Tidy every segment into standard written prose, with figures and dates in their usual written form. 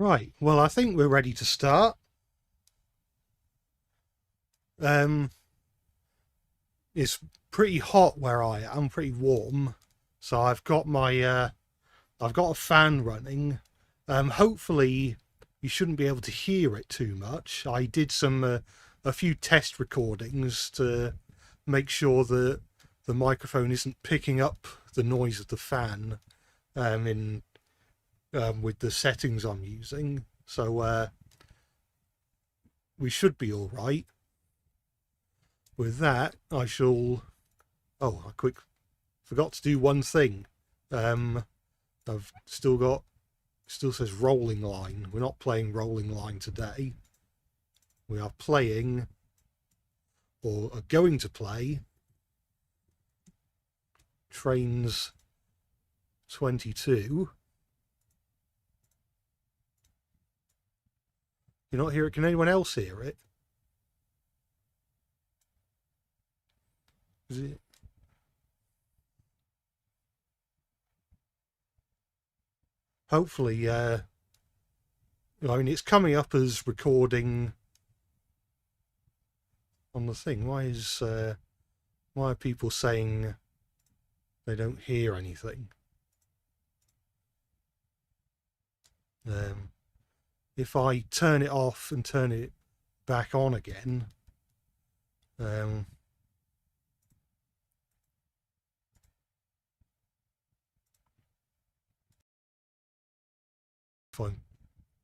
Right, well, I think we're ready to start. Um, it's pretty hot where I am, pretty warm. So I've got a fan running. Hopefully you shouldn't be able to hear it too much. I did a few test recordings to make sure that the microphone isn't picking up the noise of the fan in with the settings I'm using. So we should be all right. With that, I shall. Oh, I forgot to do one thing. Um, I've still says rolling line. We're not playing rolling line today. We are playing, or are going to play, Trainz 22. You're not hear it? Can anyone else hear it? Is it? Hopefully, I mean, it's coming up as recording on the thing. Why are people saying they don't hear anything? If I turn it off and turn it back on again, um, if I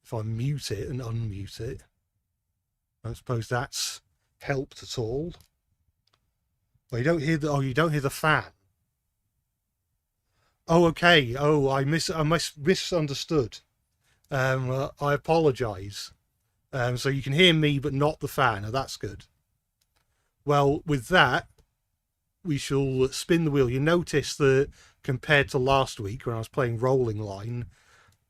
if I mute it and unmute it, I don't suppose that's helped at all. Well, you don't hear the fan. Oh, okay. Oh, I misunderstood. I apologise. So you can hear me, but not the fan. Oh, that's good. Well, with that, we shall spin the wheel. You notice that compared to last week when I was playing Rolling Line,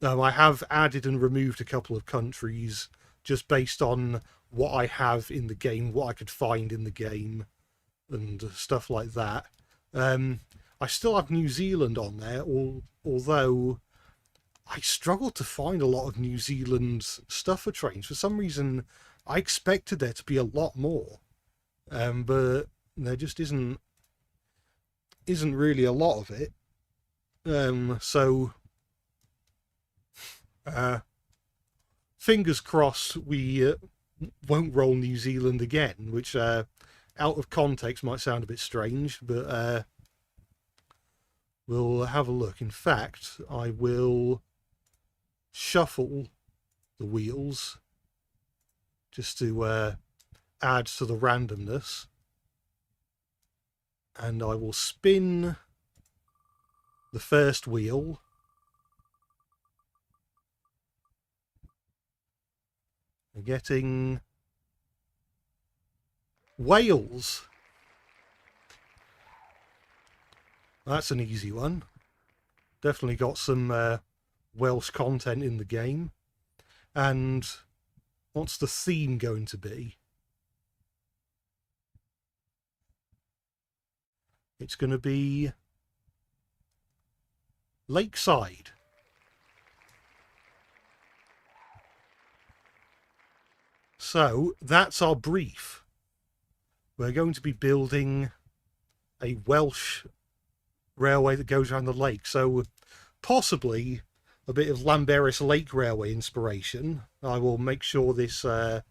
I have added and removed a couple of countries just based on what I have in the game, what I could find in the game, and stuff like that. I still have New Zealand on there, although I struggled to find a lot of New Zealand stuff for Trainz. For some reason, I expected there to be a lot more, but there just isn't really a lot of it. So fingers crossed we won't roll New Zealand again, which out of context might sound a bit strange, but we'll have a look. In fact, I will shuffle the wheels just to add to the randomness, and I will spin the first wheel. We're getting Wales. That's an easy one. Definitely got some Welsh content in the game. And what's the theme going to be? It's going to be Lakeside. So that's our brief. We're going to be building a Welsh railway that goes around the lake. So possibly a bit of Llanberis Lake Railway inspiration. I will make sure this the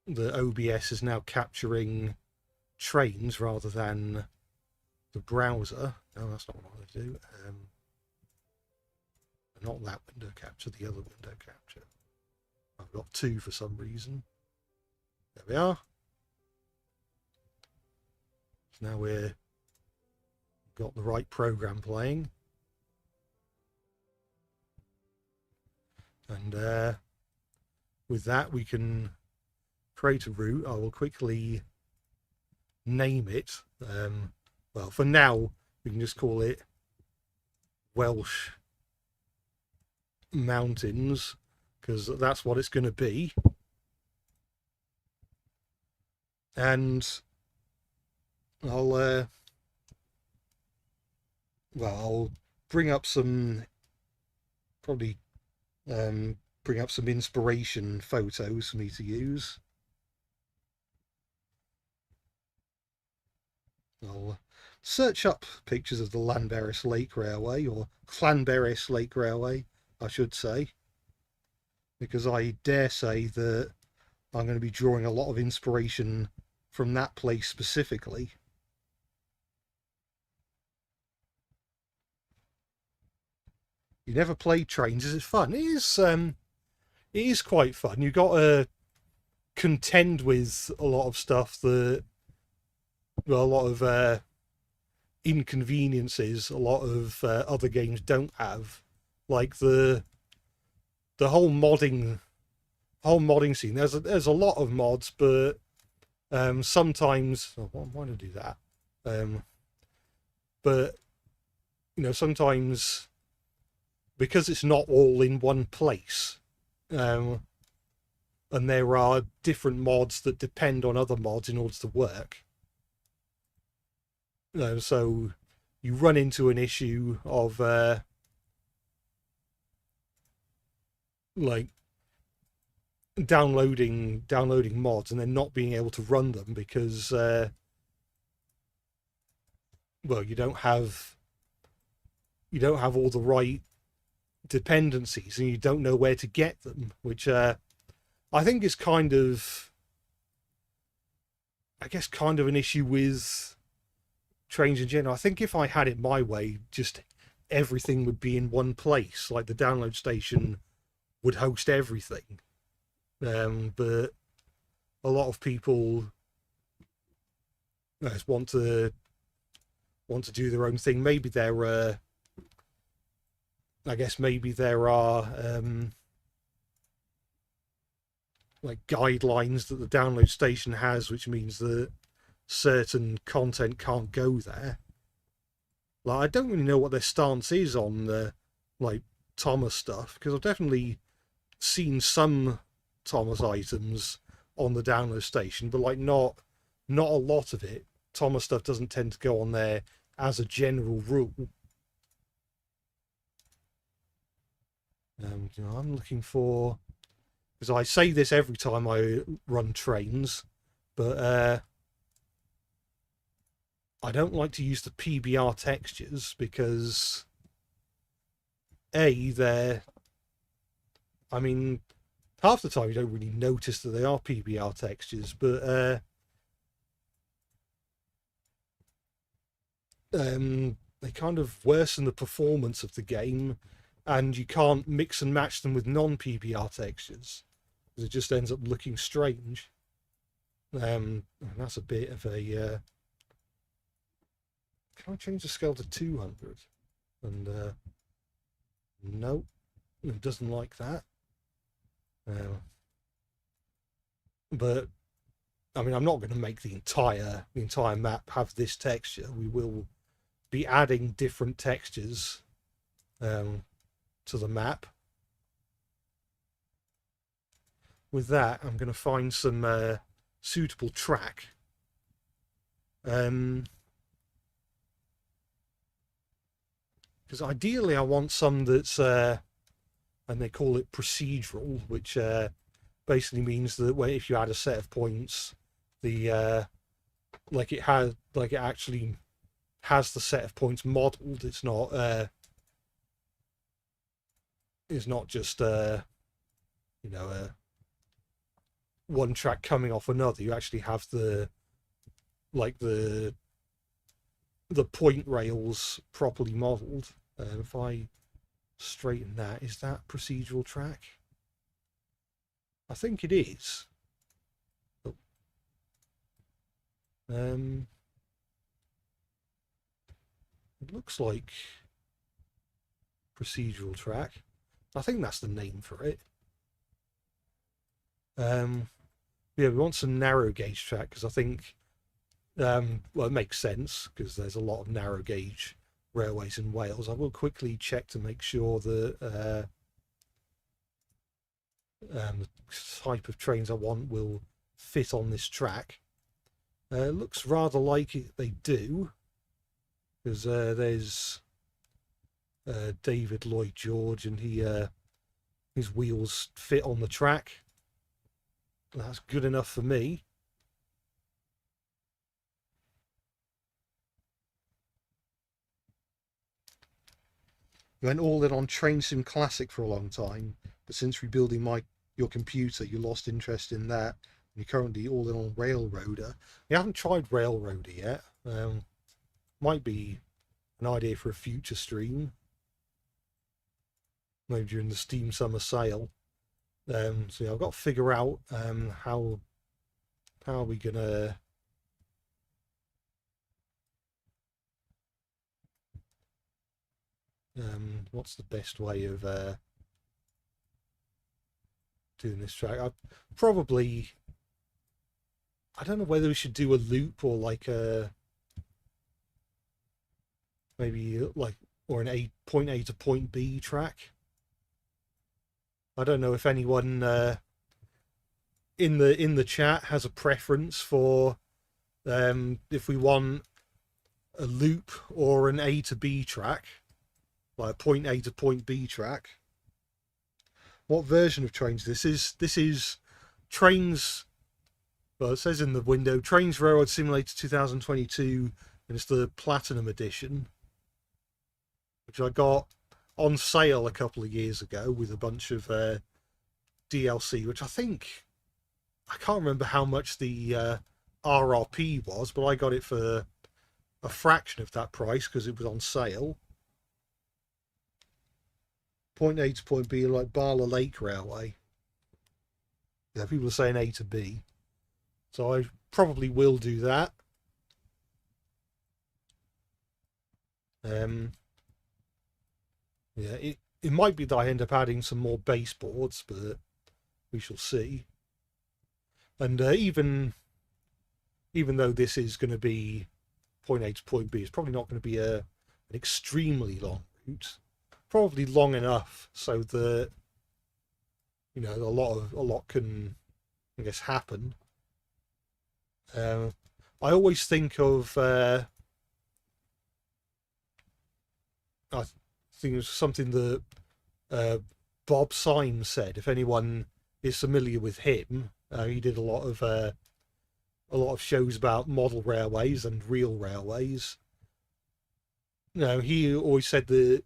OBS is now capturing trains rather than the browser. No, that's not what I want to do. Not that window capture, the other window capture. I've got two for some reason. There we are. So now we're got the right program playing. And with that, we can create a route. I will quickly name it. Well, for now, we can just call it Welsh Mountains, because that's what it's going to be. And I'll I'll bring up some Probably bring up some inspiration photos for me to use. I'll search up pictures of the Llanberis Lake Railway, or Llanberis Lake Railway, I should say, because I dare say that I'm going to be drawing a lot of inspiration from that place specifically. You never played Trainz? Is it fun? It is quite fun. You've got to contend with a lot of stuff that, well, a lot of inconveniences a lot of other games don't have, like the whole modding scene. There's a lot of mods, but sometimes why did I do that? But sometimes because it's not all in one place, and there are different mods that depend on other mods in order to work. So you run into an issue of like downloading mods and then not being able to run them because well, you don't have all the right dependencies and you don't know where to get them, which I think is kind of an issue with Trainz in general. I think if I had it my way, just everything would be in one place, like the download station would host everything. But a lot of people just want to do their own thing. Maybe there are like guidelines that the download station has, which means that certain content can't go there. Like, I don't really know what their stance is on the like Thomas stuff, because I've definitely seen some Thomas items on the download station, but like not a lot of it. Thomas stuff doesn't tend to go on there as a general rule. I'm looking for, because I say this every time I run Trainz, but I don't like to use the PBR textures because I mean, half the time you don't really notice that they are PBR textures, but they kind of worsen the performance of the game, and you can't mix and match them with non-PBR textures because it just ends up looking strange. And that's a bit of a can I change the scale to 200? And nope, it doesn't like that. But I mean, I'm not going to make the entire map have this texture. We will be adding different textures to the map. With that, I'm going to find some suitable track. Because ideally I want some that's and they call it procedural, which basically means that if you add a set of points, the it actually has the set of points modeled. It's not just one track coming off another. You actually have the point rails properly modeled. If I straighten that, is that procedural track? I think it is. Oh. It looks like procedural track. I think that's the name for it. Yeah, we want some narrow gauge track because I think well, it makes sense because there's a lot of narrow gauge railways in Wales. I will quickly check to make sure that the type of trains I want will fit on this track. It looks rather like they do, because there's David Lloyd George, and his wheels fit on the track. That's good enough for me. You went all in on Train Sim Classic for a long time, but since rebuilding your computer, you lost interest in that. And you're currently all in on Railroader. You haven't tried Railroader yet. Might be an idea for a future stream, maybe during the Steam Summer Sale. So yeah, I've got to figure out how are we gonna what's the best way of doing this track. I don't know whether we should do a loop or like a maybe like or an point A to point B track. I don't know if anyone in the chat has a preference for if we want a loop or an A to B track, like a point A to point B track. What version of Trainz this is? This is Trainz. Well, it says in the window Trainz Railroad Simulator 2022, and it's the Platinum Edition, which I got on sale a couple of years ago with a bunch of DLC, which I can't remember how much the RRP was, but I got it for a fraction of that price because it was on sale. Point A to point B, like Barla Lake Railway. Yeah, people are saying A to B. So I probably will do that. Yeah, it might be that I end up adding some more baseboards, but we shall see. And even though this is going to be point A to point B, it's probably not going to be an extremely long route. Probably long enough so that a lot can, I guess, happen. I always think of I think it was something that Bob Symes said. If anyone is familiar with him, he did a lot of shows about model railways and real railways. He always said that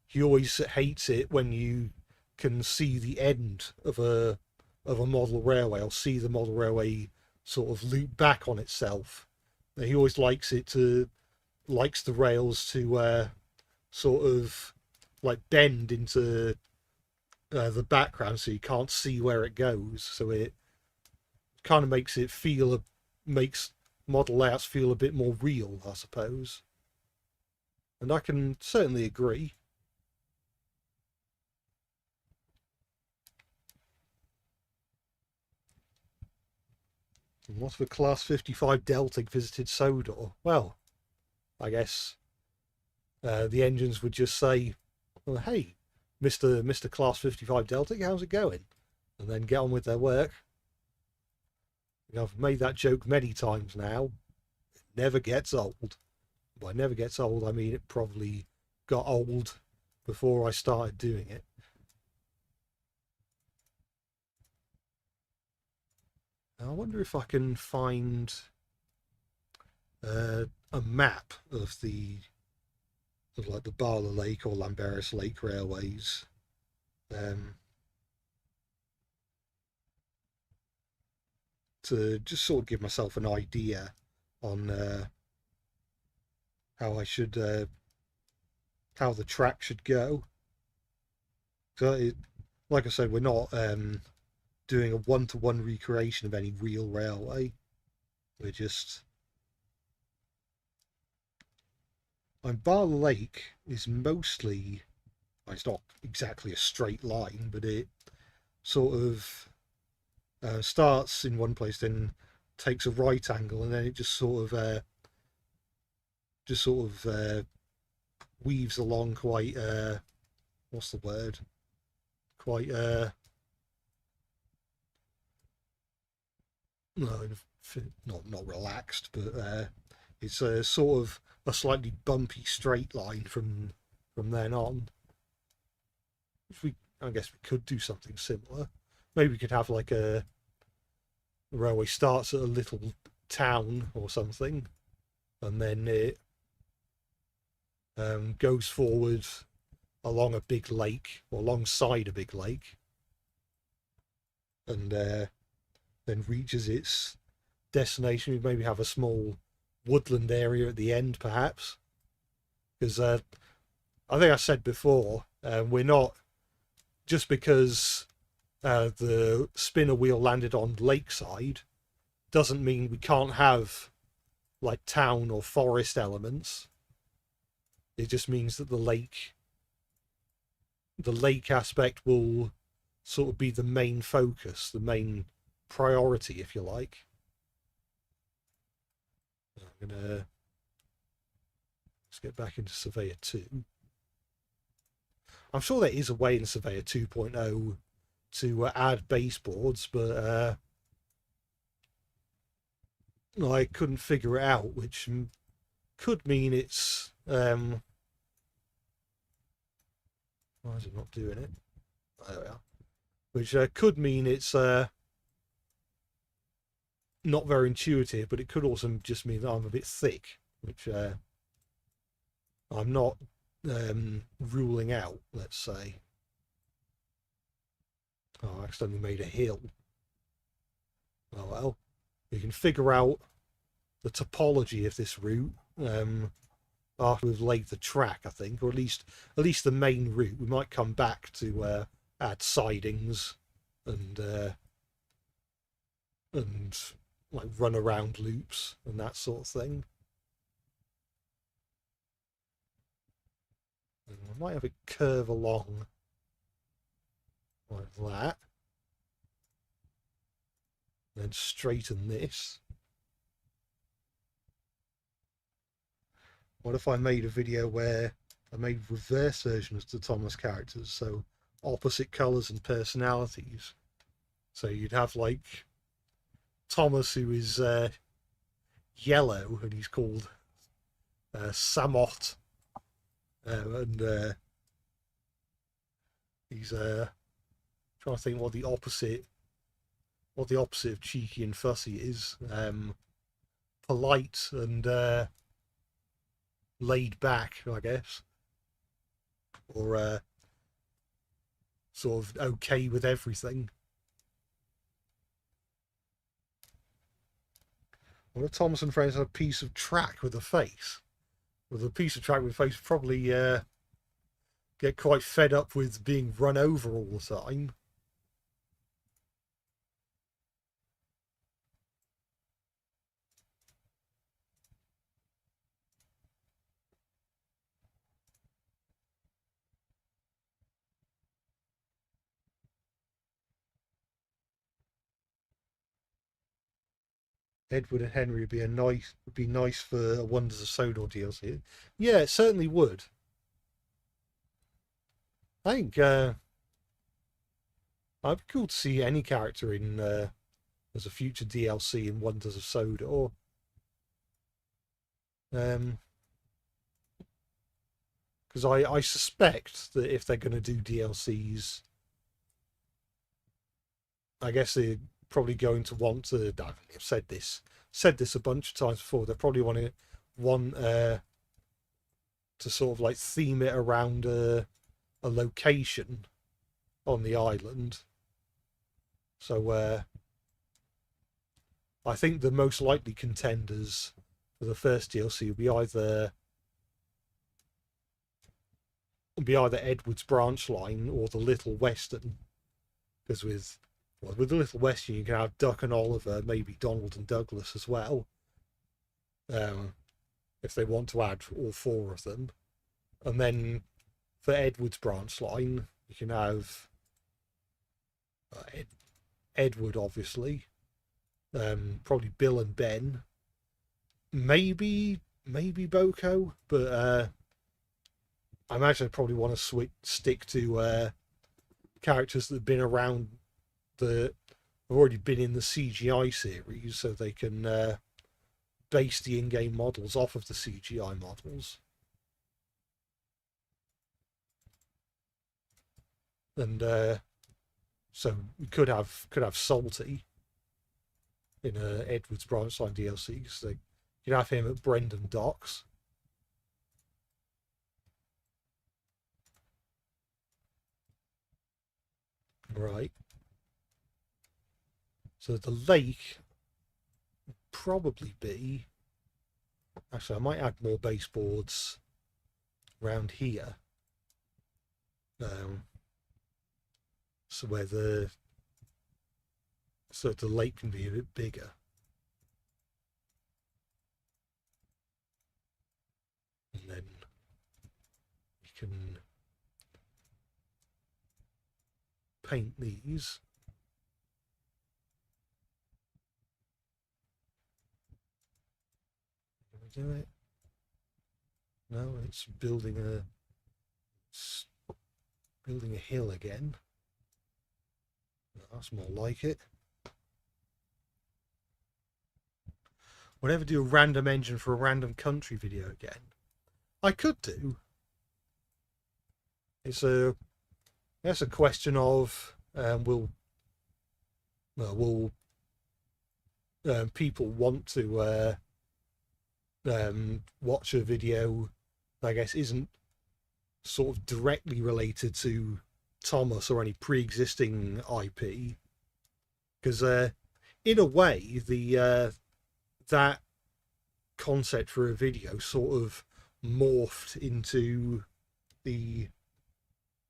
he always hates it when you can see the end of a model railway, or see the model railway sort of loop back on itself. He always likes the rails to sort of like bend into the background, so you can't see where it goes. So it kind of makes model layouts feel a bit more real, I suppose. And I can certainly agree. What if a Class 55 Deltic visited Sodor? Well, I guess the engines would just say, well, hey, Mr. Class 55 Deltic, how's it going? And then get on with their work. I've made that joke many times now. It never gets old. By never gets old, I mean it probably got old before I started doing it. Now, I wonder if I can find a map of like the Barla Lake or Llanberis Lake railways. To just sort of give myself an idea on how I should how the track should go. So like I said, we're not doing a one-to-one recreation of any real railway. We're just Barla Lake is mostly, well, it's not exactly a straight line, but it sort of starts in one place, then takes a right angle, and then it just sort of weaves along quite what's the word? Quite no, not relaxed, but it's a sort of a slightly bumpy straight line from from then on. I guess we could do something similar. Maybe we could have like the railway starts at a little town or something, and then it goes forward along a big lake, or alongside a big lake, and then reaches its destination. We maybe have a small woodland area at the end, perhaps, because I think I said before, we're not, just because the spinner wheel landed on lakeside doesn't mean we can't have like town or forest elements. It just means that the lake aspect will sort of be the main focus, the main priority, if you like. I'm gonna let's get back into Surveyor 2. I'm sure there is a way in Surveyor 2.0 to add baseboards, but I couldn't figure it out, which could mean it's why is it not doing it? There we are. Which could mean it's not very intuitive, but it could also just mean that I'm a bit thick, which I'm not ruling out, let's say. Oh, I accidentally made a hill. Oh well. You can figure out the topology of this route after we've laid the track, I think, or at least the main route. We might come back to add sidings and like run around loops and that sort of thing. And I might have it curve along like that, and then straighten this. What if I made a video where I made reverse versions to Thomas characters, so opposite colours and personalities? So you'd have like Thomas, who is yellow, and he's called Samot, and he's trying to think what the opposite of cheeky and fussy is. Polite and laid back, I guess, or sort of okay with everything. What if Thomas and friends had a piece of track with a face? With a piece of track with a face, probably get quite fed up with being run over all the time. Edward and Henry would be nice for Wonders of Sodor DLC. Yeah, it certainly would. I think I'd be cool to see any character in as a future DLC in Wonders of Sodor. Because I suspect that if they're going to do DLCs, I guess they're probably going to want to. I've said this a bunch of times before. They probably want to sort of like theme it around a location on the island. So I think the most likely contenders for the first DLC will be either Edward's branch line or the Little Western, because with the Little Western you can have Duck and Oliver, maybe Donald and Douglas as well, if they want to add all four of them. And then for Edward's branch line you can have Edward, obviously, probably Bill and Ben, maybe Boko, but I imagine I probably want to stick to characters that have been around, that have already been in the CGI series, so they can base the in-game models off of the CGI models. And so we could have Salty in Edward's Branch Line DLC. So you'd have him at Brendan Docks. Right. So the lake would probably be... Actually, I might add more baseboards around here. So where the lake can be a bit bigger. And then you can paint these. Can we do it? No, it's building a hill again. That's more like it. Would I ever do a random engine for a random country video again? I could do. That's a question of will people want to watch a video that I guess isn't sort of directly related to Thomas or any pre-existing IP, because in a way that concept for a video sort of morphed into the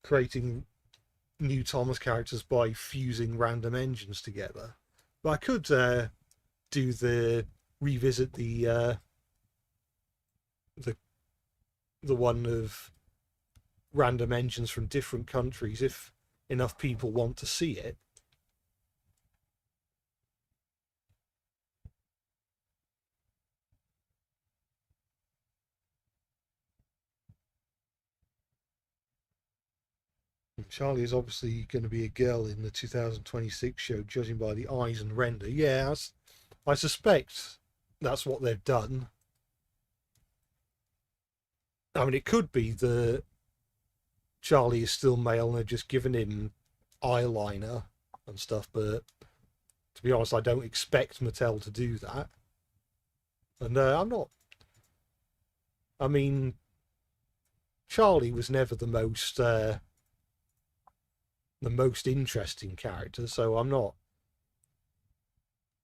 creating new Thomas characters by fusing random engines together. But I could revisit the one of random engines from different countries if enough people want to see it. Charlie is obviously going to be a girl in the 2026 show, judging by the eyes and render. Yeah, I suspect that's what they've done. I mean, it could be that Charlie is still male and they've just given him eyeliner and stuff, but to be honest, I don't expect Mattel to do that. And I'm not... I mean, Charlie was never the most interesting character, so I'm not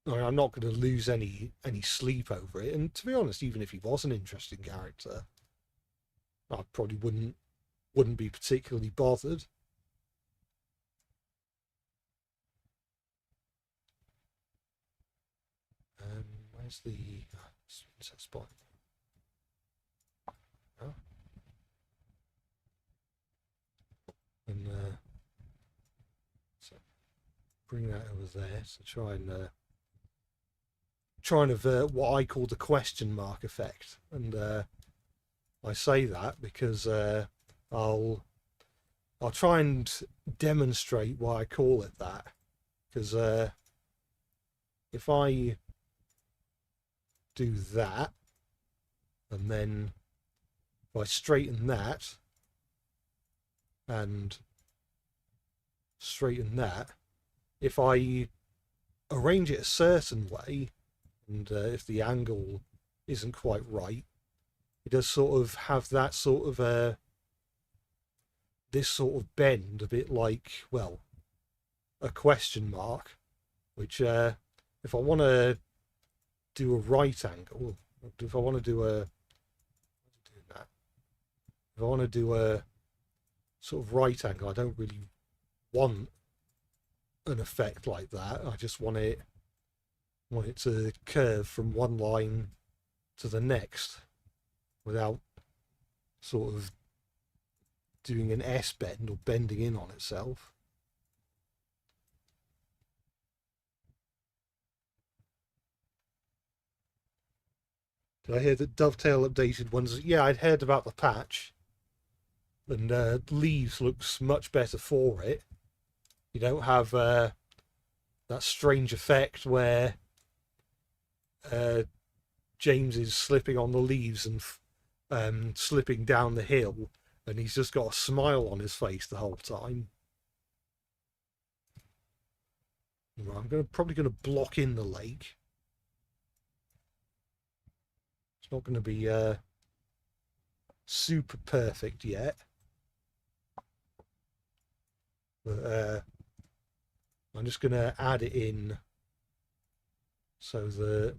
going to lose any sleep over it. And to be honest, even if he was an interesting character, I probably wouldn't be particularly bothered. Where's the sunset spot? Oh. And so bring that over there to try and avert what I call the question mark effect. And I say that because I'll try and demonstrate why I call it that. Because if I do that, and then if I straighten that, and straighten that, if I arrange it a certain way, and if the angle isn't quite right, it does sort of have that sort of this sort of bend, a bit like, well, a question mark, which if I want to do a right angle, if I want to do a sort of right angle, I don't really want an effect like that. I just want it to curve from one line to the next without sort of doing an S bend or bending in on itself. Did I hear that Dovetail updated ones? Yeah, I'd heard about the patch, and Leaves looks much better for it. You don't have that strange effect where James is slipping on the leaves and slipping down the hill, and he's just got a smile on his face the whole time. I'm probably going to block in the lake. It's not going to be super perfect yet, but I'm just going to add it in so that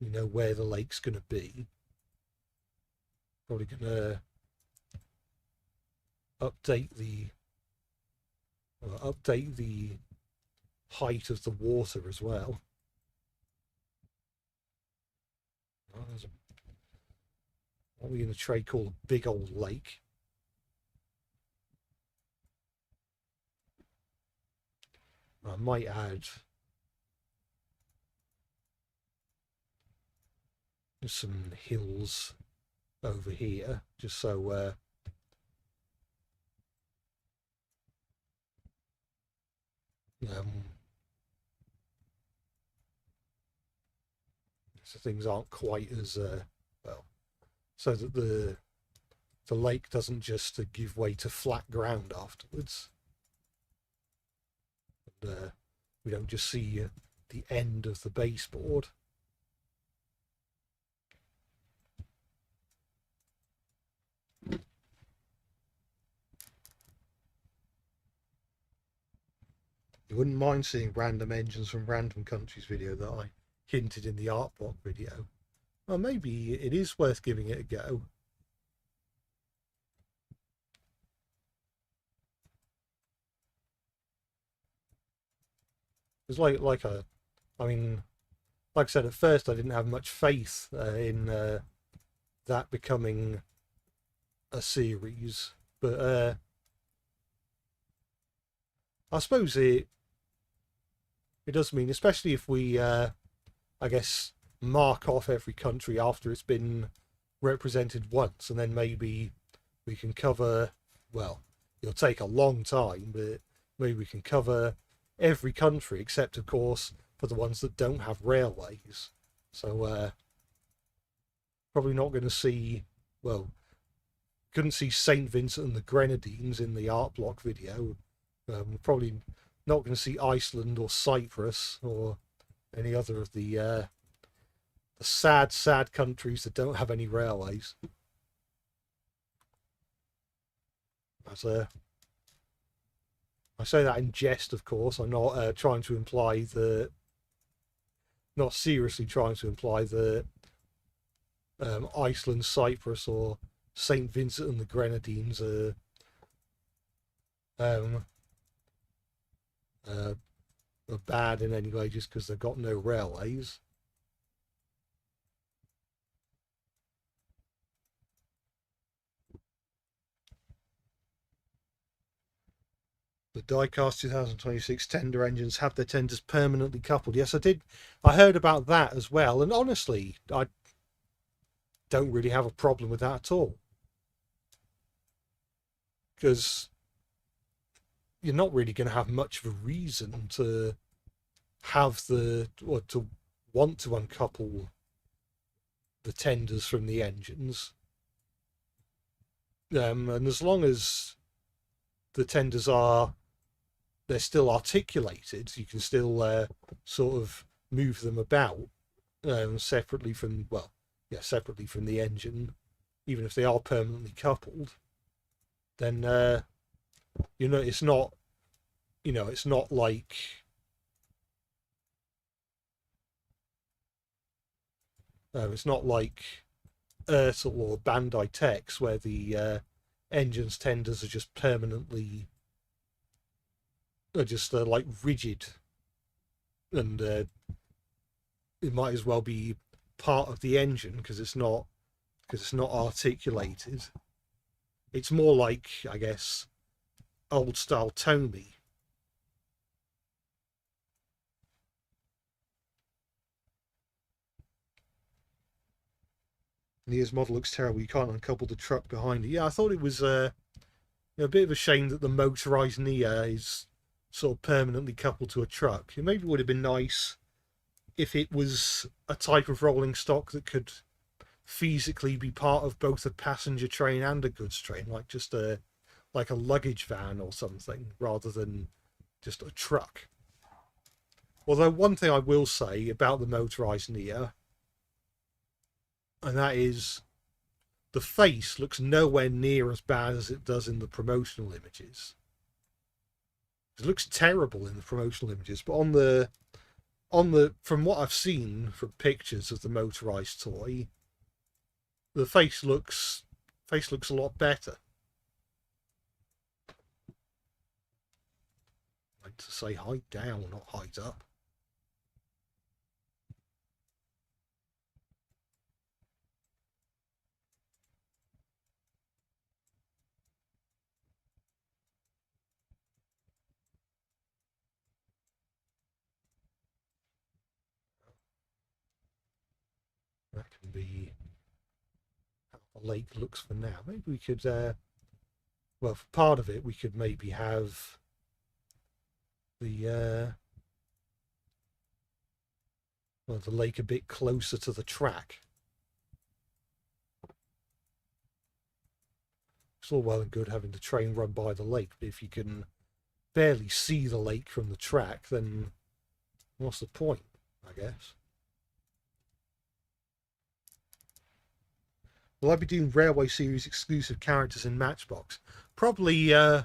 you know where the lake's going to be. Probably going to update the height of the water as well. Oh, there's what we in the trade call a big old lake. I might add some hills over here, just so so things aren't quite as well, so that the lake doesn't just give way to flat ground afterwards, and we don't just see the end of the baseboard. You wouldn't mind seeing random engines from random countries video that I hinted in the art block video. Well, maybe it is worth giving it a go. It's like I said, at first I didn't have much faith in that becoming a series, but I suppose it does mean, especially if we I guess mark off every country after it's been represented once, and then maybe we can cover, well, it'll take a long time, but maybe we can cover every country except, of course, for the ones that don't have railways. So probably not going to see, well, couldn't see St. Vincent and the Grenadines in the art block video. Probably not going to see Iceland or Cyprus or any other of the sad countries that don't have any railways. As I say that in jest, of course. I'm not trying to imply that, not seriously trying to imply that Iceland, Cyprus, or St. Vincent and the Grenadines are bad in any way just because they've got no railways. The diecast 2026 tender engines have their tenders permanently coupled. Yes, I did. I heard about that as well. And honestly, I don't really have a problem with that at all. Because you're not really going to have much of a reason to have or to want to uncouple the tenders from the engines. And as long as the tenders they're still articulated, you can still sort of move them about separately from, well, yeah, separately from the engine, even if they are permanently coupled. Then it's not, it's not like Ertl or Bandai Tex, where the engines tenders are just permanently like rigid, and it might as well be part of the engine because it's not articulated. It's more like, I guess, old style Tomy. Nia's model looks terrible. You can't uncouple the truck behind it. Yeah, I thought it was a bit of a shame that the motorized Nia is sort of permanently coupled to a truck. It maybe would have been nice if it was a type of rolling stock that could feasibly be part of both a passenger train and a goods train, like just a like a luggage van or something rather than just a truck. Although one thing I will say about the motorised Nia, and that is the face looks nowhere near as bad as it does in the promotional images. It looks terrible in the promotional images, but on the from what I've seen from pictures of the motorised toy, the face looks a lot better. I like to say height down, not height up. That can be how the lake looks for now. Maybe we could, well, for part of it, we could maybe have the well, the lake a bit closer to the track. It's all well and good having the train run by the lake, but if you can barely see the lake from the track, then what's the point, I guess? Will I be doing Railway Series exclusive characters in Matchbox? Probably, I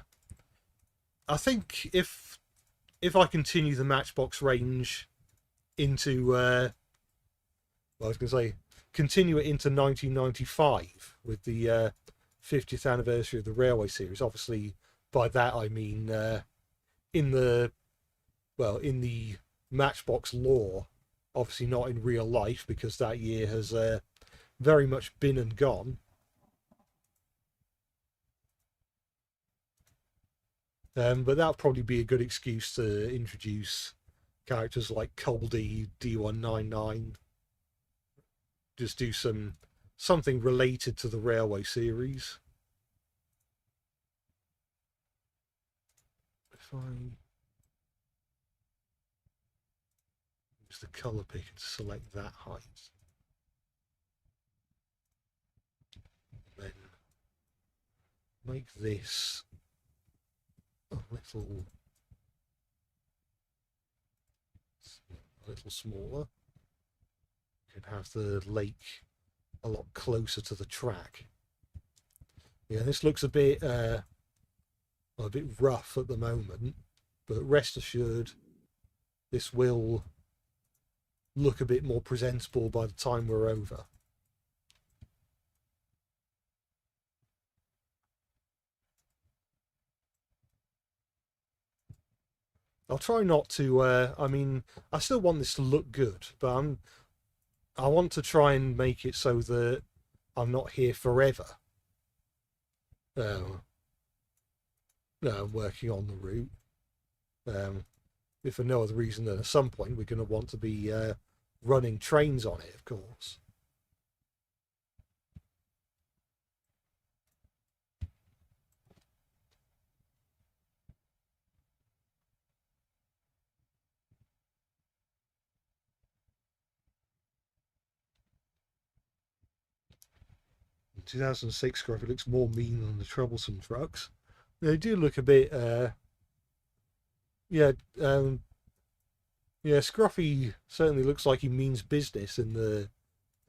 think if I continue the Matchbox range into, well, I was going to say, continue it into 1995 with the 50th anniversary of the Railway Series. Obviously, by that I mean in the Matchbox lore, obviously not in real life because that year has very much been and gone. But that'll probably be a good excuse to introduce characters like Coldy, D199. Just do something related to the Railway Series. If I use the colour picker to select that height, then make this a little smaller. You can have the lake a lot closer to the track. Yeah, this looks a bit rough at the moment, but rest assured this will look a bit more presentable by the time we're over. I'll try not to, I mean, I still want this to look good, but I want to try and make it so that I'm not here forever. Working on the route. If for no other reason than at some point we're going to want to be running trains on it, of course. In 2006 graphic looks more mean than the troublesome trucks. They do look a bit, yeah, yeah. Scruffy certainly looks like he means business in the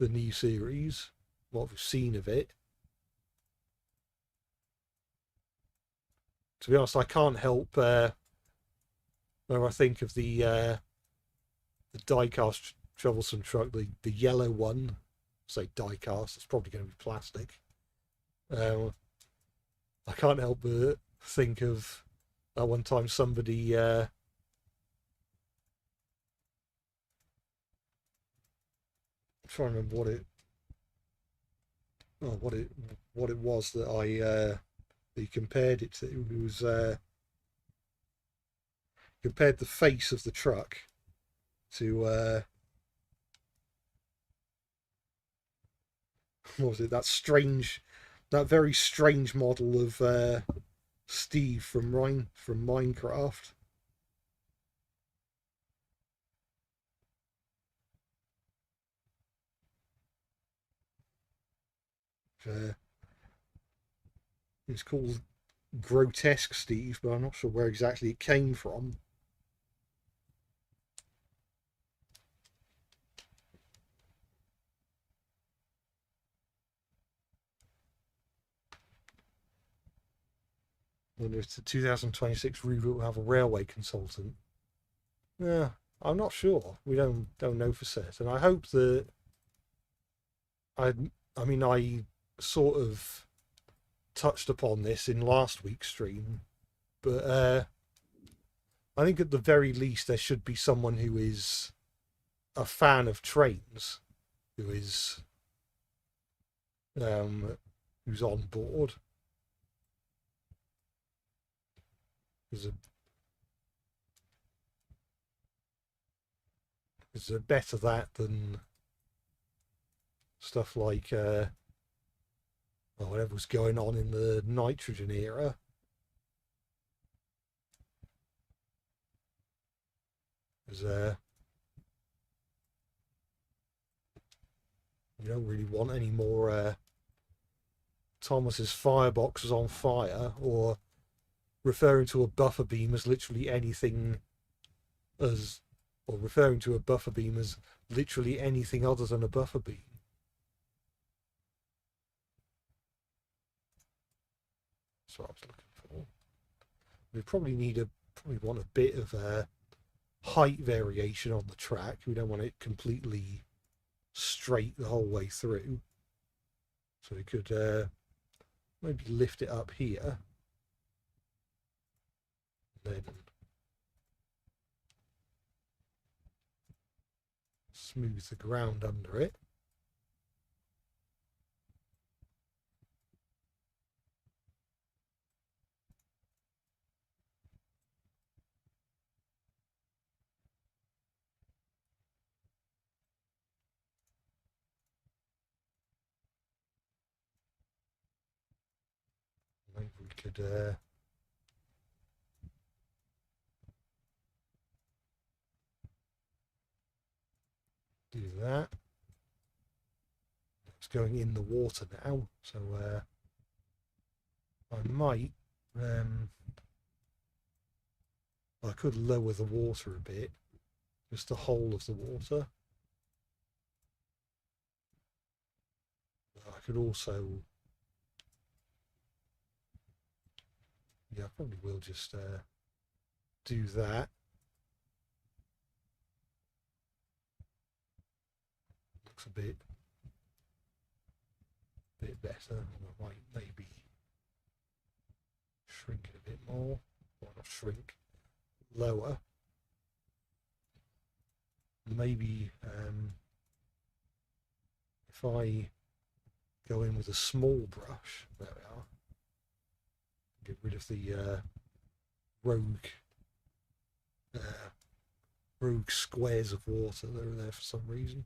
new series. What we've seen of it. To be honest, I can't help when I think of the die-cast troublesome truck, the yellow one. Say die-cast, it's probably going to be plastic. I can't help but think of that one time somebody I'm trying to remember what it was that I he compared it to. It was compared the face of the truck to what was it? That very strange model of Steve from Minecraft. It's called grotesque, Steve, but I'm not sure where exactly it came from. I wonder if the 2026 reboot will have a railway consultant. Yeah, I'm not sure. We don't know for certain. I hope that I I mean I sort of touched upon this in last week's stream, but I think at the very least there should be someone who is a fan of trains, who is who's on board. Is a better that than stuff like whatever was going on in the nitrogen era. Because you don't really want any more Thomas's firebox is on fire, or referring to a buffer beam as literally anything as, or referring to a buffer beam as literally anything other than a buffer beam. That's what I was looking for. We probably want a bit of a height variation on the track. We don't want it completely straight the whole way through. So we could maybe lift it up here. Then smooth the ground under it. Maybe we could do that. It's going in the water now, so I might I could lower the water a bit, just the whole of the water. I could also, yeah, I probably will just do that. Looks a bit better. I might maybe shrink it a bit more. Well, not shrink, lower. Maybe if I go in with a small brush, there we are. Get rid of the rogue squares of water that are there for some reason.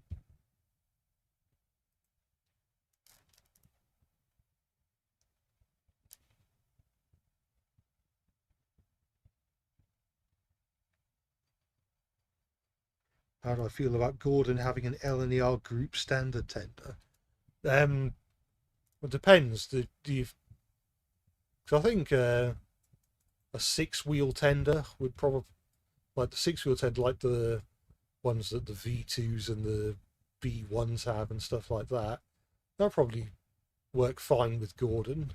How do I feel about Gordon having an L&ER group standard tender? Well, it depends. Do you? Because I think a 6-wheel tender would probably, like the 6-wheel tender, like the ones that the V2s and the B1s have and stuff like that. That'll probably work fine with Gordon.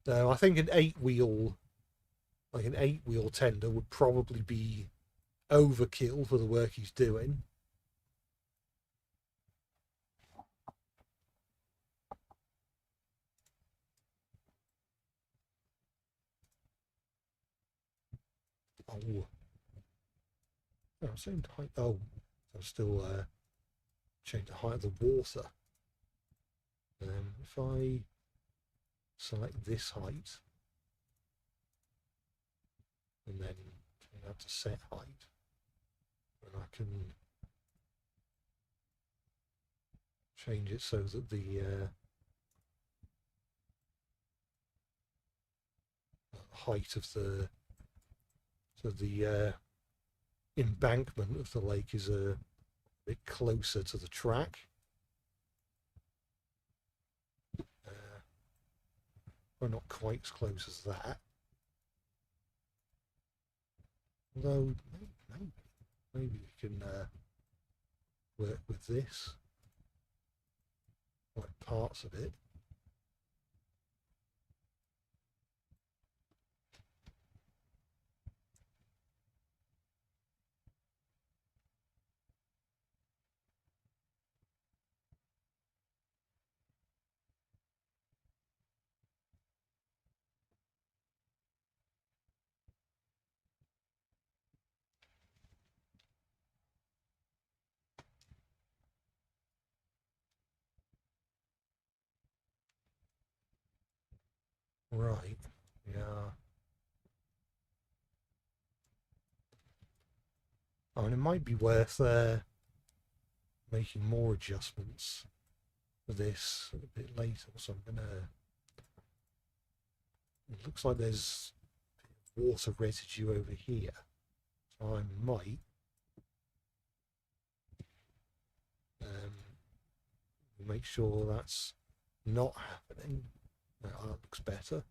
I think an 8-wheel, like an 8-wheel tender, would probably be overkill for the work he's doing. Oh, same height. Oh, I'm still change the height of the water. If I select this height and then change that to set height, and I can change it so that the height of the embankment of the lake is a bit closer to the track. Well, not quite as close as that. Although, maybe we can work with this. Like parts of it. Right, yeah. I mean, it might be worth making more adjustments for this a bit later, so I'm gonna... It looks like there's water residue over here, so I might make sure that's not happening. That looks better.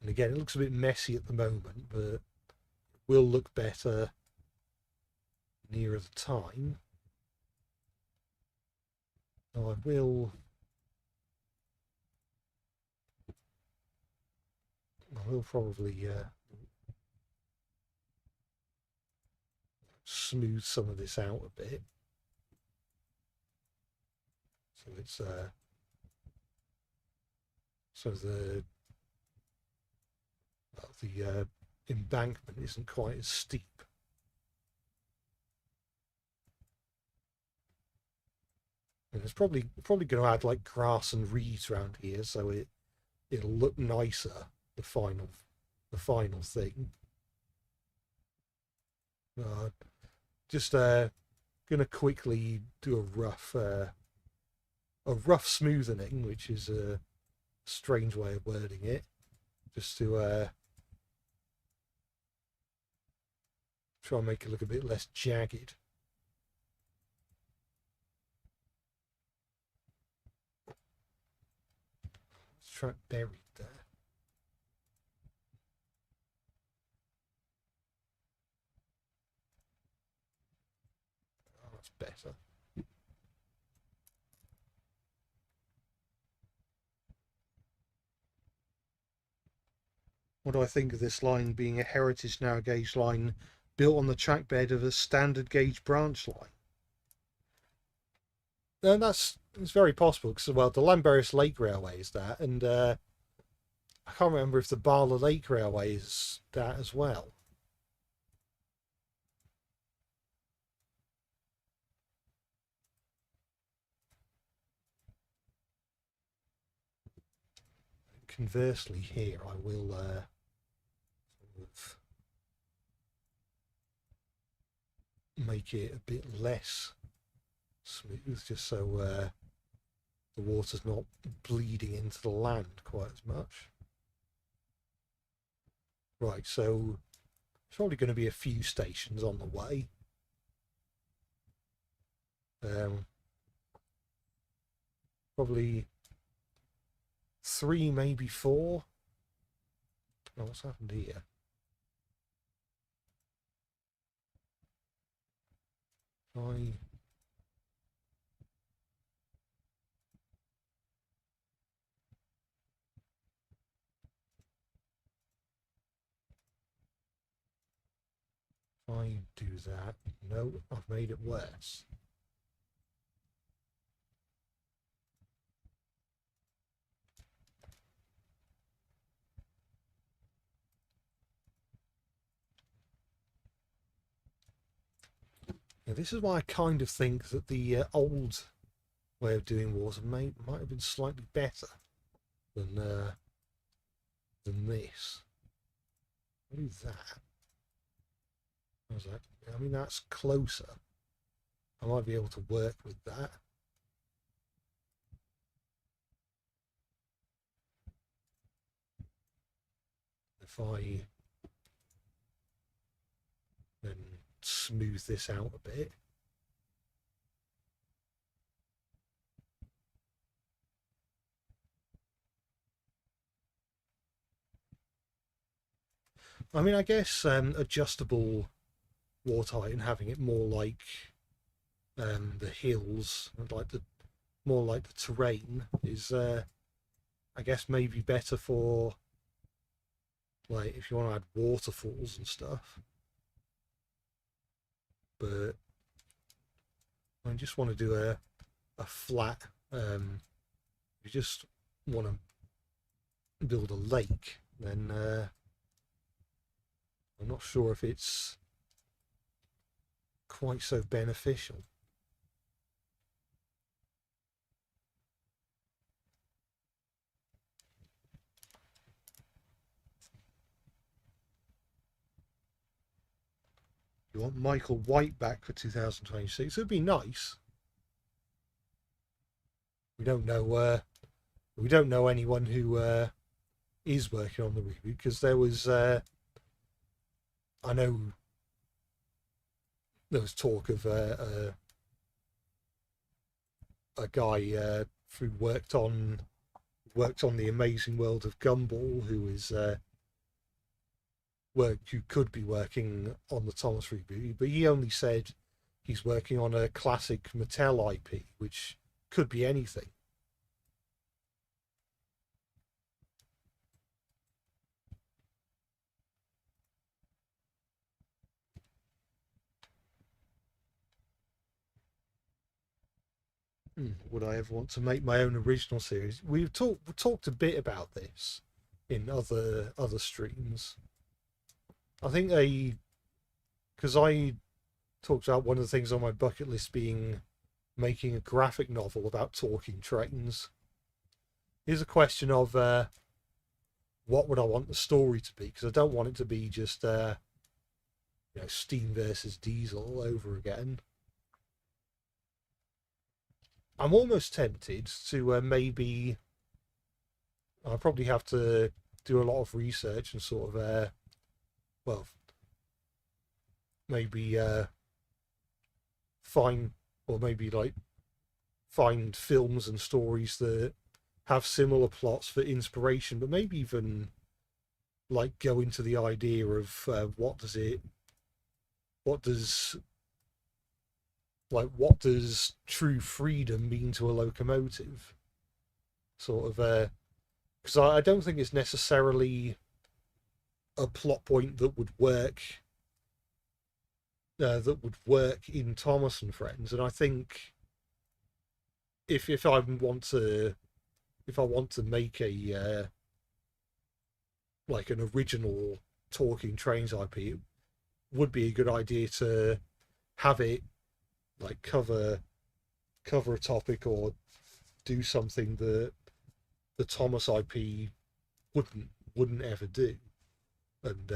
And again, it looks a bit messy at the moment, but it will look better nearer the time. So I will probably smooth some of this out a bit. So it's so the embankment isn't quite as steep. And it's probably going to add like grass and reeds around here, so it'll look nicer. The final thing. Just gonna quickly do a rough smoothing, which is a strange way of wording it, just to try and make it look a bit less jagged. Track buried there. Oh, that's better. What do I think of this line being a heritage narrow gauge line built on the track bed of a standard gauge branch line? And it's very possible because, well, the Llanberis Lake Railway is that, and I can't remember if the Barla Lake Railway is that as well. Conversely, here I will sort of make it a bit less smooth, just so the water's not bleeding into the land quite as much. Right, so there's probably going to be a few stations on the way. Probably 3, maybe 4. Oh, what's happened here? If I do that, no, I've made it worse. Now, this is why I kind of think that the old way of doing water might have been slightly better than this. I'll do that. How's that? I mean, that's closer. I might be able to work with that. If I then smooth this out a bit. I mean, I guess adjustable water height and having it more like the hills, like the more like the terrain, is I guess maybe better for like if you want to add waterfalls and stuff. But I just want to do a flat. If you just want to build a lake, then I'm not sure if it's quite so beneficial. You want Michael White back for 2026? It'd be nice. We don't know. We don't know anyone who is working on the reboot because there was. I know there was talk of a guy who worked on the Amazing World of Gumball, who is who could be working on the Thomas reboot, but he only said he's working on a classic Mattel IP, which could be anything. Would I ever want to make my own original series? We've talked a bit about this in other streams. I think because I talked about one of the things on my bucket list being making a graphic novel about talking trains. Here's a question of what would I want the story to be? Because I don't want it to be just steam versus diesel all over again. I'm almost tempted to maybe. I probably have to do a lot of research and sort of well, maybe find or maybe like find films and stories that have similar plots for inspiration, but maybe even like go into the idea of what does true freedom mean to a locomotive, sort of because I don't think it's necessarily a plot point that would work in Thomas and Friends, and I think if I want to make a like an original talking trains IP, it would be a good idea to have it like cover a topic or do something that the Thomas IP wouldn't ever do, and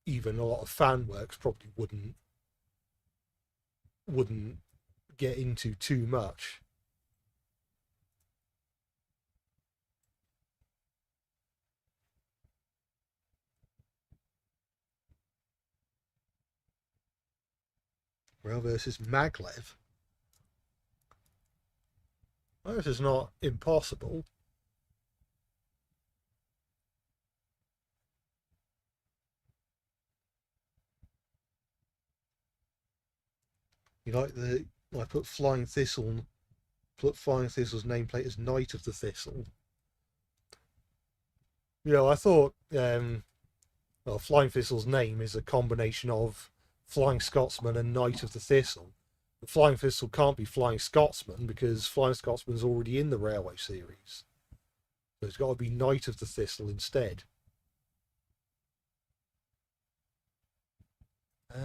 even a lot of fan works probably wouldn't get into too much. Rail versus Maglev. Well, this is not impossible. You like I put Flying Thistle's nameplate as Knight of the Thistle. I thought Flying Thistle's name is a combination of Flying Scotsman and Knight of the Thistle. The Flying Thistle can't be Flying Scotsman because Flying Scotsman's already in the Railway series. So it's got to be Knight of the Thistle instead. How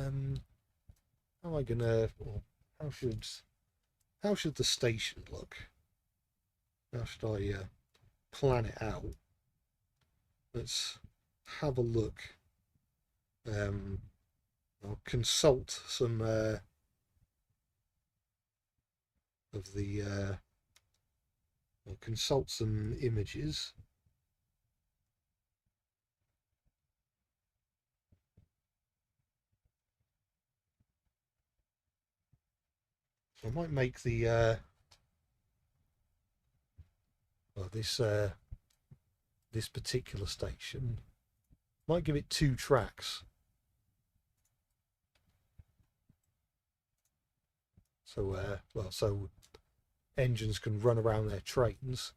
am I gonna? How should the station look? How should I plan it out? Let's have a look. I'll consult some of the. I'll consult some images. I might make the this particular station Might give it 2 tracks. So, so engines can run around their trains.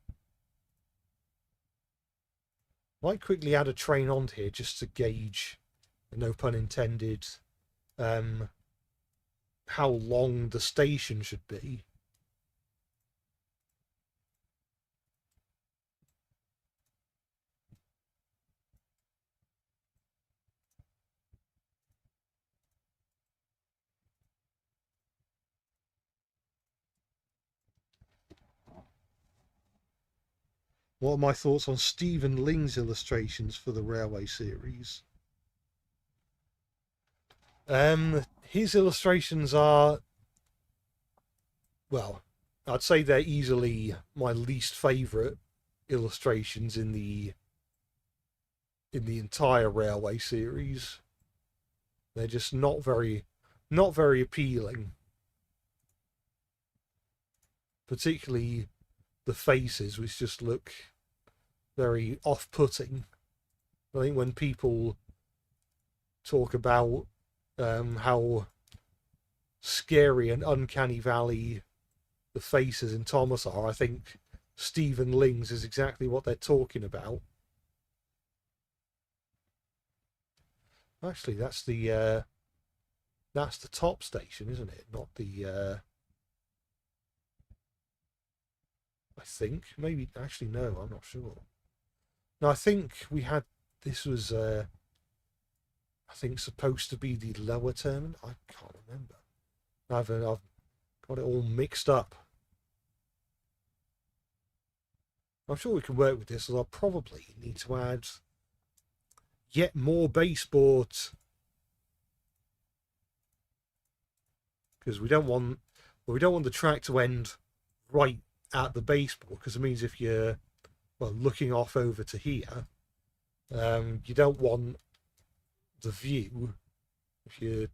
Might quickly add a train onto here just to gauge, no pun intended, how long the station should be. What are my thoughts on Stephen Ling's illustrations for the Railway series? His illustrations are, well, I'd say they're easily my least favourite illustrations in the entire Railway series. They're just not very appealing. Particularly the faces, which just look very off-putting. I think when people talk about how scary and uncanny valley the faces in Thomas are, I think Stephen Ling's is exactly what they're talking about. Actually, that's the top station, isn't it? Not the I think maybe actually no, I'm not sure. No, I think we had this was I think supposed to be the lower terminal. I can't remember. I've got it all mixed up. I'm sure we can work with this, as I'll probably need to add yet more baseboards, because we don't want the track to end right at the baseboard, because it means if you're looking off over to here, you don't want the view. If you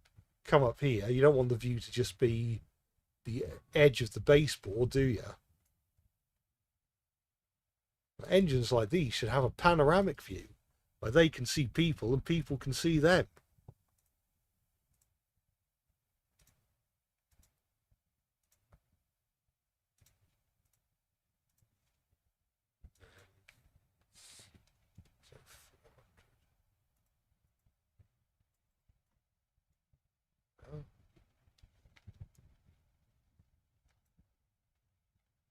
come up here, you don't want the view to just be the edge of the baseboard, do you? Engines like these should have a panoramic view where they can see people and people can see them.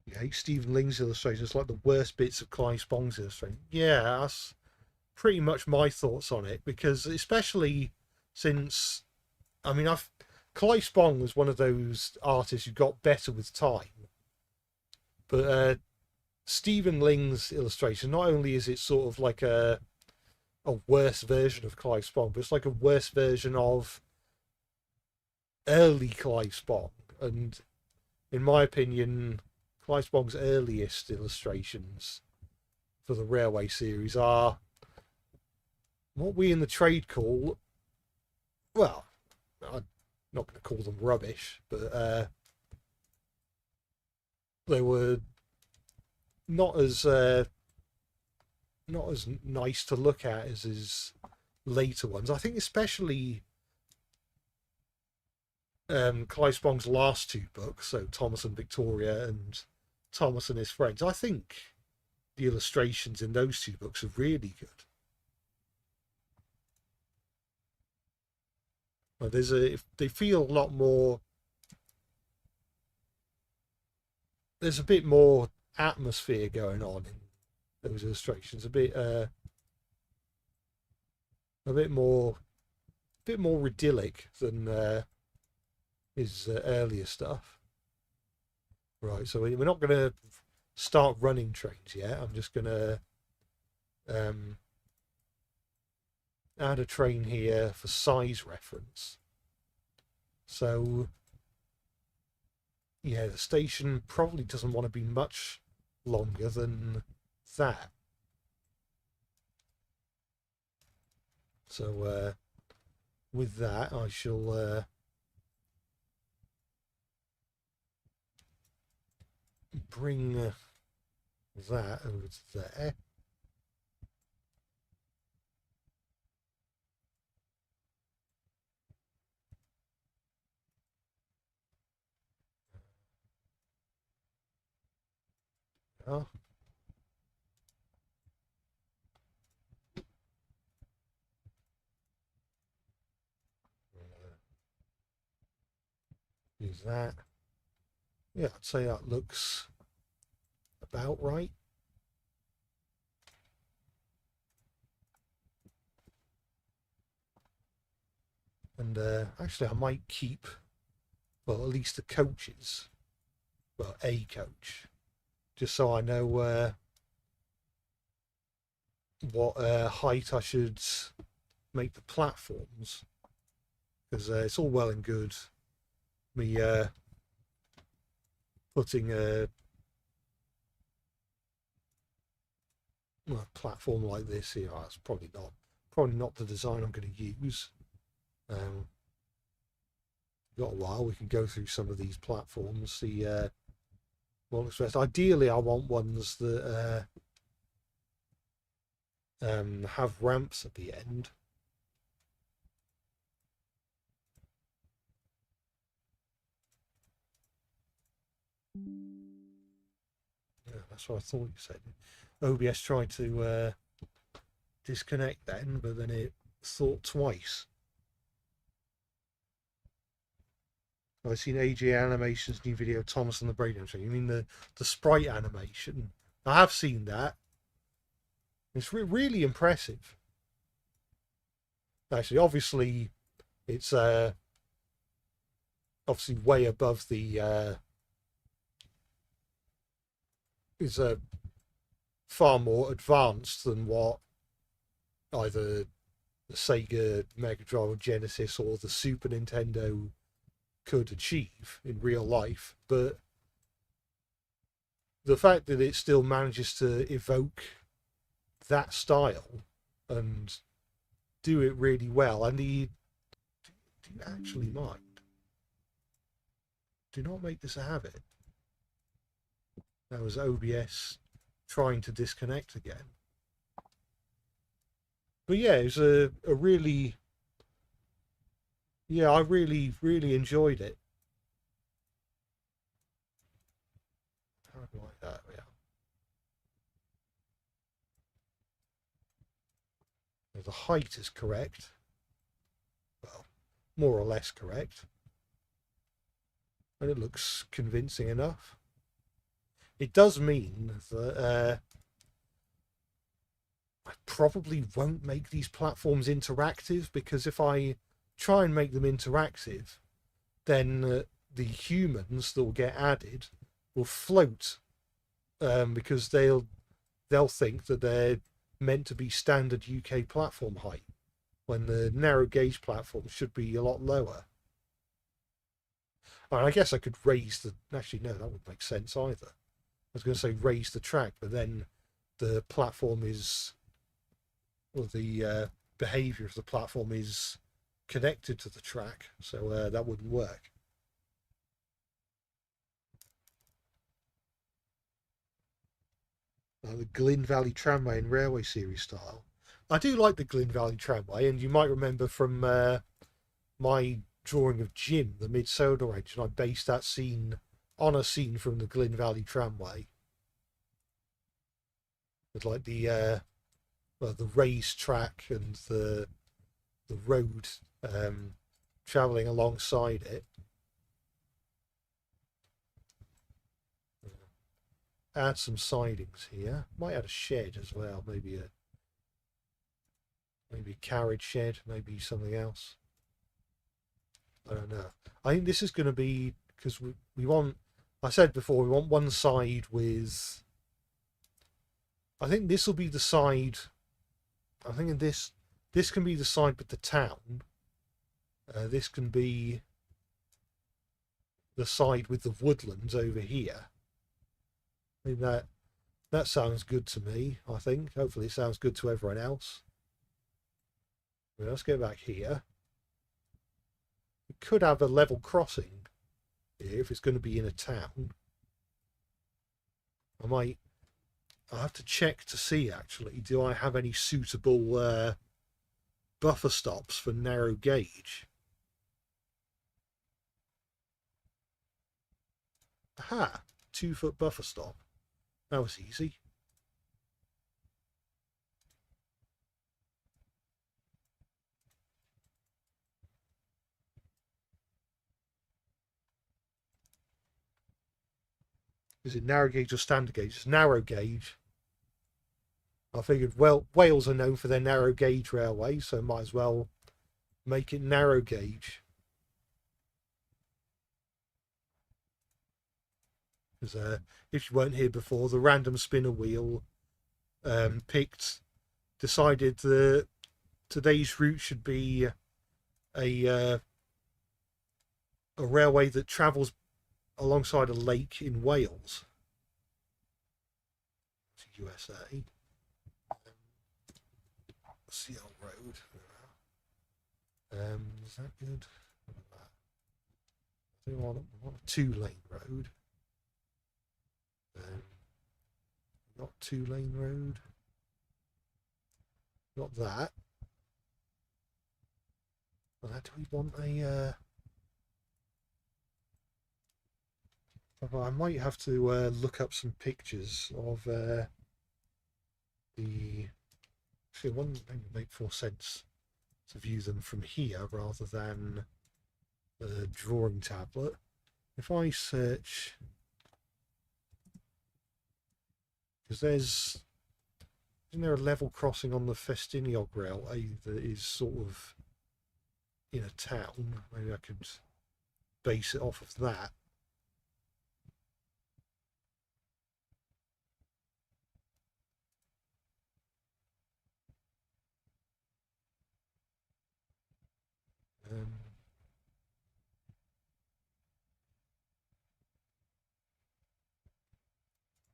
Yeah, Stephen Ling's illustrations like the worst bits of Clive Spong's illustration. Yeah, that's pretty much my thoughts on it, because especially since Clive Spong was one of those artists who got better with time, but Stephen Ling's illustration, not only is it sort of like a worse version of Clive Spong, but it's like a worse version of early Clive Spong. And in my opinion, Clive Spong's earliest illustrations for the Railway series are what we in the trade call, well, I'm not going to call them rubbish, but they were not as nice to look at as his later ones. I think especially Clive Spong's last 2 books, so Thomas and Victoria and Thomas and His Friends. I think the illustrations in those 2 books are really good. They feel a lot more. There's a bit more atmosphere going on in those illustrations. A bit more idyllic than his earlier stuff. Right, so we're not going to start running trains yet. I'm just going to add a train here for size reference. So yeah, the station probably doesn't want to be much longer than that. So with that, I shall bring that over to there. are. Use that. Yeah, I'd say that looks about right. And actually I might keep, well, at least the coaches, well, a coach, just so I know what height I should make the platforms, because it's all well and good me putting a platform like this here. That's probably not the design I'm going to use. Got a while, we can go through some of these platforms, see what looks best. Ideally I want ones that have ramps at the end. Yeah, that's what I thought you said. OBS tried to disconnect then, but then it thought twice. I've seen AJ Animation's new video, Thomas and the Breakdown Show. You mean the sprite animation? I have seen that. It's really impressive. Actually, obviously, it's obviously way above the is far more advanced than what either the Sega Mega Drive or Genesis or the Super Nintendo could achieve in real life. But the fact that it still manages to evoke that style and do it really well, and do you actually mind? Do not make this a habit. That was OBS trying to disconnect again. But yeah, it was a really, yeah, I really enjoyed it. How do I, yeah. The height is correct. Well, more or less correct. And it looks convincing enough. It does mean that I probably won't make these platforms interactive, because if I try and make them interactive, then the humans that will get added will float, because they'll think that they're meant to be standard UK platform height, when the narrow gauge platform should be a lot lower. I guess I could raise the... Actually, no, that wouldn't make sense either. I was going to say raise the track, but then the platform is... Well, the behaviour of the platform is connected to the track, so that wouldn't work. The Glyn Valley Tramway in Railway Series style. I do like the Glyn Valley Tramway, and you might remember from my drawing of Jim, the mid-Sodor engine, I based that scene on a scene from the Glyn Valley Tramway. With like the raised track and the road travelling alongside it. Add some sidings here. Might add a shed as well. Maybe a carriage shed. Maybe something else. I don't know. I think this is going to be, because we want... I said before, we want one side with... I think this will be the side... I think this can be the side with the town. This can be the side with the woodlands over here. I think that sounds good to me, I think. Hopefully it sounds good to everyone else. Well, let's go back here. We could have a level crossing here if it's going to be in a town. I'll have to check to see, actually, do I have any suitable buffer stops for narrow gauge? Aha, 2-foot buffer stop. That was easy. Is it narrow gauge or standard gauge? It's narrow gauge. I figured, well, Wales are known for their narrow gauge railway, so might as well make it narrow gauge. Because if you weren't here before, the random spinner wheel decided that today's route should be a railway that travels alongside a lake in Wales. It's USA. Seal Road. Is that good? I want a 2-lane road. Not 2-lane road. Not that. Do we want a? I might have to look up some pictures of the. Actually, it wouldn't make more sense to view them from here rather than the drawing tablet. If I search, because isn't there a level crossing on the Festiniog Railway that is sort of in a town? Maybe I could base it off of that.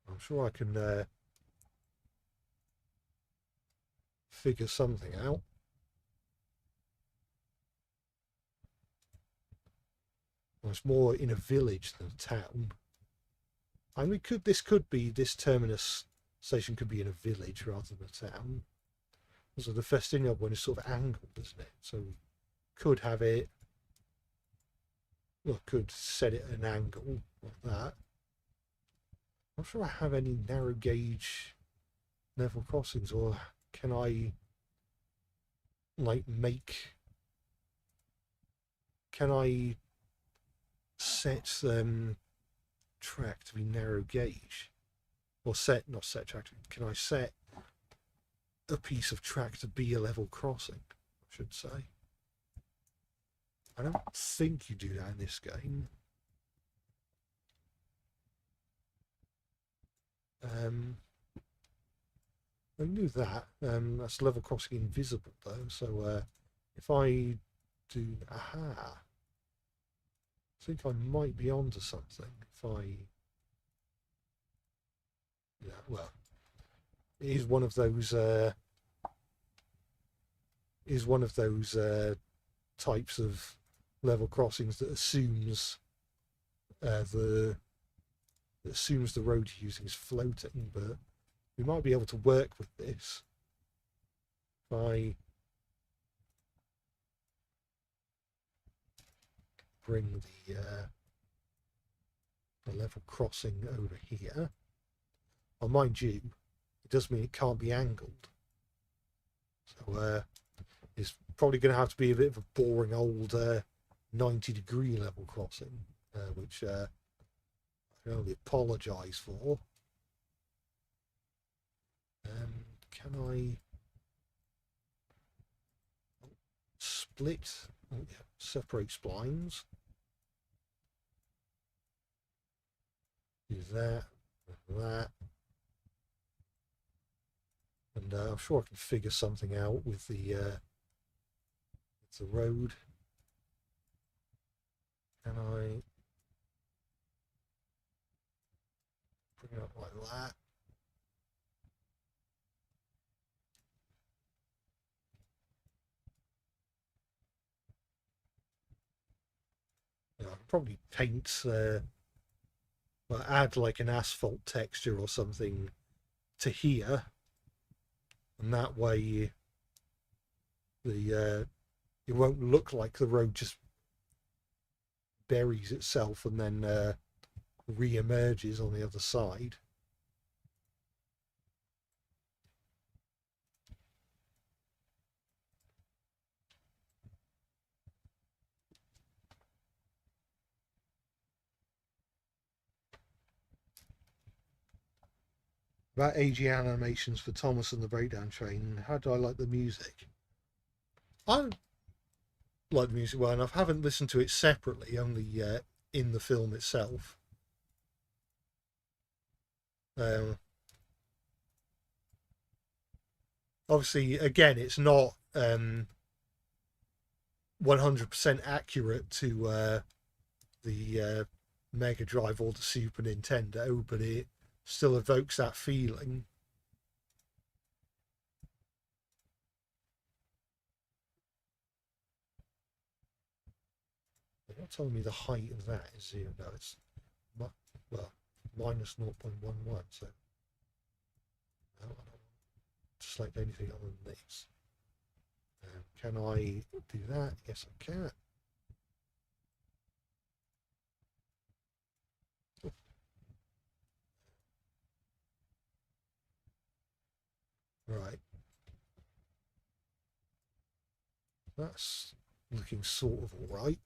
I'm sure I can figure something out. Well, it's more in a village than a town. I mean, this terminus station could be in a village rather than a town. So the Festiniog one is sort of angled, isn't it? So we could have it, well, could set it at an angle like that. I'm not sure I have any narrow gauge level crossings, or can I like can I set track to be narrow gauge, or not set track? Can I set a piece of track to be a level crossing? I should say. I don't think you do that in this game. I knew that. That's level crossing invisible though. So if I do, I think I might be onto something. If I, yeah, well, it is one of those. Is one of those types of level crossings that assumes the road you're using is floating, but we might be able to work with this by bring the level crossing over here. Well, mind you, it does mean it can't be angled. So it's probably going to have to be a bit of a boring old 90-degree level crossing, which I can only apologise for. Can I split? Oh, yeah, separate splines. Do that, that. And I'm sure I can figure something out with the road. Can I bring it up like that? Yeah, I can probably paint, well, add like an asphalt texture or something to here, and that way the it won't look like the road just buries itself and then re-emerges on the other side. About AG animations for Thomas and the Breakdown Train. How do I like the music? I like the music well enough. I haven't listened to it separately, only in the film itself. Um, Obviously, again, it's not 100% accurate to the Mega Drive or the Super Nintendo, but it still evokes that feeling. They're not telling me the height of that is 0. No, it's well minus 0.11. So no, I don't select anything other than this. Can I do that? Yes, I can. Right. That's looking sort of all right.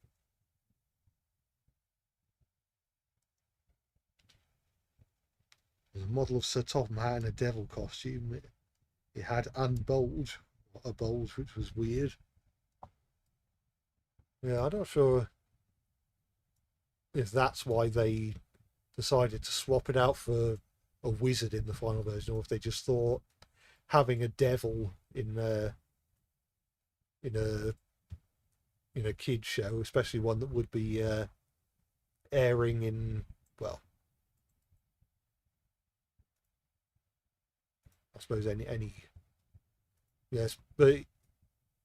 There's a model of Sir Topham Hatt in a devil costume. It had unbulge, a bulge, which was weird. Yeah, I'm not sure if that's why they decided to swap it out for a wizard in the final version, or if they just thought having a devil in in a in a kids show, especially one that would be airing in, well, I suppose any yes, but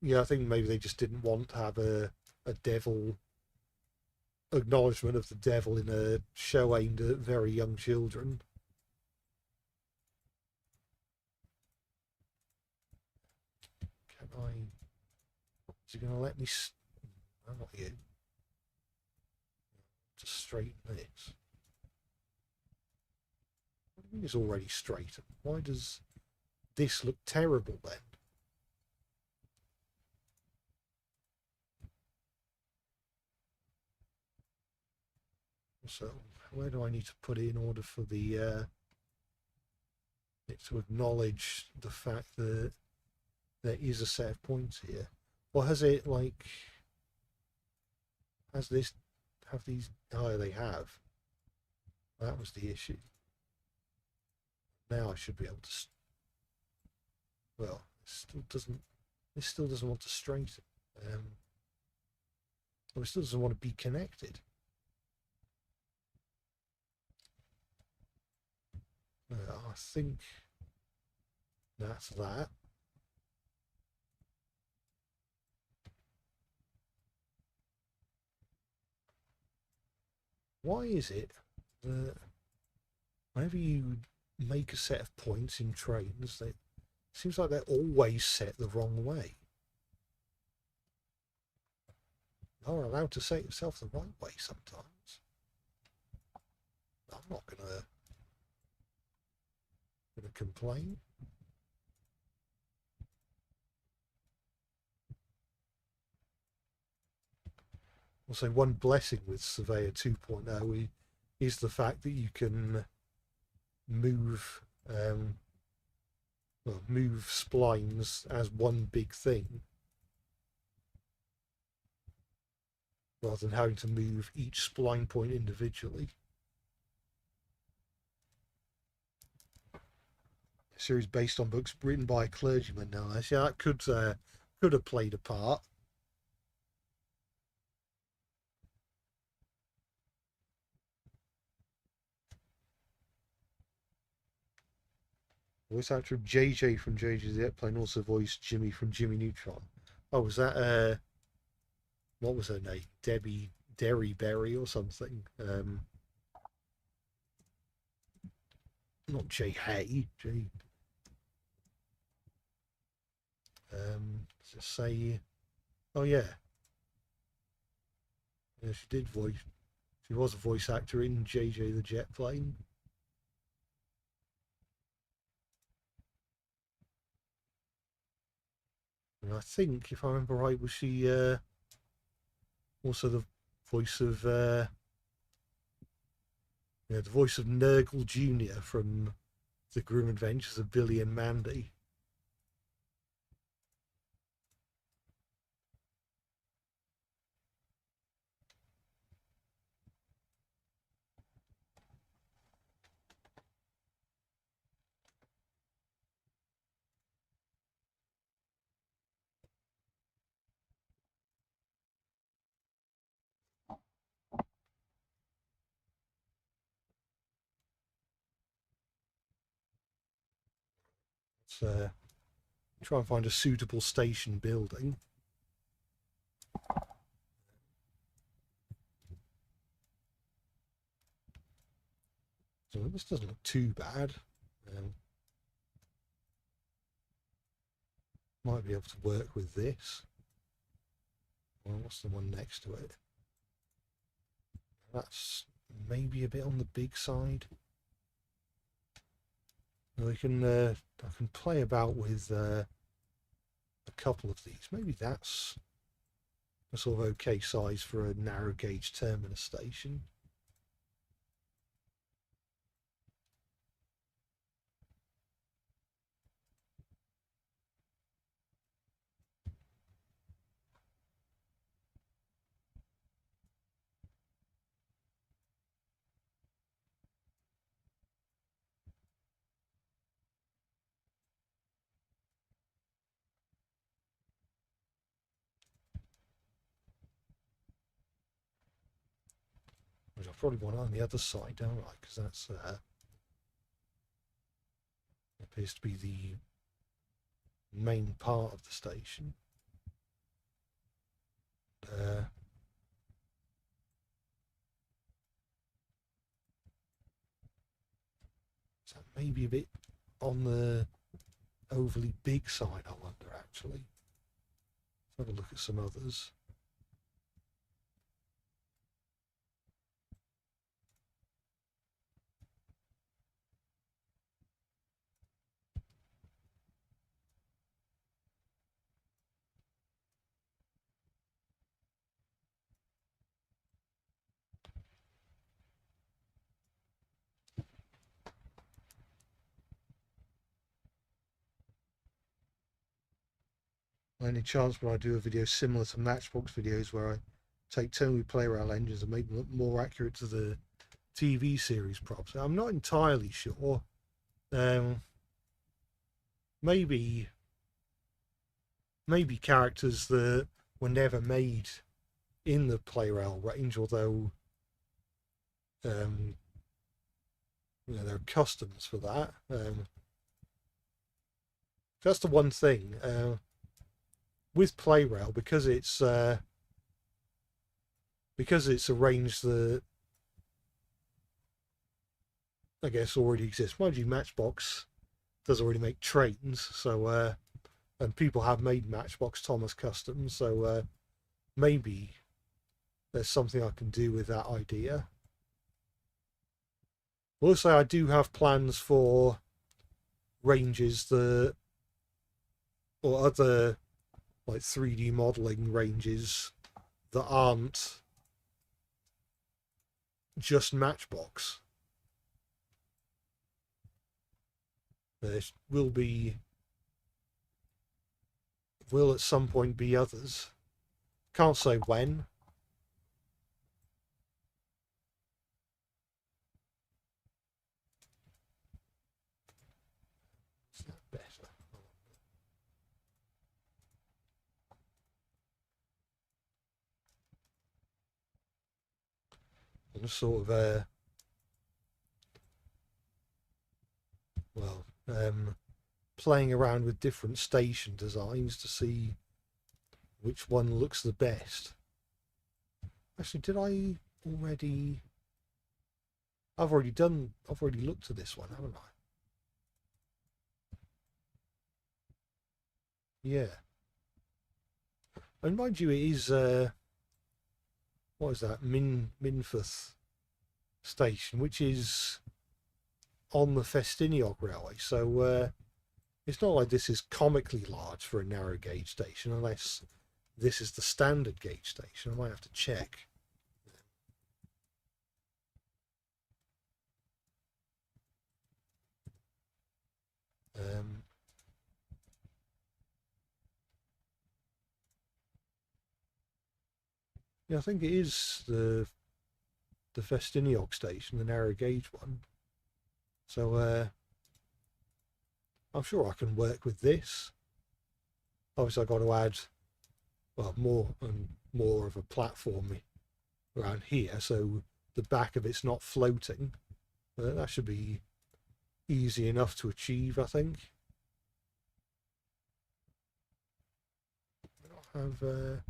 yeah, I think maybe they just didn't want to have a devil acknowledgement of the devil in a show aimed at very young children. Can I? Is he going to let me? I'm not you. Just straighten this. What do you mean it's already straightened? Why does this look terrible then? So where do I need to put it in order for the it to acknowledge the fact that there is a set of points here? Or has it like has this have these? Oh, they have. That was the issue. Now I should be able to. Well, it still doesn't. This still doesn't want to straighten. Or it still doesn't want to be connected. I think that's that. Why is it that whenever you make a set of points in trains, it seems like they're always set the wrong way? You're allowed to set yourself the right way sometimes. I'm not gonna complain. Also, one blessing with Surveyor 2.0 is the fact that you can move move splines as one big thing rather than having to move each spline point individually. A series based on books written by a clergyman. Now, yeah, that could have played a part. Voice actor of JJ from JJ the Airplane also voiced Jimmy from Jimmy Neutron. Oh, was that what was her name? Debbie Derryberry or something? Not Jay Hay. Jay. Does it say? Oh yeah, yeah. She did voice. She was a voice actor in JJ the Jet Plane. And I think, if I remember right, was she also the voice of the voice of Nurgle Jr. from The Grim Adventures of Billy and Mandy. Let's try and find a suitable station building. So this doesn't look too bad. Might be able to work with this. Well, what's the one next to it? That's maybe a bit on the big side. I can play about with a couple of these. Maybe that's a sort of okay size for a narrow gauge terminus station. Which I probably want on the other side, don't I? Because that's appears to be the main part of the station. So maybe a bit on the overly big side, I wonder, actually. Let's have a look at some others. Any chance when I do a video similar to Matchbox videos where I take Tony Playrail engines and make them look more accurate to the TV series props? I'm not entirely sure. Maybe characters that were never made in the Playrail range, although you know, there are customs for that. That's the one thing with Playrail, because it's arranged that I guess already exists. Mind you, Matchbox does already make trains, so and people have made Matchbox Thomas customs, so maybe there's something I can do with that idea. Also, I do have plans for ranges that, or other like 3D modeling ranges that aren't just Matchbox. There will at some point be others. Can't say when. Is that better? I'm just sort of playing around with different station designs to see which one looks the best. Actually, did I already? I've already looked at this one, haven't I? Yeah. And mind you, it is what is that? Minforth station, which is on the Festiniog Railway. So it's not like this is comically large for a narrow gauge station, unless this is the standard gauge station. I might have to check. Um, yeah, I think it is the Festiniog station, the narrow gauge one. So I'm sure I can work with this. Obviously, I've got to add, well, more and more of a platform around here, so the back of it's not floating. That should be easy enough to achieve, I think. I have this.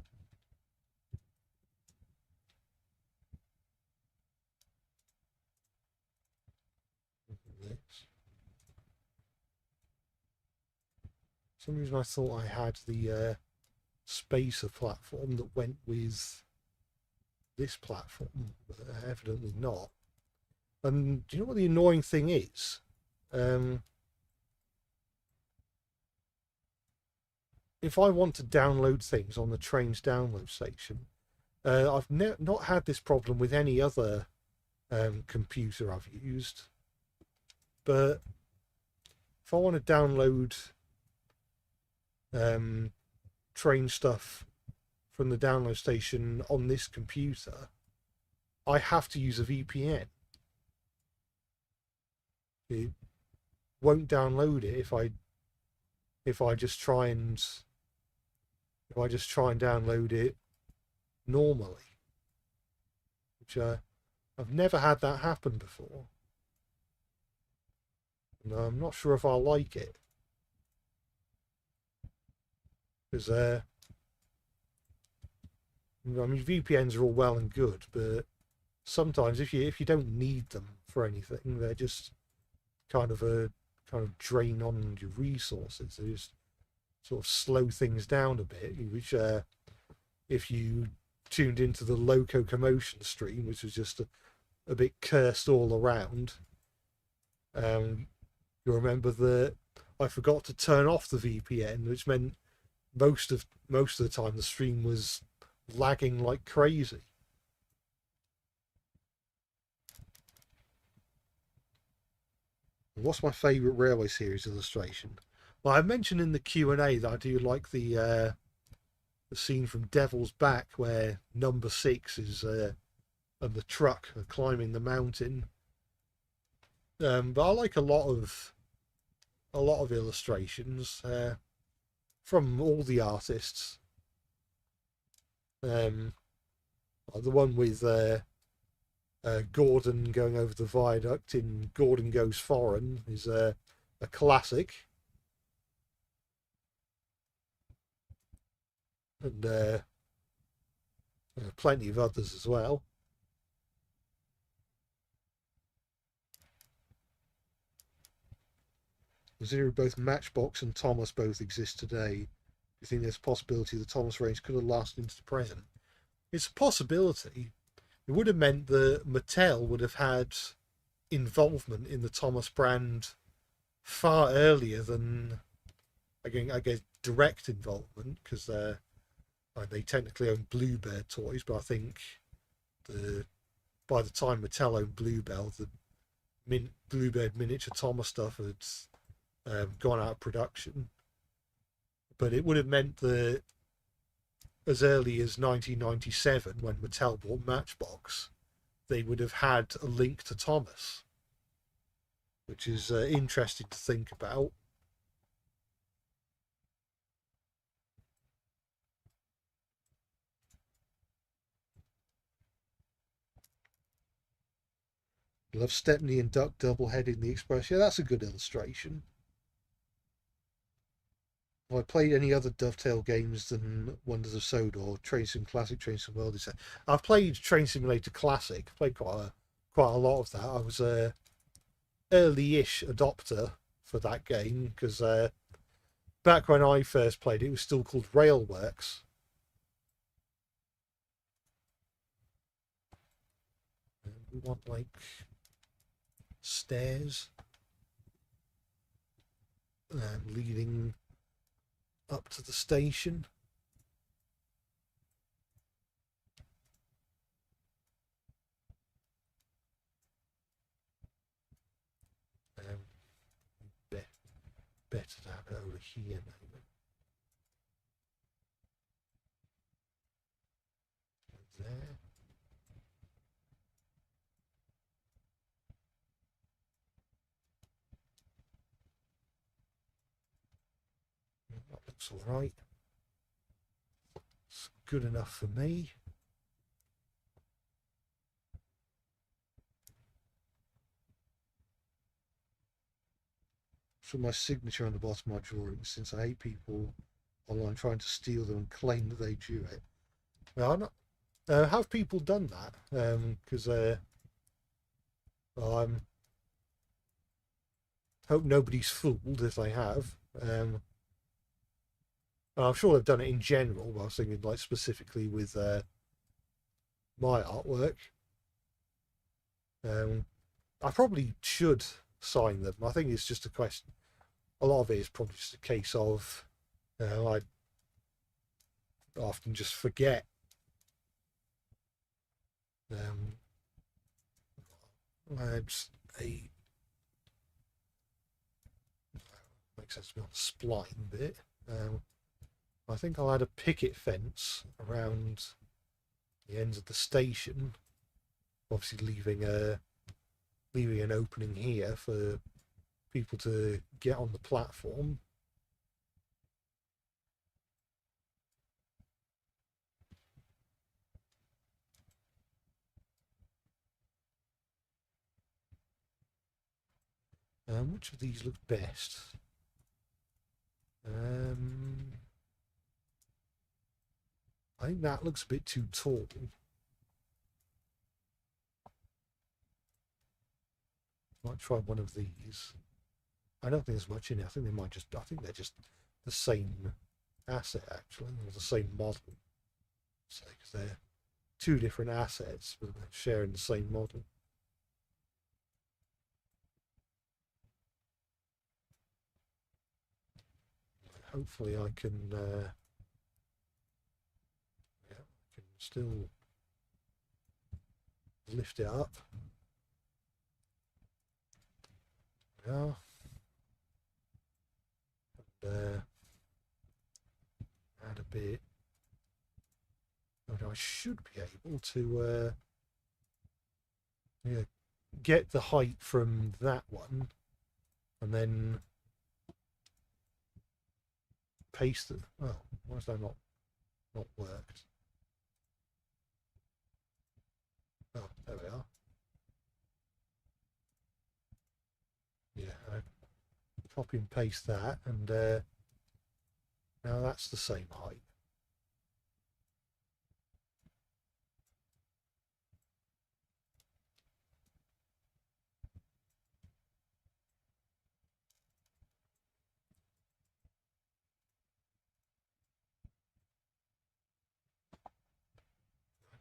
For some reason I thought I had the spacer platform that went with this platform, but evidently not. And do you know what the annoying thing is? If I want to download things on the Trainz download station, I've not had this problem with any other computer I've used, but if I want to download Trainz stuff from the download station on this computer, I have to use a VPN. It won't download it if I just try and download it normally, which I've never had that happen before, and I'm not sure if I like it, because I mean, VPNs are all well and good, but sometimes if you don't need them for anything, they're just kind of drain on your resources. They just sort of slow things down a bit, which if you tuned into the Loco Commotion stream, which was just a bit cursed all around, you'll remember that I forgot to turn off the VPN, which meant most of the time the stream was lagging like crazy. What's my favourite Railway Series illustration? Well, I mentioned in the Q&A that I do like the scene from Devil's Back where number 6 is and the truck are climbing the mountain. But I like a lot of illustrations from all the artists. The one with Gordon going over the viaduct in Gordon Goes Foreign is a classic. And plenty of others as well. Considering both Matchbox and Thomas both exist today, do you think there's a possibility the Thomas range could have lasted into the present? It's a possibility. It would have meant that Mattel would have had involvement in the Thomas brand far earlier than, again, I guess, direct involvement, because they technically own Bluebird toys, but I think by the time Mattel owned Bluebell, the Bluebird miniature Thomas stuff had gone out of production. But it would have meant that as early as 1997, when Mattel bought Matchbox, they would have had a link to Thomas, which is interesting to think about. Love Stepney and Duck double-heading the Express. Yeah, that's a good illustration. Have I played any other Dovetail games than Wonders of Sodor, Train Sim Classic, Train Sim World? I've played Train Simulator Classic. I played quite a lot of that. I was a early-ish adopter for that game, because back when I first played it was still called Railworks. We want like stairs leading up to the station. better to have it over here maybe. There. That looks alright. It's good enough for me. For my signature on the bottom of my drawings, since I hate people online trying to steal them and claim that they drew it. Well, I'm not, have people done that? Because well, I hope nobody's fooled if they have. I'm sure they've done it in general, but I was thinking like specifically with my artwork. I probably should sign them. I think it's just a question. A lot of it is probably just a case of I often just forget. It's a makes sense to be on the spline bit. I think I'll add a picket fence around the ends of the station, obviously leaving an opening here for people to get on the platform. Which of these looks best? I think that looks a bit too tall. Might try one of these. I don't think there's much in it. I think they're just the same asset actually, or the same model. So, because they're two different assets, but they're sharing the same model. Hopefully I can, yeah, I can still lift it up. Yeah. And add a bit. I should be able to yeah, get the height from that one and then paste it. Oh, why has that not worked? Oh, there we are. Yeah, I copy and paste that, and now that's the same height.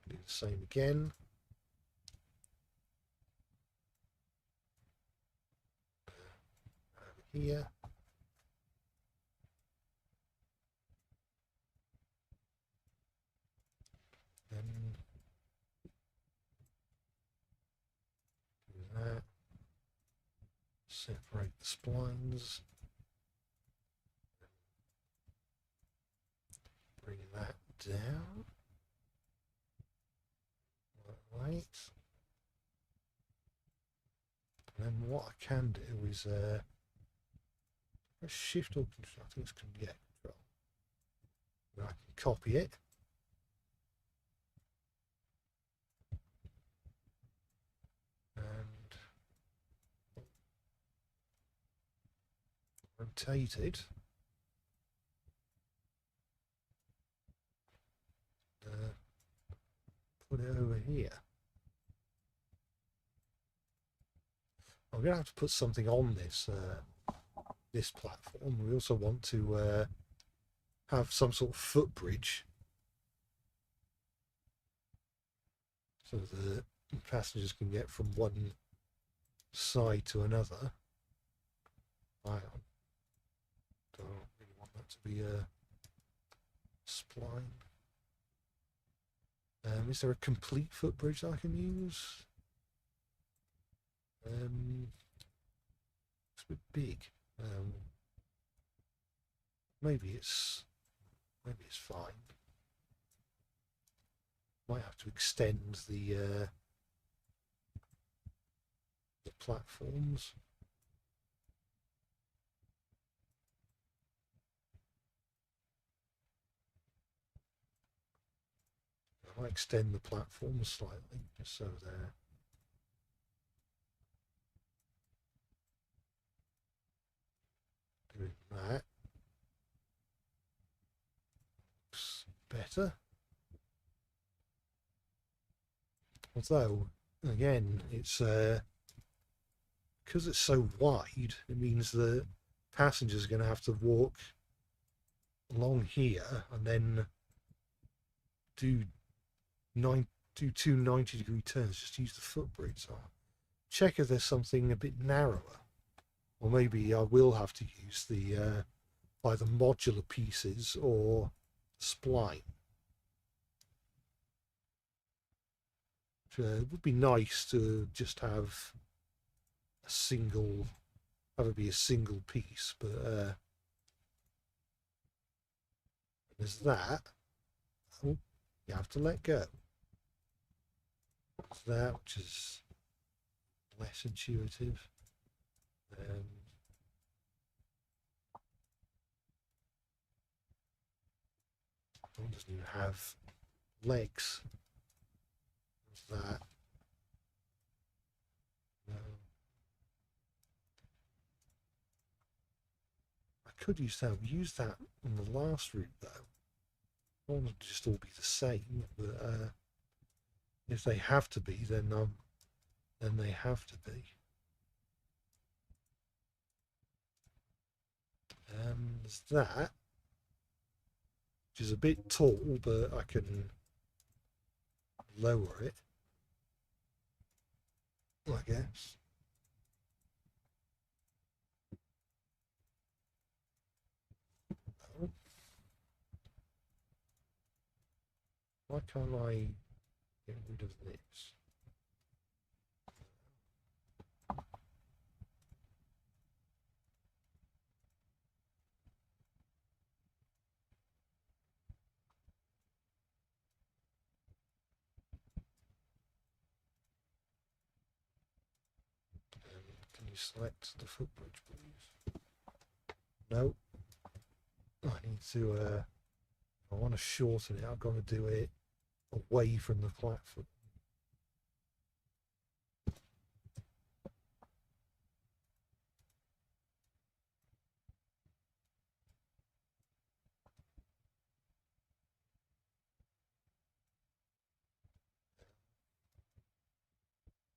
Do the same again. Over here. Then do that. Separate the splines. Bring that down. Right. And then what I can do is shift or control. I think it's control. I can copy it. And rotate it. Put it over here. I'm going to have to put something on this this platform. We also want to have some sort of footbridge so the passengers can get from one side to another. I don't really want that to be a spline. Is there a complete footbridge that I can use? It's a bit big. Maybe it's fine. Might have to extend the platforms. I might extend the platforms slightly, just so they're doing that. Looks better. Although, again, it's because it's so wide, it means that passengers are going to have to walk along here and then do two 90-degree turns, just use the footbridge. So check if there's something a bit narrower, or maybe I will have to use the either modular pieces or spline. It would be nice to just have it be a single piece, but there's that. Oh, you have to let go. There's that, which is less intuitive. One doesn't even have legs. There's that. No. I could use that. We used that on the last route though. I want them to just all be the same, but if they have to be, then they have to be. There's that, which is a bit tall, but I can lower it, I guess. Why can't I get rid of this? Can you select the footbridge, please? No. I need to, if I want to shorten it, I've got to do it away from the platform.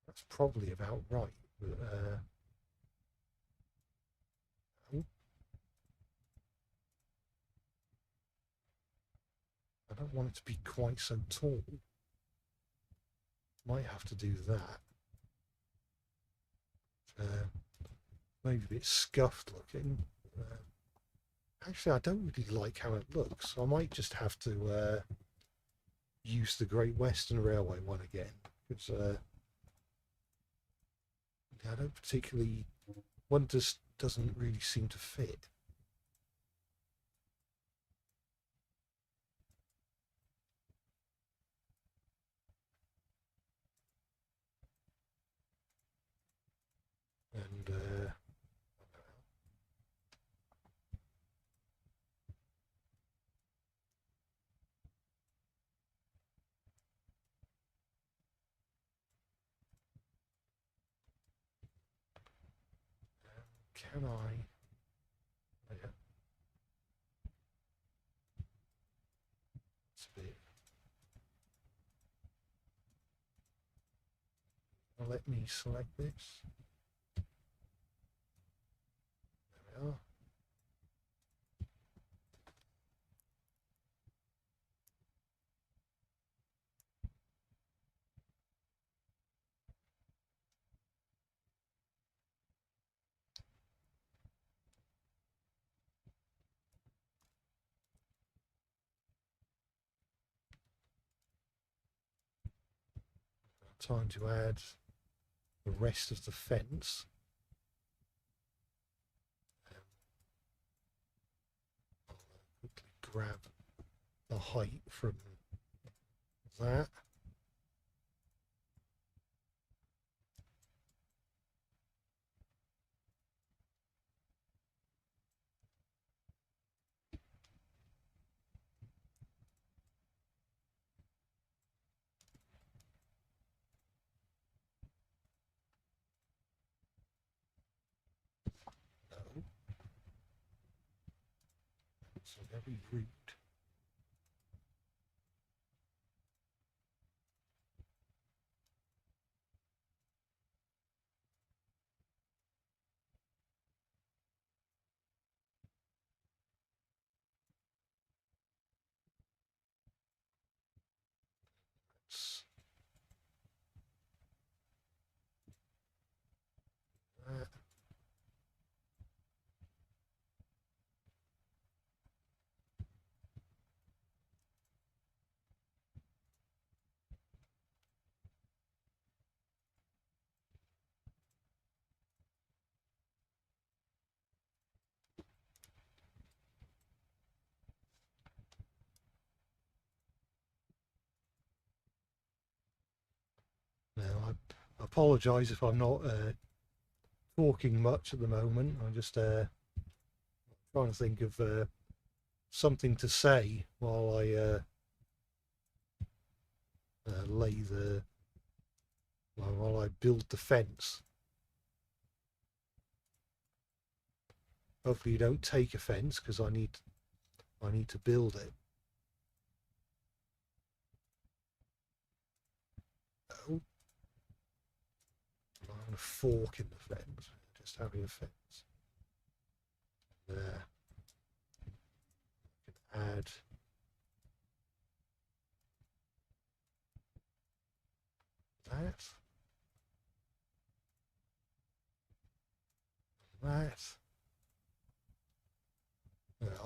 That's probably about right, but I don't want it to be quite so tall. Might have to do that. Maybe a bit scuffed looking. Actually, I don't really like how it looks. I might just have to use the Great Western Railway one again, because I don't particularly. One just doesn't really seem to fit. And can I? Yeah, it's a bit. Let me select this. There we are. Time to add the rest of the fence. grab the height from that. No, it's very rude. That. Now, I apologise if I'm not talking much at the moment. I'm just trying to think of something to say while I while I build the fence. Hopefully you don't take offence, because I need to build it. Oh, I'm having a fork in the fence. Just having a fence. There. I can add that. That.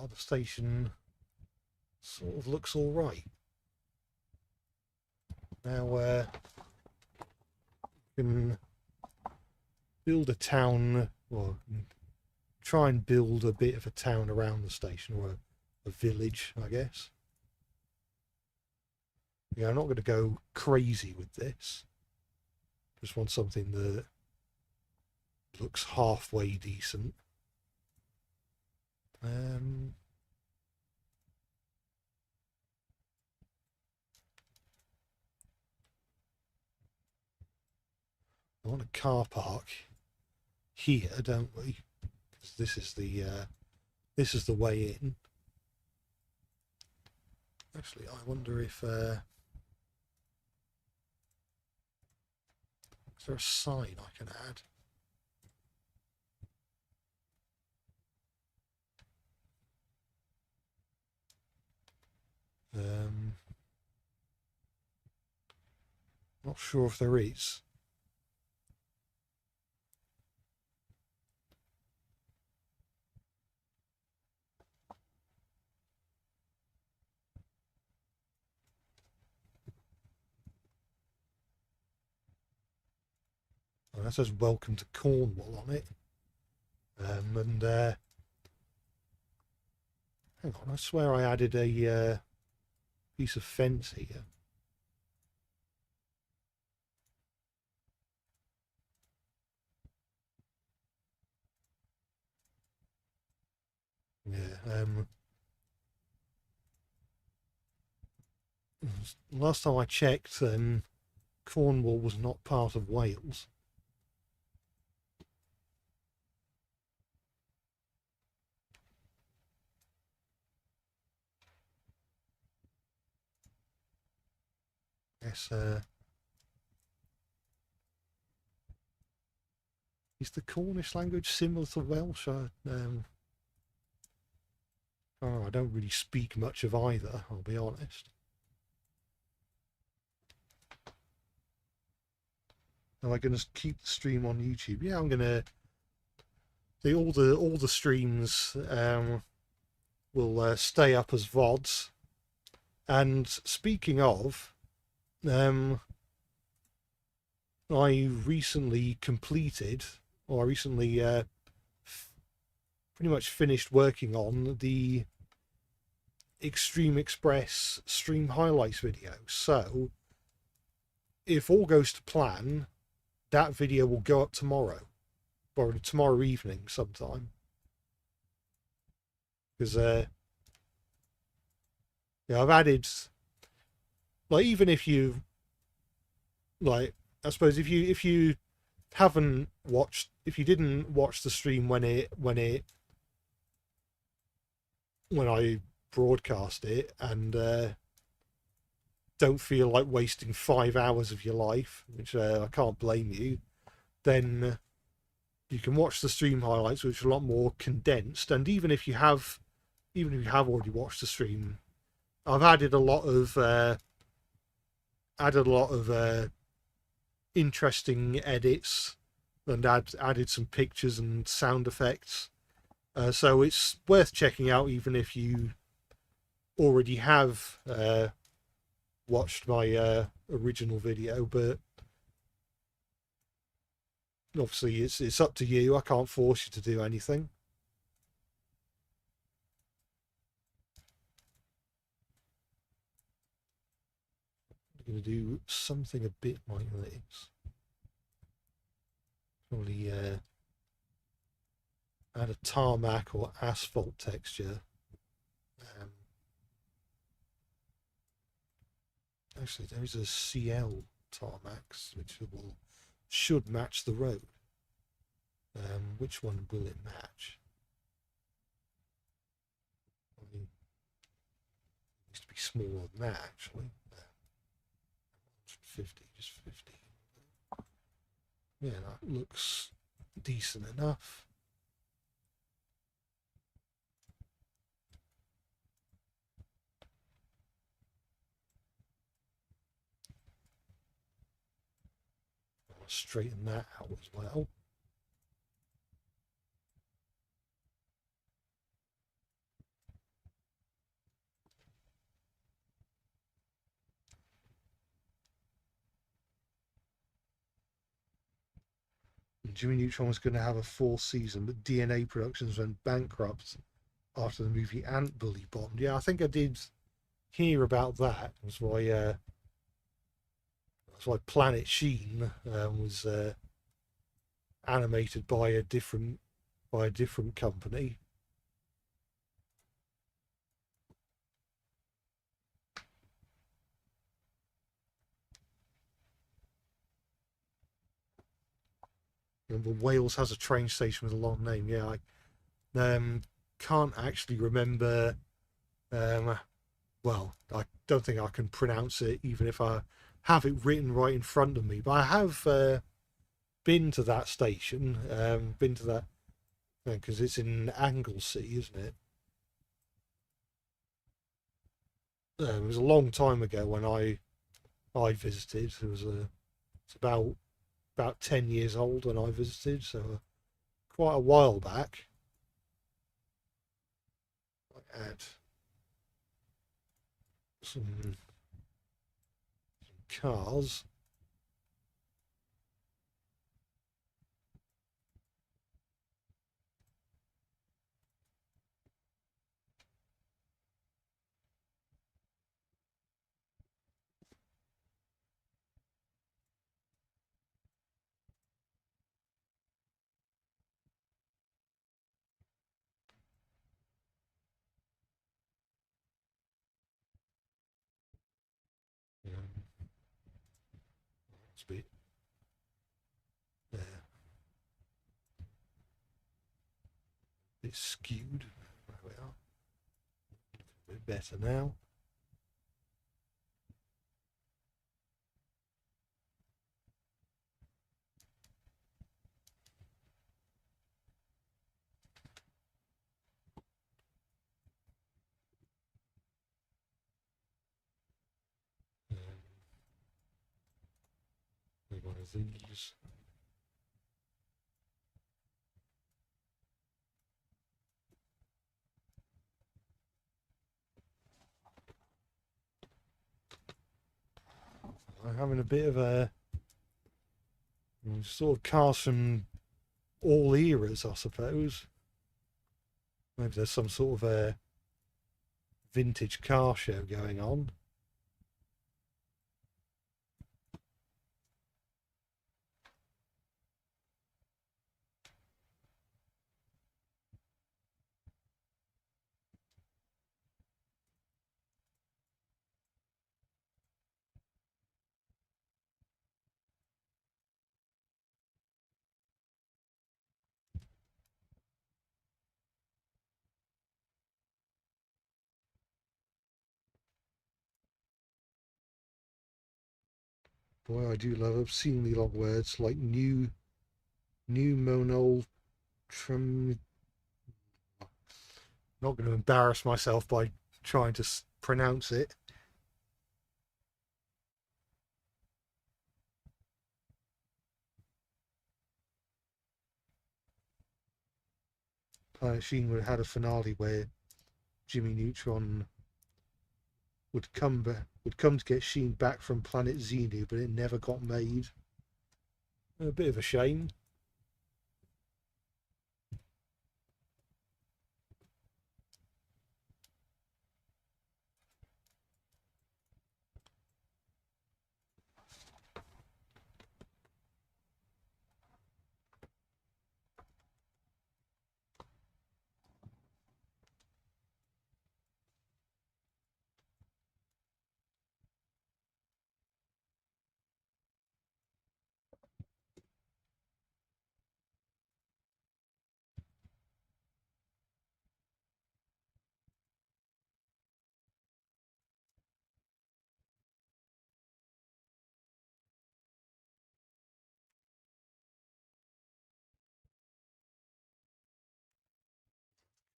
The station sort of looks all right. Now we can build a town, or try and build a bit of a town around the station, or a village, I guess. Yeah, I'm not going to go crazy with this. Just want something that looks halfway decent. I want a car park here, don't we? Because this is the way in. Actually, I wonder if is there a sign I can add? Not sure if there is. Oh, that says "Welcome to Cornwall" on it. And hang on, I swear I added a piece of fence here. Yeah. Last time I checked, Cornwall was not part of Wales. Yes. Is the Cornish language similar to Welsh? Oh, I don't really speak much of either, I'll be honest. Am I going to keep the stream on YouTube? Yeah, I'm going to. All the streams will stay up as VODs. And speaking of, I recently completed, or I recently pretty much finished working on the Extreme Express stream highlights video. So if all goes to plan, that video will go up tomorrow, or tomorrow evening sometime. Because yeah, I've added, like, even if you, like, I suppose if you haven't watched, if you didn't watch the stream when I broadcast it, and don't feel like wasting 5 hours of your life, which I can't blame you, then you can watch the stream highlights, which are a lot more condensed. And even if you have already watched the stream, I've added a lot of interesting edits, and added some pictures and sound effects. So it's worth checking out, even if you already have watched my original video. But obviously it's up to you. I can't force you to do anything. I'm going to do something a bit like this. Probably add a tarmac or asphalt texture. Actually, there is a CL tarmacs which should match the road. Which one will it match? I mean, it needs to be smaller than that, actually. 50, just 50. Yeah, that looks decent enough. I'll straighten that out as well. Jimmy Neutron was going to have a 4th season, but DNA Productions went bankrupt after the movie Ant Bully bombed. Yeah, I think I did hear about that. That's why Planet Sheen was animated by a different company. Remember, Wales has a train station with a long name. Yeah, I can't actually remember. Well, I don't think I can pronounce it, even if I have it written right in front of me. But I have been to that station. Been to that because it's in Anglesey, isn't it? It was a long time ago when I visited. It's about 10 years old when I visited, so quite a while back. I add some cars. It's a bit there. It's skewed. There we are. A bit better now. One of these. I'm having a bit of a sort of cars from all eras, I suppose. Maybe there's some sort of a vintage car show going on. Boy, I do love obscenely long words like new monol trim. Not going to embarrass myself by trying to pronounce it. Planet Sheen would have had a finale where Jimmy Neutron would come to get Sheen back from planet Xenu, but it never got made. A bit of a shame.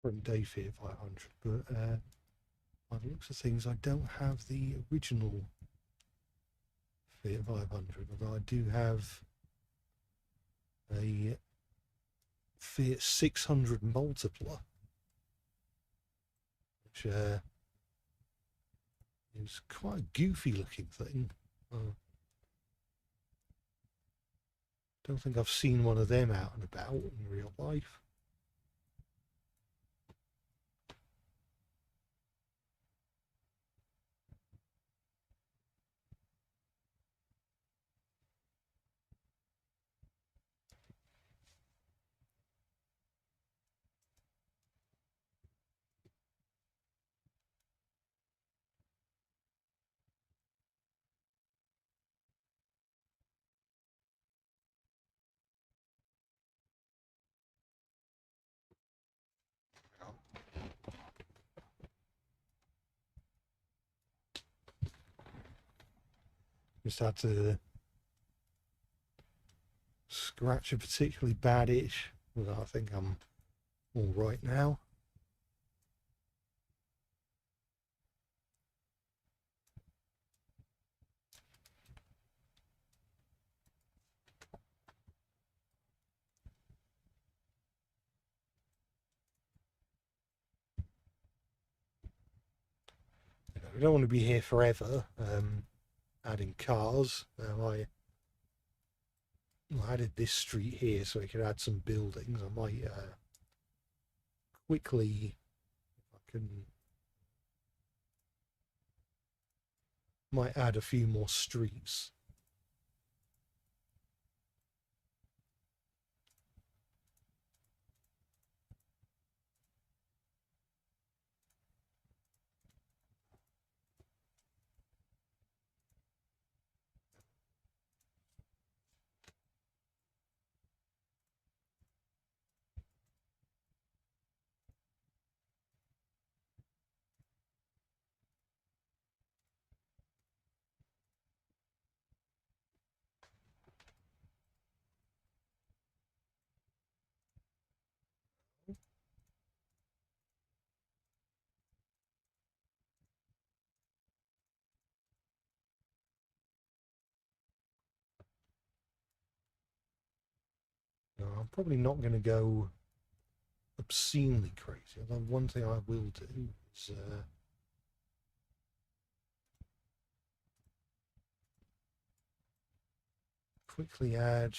From day Fiat 500, but by the looks of things, I don't have the original Fiat 500, although I do have a Fiat 600 multipler, which is quite a goofy looking thing. Don't think I've seen one of them out and about in real life. Just had to scratch a particularly bad itch, but I think I'm all right now. We don't want to be here forever, adding cars. I added this street here so I could add some buildings. I might quickly, if I can, might add a few more streets. No, I'm probably not going to go obscenely crazy. Although one thing I will do is quickly add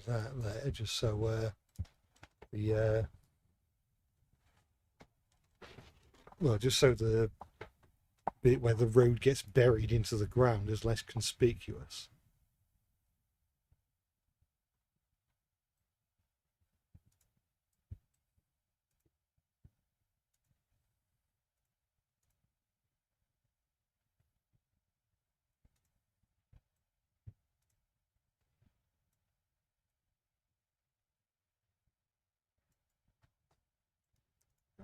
that there, just so the well, just so the bit where the road gets buried into the ground is less conspicuous.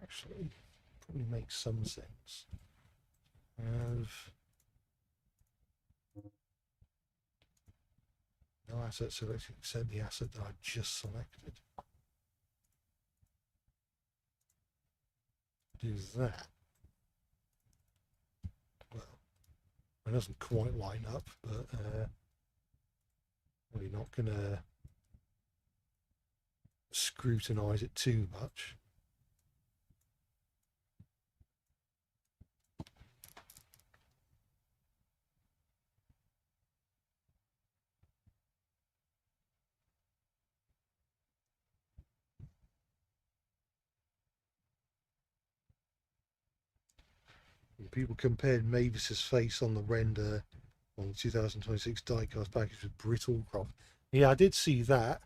Actually, probably makes some sense. Have no asset selected except the asset that I just selected. Do that. Well, it doesn't quite line up, but we're not going to scrutinise it too much. People compared Mavis's face on the render on the 2026 diecast package with Brittlecroft. Yeah, I did see that.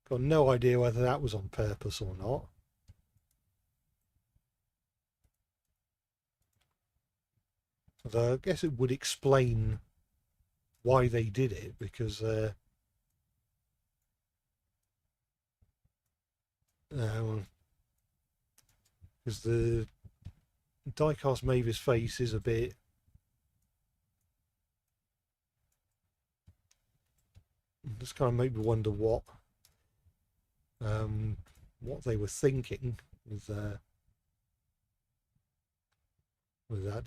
Got no idea whether that was on purpose or not. Although I guess it would explain why they did it, because the diecast Mavis face is a bit just kind of made me wonder what they were thinking with that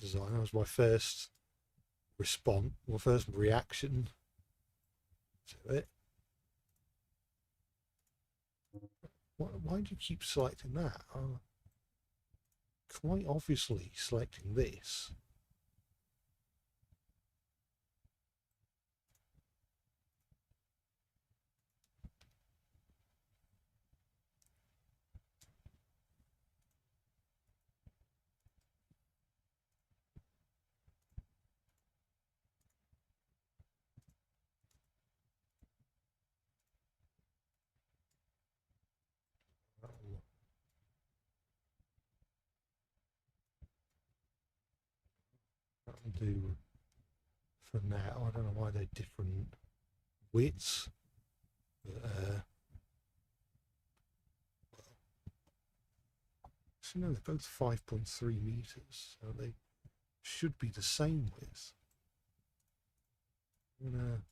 design. That was my first response, my first reaction to it. Why do you keep selecting that? Quite obviously selecting this. That'll do for now. I don't know why they're different widths, but so no, they're both 5.3 meters, so they should be the same width. I'm gonna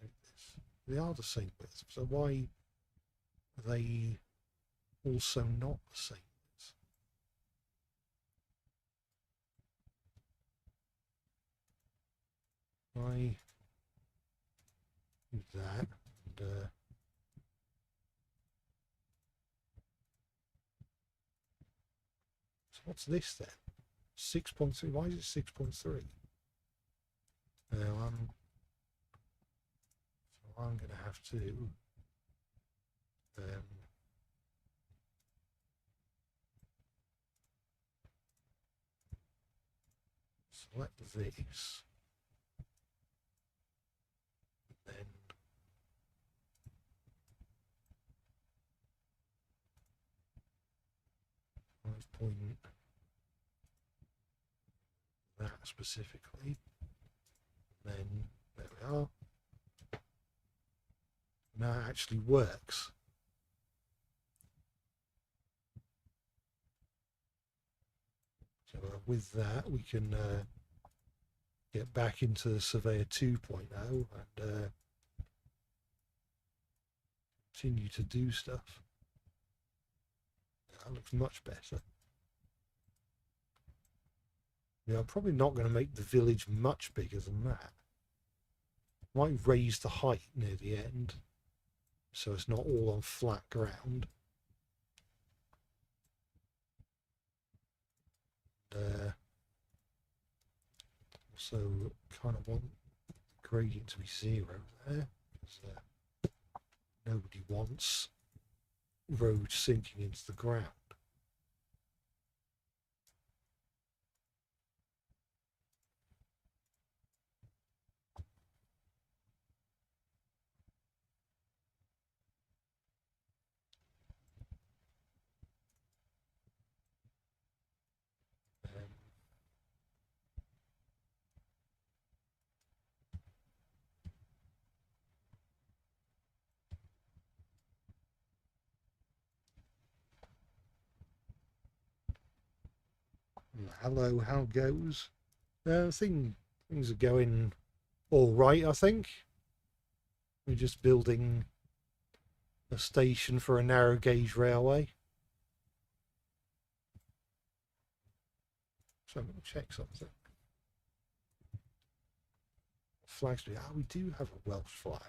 make this. They are the same width, so why are they also not the same width? I do that and so what's this then? 6.3. Why is it 6.3? I'm going to have to select this, then point that specifically. Then there we are. Now it actually works. So with that, we can get back into Surveyor 2.0 and continue to do stuff. That looks much better. Yeah, I'm probably not going to make the village much bigger than that. Might raise the height near the end, so it's not all on flat ground. Also kind of want the gradient to be 0 there. Nobody wants roads sinking into the ground. Hello, how goes? Things are going all right, I think. We're just building a station for a narrow gauge railway. So I'm going to check something. Flags. We do have a Welsh flag.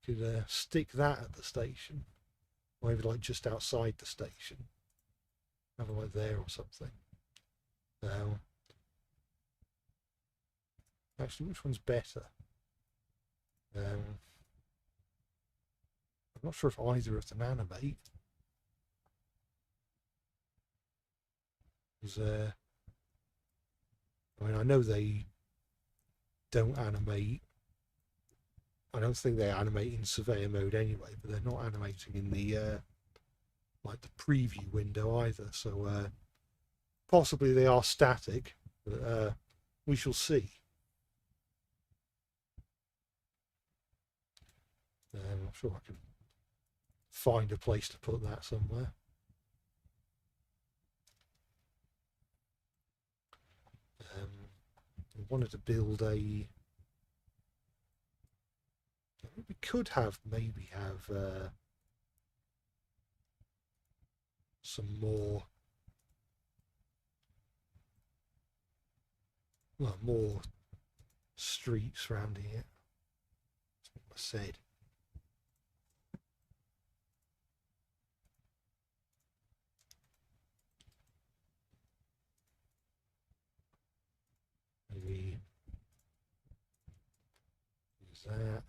Could stick that at the station, or maybe like just outside the station. Have it like there or something. Now, actually, which one's better? I'm not sure if either of them animate. I mean, I know they don't animate. I don't think they animate in surveyor mode anyway, but they're not animating in the like the preview window either. So possibly they are static, but we shall see. I'm sure I can find a place to put that somewhere. We wanted to build a. We could have maybe have some more. Well, more streets surrounding it. That's what I said. Maybe use that.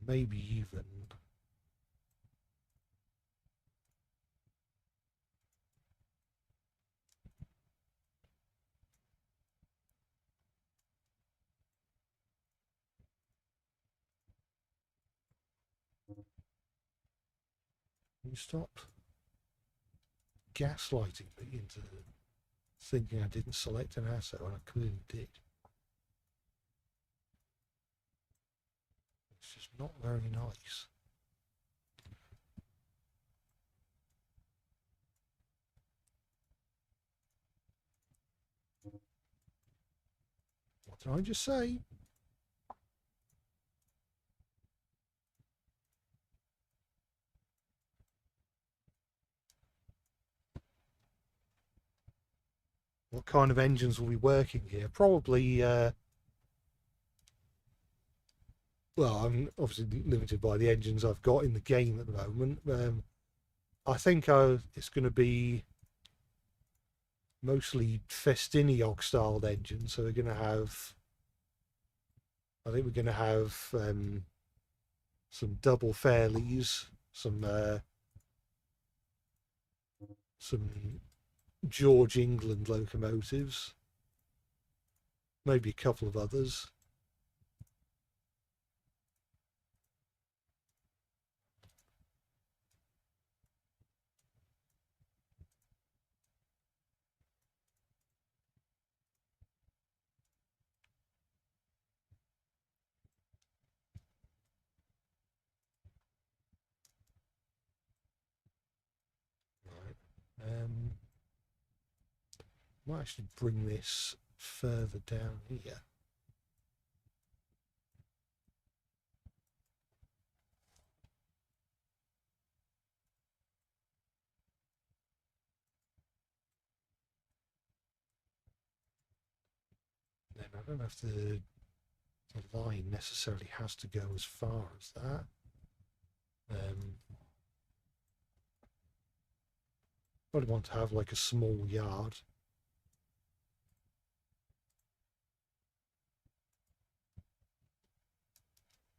Maybe even you stop gaslighting me into thinking I didn't select an asset when I clearly did. It's just not very nice. What did I just say? What kind of engines will be working here? Probably, well, I'm obviously limited by the engines I've got in the game at the moment. I think it's going to be mostly Festiniog styled engines. So we're going to have, I think we're going to have some double Fairleys, some George England locomotives, maybe a couple of others. Might actually bring this further down here. Then I don't know if the line necessarily has to go as far as that. Probably want to have like a small yard.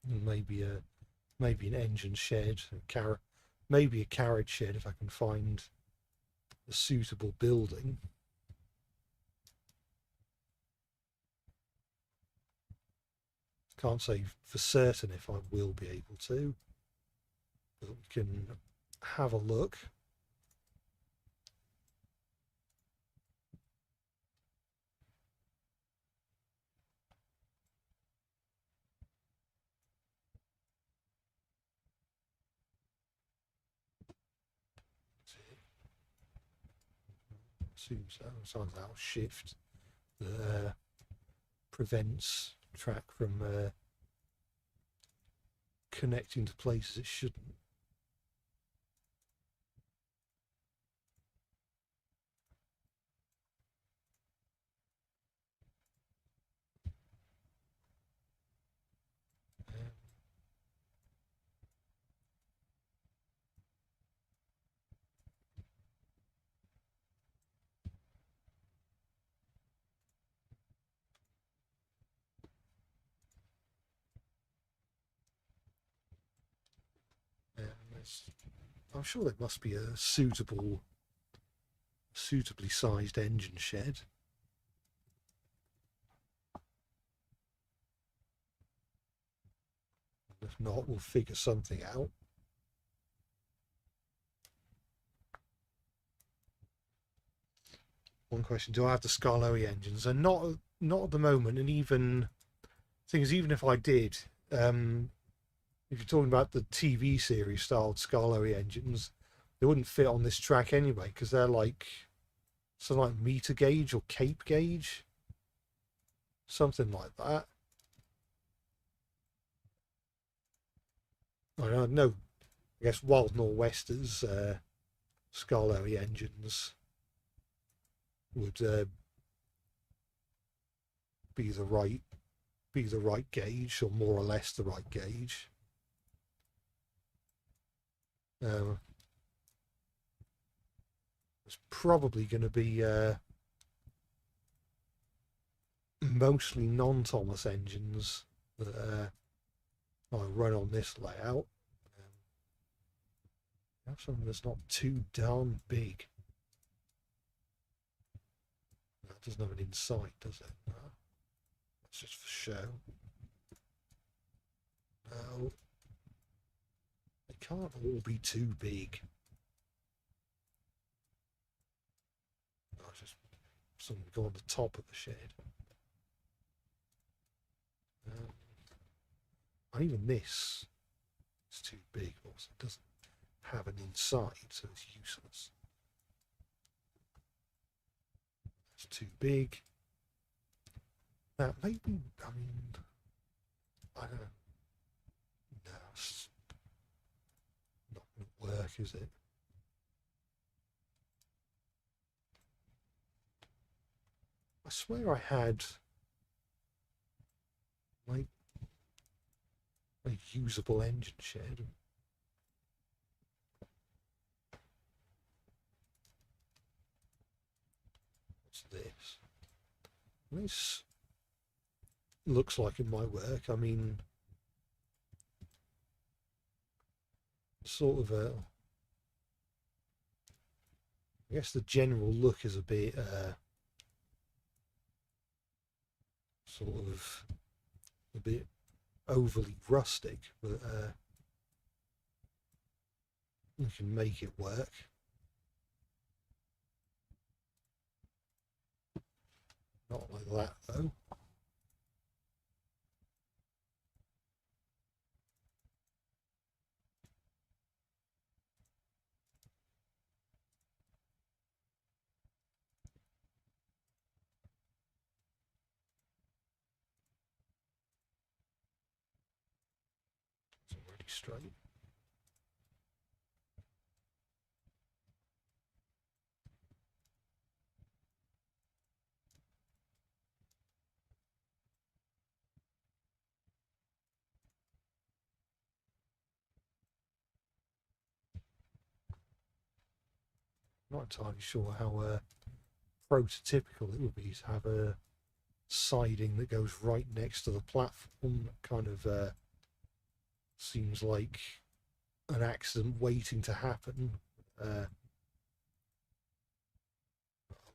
maybe an engine shed, maybe a carriage shed if I can find a suitable building. Can't say for certain if I will be able to, but we can have a look. Sometimes that'll shift that prevents track from connecting to places it shouldn't. I'm sure there must be a suitably sized engine shed. If not, we'll figure something out. One question: do I have the Scarloey engines? And not at the moment. And even thing is, even if I did, if you're talking about the TV series styled Scarloey engines, they wouldn't fit on this track anyway because they're like something like meter gauge or cape gauge, something like that. I don't know. I guess Wild Nor'Westers Scarloey engines would be the right gauge, or more or less the right gauge. It's probably going to be mostly non-Thomas engines that I run on this layout. Have something that's not too darn big. That doesn't have an inside, does it? No. That's just for show. No. They can't all be too big. No, it's just something to go on the top of the shed. And even this is too big. Also, it doesn't have an inside, so it's useless. It's too big. Now, maybe, I mean, I don't know. No, it's not going to work, is it? I swear I had like a usable engine shed. What's this? This looks like it might work. I mean, sort of a, I guess the general look is a bit sort of a bit overly rustic, but we can make it work. Not like that though. It's already straight. Not entirely sure how prototypical it would be to have a siding that goes right next to the platform, kind of Seems like an accident waiting to happen.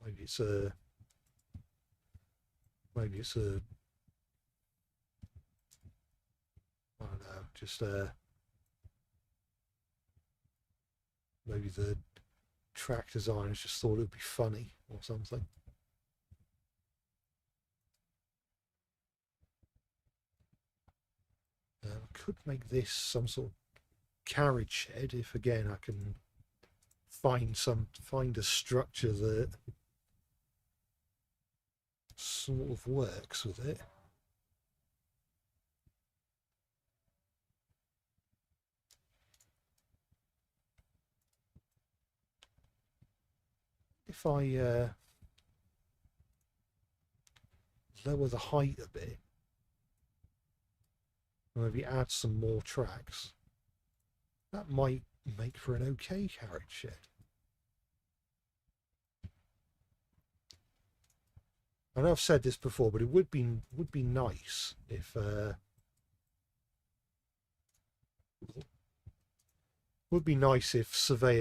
Maybe it's a I don't know, just maybe the track designers just thought it would be funny or something. Could make this some sort of carriage shed if again I can find a structure that sort of works with it. If I lower the height a bit, maybe add some more tracks, that might make for an okay carriage shed. I know I've said this before, but it would be nice if Surveyor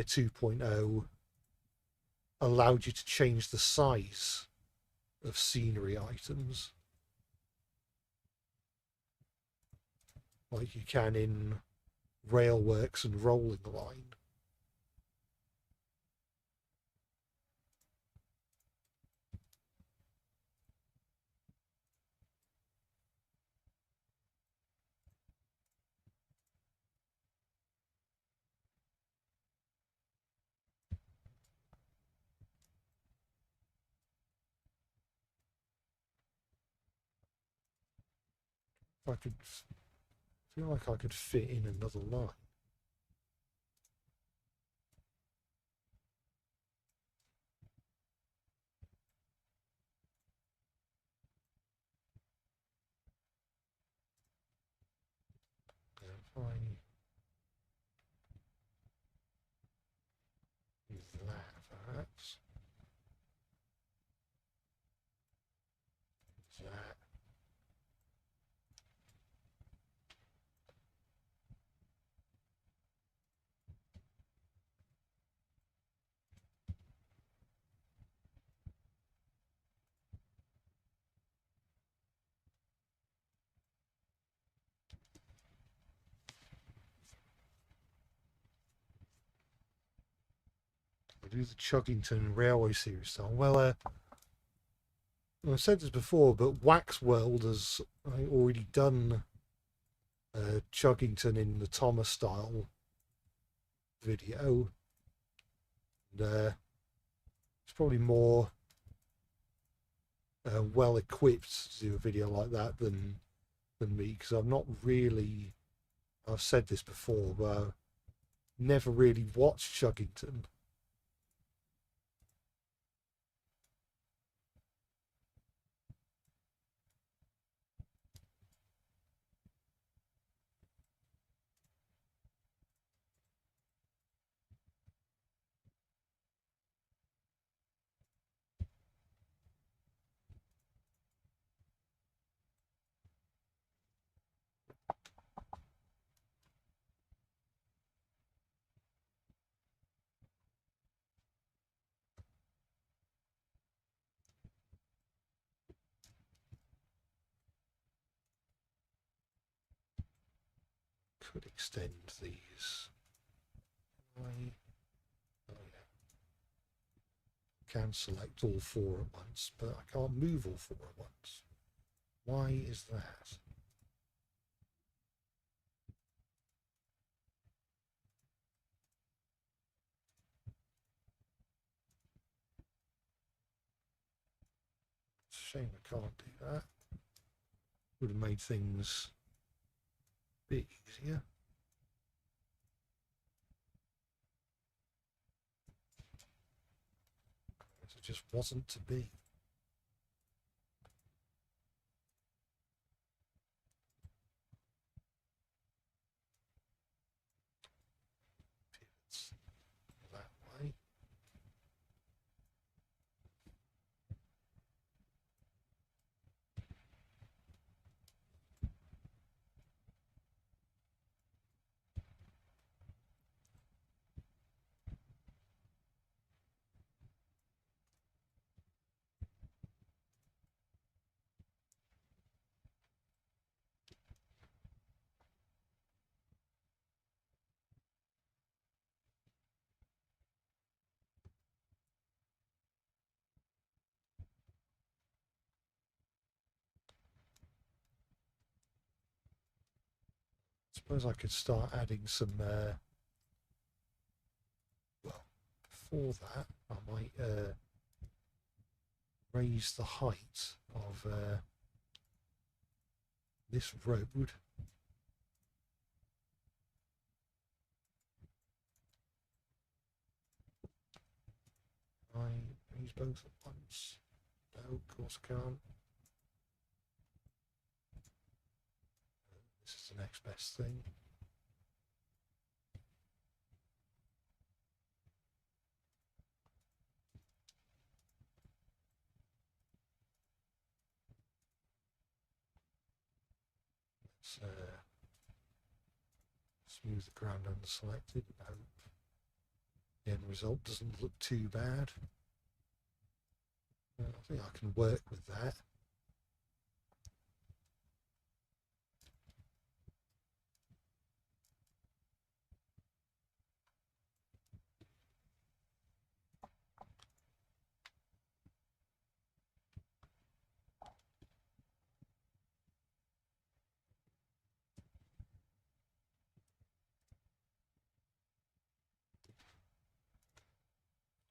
2.0 allowed you to change the size of scenery items like you can in Railworks and Rolling Line. I could feel like I could fit in another line. If I use that, perhaps. That. I'll do the Chuggington Railway Series style. Well, I've said this before, but Waxworld has already done Chuggington in the Thomas style video. And it's probably more well equipped to do a video like that than me, because I'm not really, I've said this before, but I've never really watched Chuggington. Could extend these. Oh yeah. Can select all four at once, but I can't move all four at once. Why is that? It's a shame I can't do that. Would have made things a bit easier. It just wasn't to be. Pivots that way. suppose I could start adding some, well, before that, I might raise the height of this road. I raise both at once. No, of course I can't. This is the next best thing. Let's smooth the ground unselected and hope the end result doesn't look too bad. I think I can work with that.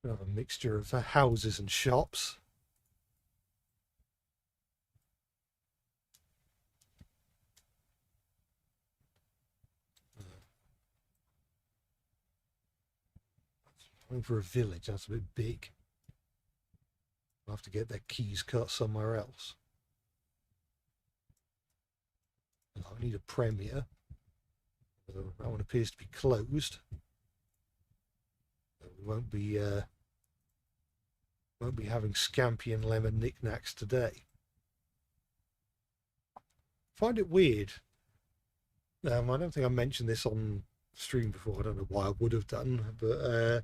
We have a mixture of houses and shops. Going for a village, that's a bit big. I'll have to get their keys cut somewhere else. I need a premier. That one appears to be closed. We won't be having scampi and lemon knickknacks today. Find it weird. I don't think I mentioned this on stream before. I don't know why I would have done, but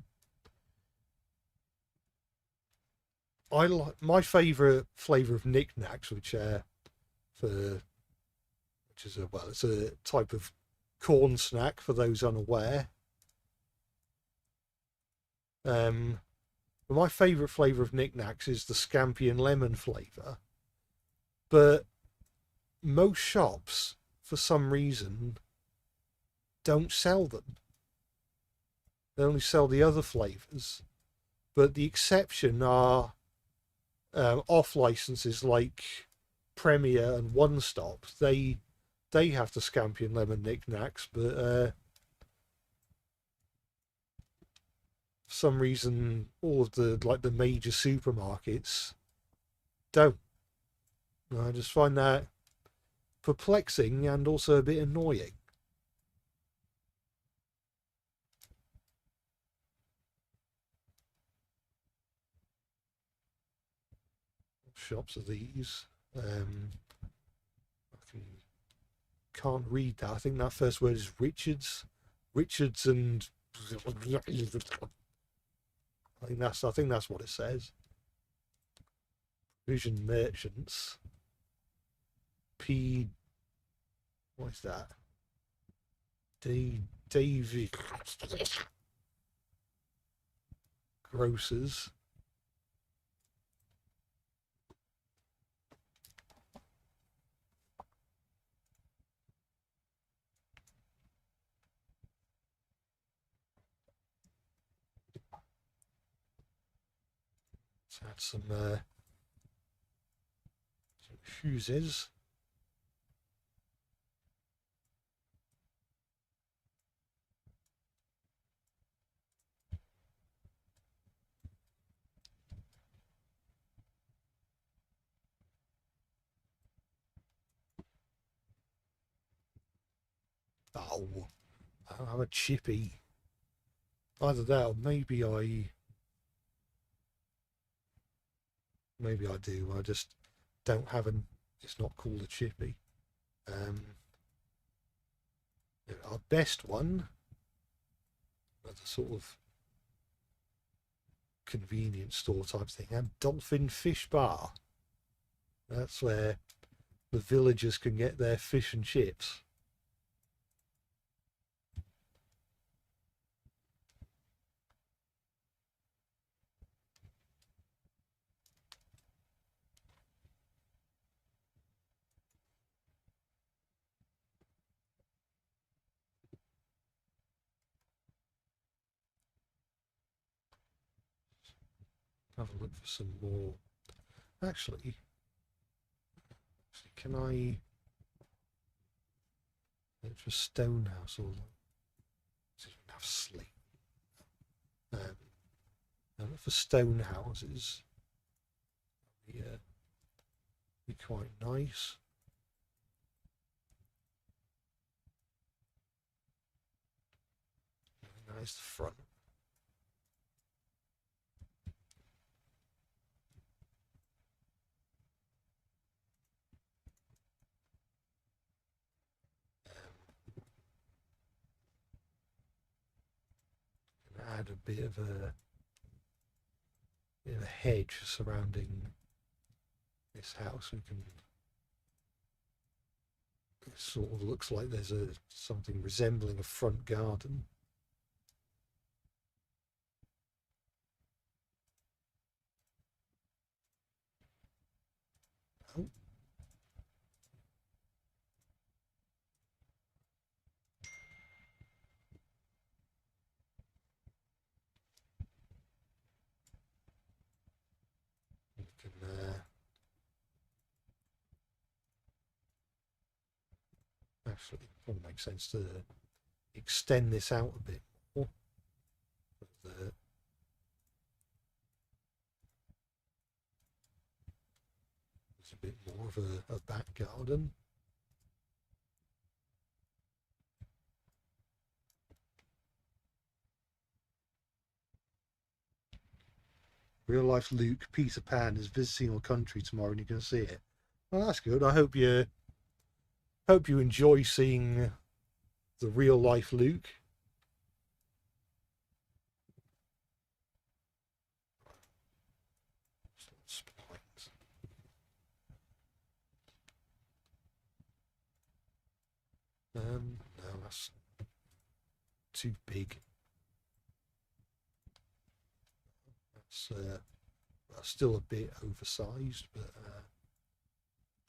I like my favourite flavour of knickknacks, which is it's a type of corn snack for those unaware. My favourite flavour of knickknacks is the scampi and lemon flavour, but most shops, for some reason, don't sell them. They only sell the other flavours, but the exception are off licenses like Premier and One Stop. They have the scampi and lemon knickknacks, but for some reason all of the major supermarkets don't. I just find that perplexing and also a bit annoying. What shops are these? Can't read that. I think that first word is Richards. Richards and I think that's what it says. Provision merchants. What is that? Davy Grocers. Let's add some fuses. Oh, I don't have a chippy. Either that or maybe I do. I just don't have an. It's not called a chippy. Our best one, the sort of convenience store type thing, and Dolphin Fish Bar. That's where the villagers can get their fish and chips. Have a look for some more. Actually, can I look for stone house or have slate? Look for stone houses. Yeah, be quite nice. Nice the front. Add a bit of a hedge surrounding this house. We can. It sort of looks like there's something resembling a front garden. Oh. You can actually, it probably makes sense to extend this out a bit more. There's a bit more of a back garden. Real life Luke, Peter Pan is visiting your country tomorrow and you can see it. Well, that's good. I hope you enjoy seeing the real life Luke. No, that's too big. That's still a bit oversized, but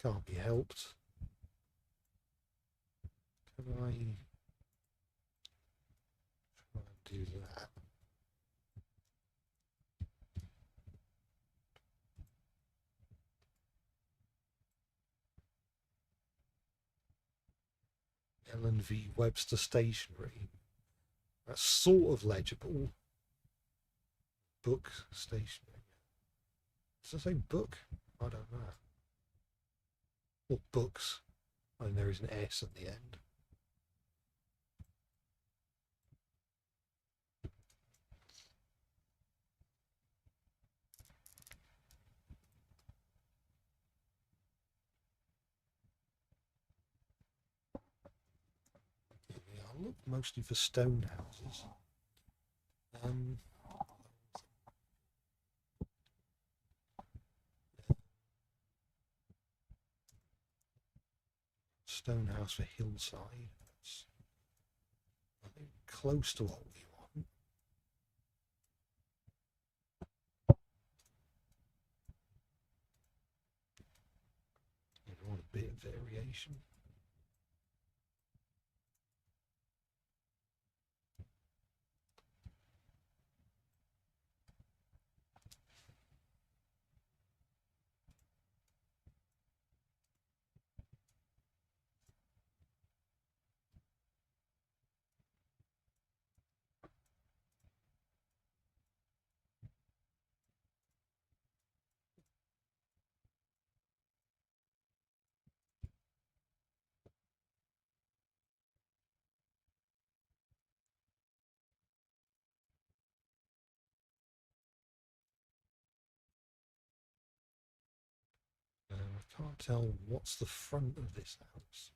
can't be helped. Can I try and do that? L&V Webster Stationery. That's sort of legible. Book stationery. Does it say book? I don't know. Or books. And there is an S at the end. Yeah, I'll look mostly for stone houses. Stone house for hillside. That's, I think, close to what we want. You want a bit of variation. I can't tell what's the front of this house.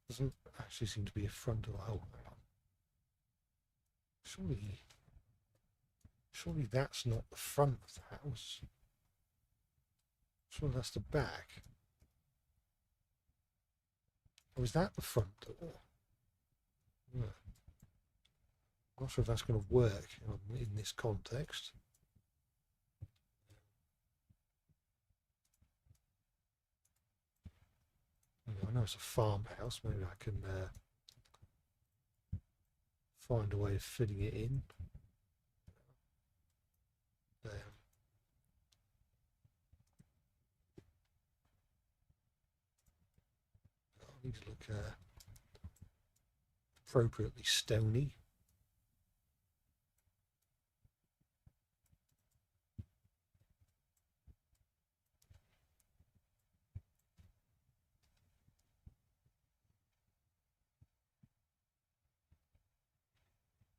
Doesn't actually seem to be a front of the whole house. Surely that's not the front of the house. Surely that's the back. Or is that the front door? Yeah. I'm not sure if that's going to work in this context. I know it's a farmhouse. Maybe I can find a way of fitting it in. There. Need to look appropriately stony.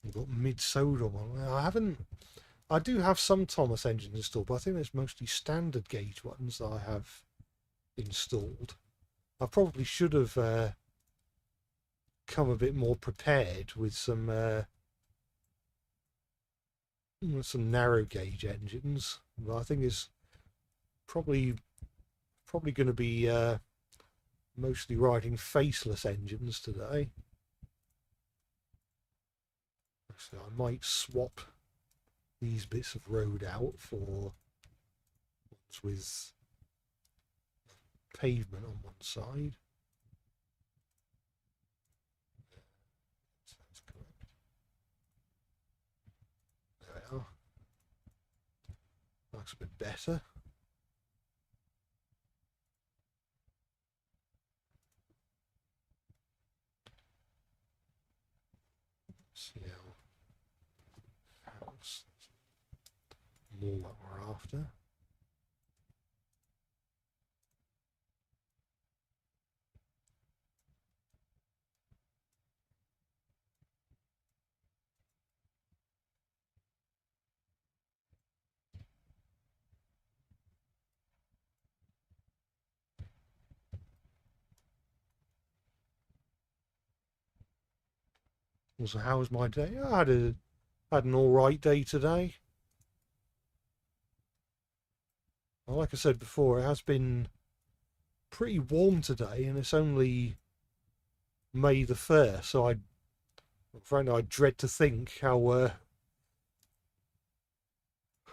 We've got mid-Sodor one. I do have some Thomas engines installed, but I think it's mostly standard gauge ones that I have installed. I probably should have come a bit more prepared with some narrow gauge engines. But I think it's probably going to be mostly riding faceless engines today. So I might swap these bits of road out for ones with pavement on one side. That's correct. There we are. Looks a bit better. See how more what we're after. So how was my day? I had an all right day today. Well, like I said before, it has been pretty warm today, and it's only May the 1st, so I dread to think how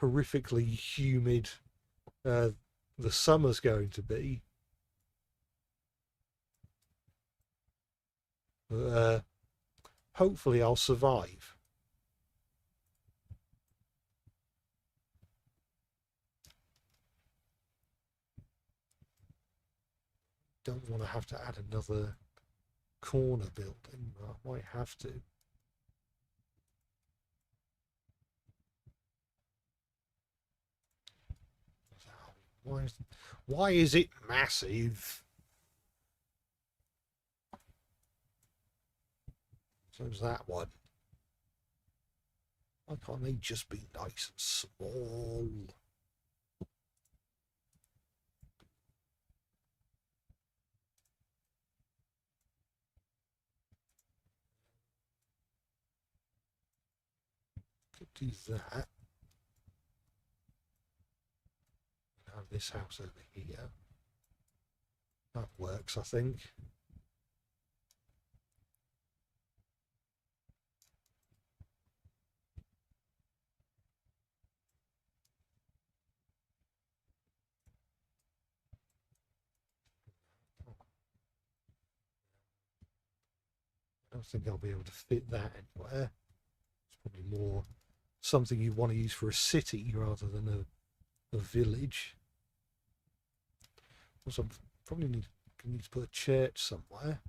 horrifically humid the summer's going to be. But hopefully I'll survive. Don't want to have to add another corner building, but I might have to. Why is it massive? So's that one. Why can't they just be nice and small? Could do that. Have this house over here. That works, I think. I don't think I'll be able to fit that anywhere. It's probably more something you want to use for a city rather than a village. Also, I probably need to put a church somewhere.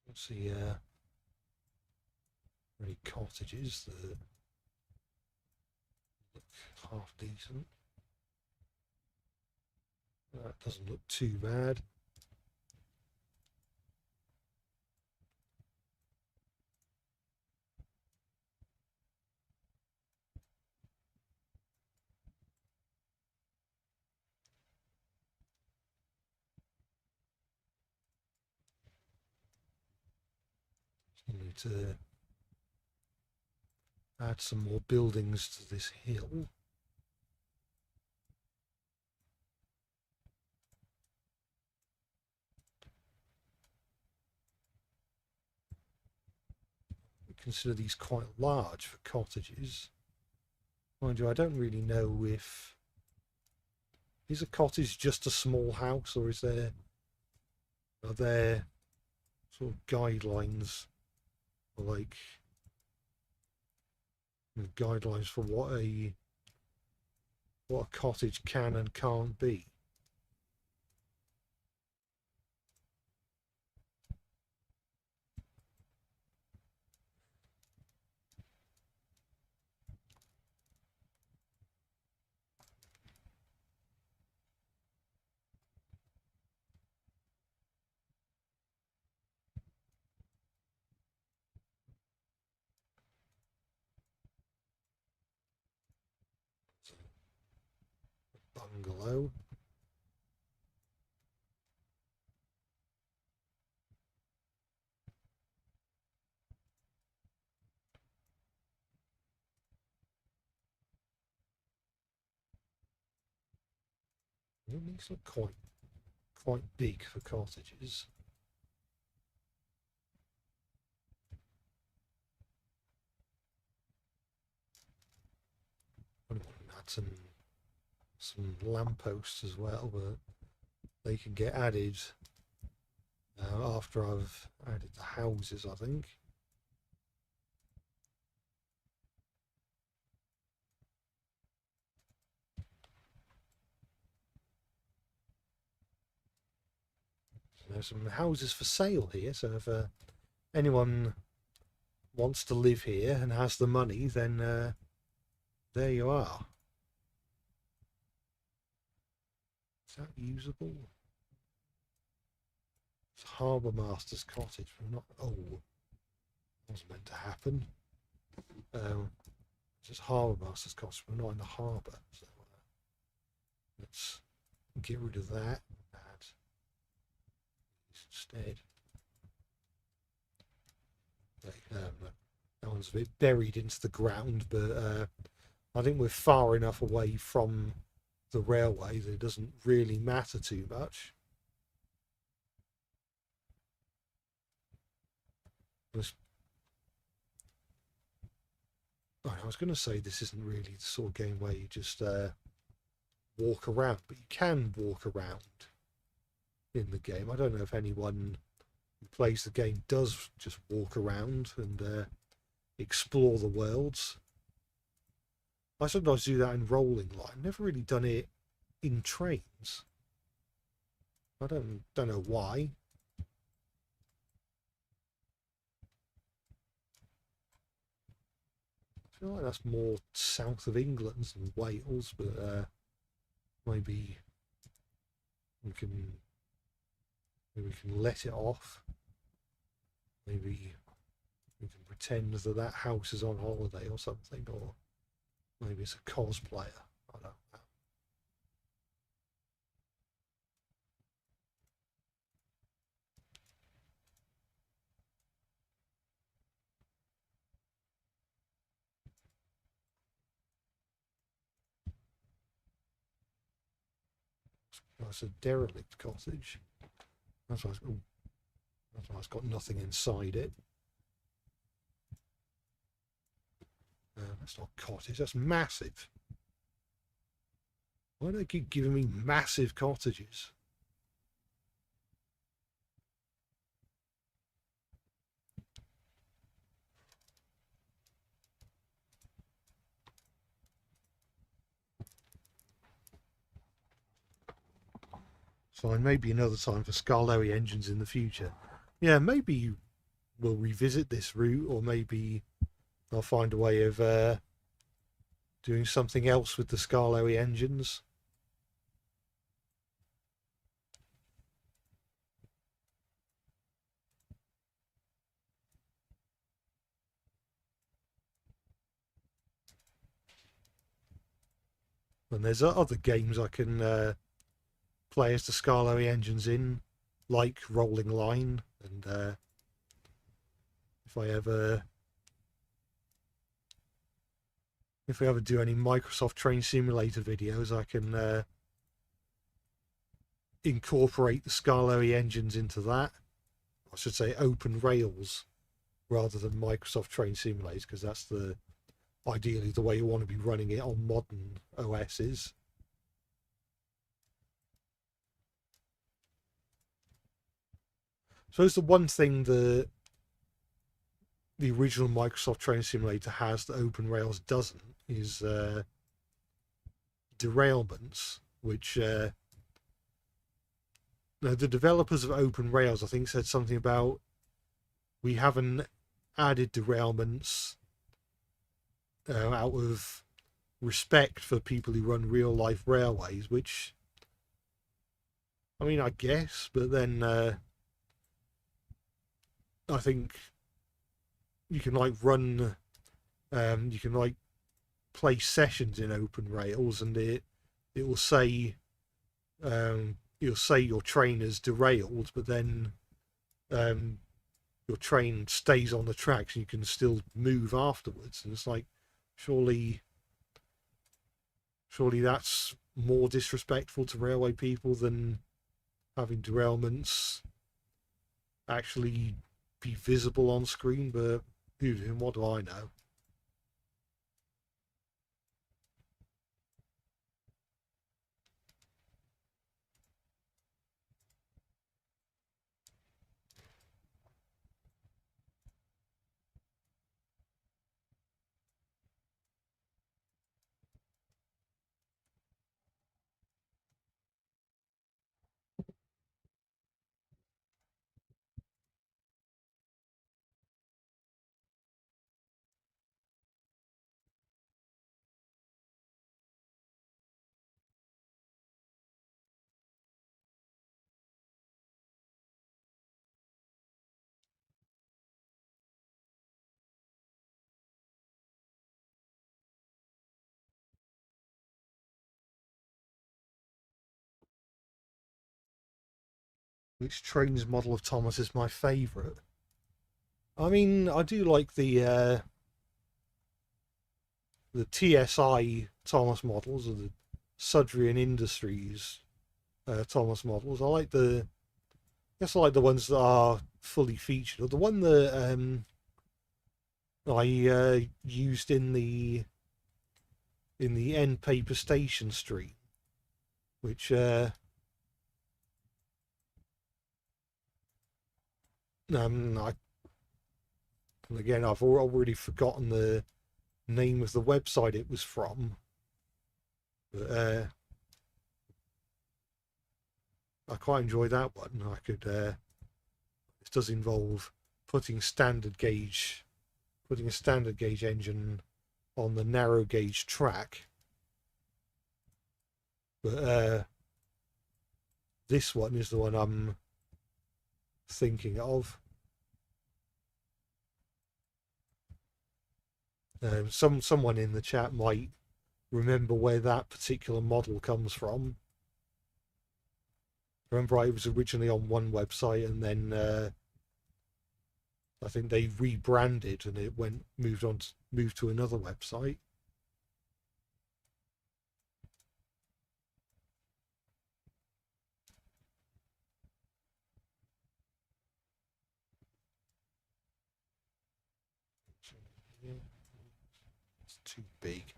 Let's see, really cottages that look half decent. That doesn't look too bad. So I need to add some more buildings to this hill. consider these quite large for cottages. Mind you, I don't really know if... Is a cottage just a small house, or are there sort of guidelines, or like guidelines for what a cottage can and can't be? Bungalow. These look quite big for cottages. I want to add some lampposts as well, but they can get added after I've added the houses, I think. There's some houses for sale here, so if anyone wants to live here and has the money, then there you are. Is that usable? It's Harbour Master's Cottage. We're not. Oh, that was meant to happen. It's just Harbour Master's Cottage. We're not in the harbour, so let's get rid of that. Instead, that one's a bit buried into the ground, but I think we're far enough away from the railway that it doesn't really matter too much. I was going to say this isn't really the sort of game where you just walk around, but you can walk around in the game. I don't know if anyone who plays the game does just walk around and explore the worlds. I sometimes do that in Rolling Line. Never really done it in Trainz. I don't know why. I feel like that's more south of England than Wales, but maybe we can let it off. Maybe we can pretend that house is on holiday or something, or maybe it's a cosplayer. I don't know. Oh, it's a derelict cottage. That's why it's got nothing inside it. That's not cottage, that's massive. Why do they keep giving me massive cottages? Fine, maybe another time for Scarlowy engines in the future. Yeah, maybe we'll revisit this route, or maybe I'll find a way of doing something else with the Scarlowy engines. And there's other games I can play as the Scarlowy engines in, like Rolling Line, and if we ever do any Microsoft Train Simulator videos, I can incorporate the Scarlowy engines into that. I should say open rails rather than Microsoft Train Simulators, because that's ideally the way you want to be running it on modern OSs. So it's the one thing that the original Microsoft Train Simulator has that OpenRails doesn't is derailments, which now the developers of OpenRails, I think, said something about we haven't added derailments out of respect for people who run real life railways, which, I mean, I guess, but then I think you can like run, you can like play sessions in OpenRails, and it will say you'll say your train is derailed, but then your train stays on the tracks and you can still move afterwards. And it's like, surely that's more disrespectful to railway people than having derailments actually be visible on screen. But what do I know? Which Trainz model of Thomas is my favourite? I mean, I do like the TSI Thomas models, or the Sudrian Industries Thomas models. I like I guess I like the ones that are fully featured, or the one that I used in the end paper station stream, which again, I've already forgotten the name of the website it was from, but I quite enjoy that one. I could it does involve putting a standard gauge engine on the narrow gauge track, but this one is the one I'm thinking of. Someone in the chat might remember where that particular model comes from. Remember, it was originally on one website, and then I think they rebranded, and it moved to another website. It's too big.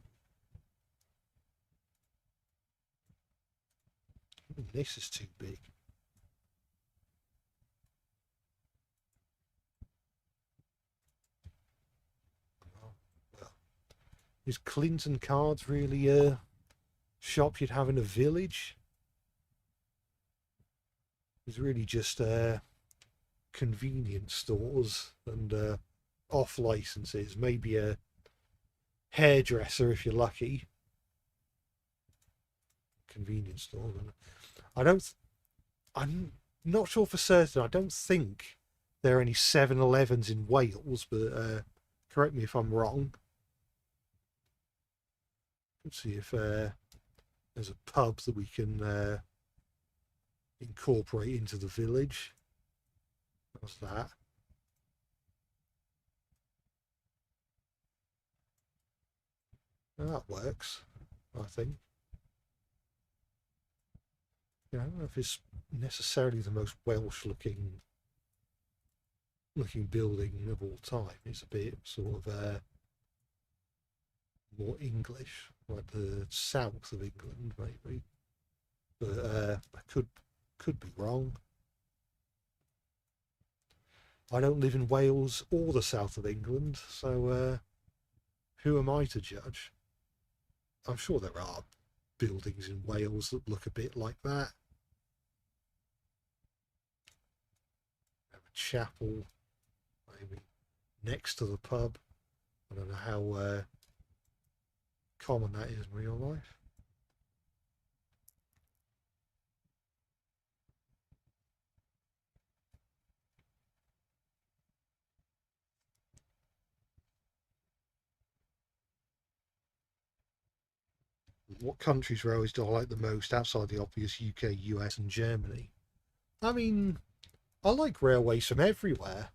This is too big. Well, is Clinton Cards really a shop you'd have in a village? It's really just convenience stores and off licenses. Maybe a hairdresser if you're lucky. Convenience store. I'm not sure for certain. I don't think there are any 7-Elevens in Wales, but correct me if I'm wrong. Let's see if there's a pub that we can incorporate into the village. What's that? That works, I think. I don't know if it's necessarily the most Welsh looking looking building of all time. It's a bit sort of more English, like the south of England maybe, but I could be wrong. I don't live in Wales or the south of England, so who am I to judge? I'm sure there are buildings in Wales that look a bit like that. Have a chapel, maybe next to the pub. I don't know how common that is in real life. What countries railways do I like the most outside the obvious UK, US, and Germany? I mean, I like railways from everywhere.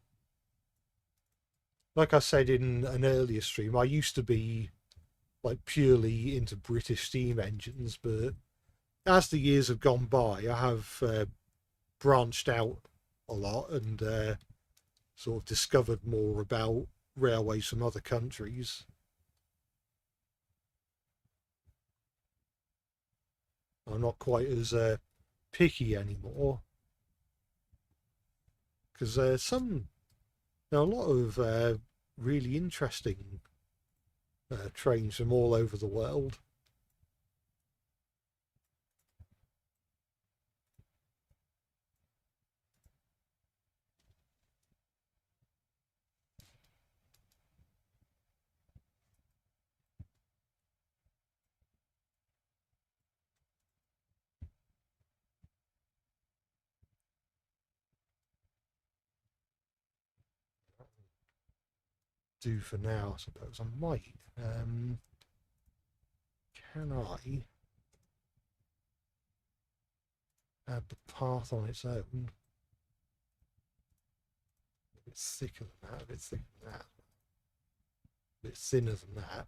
Like I said in an earlier stream, I used to be like purely into British steam engines, but as the years have gone by, I have branched out a lot and sort of discovered more about railways from other countries. I'm not quite as picky anymore because a lot of really interesting trains from all over the world. Do for now, I suppose. I might. Can I add the path on its own? A bit thicker than that, a bit thicker than that, a bit thinner than that,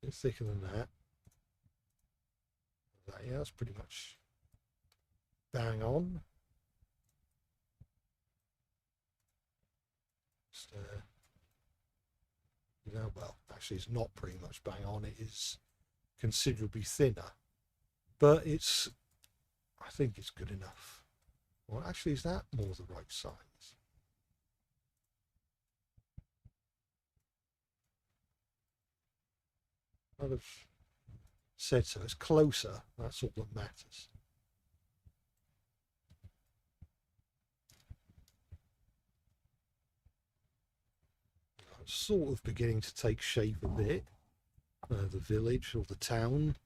a bit thicker than that. Yeah, that's pretty much bang on. Just, well, actually, it's not pretty much bang on. It is considerably thinner, but I think it's good enough. Well, actually, is that more the right size? I'd have said so. It's closer. That's all that matters. It's sort of beginning to take shape a bit. The village or the town.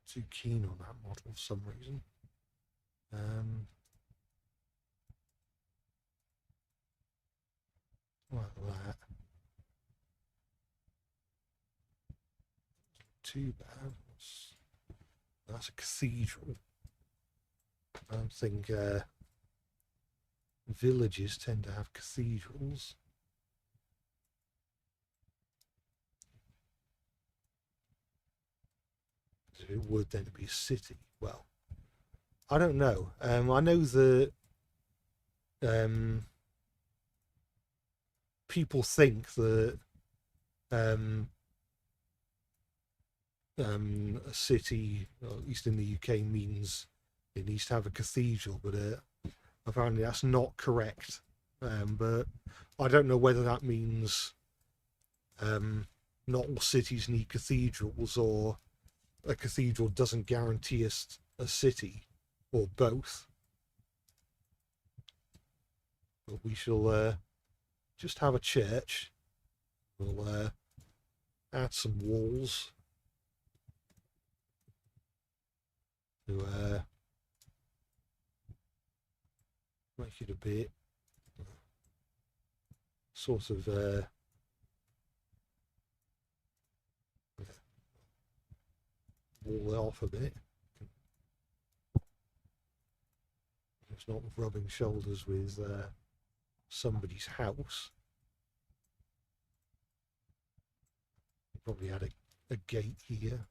Too keen on that model for some reason. Like that. Too bad. That's a cathedral. I don't think villages tend to have cathedrals. It would then be a city. Well, I don't know. I know that people think that a city, or at least in the UK, means it needs to have a cathedral, but apparently that's not correct. But I don't know whether that means not all cities need cathedrals, or a cathedral doesn't guarantee us a city, or both. But we shall just have a church. We'll add some walls to make it a bit sort of wall it off a bit. It's not rubbing shoulders with somebody's house. Probably had a gate here.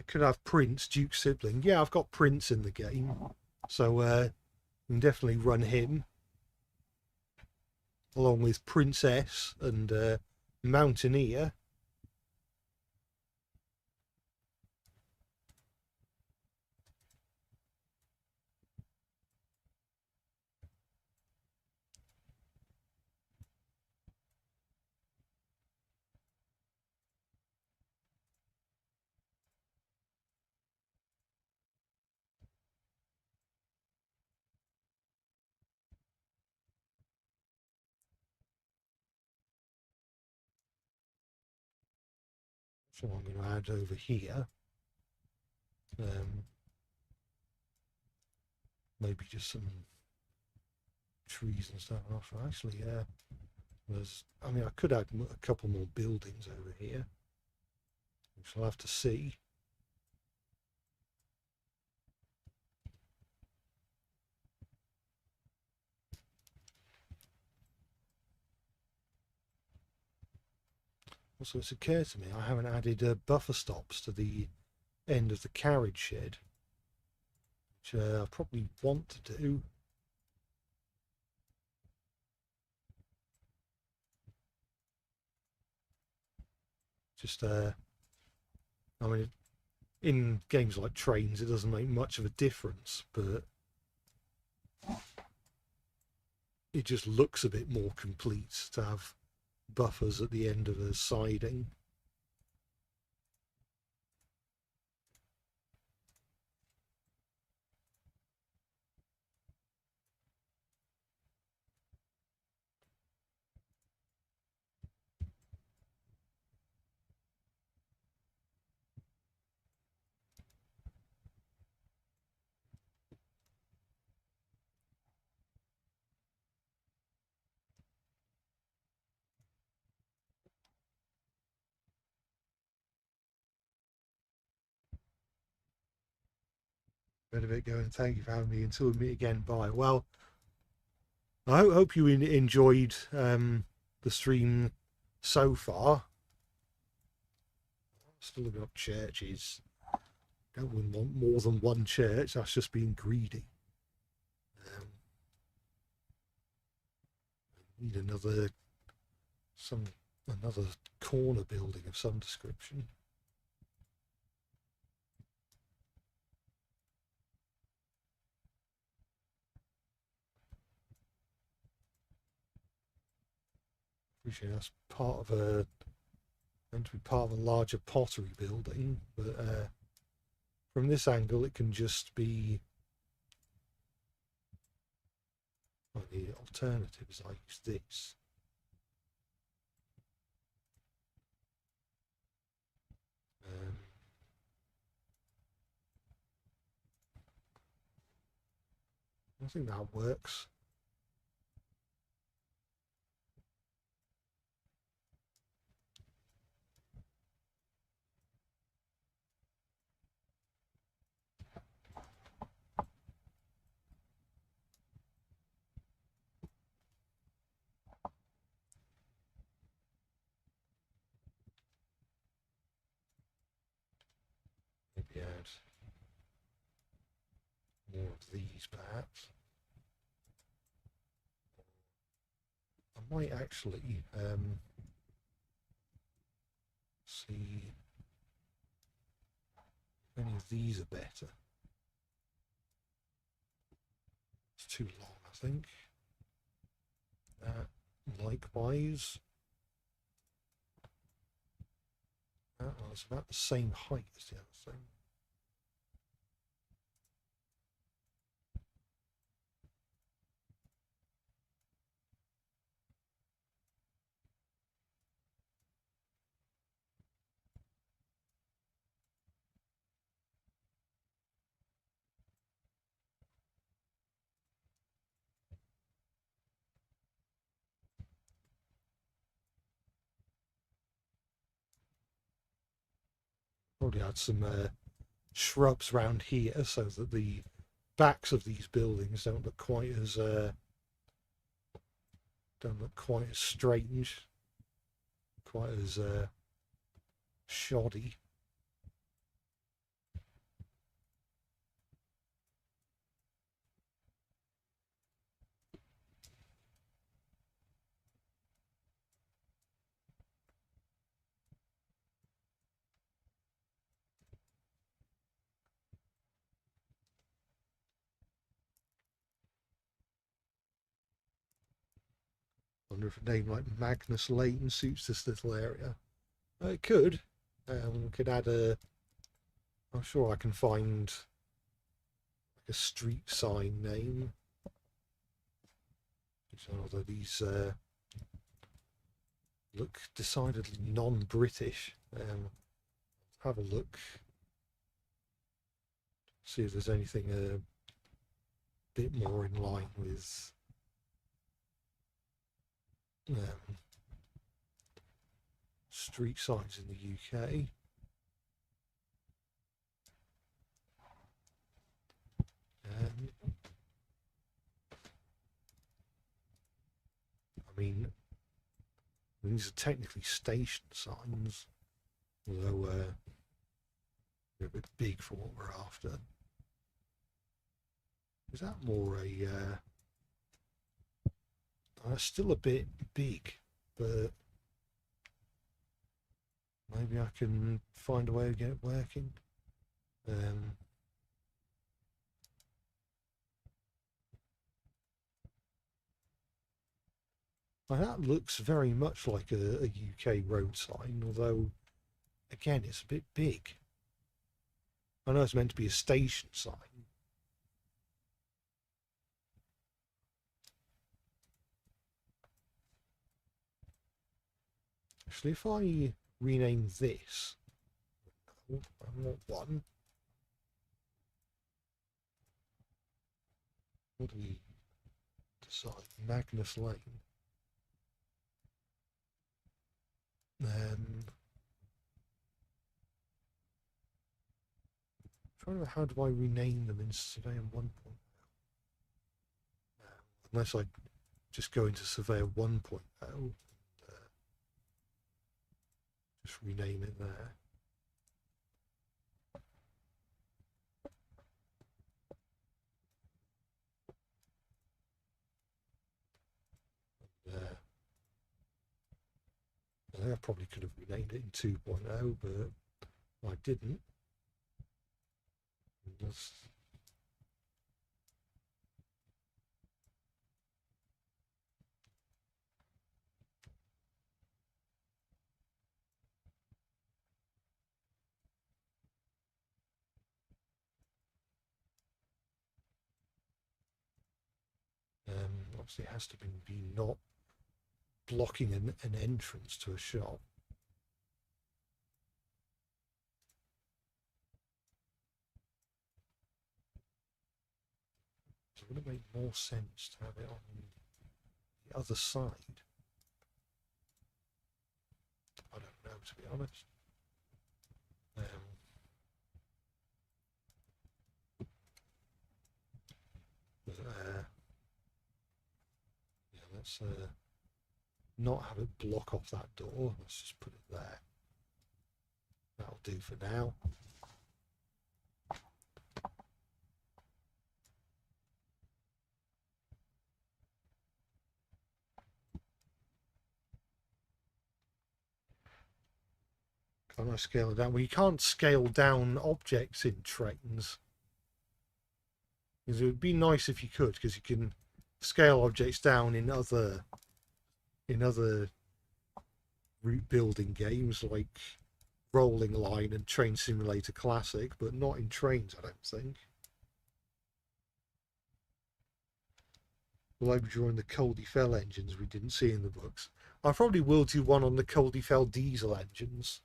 Could have Prince, Duke's sibling. Yeah, I've got Prince in the game, so you can definitely run him along with Princess and Mountaineer. So I'm going to add over here. Maybe just some trees and stuff. Actually, I mean, I could add a couple more buildings over here, which I'll have to see. Also, it's occurred to me I haven't added buffer stops to the end of the carriage shed, which I probably want to do. Just, I mean, in games like Trainz, it doesn't make much of a difference, but it just looks a bit more complete to have buffers at the end of a siding. Bit of it going, thank you for having me. Until we meet again, bye. Well, I hope you enjoyed the stream so far. Still looking up churches. Don't want more than one church, that's just being greedy. Need another corner building of some description. Appreciate that's part of meant to be part of a larger pottery building, but from this angle it can just be, well, the alternative is I use this. I think that works. Maybe add more of these perhaps. I might actually see if any of these are better. It's too long, I think. Likewise. That one's about the same height as the other thing. Probably add some shrubs around here so that the backs of these buildings don't look quite as strange, quite as shoddy. Wonder if a name like Magnus Lane suits this little area. It could. We could add a. I'm sure I can find like a street sign name. Although these look decidedly non-British. Have a look. See if there's anything a bit more in line with street signs in the UK. I mean, these are technically station signs, although they're a bit big for what we're after. Is that more a... still a bit big, but maybe I can find a way to get it working. Now that looks very much like a UK road sign, although, again, it's a bit big. I know it's meant to be a station sign. Actually, if I rename this, I want one. What do we decide? Magnus Lane. Trying to remember, how do I rename them in Surveyor 1.0? Unless I just go into Surveyor 1.0 and just rename it there. I think I probably could have renamed it in 2.0, but I didn't. Obviously it has to be not blocking an entrance to a shop. So it would make more sense to have it on the other side. I don't know, to be honest. Yeah, let's not have it block off that door. Let's just put it there. That'll do for now. Can I scale it down? Well, you can't scale down objects in Trainz. Because it would be nice if you could, because you can scale objects down in other route building games like Rolling Line and Train Simulator Classic, but not in Trainz, I don't think. Will I be drawing the Coldefell engines we didn't see in the books? I probably will do one on the Coldefell diesel engines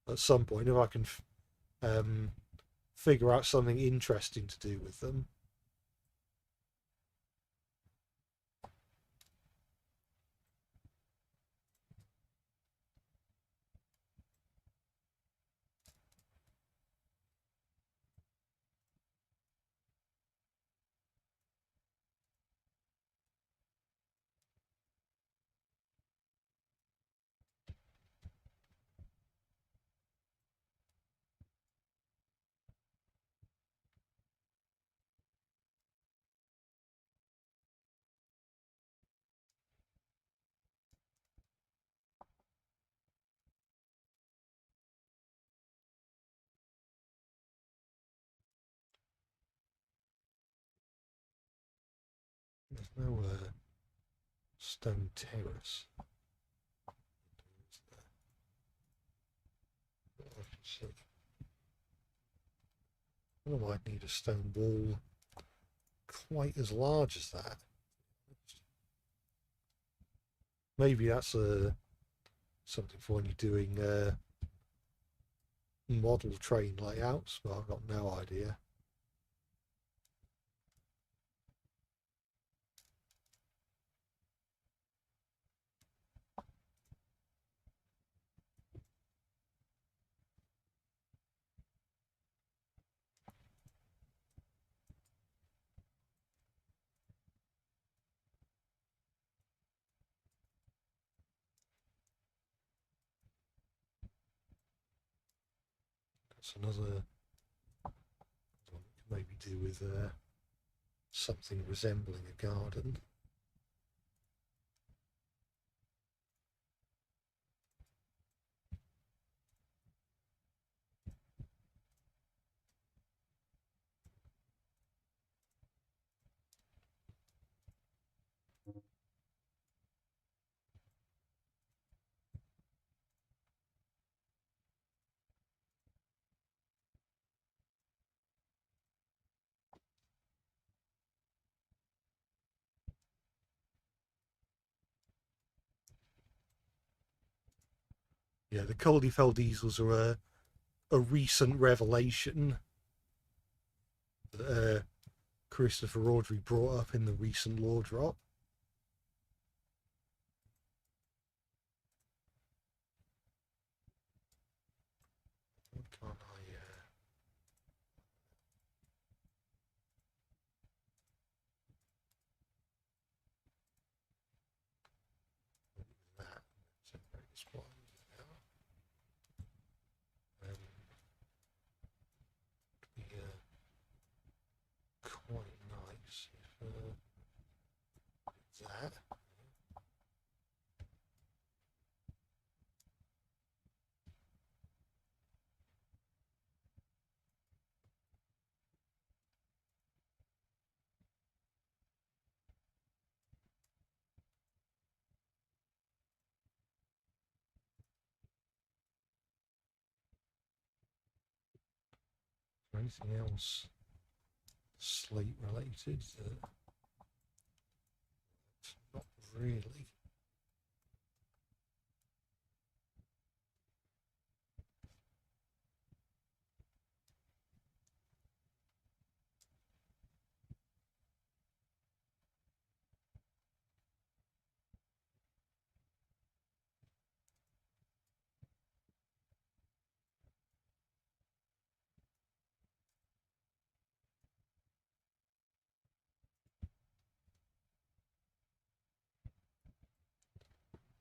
at some point if I can figure out something interesting to do with them. No stone terrace. I can see. I don't know why I'd need a stone wall quite as large as that. Maybe that's something for when you're doing model train layouts, but I've got no idea. That's another one we can maybe do with something resembling a garden. Yeah, the Coldefeld easels are a recent revelation that Christopher Audrey brought up in the recent lore drop. Why can't I? That. Separate this one now. Be quite nice if that. Anything else slate related? Not really.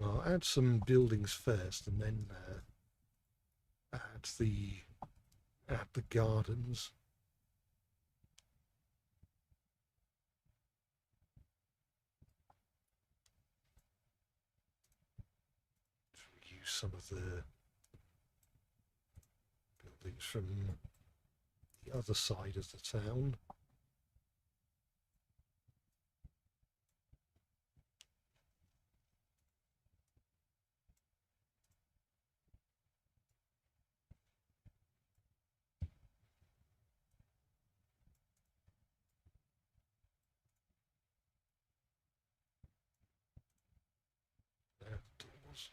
I'll add some buildings first, and then add the gardens. To use some of the buildings from the other side of the town. Outdoors.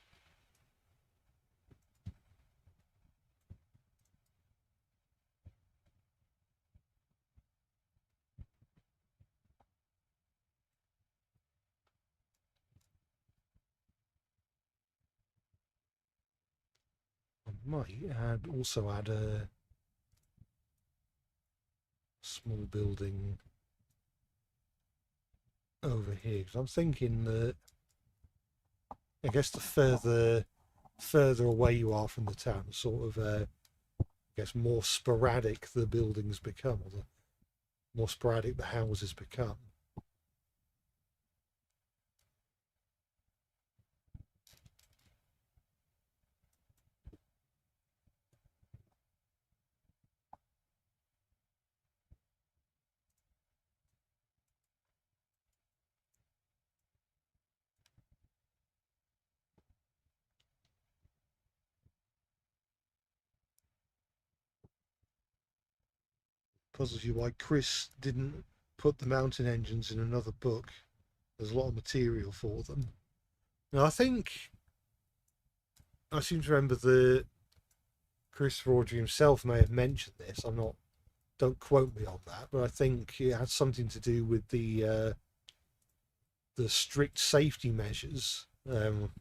I might also add a small building over here, because I'm thinking that I guess the further away you are from the town, sort of I guess more sporadic the buildings become, or the more sporadic the houses become. puzzles you why Chris didn't put the mountain engines in another book. There's a lot of material for them. Now, I think I seem to remember that Chris Rorgy himself may have mentioned this. I'm not. Don't quote me on that, but I think it had something to do with the strict safety measures of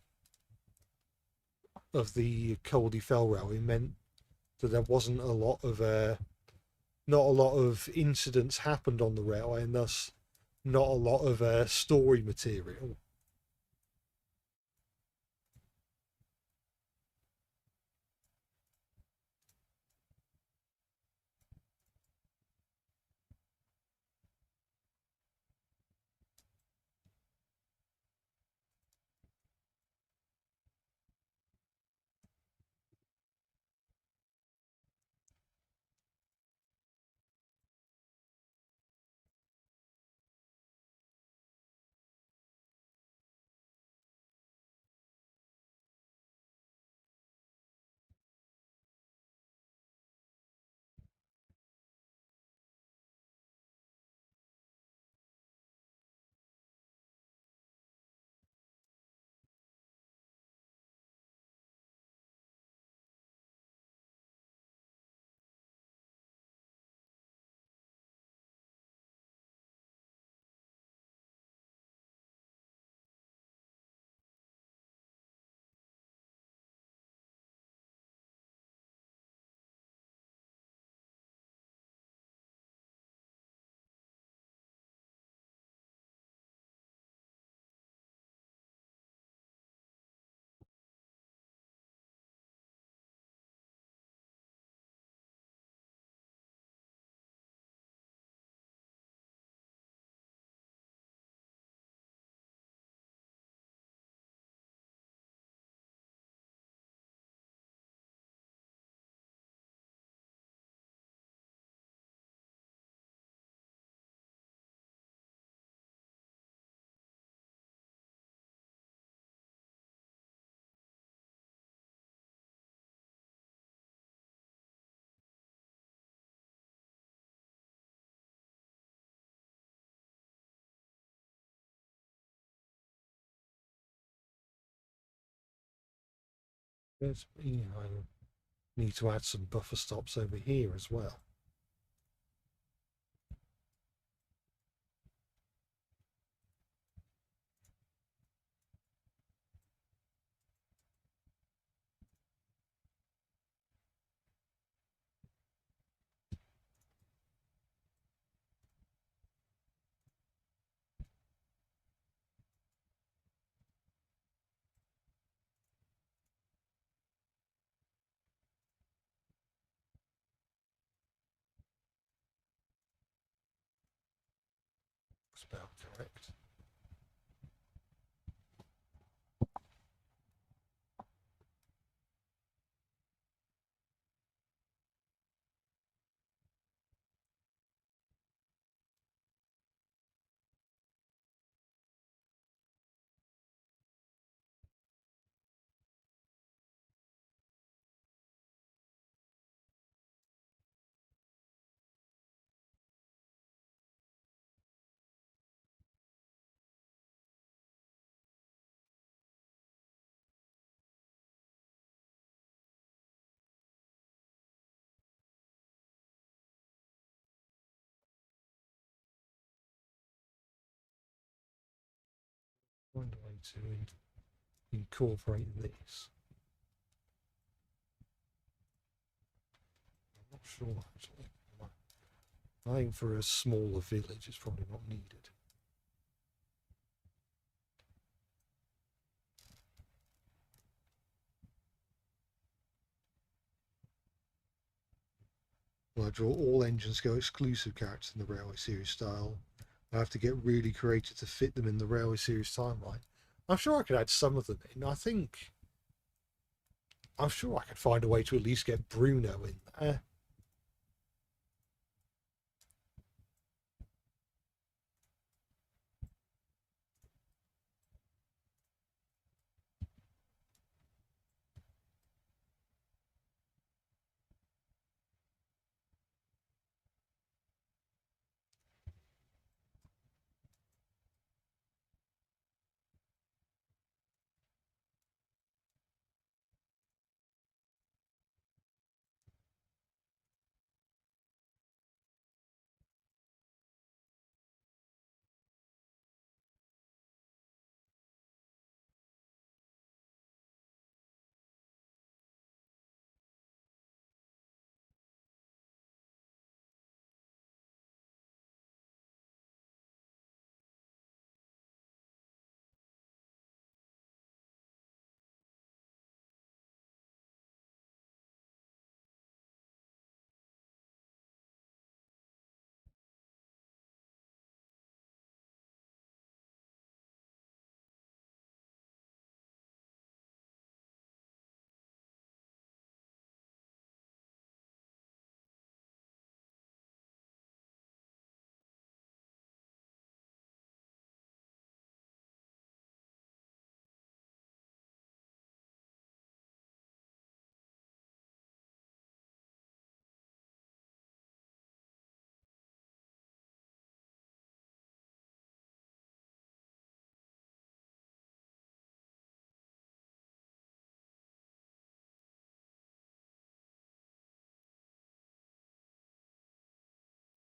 the Caldy Fell Railway meant that there wasn't a lot of not a lot of incidents happened on the railway, and thus not a lot of story material. Yes, I need to add some buffer stops over here as well. That's about correct. Find a way to incorporate this. I'm not sure actually. I think for a smaller village, it's probably not needed. Well, I draw all engines go exclusive characters in the Railway Series style. I have to get really creative to fit them in the Railway Series timeline. I'm sure I could add some of them in. I'm sure I could find a way to at least get Bruno in there.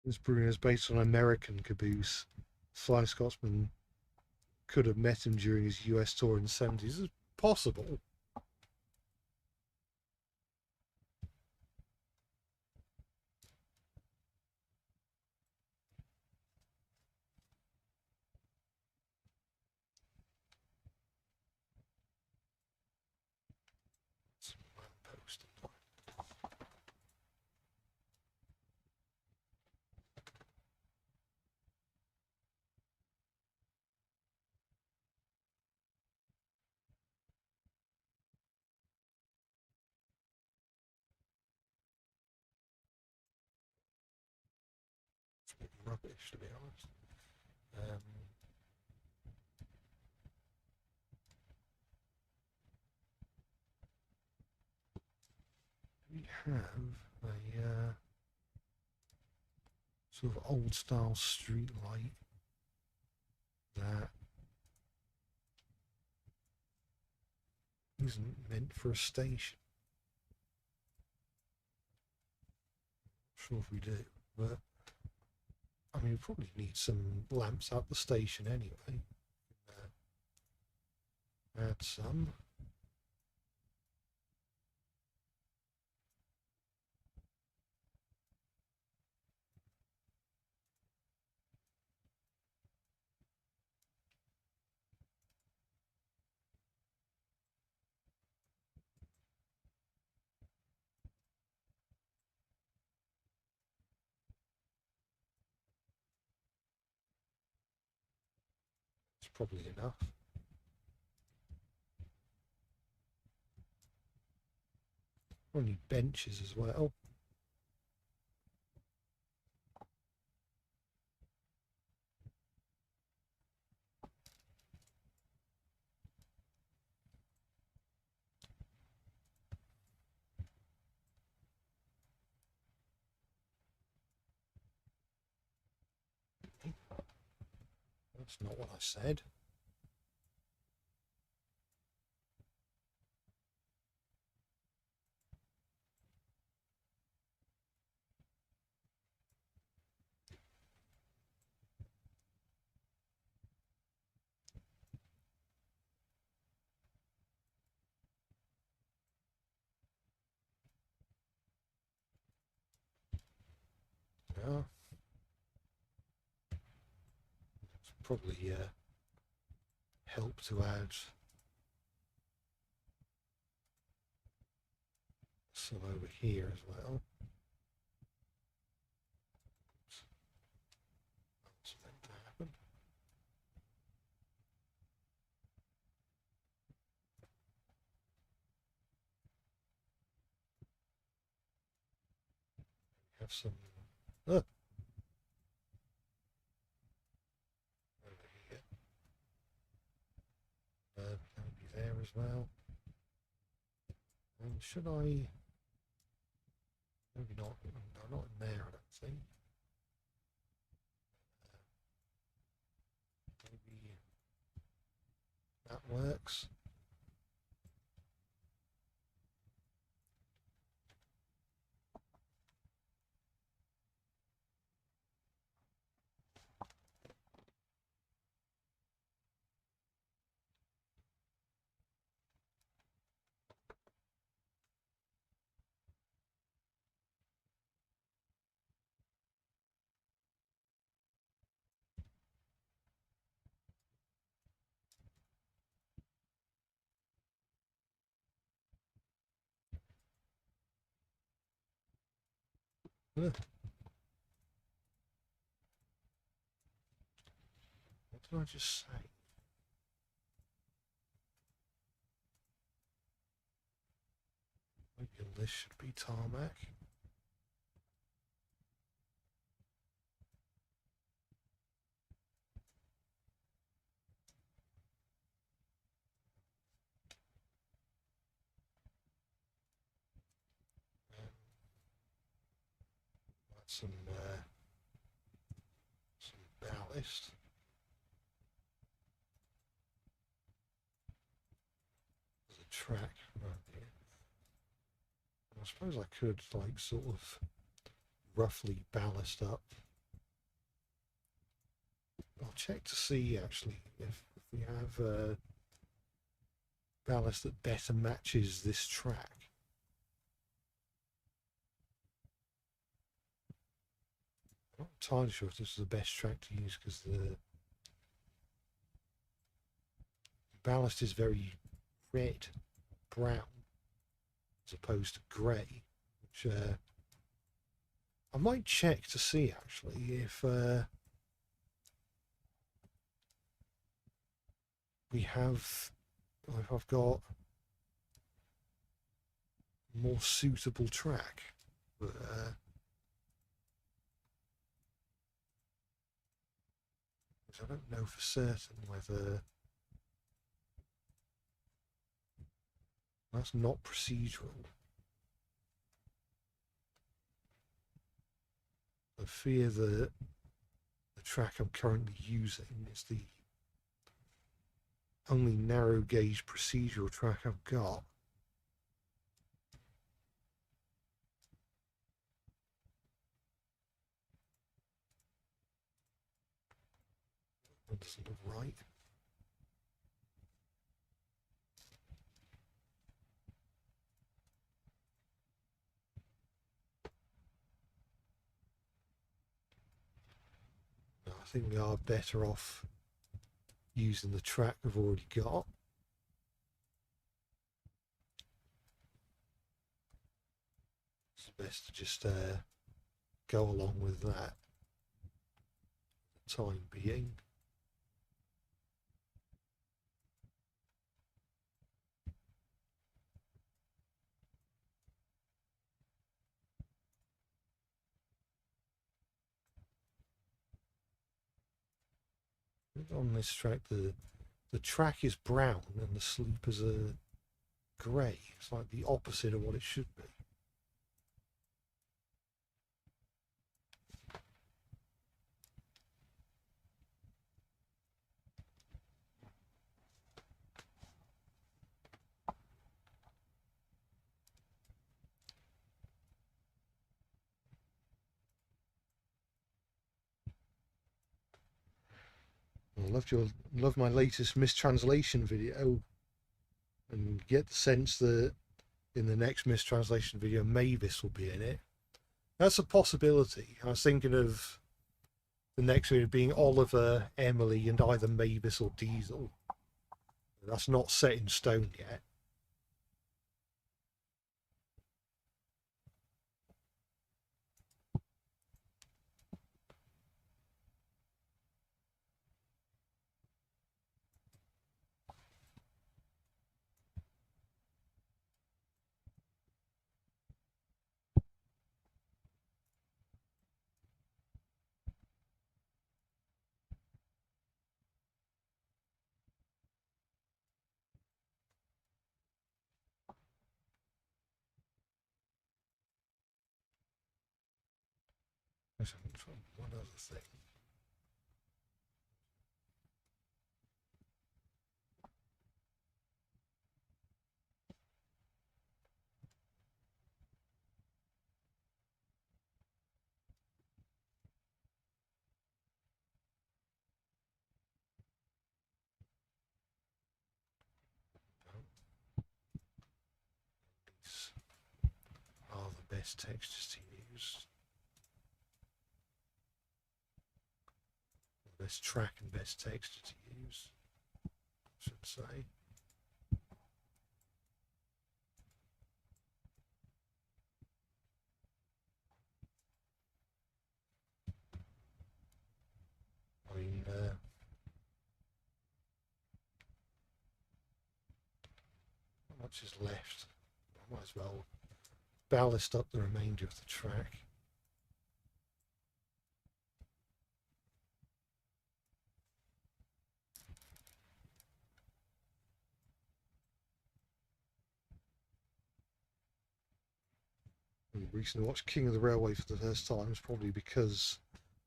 This Bruno is based on an American caboose. Flying Scotsman could have met him during his US tour in the 70s. It's possible. Rubbish, to be honest. We have a sort of old style street light that isn't meant for a station. Not sure if we do, but I mean, we probably need some lamps at the station anyway. Add some. It's probably enough. We'll need benches as well. That's not what I said. Yeah. It's probably help to add some over here as well. That's meant to happen. Have some over here. That'll be there as well. And should I? Maybe not. No, not in there, I don't think. Maybe that works. What did I just say? Maybe this should be tarmac. Some ballast. There's a track right there. I suppose I could like sort of roughly ballast up I'll check to see actually if we have ballast that better matches this track. I'm not entirely sure if this is the best track to use because the ballast is very red, brown, as opposed to grey, which I might check to see actually if we have, if I've got more suitable track, but I don't know for certain whether that's not procedural. I fear that the track I'm currently using is the only narrow gauge procedural track I've got. That doesn't look right. No, I think we are better off using the track we've already got. It's best to just go along with that for the time being. On this track, the track is brown and the sleepers are grey. It's like the opposite of what it should be. I love my latest mistranslation video, and get the sense that in the next mistranslation video Mavis will be in it. That's a possibility. I was thinking of the next video being Oliver, Emily, and either Mavis or Diesel. That's not set in stone yet. One other thing. These are the best textures to use. The best track and best texture to use, I should say. I mean, how much is left? I might as well ballast up the remainder of the track. Recently watched King of the Railway for the first time is probably because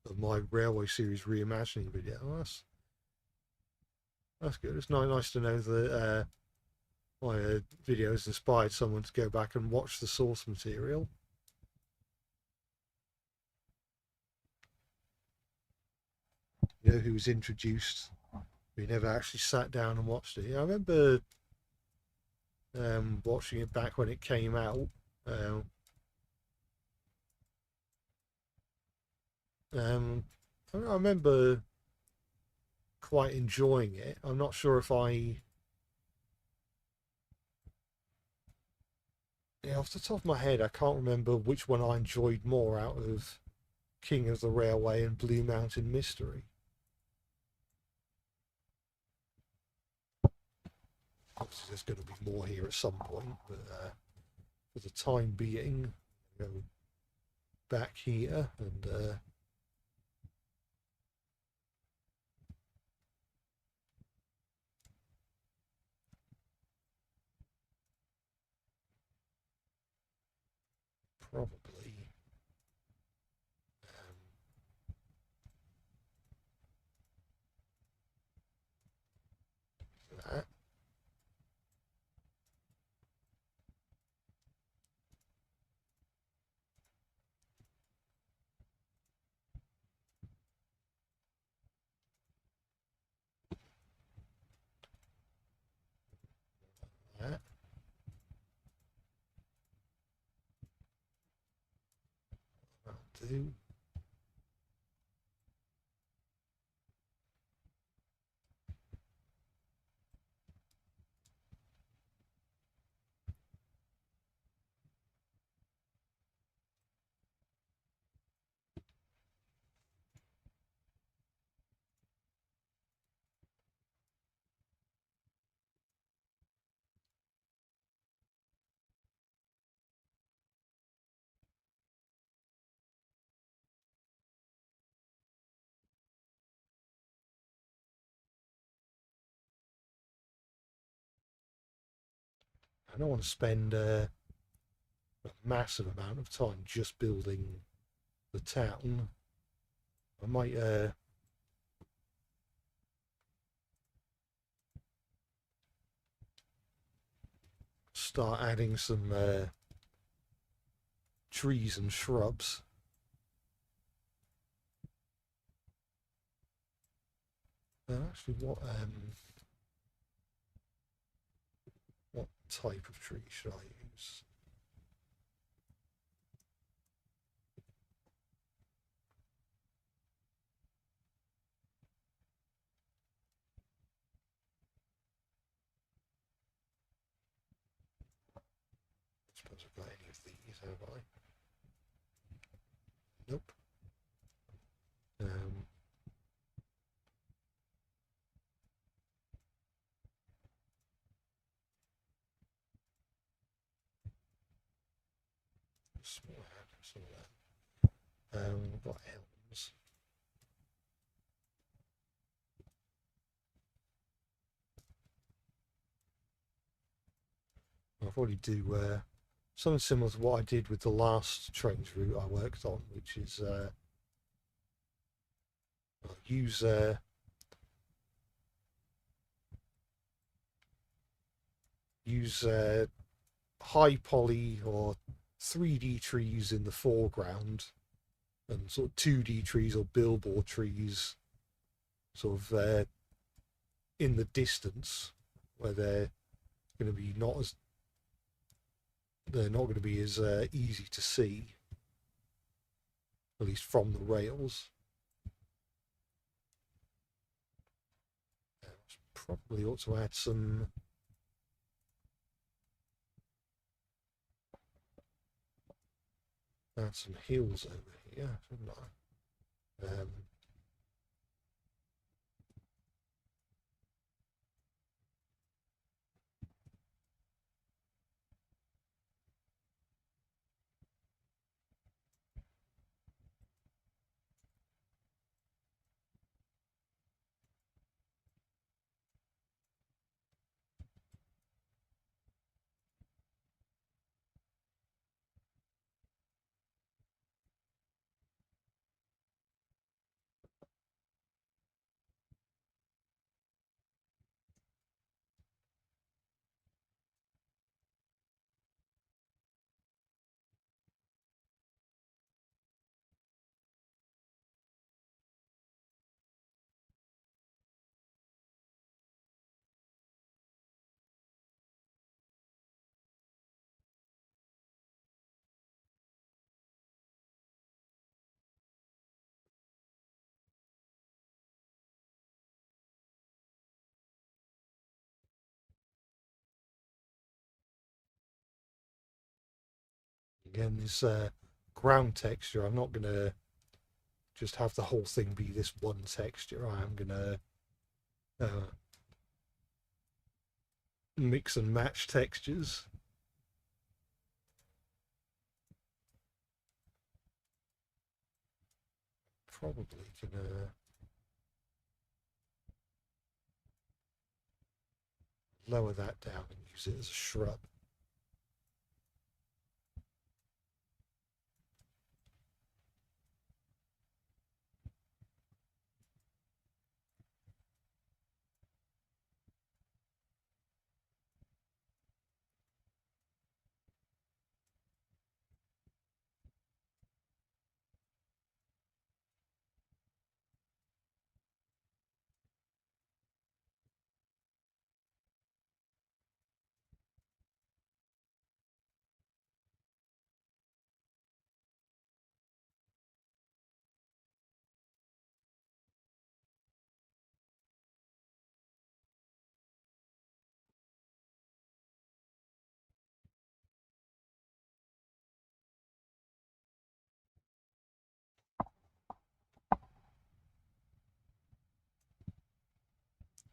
of my Railway Series reimagining video. That's good. It's nice to know that my video has inspired someone to go back and watch the source material. you know, who was introduced. We never actually sat down and watched it. I remember watching it back when it came out. I remember quite enjoying it. I'm not sure if yeah, off the top of my head, I can't remember which one I enjoyed more out of King of the Railway and Blue Mountain Mystery. Obviously, there's going to be more here at some point, but for the time being, go back here and probably that. That. That'll do. I don't want to spend a massive amount of time just building the town. I might start adding some trees and shrubs. Actually, what type of tree should I use? I suppose I've got any of these, have I? Nope. Small hat, some of that. We've got elms. I'll probably do something similar to what I did with the last Trainz route I worked on, which is use high poly or 3D trees in the foreground and sort of 2D trees or billboard trees sort of in the distance where they're going to be not as easy to see, at least from the rails. Probably ought to add some hills over here, shouldn't I? Again, this ground texture, I'm not going to just have the whole thing be this one texture. I am going to mix and match textures. Probably gonna lower that down and use it as a shrub.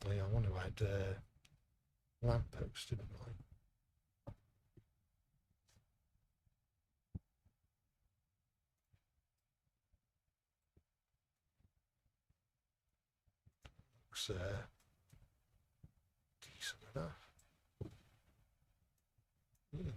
Yeah, I want to add lamppost, didn't I? Looks decent enough. Mm.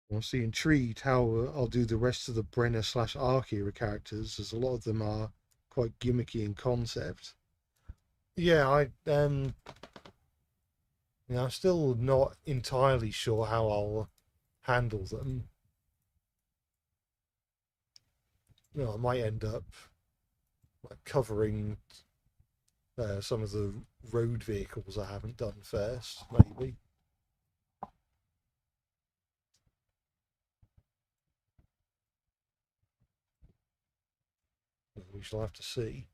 I'm see intrigued how I'll do the rest of the Brenner slash Arc era characters, as a lot of them are quite gimmicky in concept. Yeah, I'm still not entirely sure how I'll handle them. I might end up like covering some of the road vehicles I haven't done first, maybe. We shall have to see.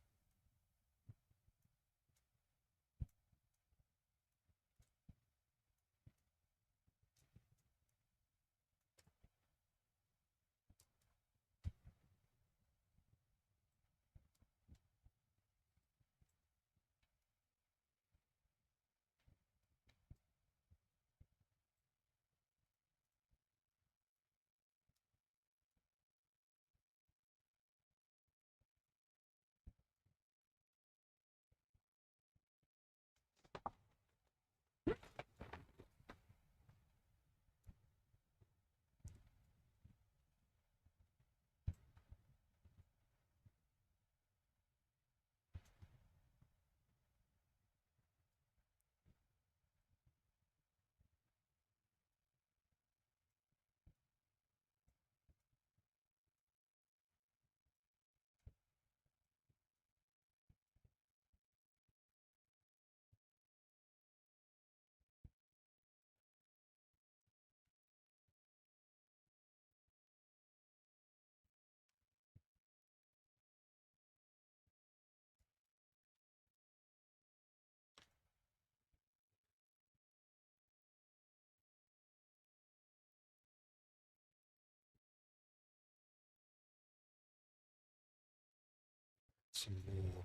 some more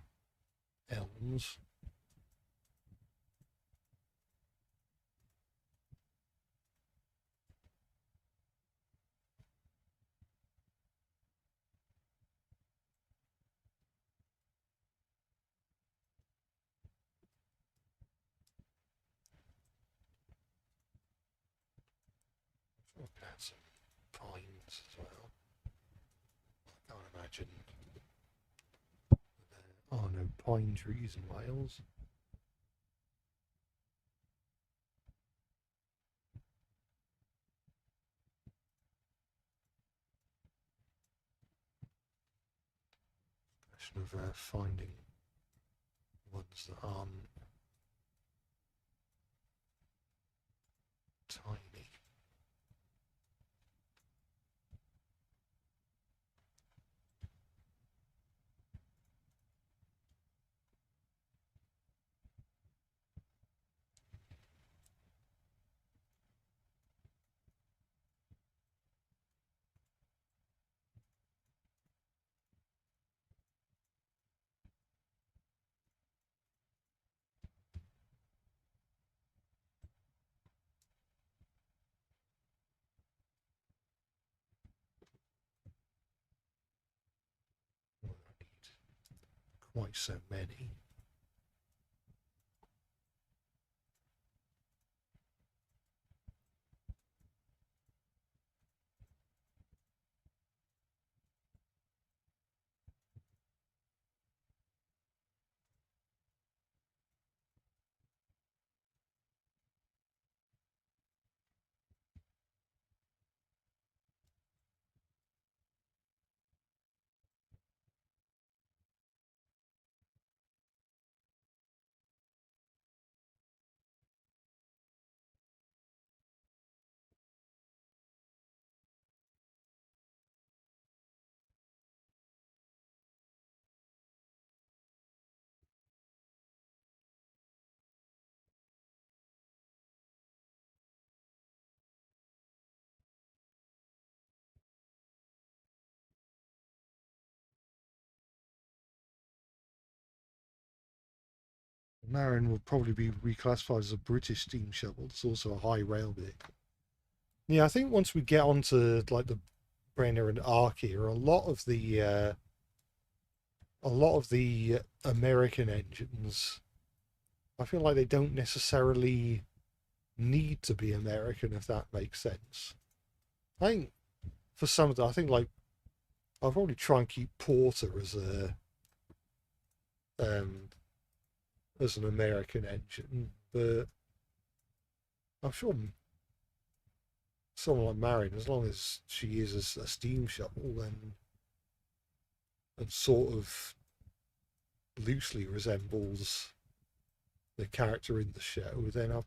elms. I'll add some pines as well. I can't imagine there are no pine trees in Wales. Question of finding ones that aren't tiny. Well, I need quite so many. Marin will probably be reclassified as a British steam shovel. It's also a high rail vehicle. Yeah, I think once we get onto like the Brenner and Arkia, a lot of the American engines, I feel like they don't necessarily need to be American, if that makes sense. I think for some of them, I think like I'll probably try and keep Porter as an American engine, but I'm sure someone like Marion, as long as she is a steam shuttle, then and sort of loosely resembles the character in the show, then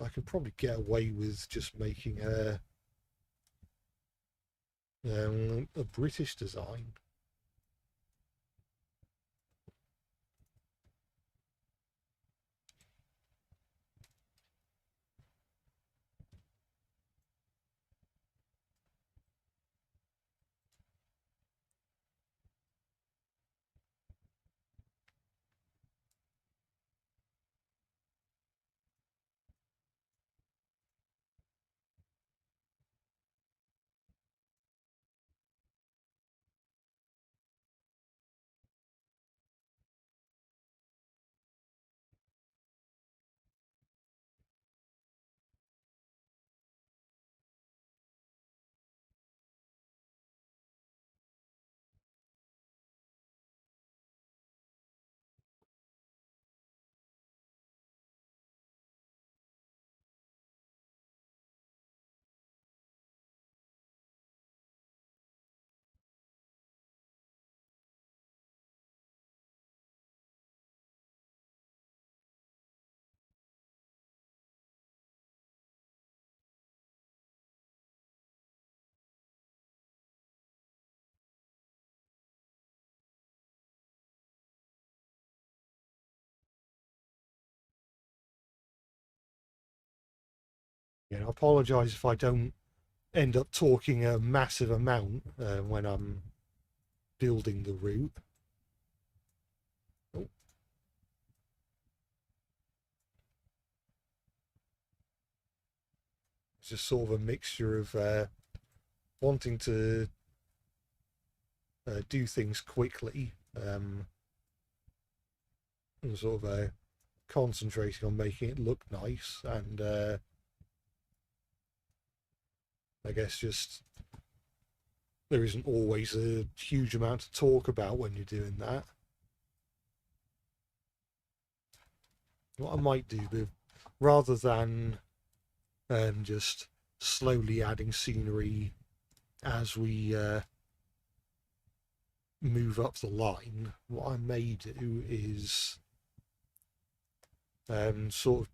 I could probably get away with just making a British design. I apologise if I don't end up talking a massive amount when I'm building the route. It's just sort of a mixture of wanting to do things quickly, and sort of concentrating on making it look nice, and I guess just there isn't always a huge amount to talk about when you're doing that. What I might do, rather than just slowly adding scenery as we move up the line, what I may do is sort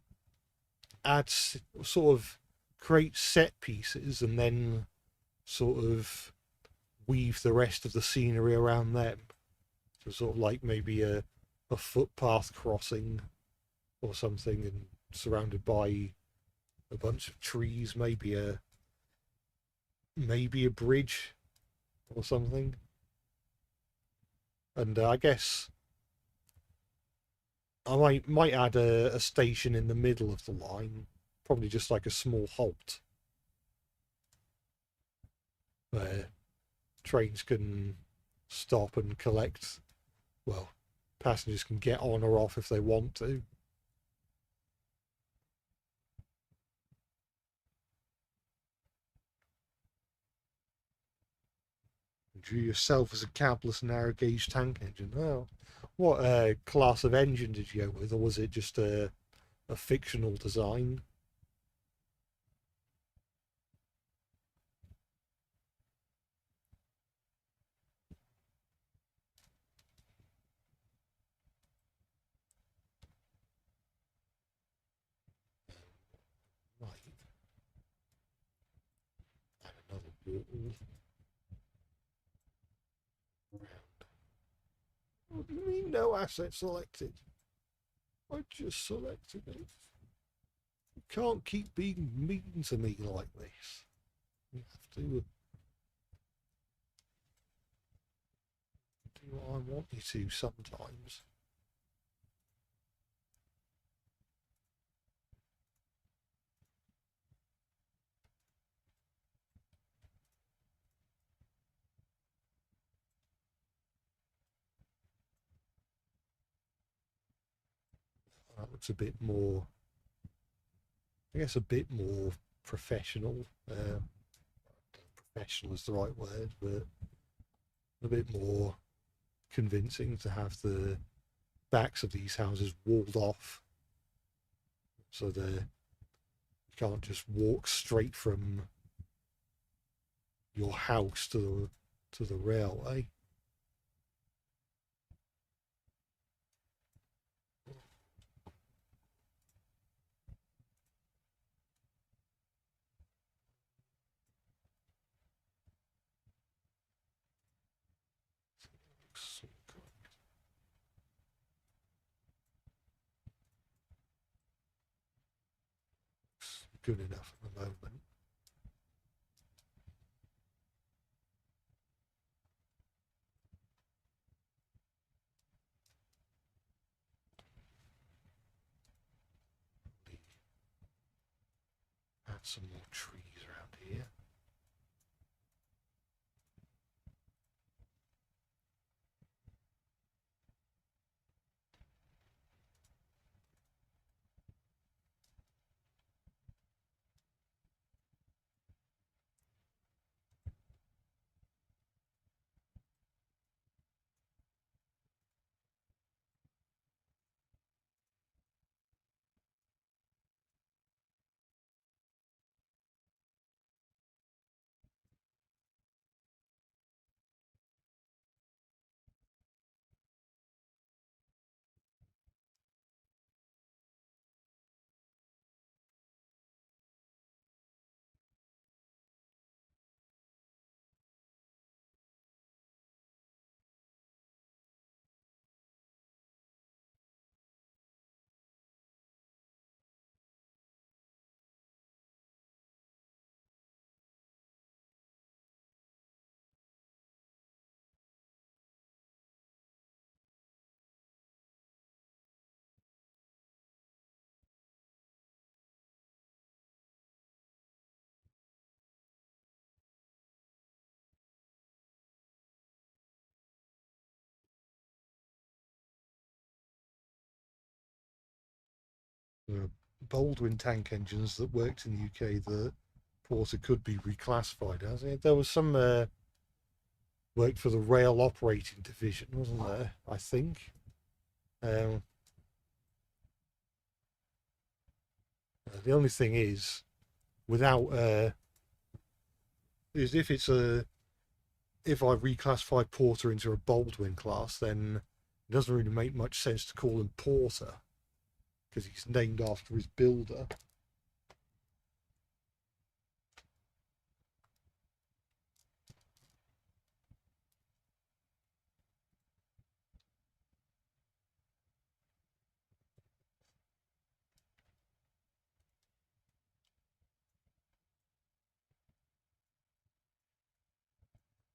of create set pieces and then sort of weave the rest of the scenery around them. So sort of like maybe a footpath crossing or something, and surrounded by a bunch of trees, maybe a bridge or something. And I guess I might add a station in the middle of the line, probably just like a small halt where trains can stop and collect. Well, passengers can get on or off if they want to. Drew yourself as a cabless narrow gauge tank engine. Oh, what class of engine did you go with, or was it just a fictional design? Right, and another wall around. What do you mean no asset selected? I just selected it. You can't keep being mean to me like this. You have to do what I want you to sometimes. That looks a bit more, I guess, a bit more professional. Professional is the right word, but a bit more convincing to have the backs of these houses walled off, so that you can't just walk straight from your house to the railway. Good enough at the moment. Add some more trees around here. Baldwin tank engines that worked in the UK that Porter could be reclassified as. There was some worked for the rail operating division, wasn't there? I think. The only thing is, without is if I reclassify Porter into a Baldwin class, then it doesn't really make much sense to call him Porter because he's named after his builder.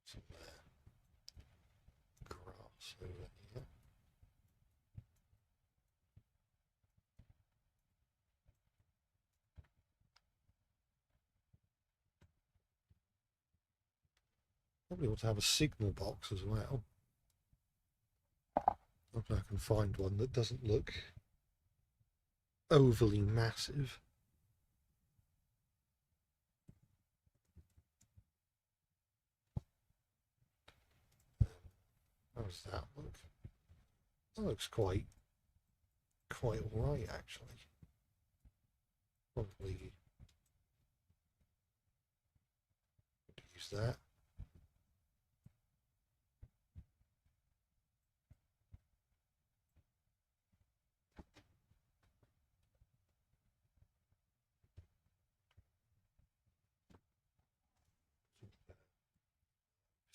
Some grass over here. Probably ought to have a signal box as well. Hopefully I can find one that doesn't look overly massive. How does that look? That looks quite alright actually. Probably use that.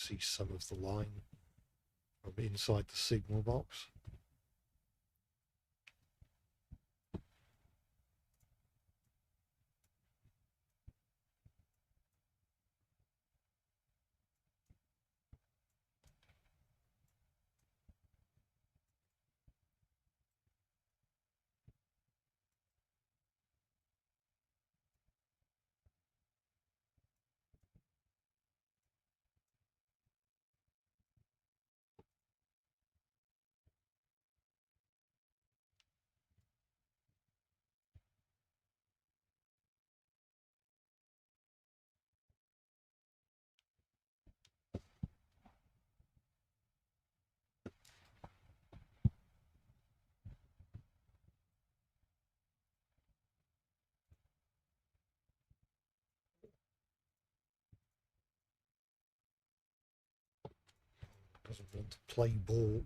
See some of the line from inside the signal box. Doesn't want to play ball.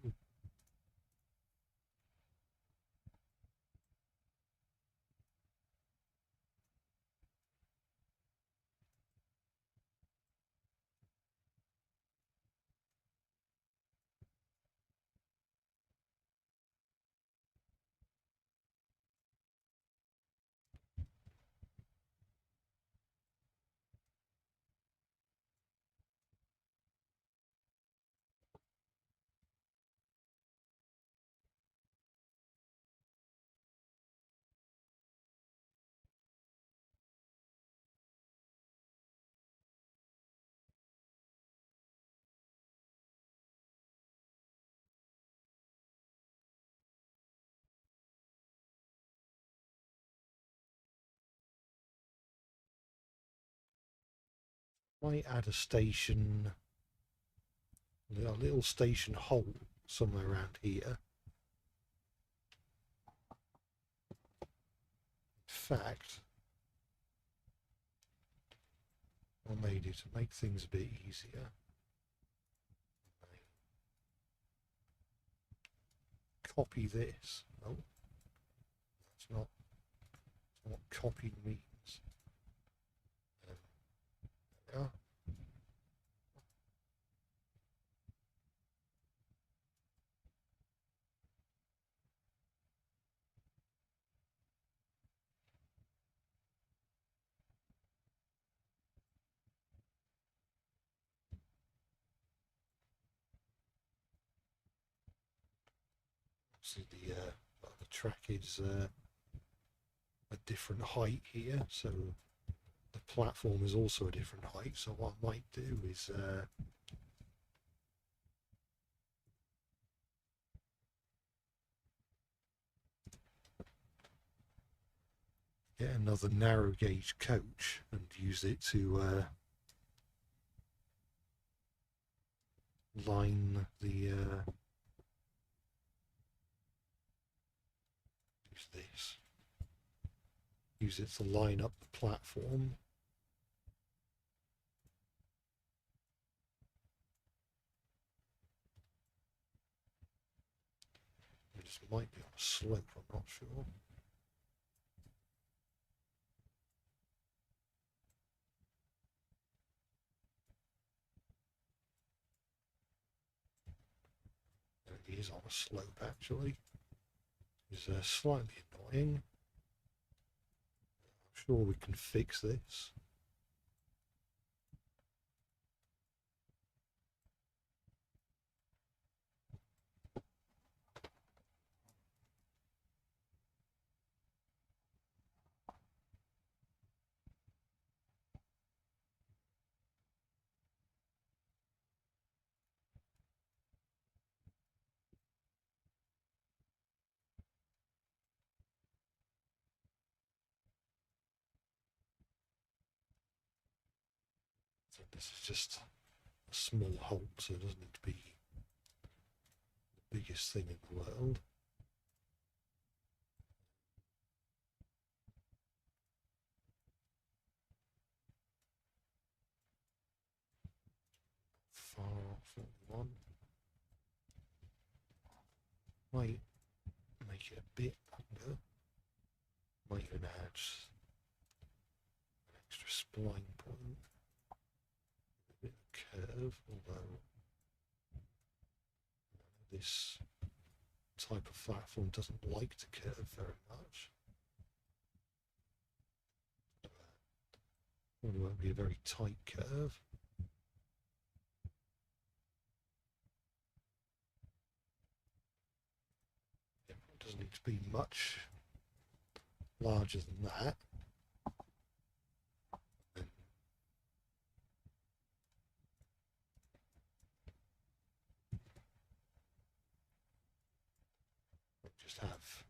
Might add a station, a little station halt somewhere around here. In fact, I made it to make things a bit easier. Copy this. Oh, that's not what copy means. Yeah. See the track is a different height here, so the platform is also a different height. So what I might do is get another narrow gauge coach and use it to line the use it to line up the platform. This might be on a slope, I'm not sure. It is on a slope actually. It's slightly annoying. I'm sure we can fix this. So this is just a small halt, so it doesn't need to be the biggest thing in the world. Far off on one. Might make it a bit longer. Might even add an extra spline point. A bit of curve, although this type of platform doesn't like to curve very much. It won't be a very tight curve. It doesn't need to be much larger than that. Just have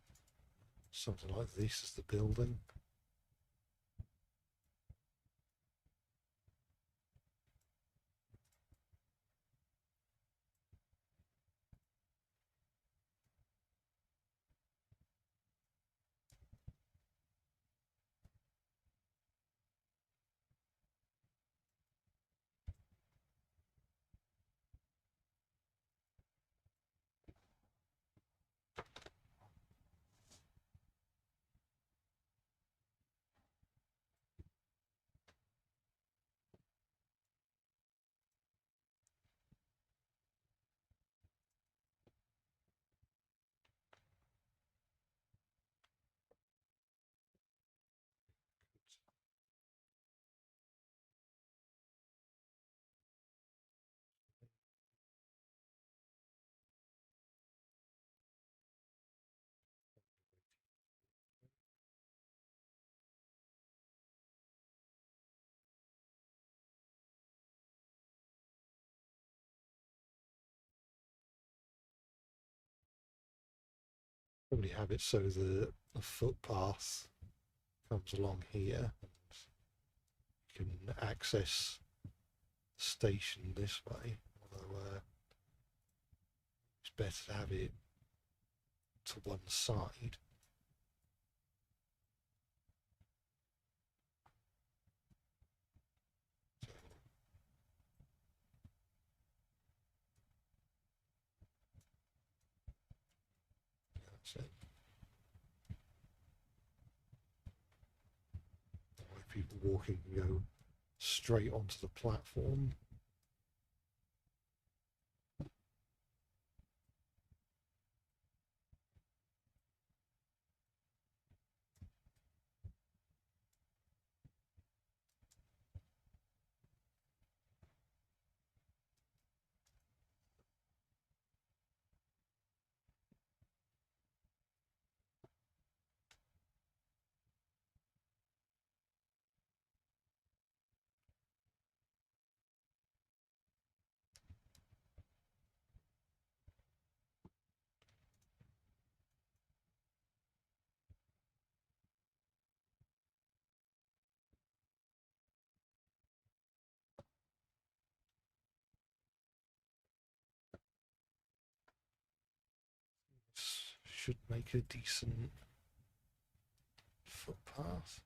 something like this as the building. Probably have it so the footpath comes along here and you can access the station this way, although it's better to have it to one side. That's it. That way people walking can go straight onto the platform. should make a decent footpath.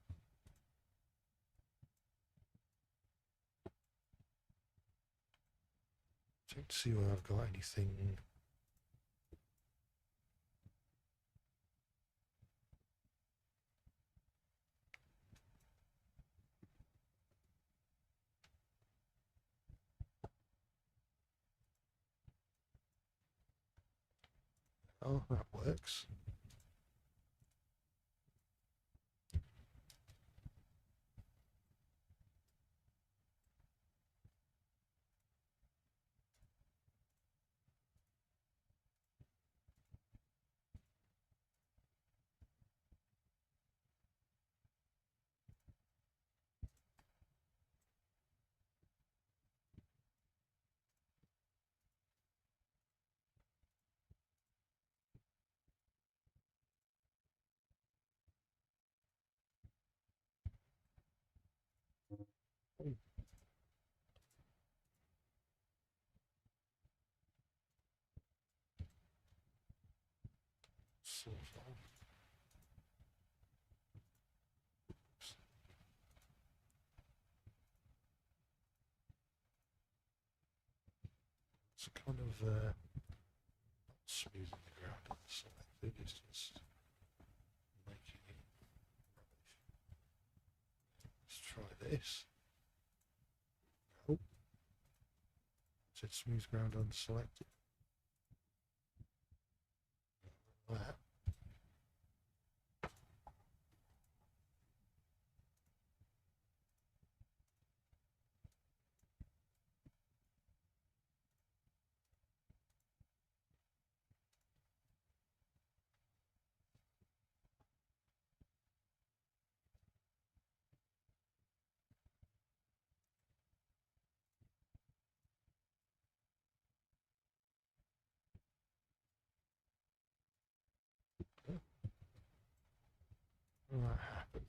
Don't see where I've got anything. Oh, that works. Sort of. It's kind of smoothing the ground on the side. It is just making it rubbish. Let's try this. Oh, said smooth ground unselected. That. What happened?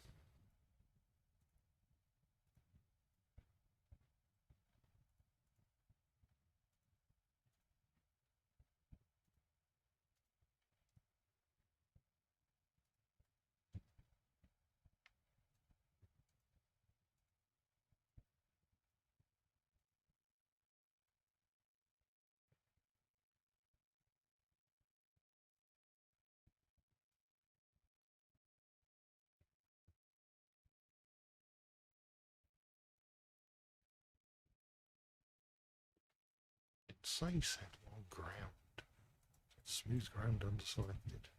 Say set on ground. Smooth ground unselected.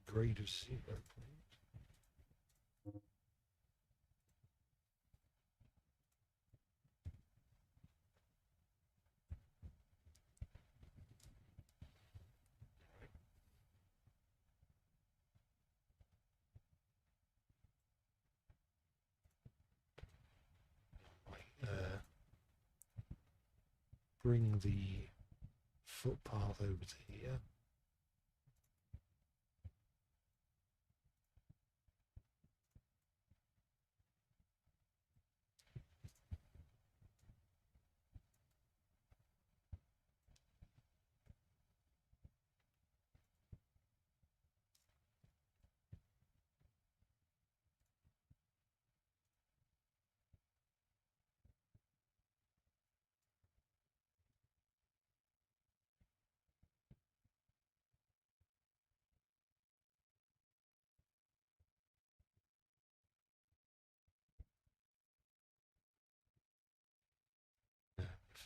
Grade of 0, please. Bring the footpath over to here.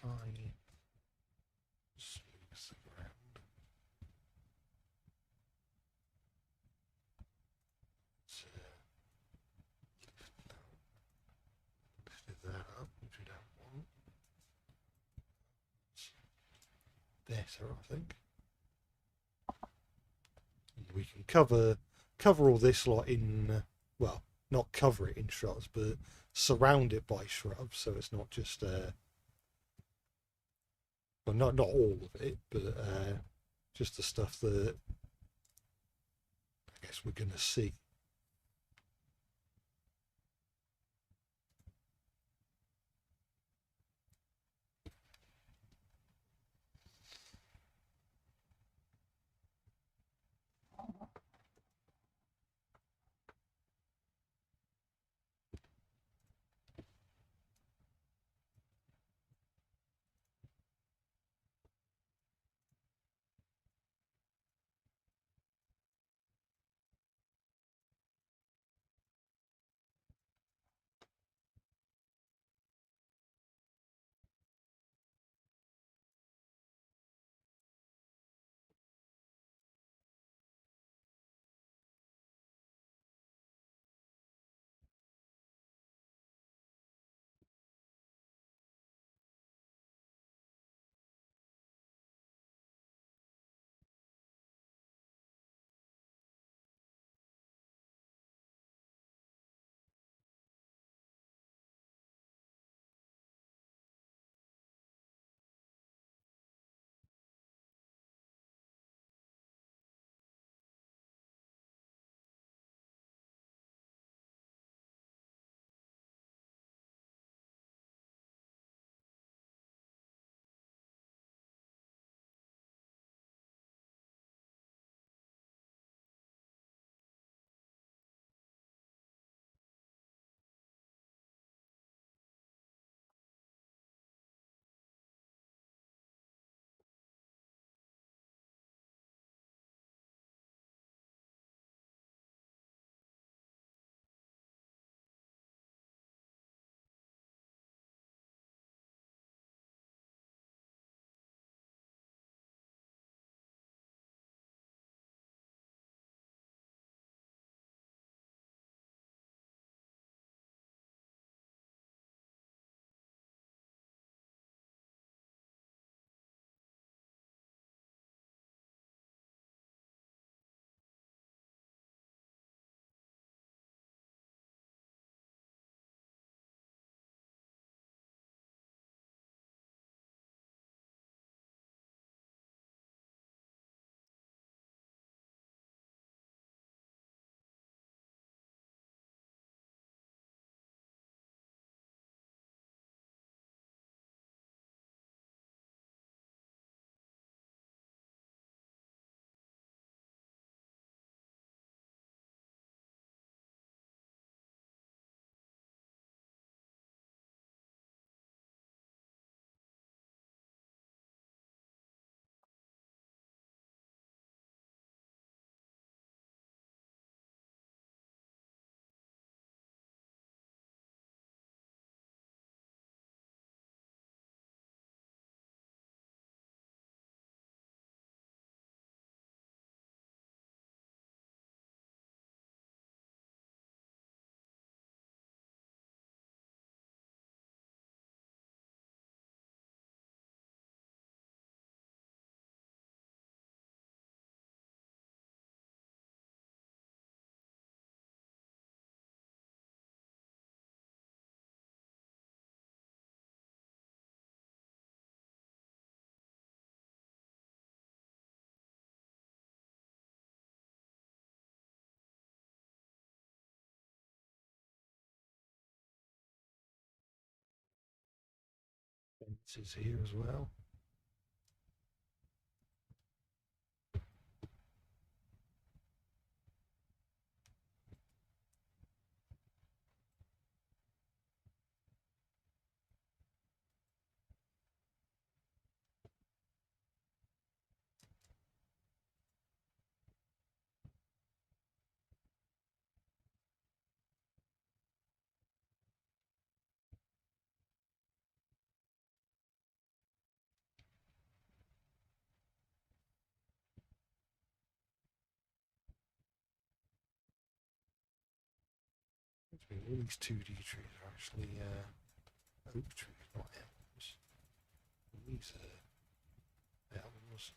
If I smooth the ground, lifted that up, which we don't want. Better, I think. And we can cover all this lot in, well, not cover it in shrubs, but surround it by shrubs, so it's not just well, not all of it, but just the stuff that, guess we're going to see. Fences here as well. All these 2D trees are actually oak trees, not elms. These are elms.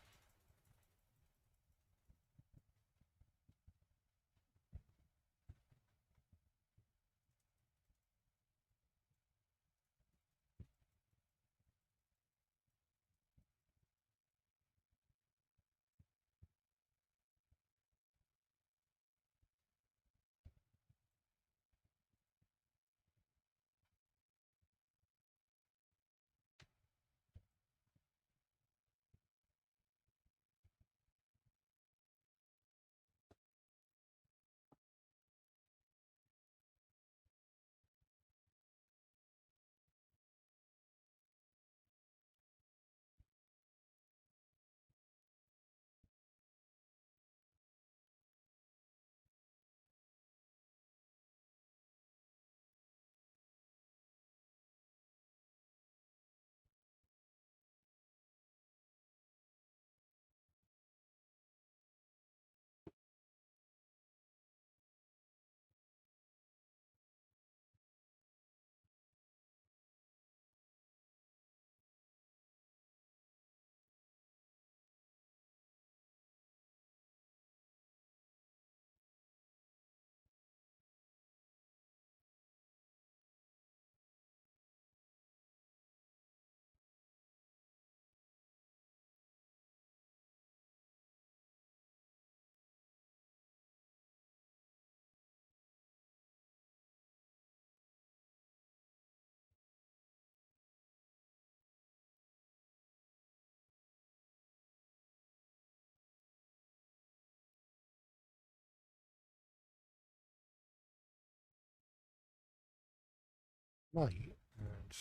Right. And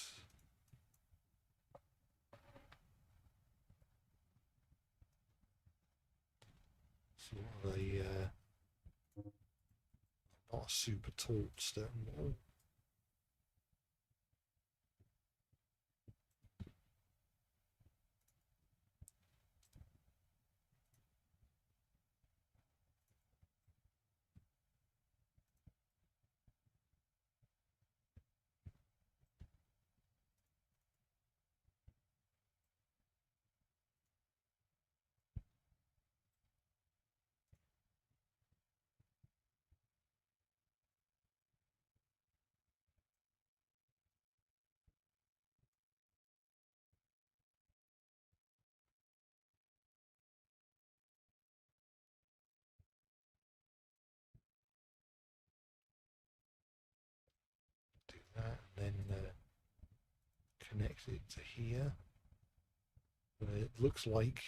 so what are they, not a super tall stone wall. Do that, and then connect it to here. It looks like,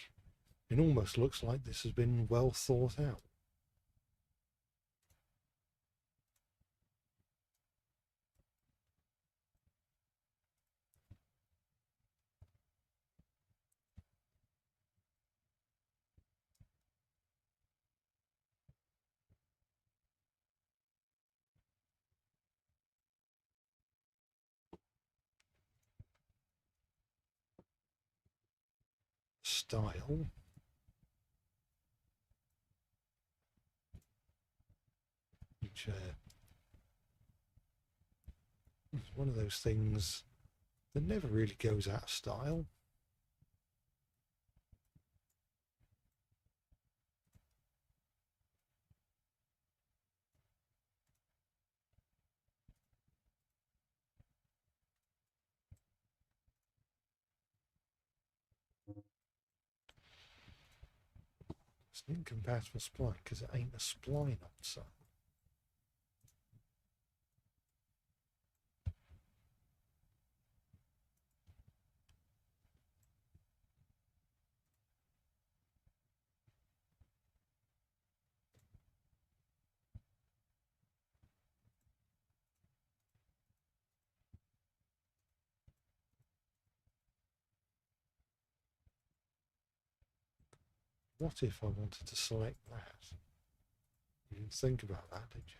it almost looks like this has been well thought out. Style. Which is one of those things that never really goes out of style. It's an incompatible spline because it ain't a spline on site. What if I wanted to select that? You didn't think about that, did you?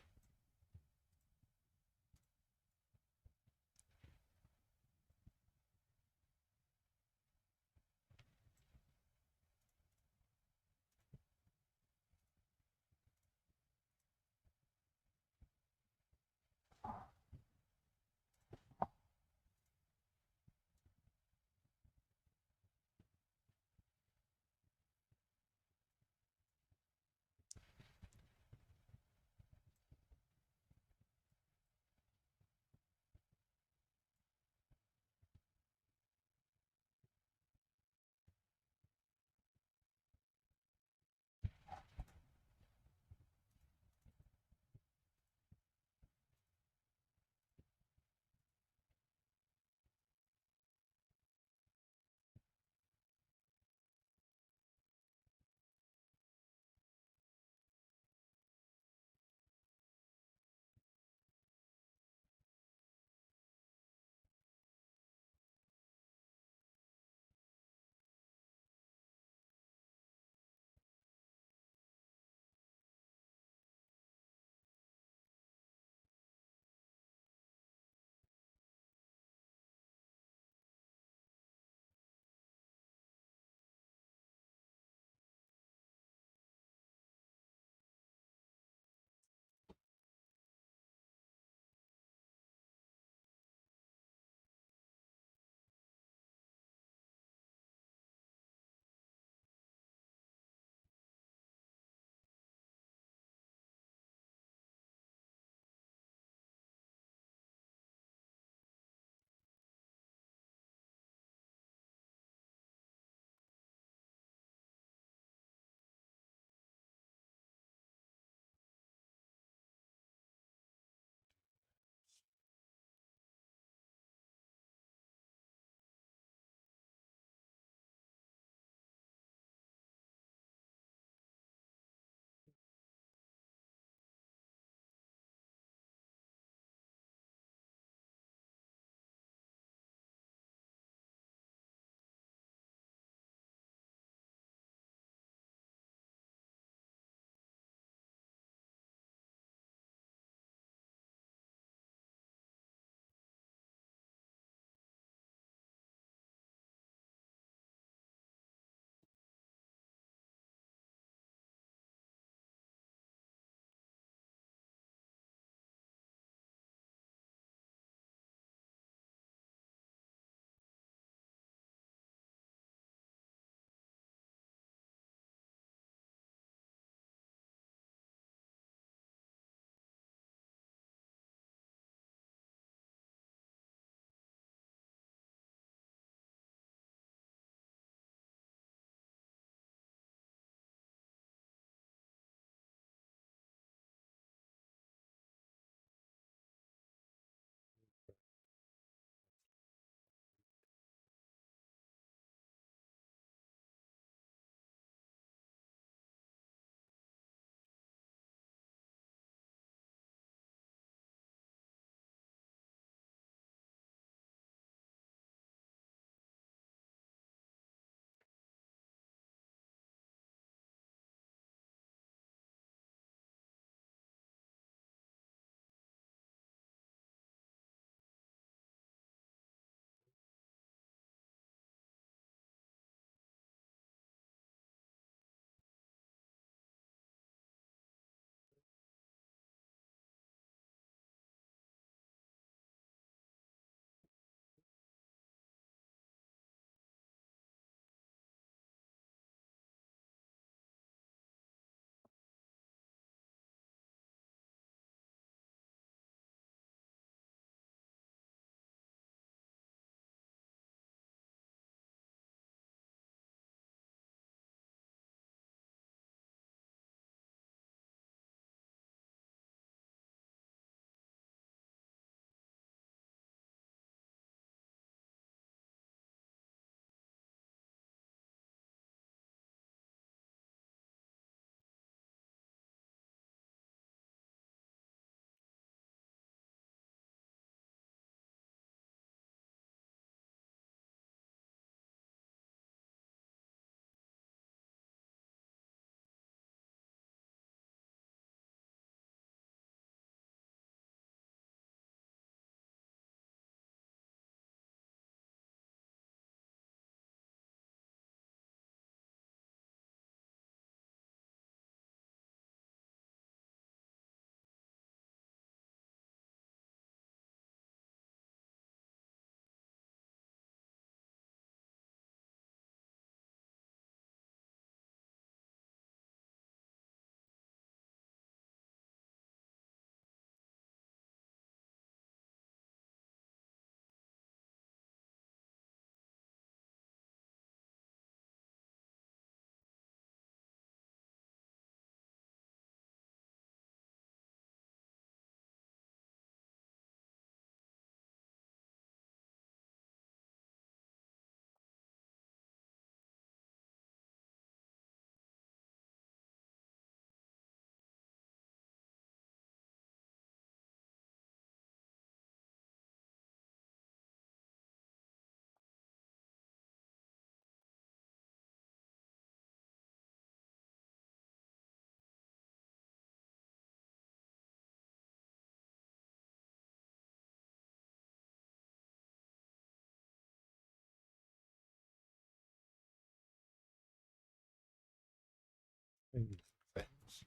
Fence.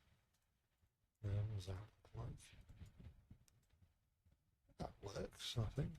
What does that look like? That works, I think.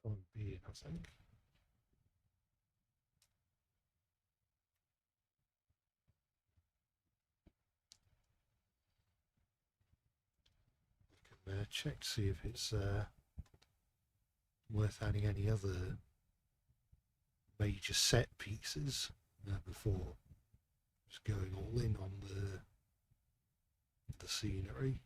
Can't be, I think. Check to see if it's worth adding any other major set pieces before just going all in on the scenery.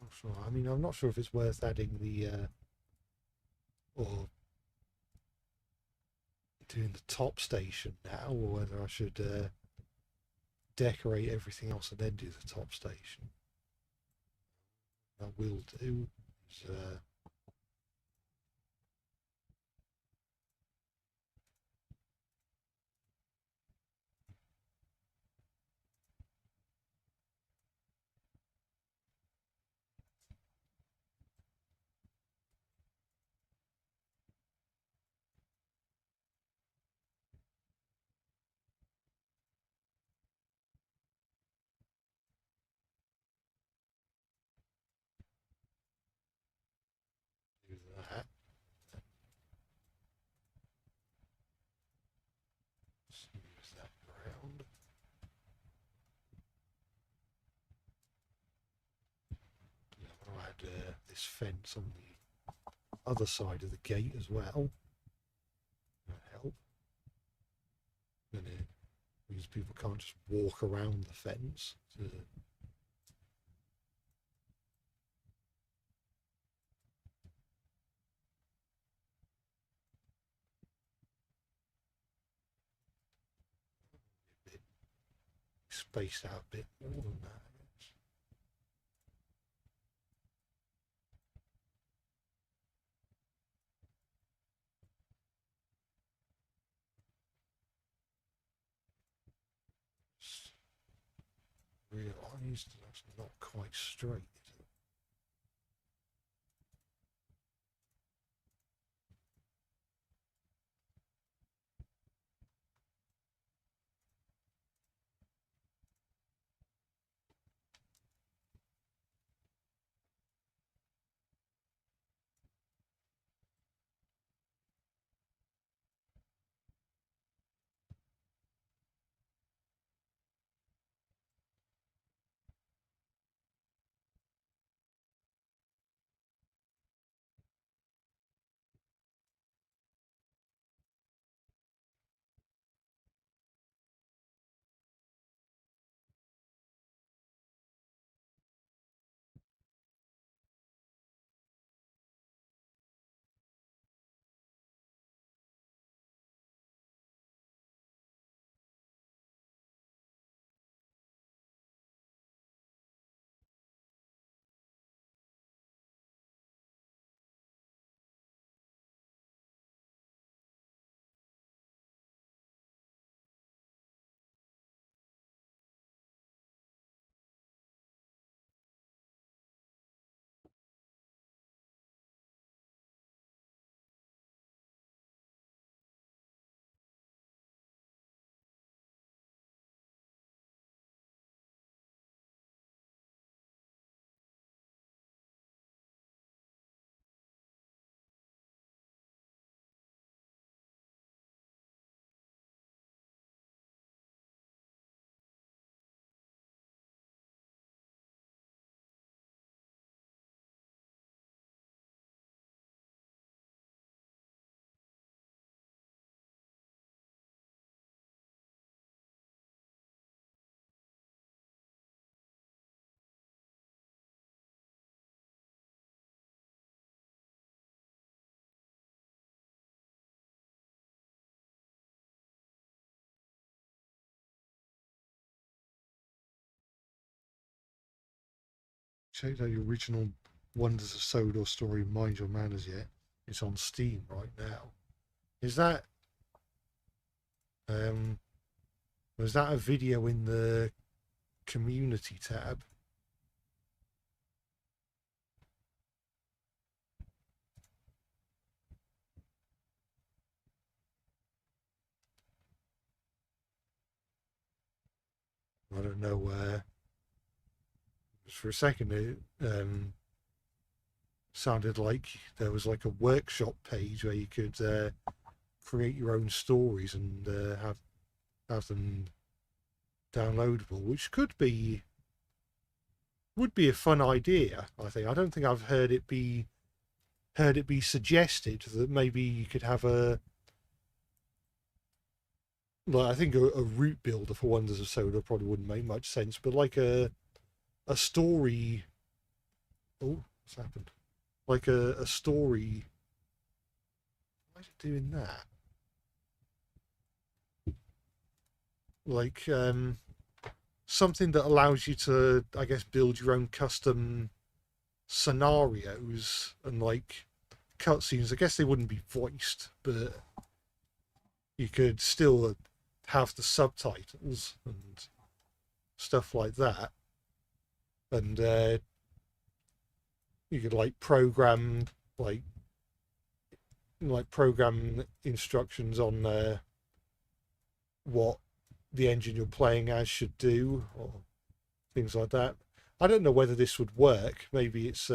Not sure. I mean, I'm not sure if it's worth adding the or doing the top station now, or whether I should decorate everything else and then do the top station. I will do. Is, do that. Smooth that around. I'm going to add this fence on the other side of the gate as well. That help. Because people can't just walk around the fence. spaced out a bit more than that. Realised that's not quite straight. Check out the original Wonders of Sodor story, Mind Your Manners yet. It's on Steam right now. Is that was that a video in the community tab? I don't know where. For a second it sounded like there was like a workshop page where you could create your own stories and have them downloadable, which would be a fun idea. I think. I don't think I've heard it be suggested that maybe you could have a, like, I think a route builder for Wonders of Soda probably wouldn't make much sense, but like a story. Oh, what's happened? Like a story. Why is it doing that? Like something that allows you to, I guess, build your own custom scenarios and like cutscenes. I guess they wouldn't be voiced, but you could still have the subtitles and stuff like that. And you could like program instructions on what the engine you're playing as should do, or things like that. I don't know whether this would work. Maybe it's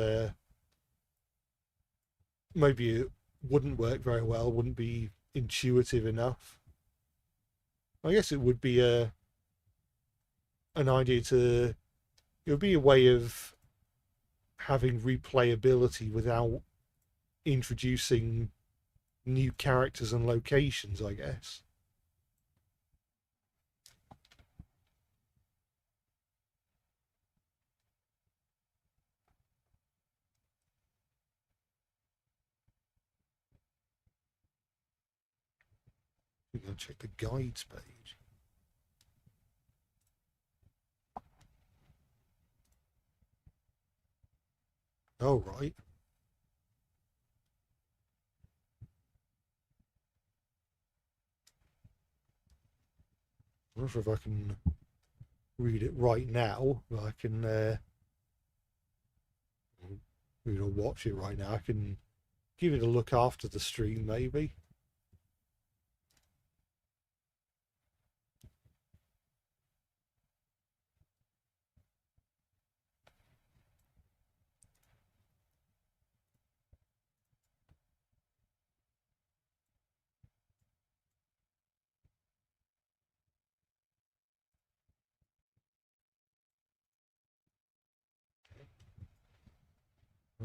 maybe it wouldn't work very well, wouldn't be intuitive enough. I guess it would be an idea to, it would be a way of having replayability without introducing new characters and locations, I guess. We're going to check the guides page. Oh, right. I'm not sure if I can read it right now, but I can read or watch it right now. I can give it a look after the stream, maybe.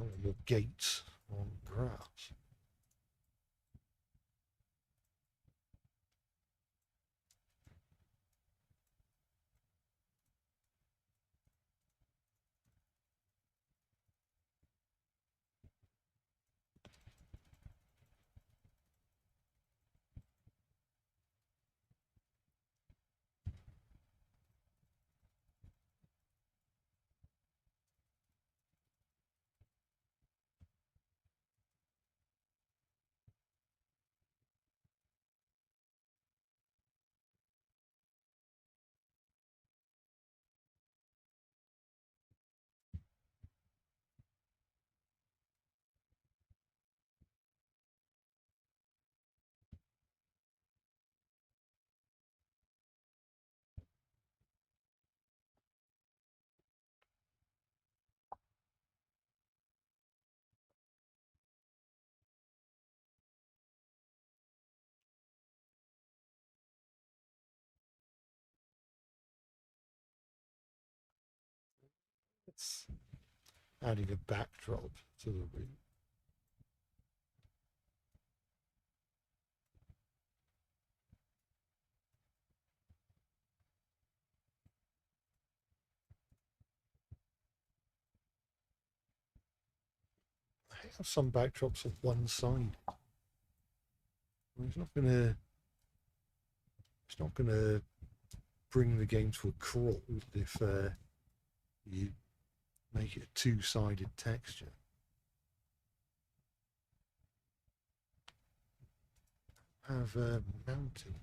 Oh, your gates on grass. It's adding a backdrop to the room. I have some backdrops of one side. It's not gonna. It's not gonna bring the game to a crawl if you make it a two-sided texture. Have a mountain.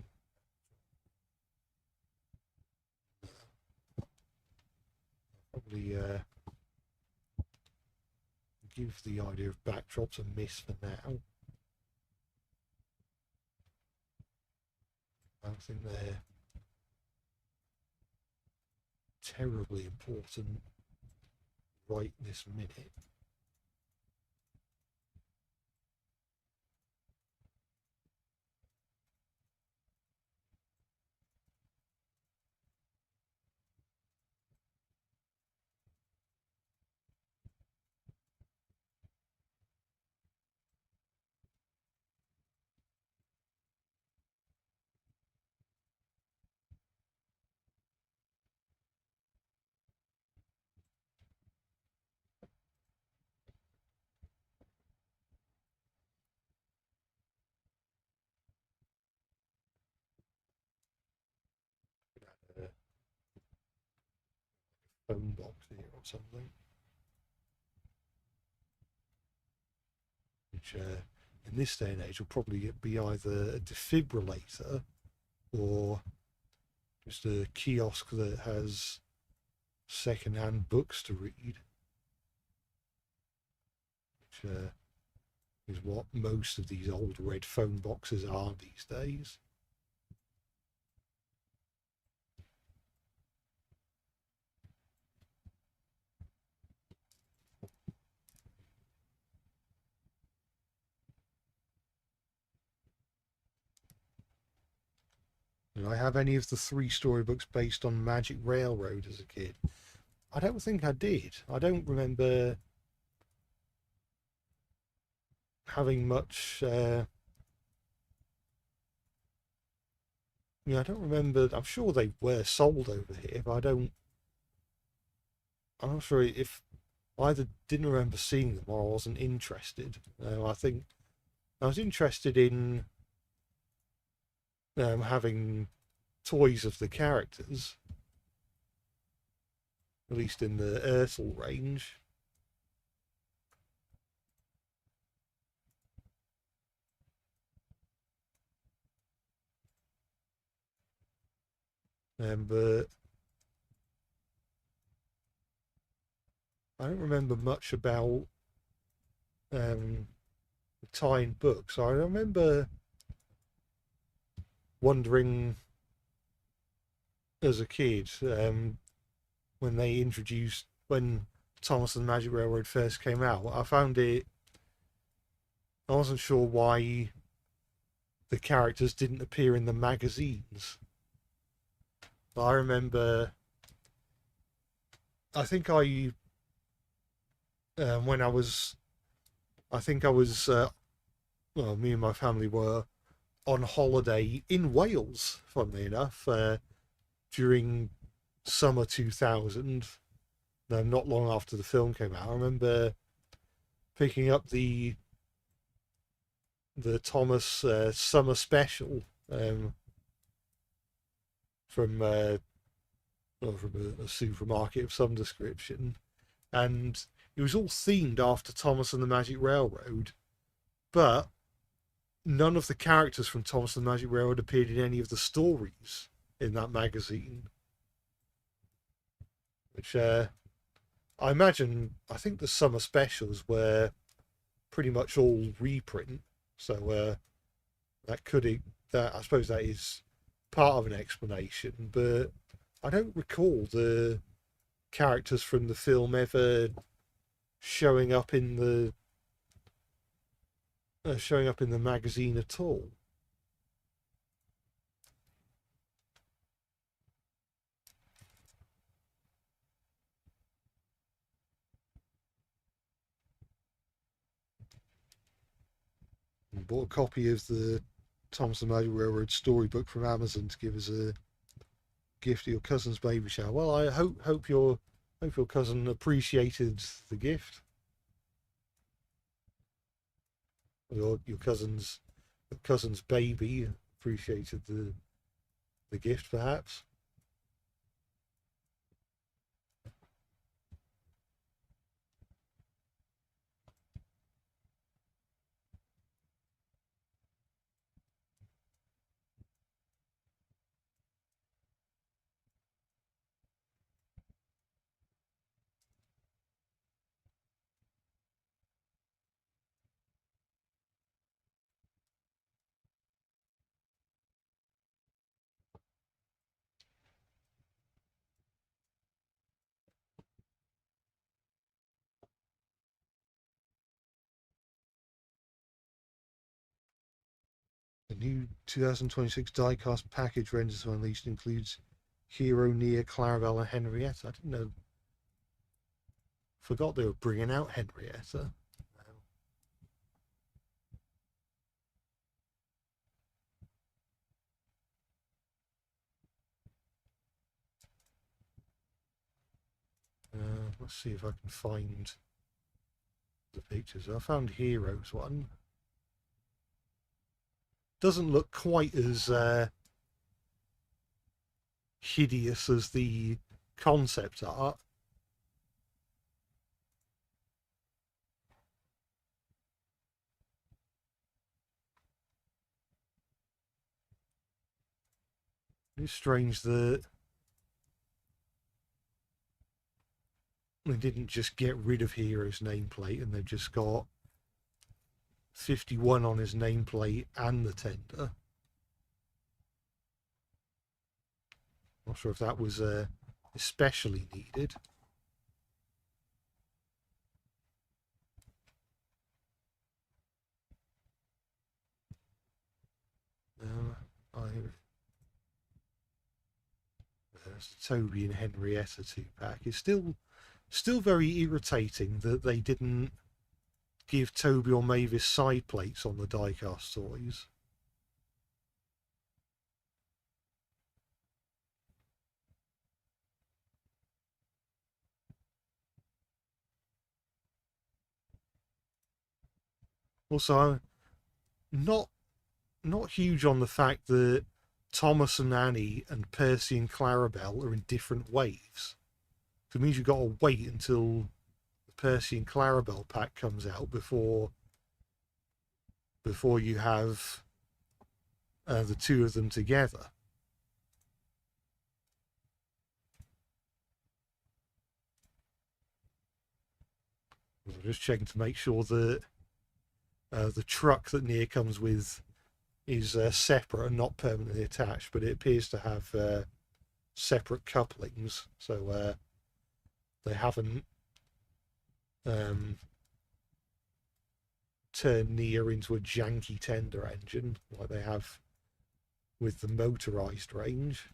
Probably give the idea of backdrops a miss for now. I don't think they're terribly important right this minute. A phone box here or something, which in this day and age will probably be either a defibrillator or just a kiosk that has second-hand books to read, which is what most of these old red phone boxes are these days. Did I have any of the three storybooks based on Magic Railroad as a kid? I don't think I did. I don't remember having much. I don't remember. I'm sure they were sold over here, but I don't. I'm not sure if I either didn't remember seeing them or I wasn't interested. I think I was interested in having toys of the characters, at least in the Ursel range. But I don't remember much about the tying books. I remember wondering as a kid when they introduced when Thomas and the Magic Railroad first came out. I found it. I wasn't sure why the characters didn't appear in the magazines. But I remember. I think I when I was. I think I was. Well, me and my family were on holiday in Wales, funnily enough, during summer 2000. No, not long after the film came out. I remember picking up the Thomas summer special from a supermarket of some description, and it was all themed after Thomas and the Magic Railroad, but none of the characters from Thomas and the Magic Railroad appeared in any of the stories in that magazine, which I imagine. I think the summer specials were pretty much all reprint, so that I suppose that is part of an explanation, but I don't recall the characters from the film ever showing up in the magazine at all. I bought a copy of the Thomas and Magic Railroad storybook from Amazon to give as a gift at your cousin's baby shower. Well, I hope your cousin appreciated the gift. Your cousin's baby appreciated the gift, perhaps. The new 2026 diecast package renders to Unleashed includes Hero, Nia, Clarabelle, and Henrietta. I didn't know. Forgot they were bringing out Henrietta. Let's see if I can find the pictures. I found Heroes one. Doesn't look quite as hideous as the concept art. It's strange that they didn't just get rid of Hero's nameplate and they've just got 51 on his nameplate and the tender. Not sure if that was especially needed. There's the Toby and Henrietta 2-pack. It's still very irritating that they didn't give Toby or Mavis side plates on the diecast toys. Also, I'm not huge on the fact that Thomas and Annie and Percy and Clarabelle are in different waves. It means you've got to wait until the Percy and Clarabelle pack comes out before you have the two of them together. I'm just checking to make sure that the truck that Nia comes with is separate and not permanently attached, but it appears to have separate couplings, so they haven't turned Nia into a janky tender engine like they have with the motorised range.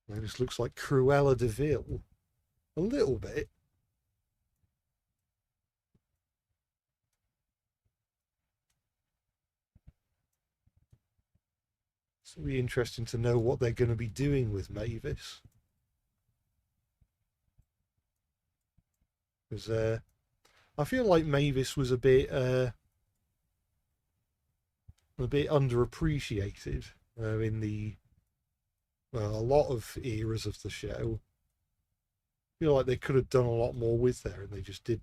This looks like Cruella de Vil. A little bit. It'll be interesting to know what they're going to be doing with Mavis. Because I feel like Mavis was a bit underappreciated in the a lot of eras of the show. I feel like they could have done a lot more with her, and they just didn't.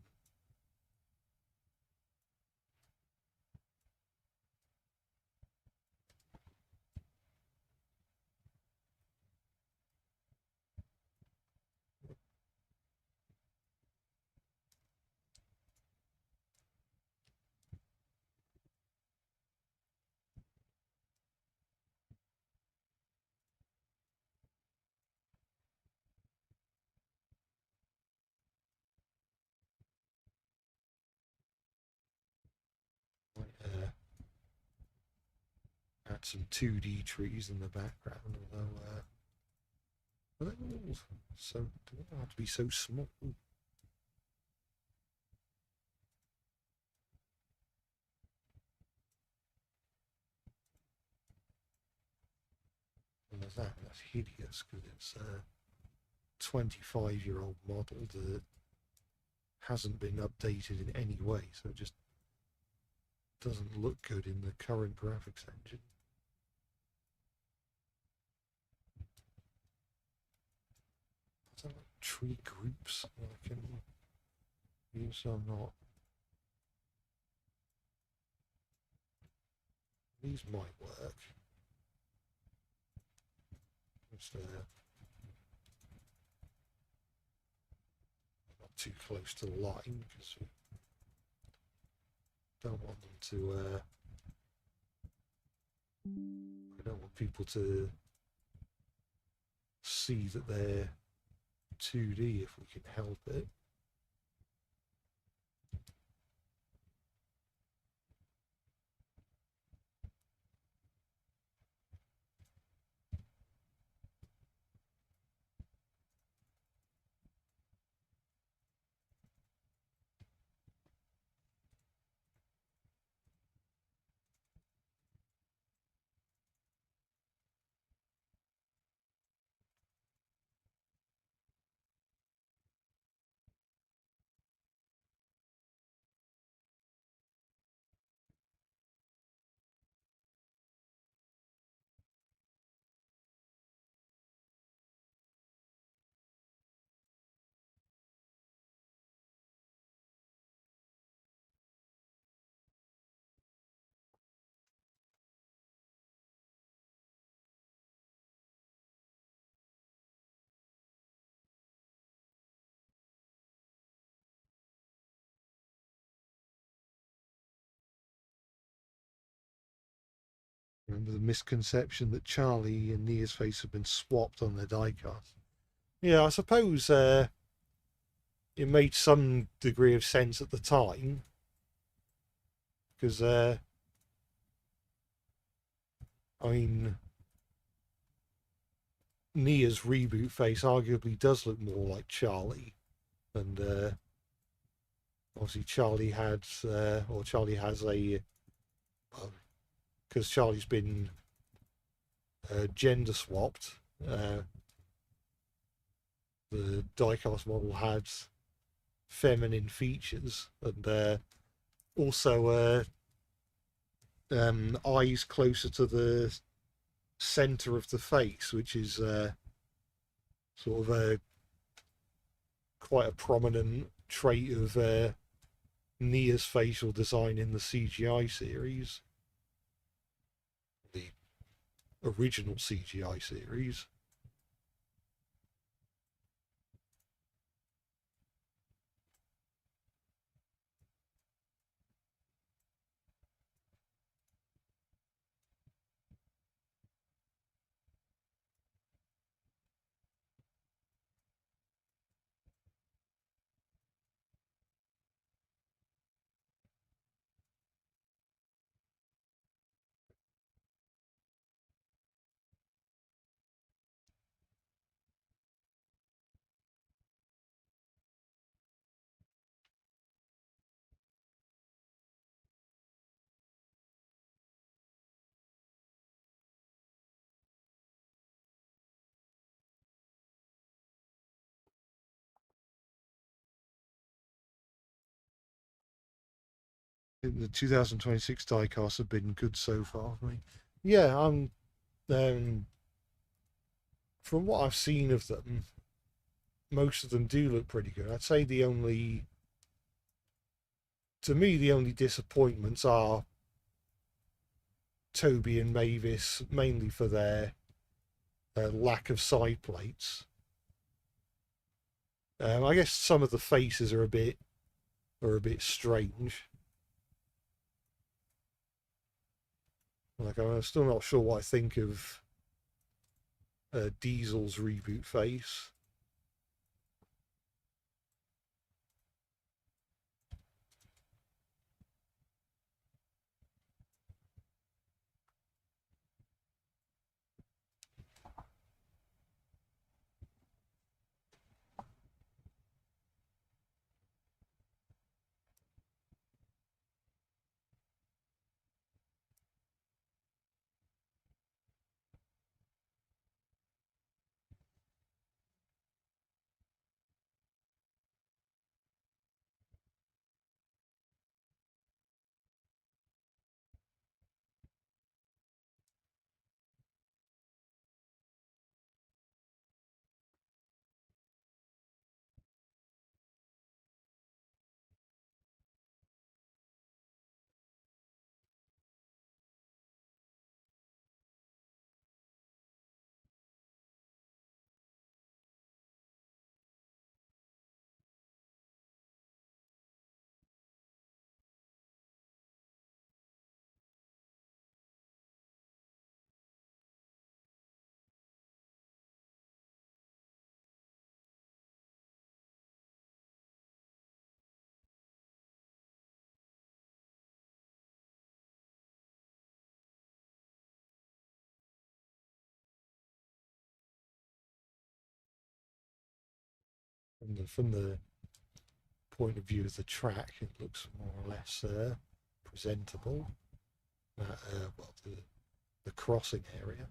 Add some 2D trees in the background, although they don't have to be so small. And there's that's hideous because it's a 25-year-old model that hasn't been updated in any way, so it just doesn't look good in the current graphics engine. Is that like tree groups I can use or not? These might work. Just not too close to the line because we don't want them to I don't want people to see that they're 2D if we can help it. Remember the misconception that Charlie and Nia's face have been swapped on their diecast? Yeah, I suppose it made some degree of sense at the time. Because, I mean, Nia's reboot face arguably does look more like Charlie. And obviously Charlie had, or Charlie has a, because Charlie's been gender swapped. The diecast model had feminine features and also eyes closer to the center of the face, which is sort of a quite a prominent trait of Nia's facial design in the CGI series, the original CGI series. The 2026 diecasts have been good so far for me. Yeah, I'm. From what I've seen of them, most of them do look pretty good. I'd say to me, the only disappointments are Toby and Mavis, mainly for their lack of side plates. I guess some of the faces are a bit strange. Like, I'm still not sure what I think of Diesel's reboot face. From the point of view of the track, it looks more or less presentable. Well, the crossing area.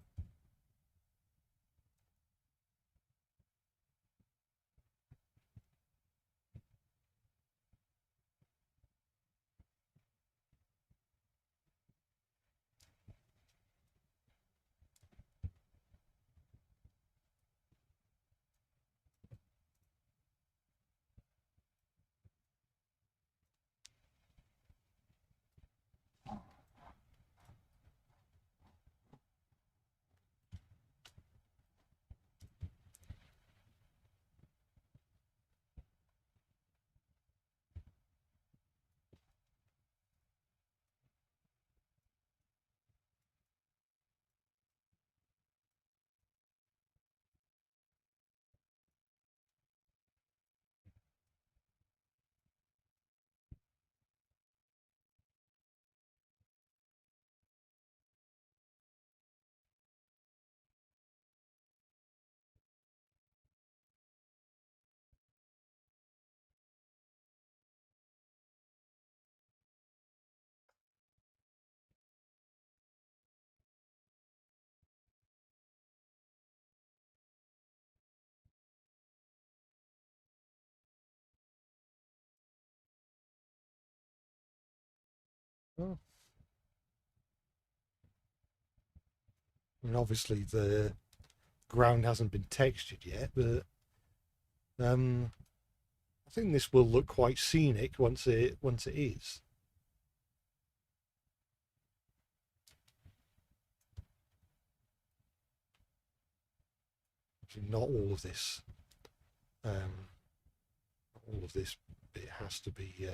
Oh, I mean, obviously the ground hasn't been textured yet, but I think this will look quite scenic once it is. Actually, not all of this. All of this bit has to be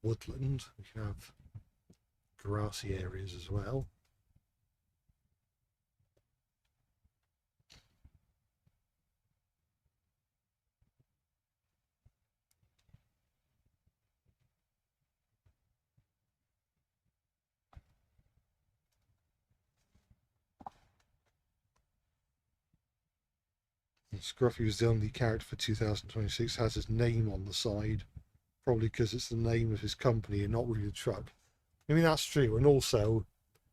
woodland. We can have grassy areas as well. Scruffy was the only character for 2026 has his name on the side, probably because it's the name of his company and not really the truck. I mean, that's true, and also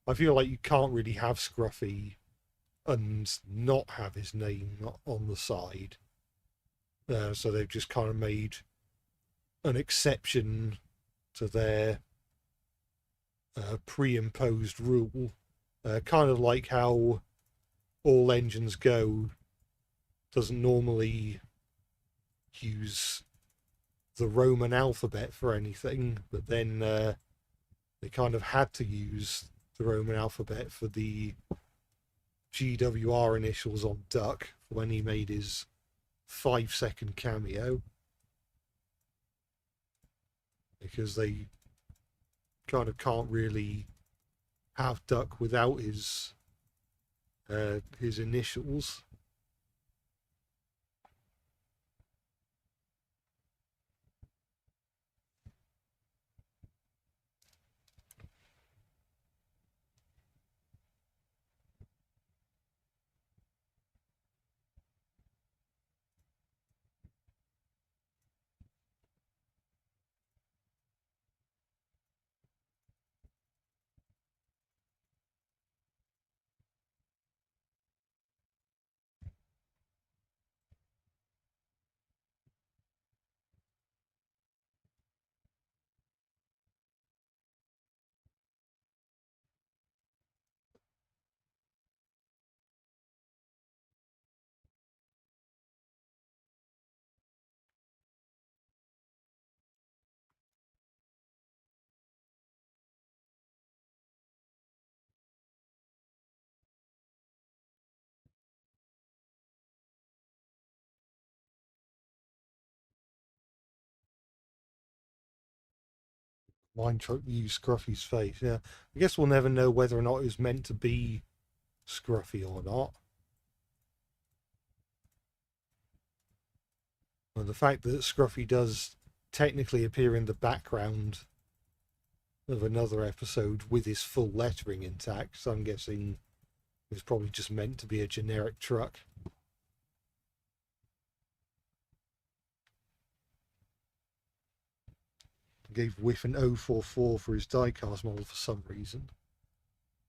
I feel like you can't really have Scruffy and not have his name on the side. So they've just kind of made an exception to their pre-imposed rule, kind of like how All Engines Go doesn't normally use the Roman alphabet for anything, but then they kind of had to use the Roman alphabet for the GWR initials on Duck when he made his 5-second cameo, because they kind of can't really have Duck without his initials. Mine truck used Scruffy's face. Yeah, I guess we'll never know whether or not it was meant to be Scruffy or not. Well, the fact that Scruffy does technically appear in the background of another episode with his full lettering intact, so I'm guessing it's probably just meant to be a generic truck. Gave Whiff an 044 for his diecast model for some reason.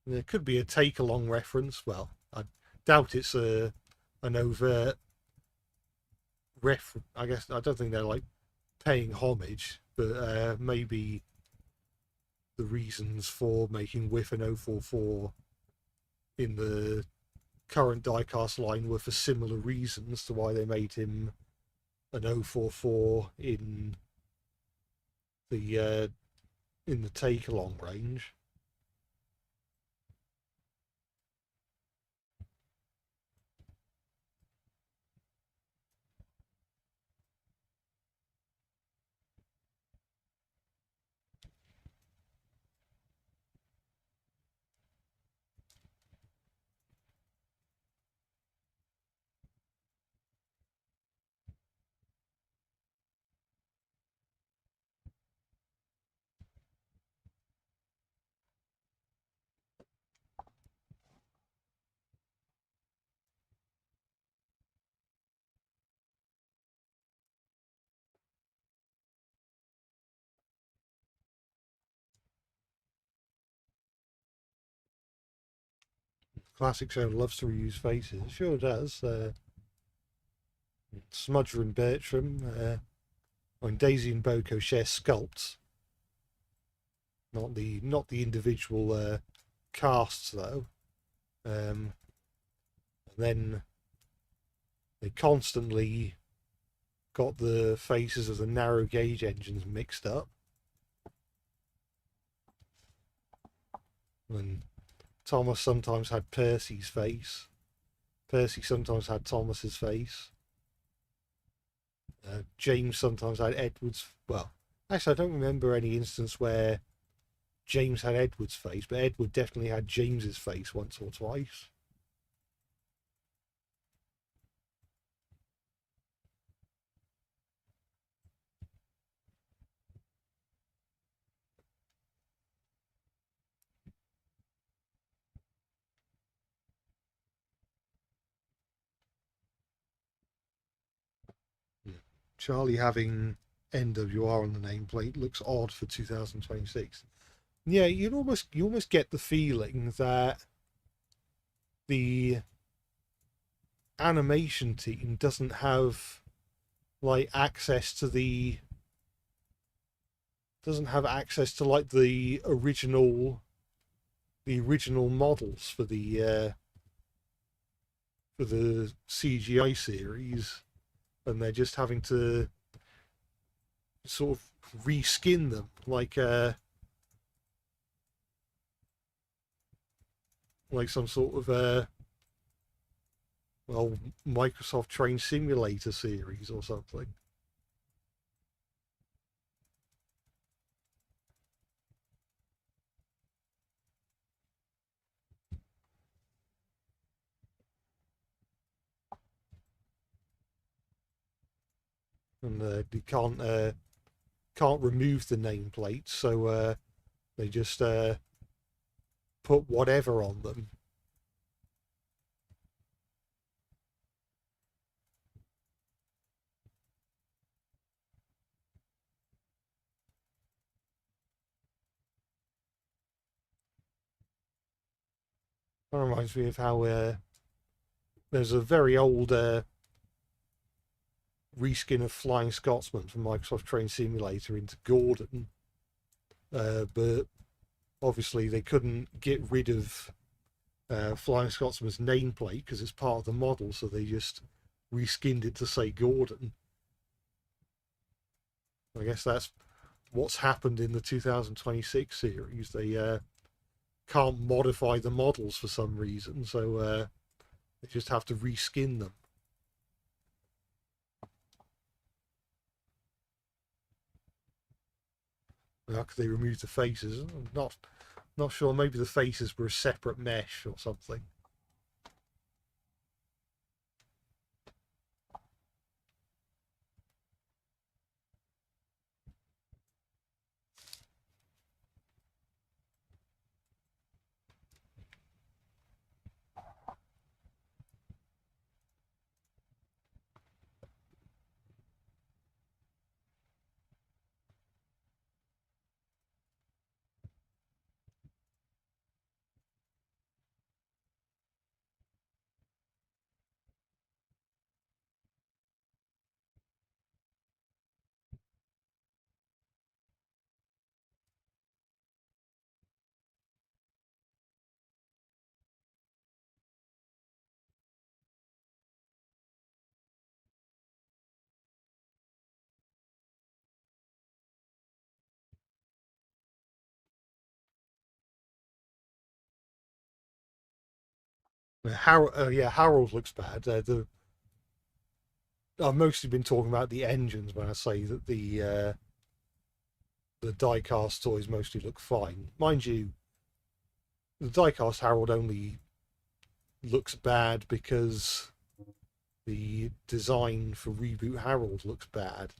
There could be a take along reference. Well, I doubt it's an overt I guess I don't think they're like paying homage, but maybe the reasons for making Whiff an 044 in the current diecast line were for similar reasons to why they made him an 044 in the take along range. Classic Show loves to reuse faces. It sure does. Smudger and Bertram, when Daisy and Boko share sculpts, not the individual casts though. And then they constantly got the faces of the narrow gauge engines mixed up. And Thomas sometimes had Percy's face. Percy sometimes had Thomas's face. James sometimes had Edward's. Well, actually, I don't remember any instance where James had Edward's face, but Edward definitely had James's face once or twice. Charlie having NWR on the nameplate looks odd for 2026. Yeah, you almost get the feeling that the animation team doesn't have like access to the doesn't have access to like the original models for the CGI series, and they're just having to sort of reskin them like some sort of well, Microsoft Train Simulator series or something. And you can't remove the nameplates, so they just put whatever on them. That reminds me of how there's a very old reskin of Flying Scotsman from Microsoft Train Simulator into Gordon, but obviously they couldn't get rid of Flying Scotsman's nameplate because it's part of the model, so they just reskinned it to say Gordon. I guess that's what's happened in the 2026 series. They can't modify the models for some reason, so they just have to reskin them. How could they remove the faces? I'm not sure. Maybe the faces were a separate mesh or something. Harold looks bad. I've mostly been talking about the engines when I say that the diecast toys mostly look fine. Mind you, the diecast Harold only looks bad because the design for Reboot Harold looks bad.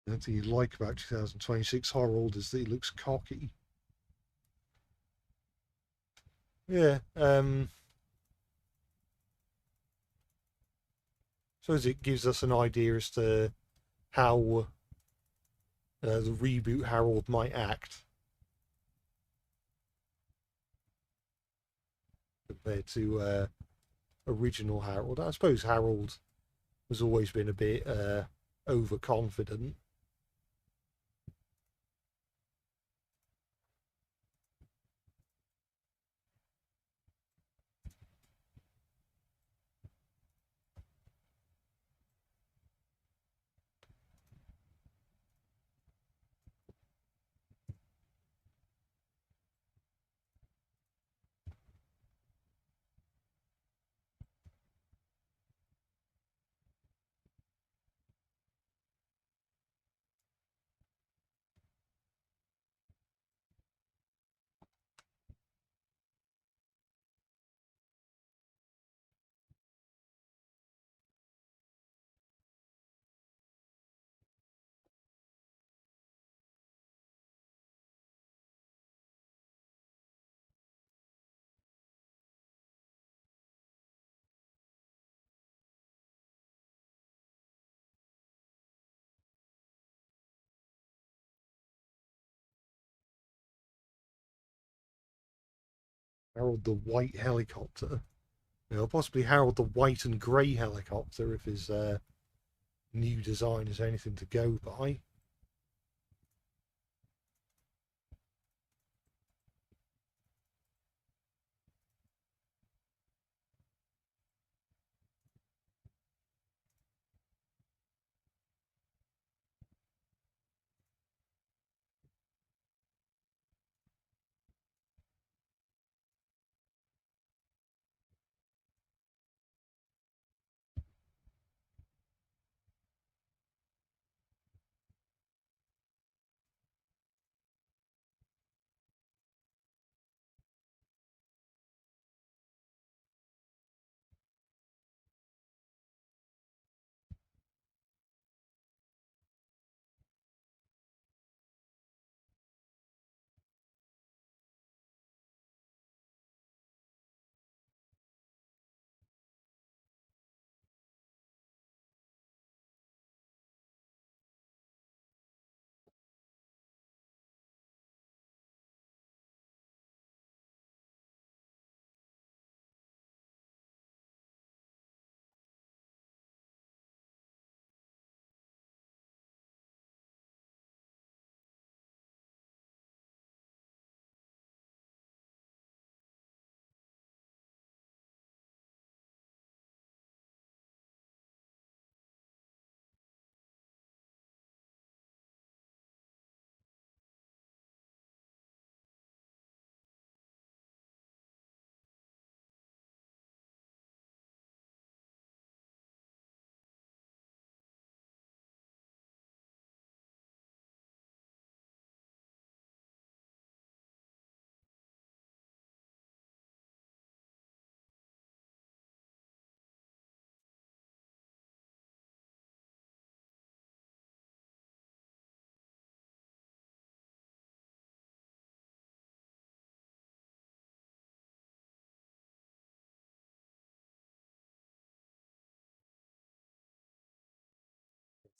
The thing you like about 2026 Harold is that he looks cocky. Yeah, suppose it gives us an idea as to how the reboot Harold might act compared to original Harold. I suppose Harold has always been a bit overconfident. Harold the White Helicopter. Possibly Harold the White and Grey Helicopter if his new design is anything to go by.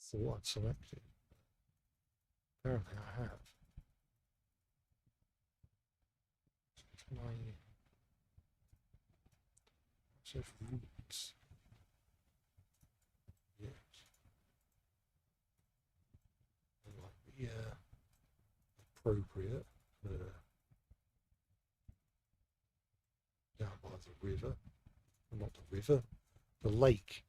Thought I'd selected. Apparently I have. My says roots. Yes. Like the appropriate down by the river. Not the river, the lake.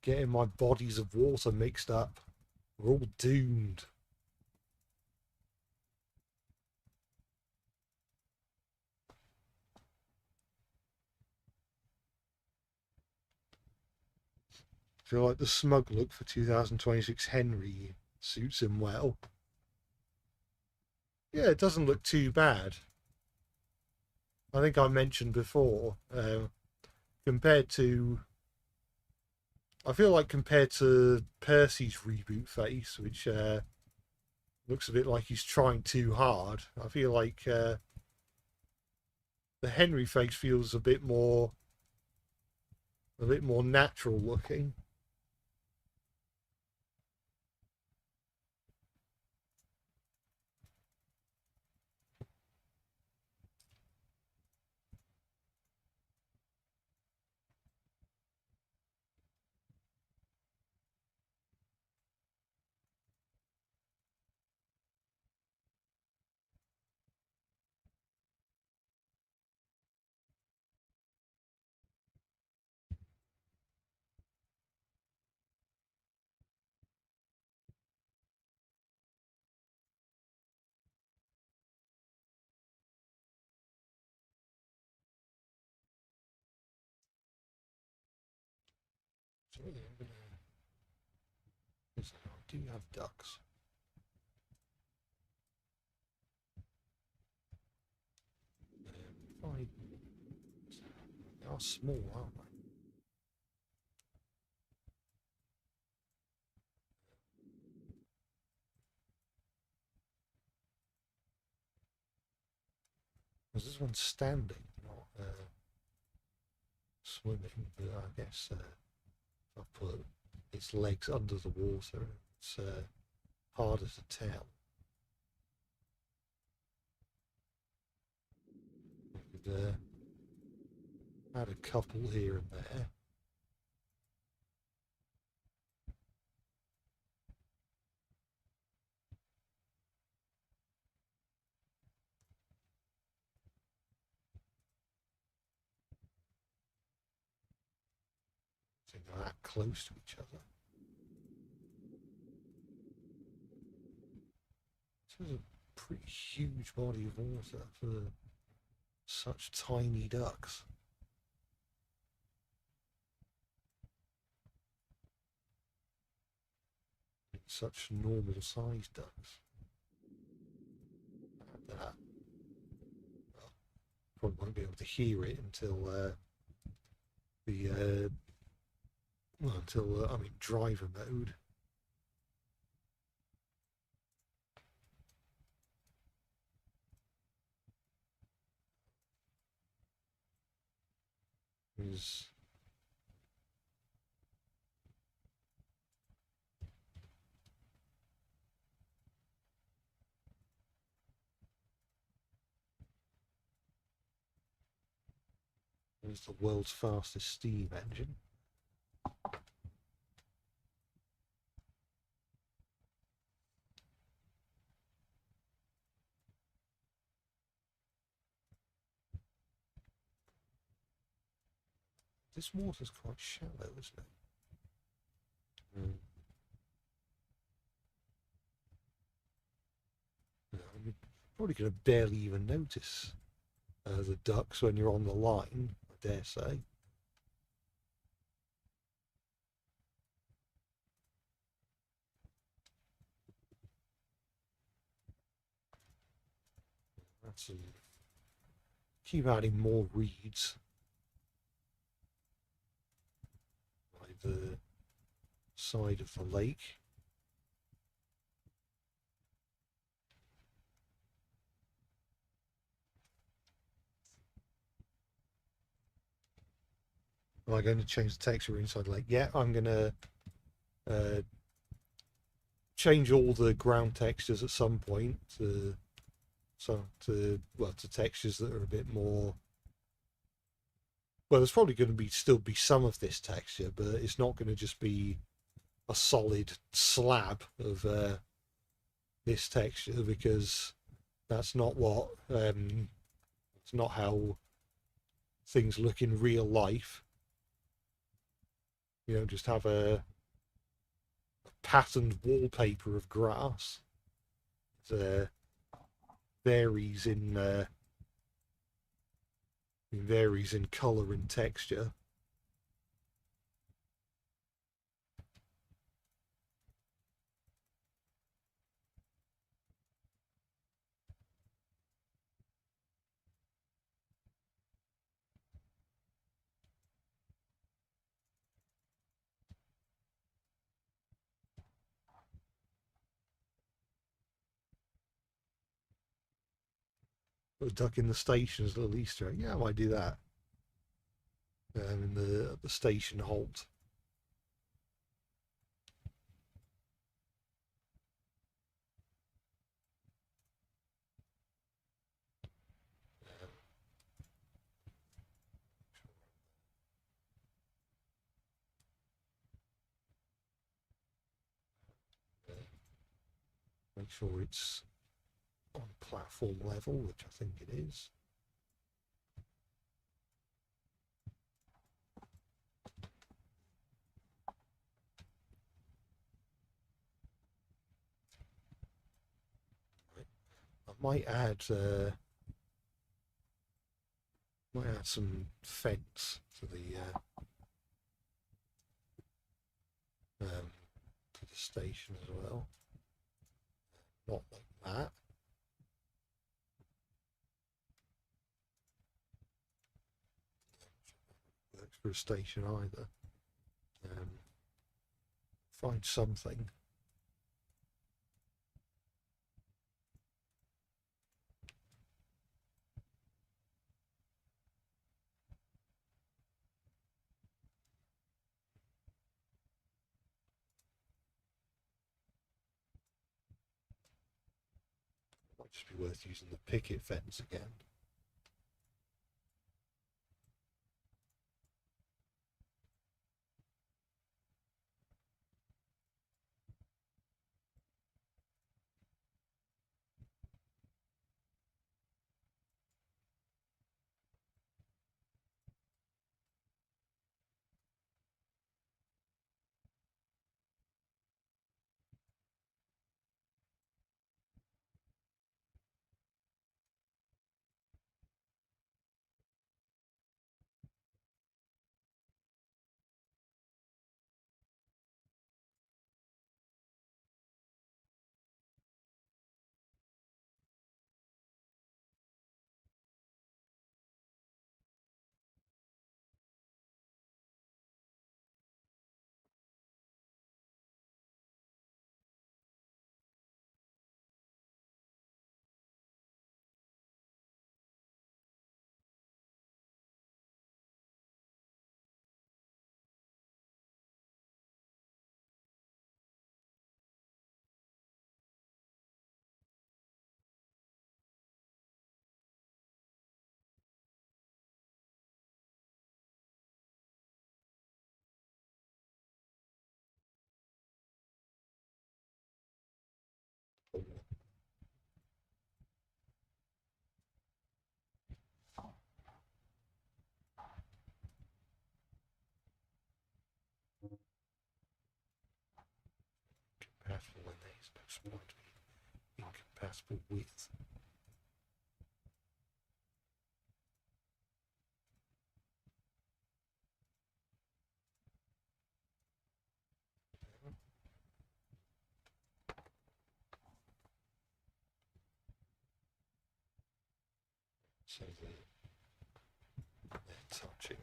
Getting my bodies of water mixed up. We're all doomed. I feel like the smug look for 2026 Henry suits him well. Yeah, it doesn't look too bad. I think I mentioned before, compared to I feel like compared to Percy's reboot face, which looks a bit like he's trying too hard, I feel like the Henry face feels a bit more natural looking. So I'm gonna, I do have ducks. Fine. They are small, aren't they? Because this one's standing, not swimming. But I guess if I put its legs under the water, it's harder to tell. I could add a couple here and there. I think they're that close to each other. This is a pretty huge body of water for such tiny ducks. Such normal sized ducks. That. Well, probably won't be able to hear it until I'm in driver mode. Is the world's fastest steam engine. This water's quite shallow, isn't it? You're probably going to barely even notice the ducks when you're on the line, I dare say. That's keep adding more reeds by the side of the lake. Am I going to change the texture inside the lake? Yeah, I'm going to change all the ground textures at some point to textures that are a bit more. Well, there's probably going to still be some of this texture, but it's not going to just be a solid slab of this texture, because that's not what it's not how things look in real life. You don't just have a patterned wallpaper of grass. It varies in color and texture. Put a duck in the station as a little Easter egg. Yeah, I might do that. In the station halt. Make sure it's on platform level, which I think it is. I might add some fence to the station as well. Not like that. Works for a station either. Find something. Might just be worth using the picket fence again. Compatible when they specify to be incompatible with. So they're touching.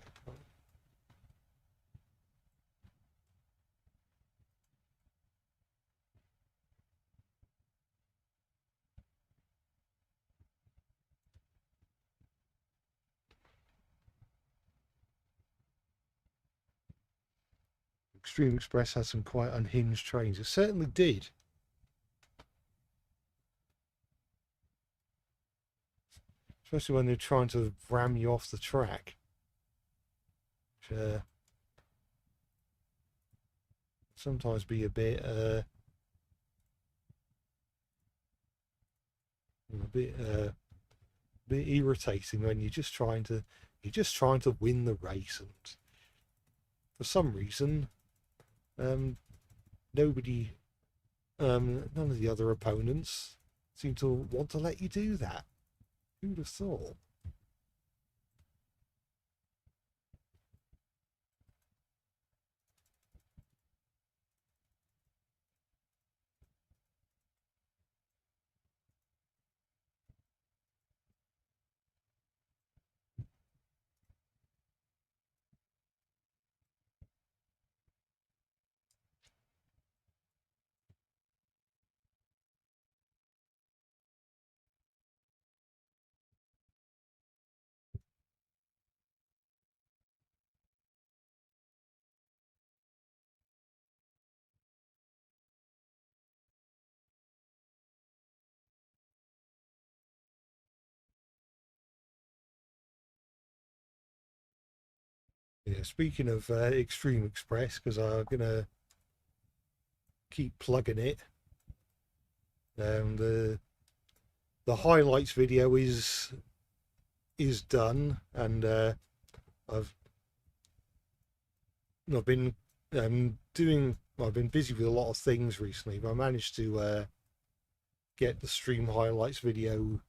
Extreme Express had some quite unhinged trains. It certainly did. Especially when they're trying to ram you off the track. Which, sometimes be a bit irritating when you're just trying to win the race, and for some reason, nobody, none of the other opponents seem to want to let you do that. Who'd have thought? Yeah, speaking of Extreme Express, because I'm gonna keep plugging it. The highlights video is done, and I've I've been doing. I've been busy with a lot of things recently, but I managed to get the stream highlights video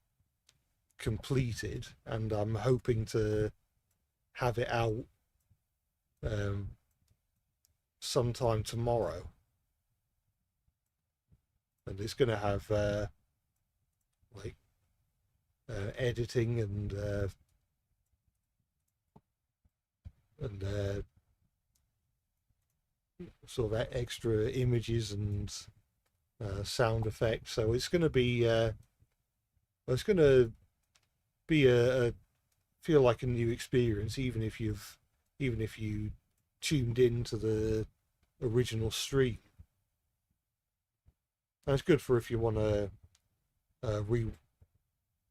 completed, and I'm hoping to have it out um, sometime tomorrow. And it's going to have like editing and sort of extra images and sound effects. So it's going to be a feel like a new experience, even if you tuned into the original stream. And it's good for if you want to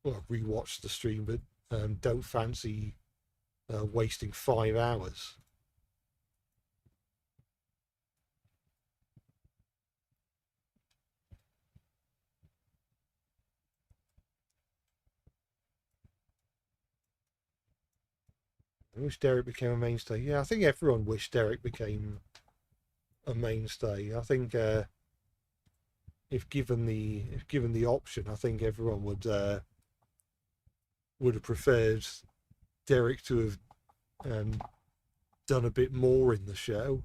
rewatch the stream, but don't fancy wasting 5 hours. I wish Derek became a mainstay. Yeah, I think everyone wished Derek became a mainstay. I think if given the option, I think everyone would have preferred Derek to have done a bit more in the show.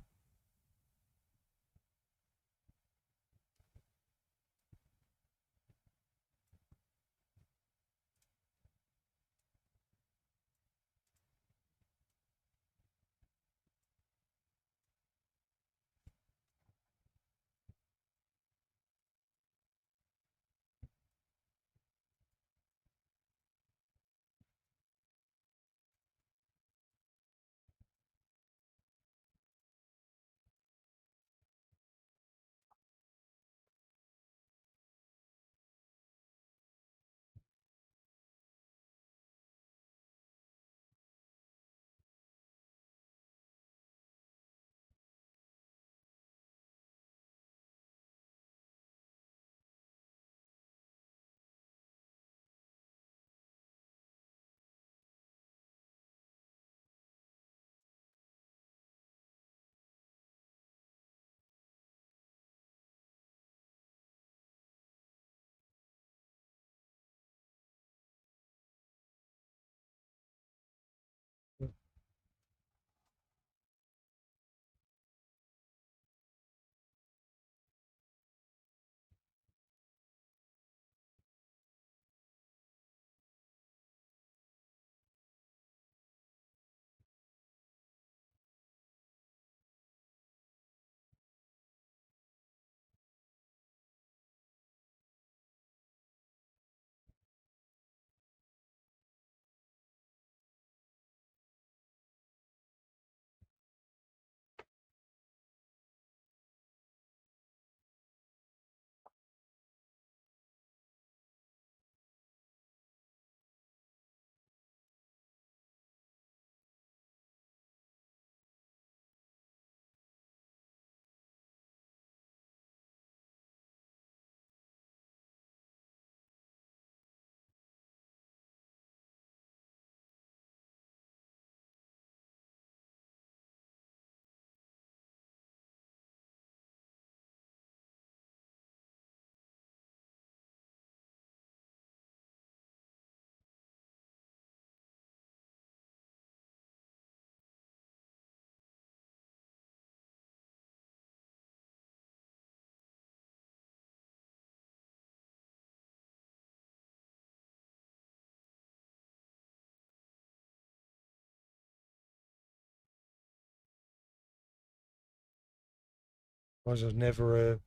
Whereas I've never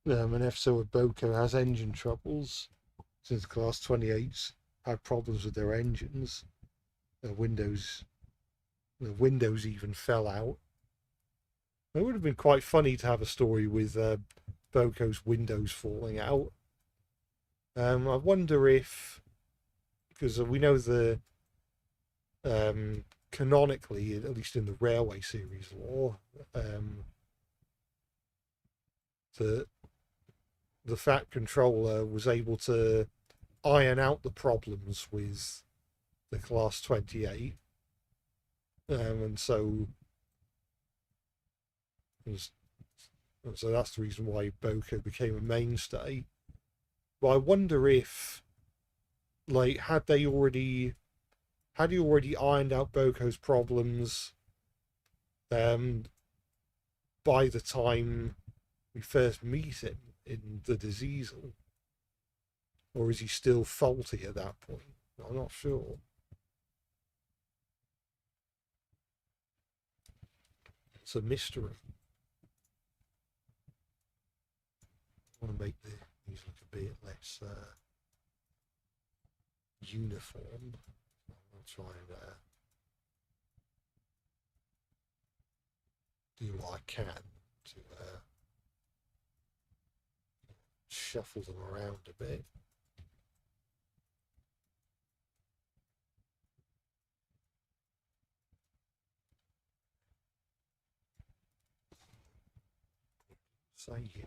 an episode where Boko has engine troubles since Class 28's had problems with their engines. The windows even fell out. It would have been quite funny to have a story with Boko's windows falling out. I wonder if, because we know the canonically, at least in the Railway series lore, the Fat Controller was able to iron out the problems with the Class 28, and so that's the reason why Boko became a mainstay. But I wonder if, like, had he already ironed out Boko's problems by the time we first meet him in the Diseasel? Or is he still faulty at that point? I'm not sure. It's a mystery. I want to make these look a bit less uniform. I'll try and do what I can to shuffle them around a bit. Say here.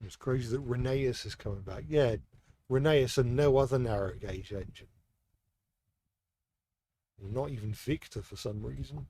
It's crazy that Rheneas is coming back. Yeah, Rheneas and no other narrow gauge engine. Not even Victor for some reason.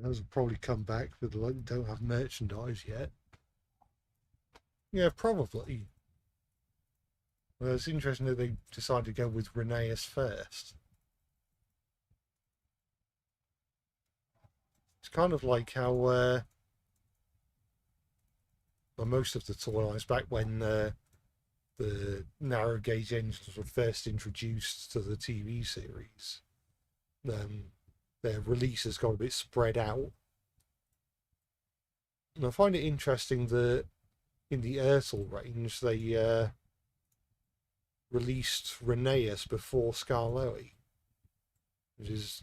Those will probably come back, but like don't have merchandise yet. Yeah, probably. Well, it's interesting that they decided to go with Rheneas first. It's kind of like how well, most of the toy lines back when the narrow gauge engines were first introduced to the TV series, their releases got a bit spread out. And I find it interesting that in the Ertl range they released Rheneas before Skarloey, which is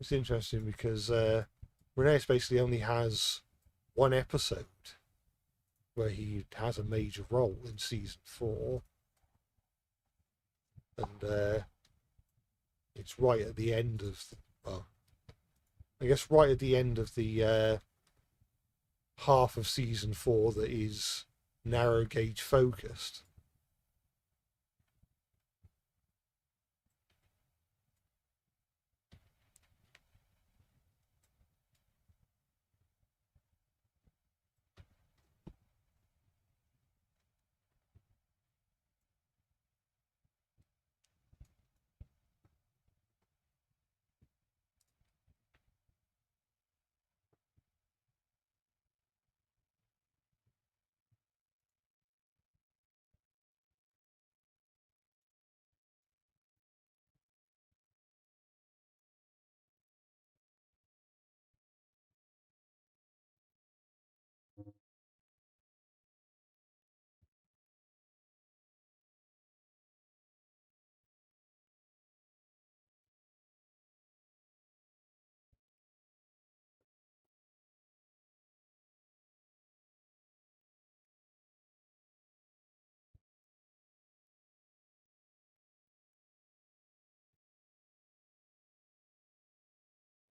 it's interesting because Rheneas basically only has one episode where he has a major role in season 4, and it's right at the end of, well, I guess right at the end of the half of season 4 that is narrow gauge focused.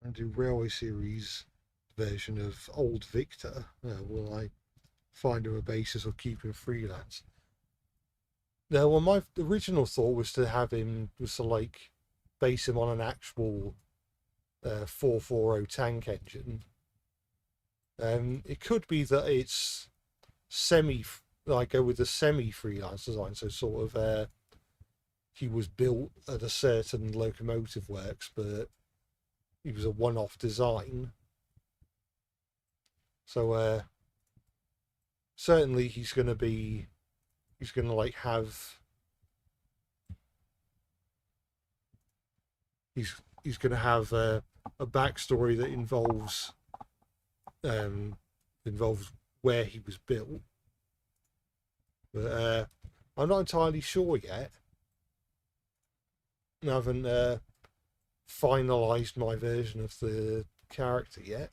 and do Railway Series version of Old Victor. Will I find him a basis or keep him freelance? Now, well, my original thought was to have him, was to like base him on an actual 440 tank engine. It could be that it's semi, like go with the semi freelance design, so sort of he was built at a certain locomotive works, but he was a one-off design. So certainly he's going to like have he's going to have a backstory that um, involves where he was built, but I'm not entirely sure yet. I haven't finalised my version of the character yet.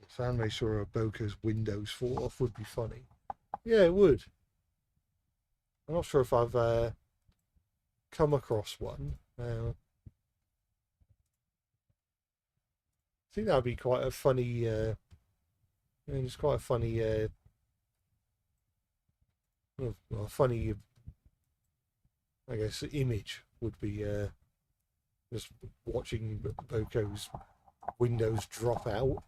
Fan may saw a Boca's windows fall off would be funny. Yeah, it would. I'm not sure if I've come across one. I think that would be quite a funny. It's quite a funny. Well, funny. I guess image would be just watching Boco's windows drop out.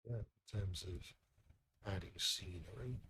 Yeah, in terms of adding scenery.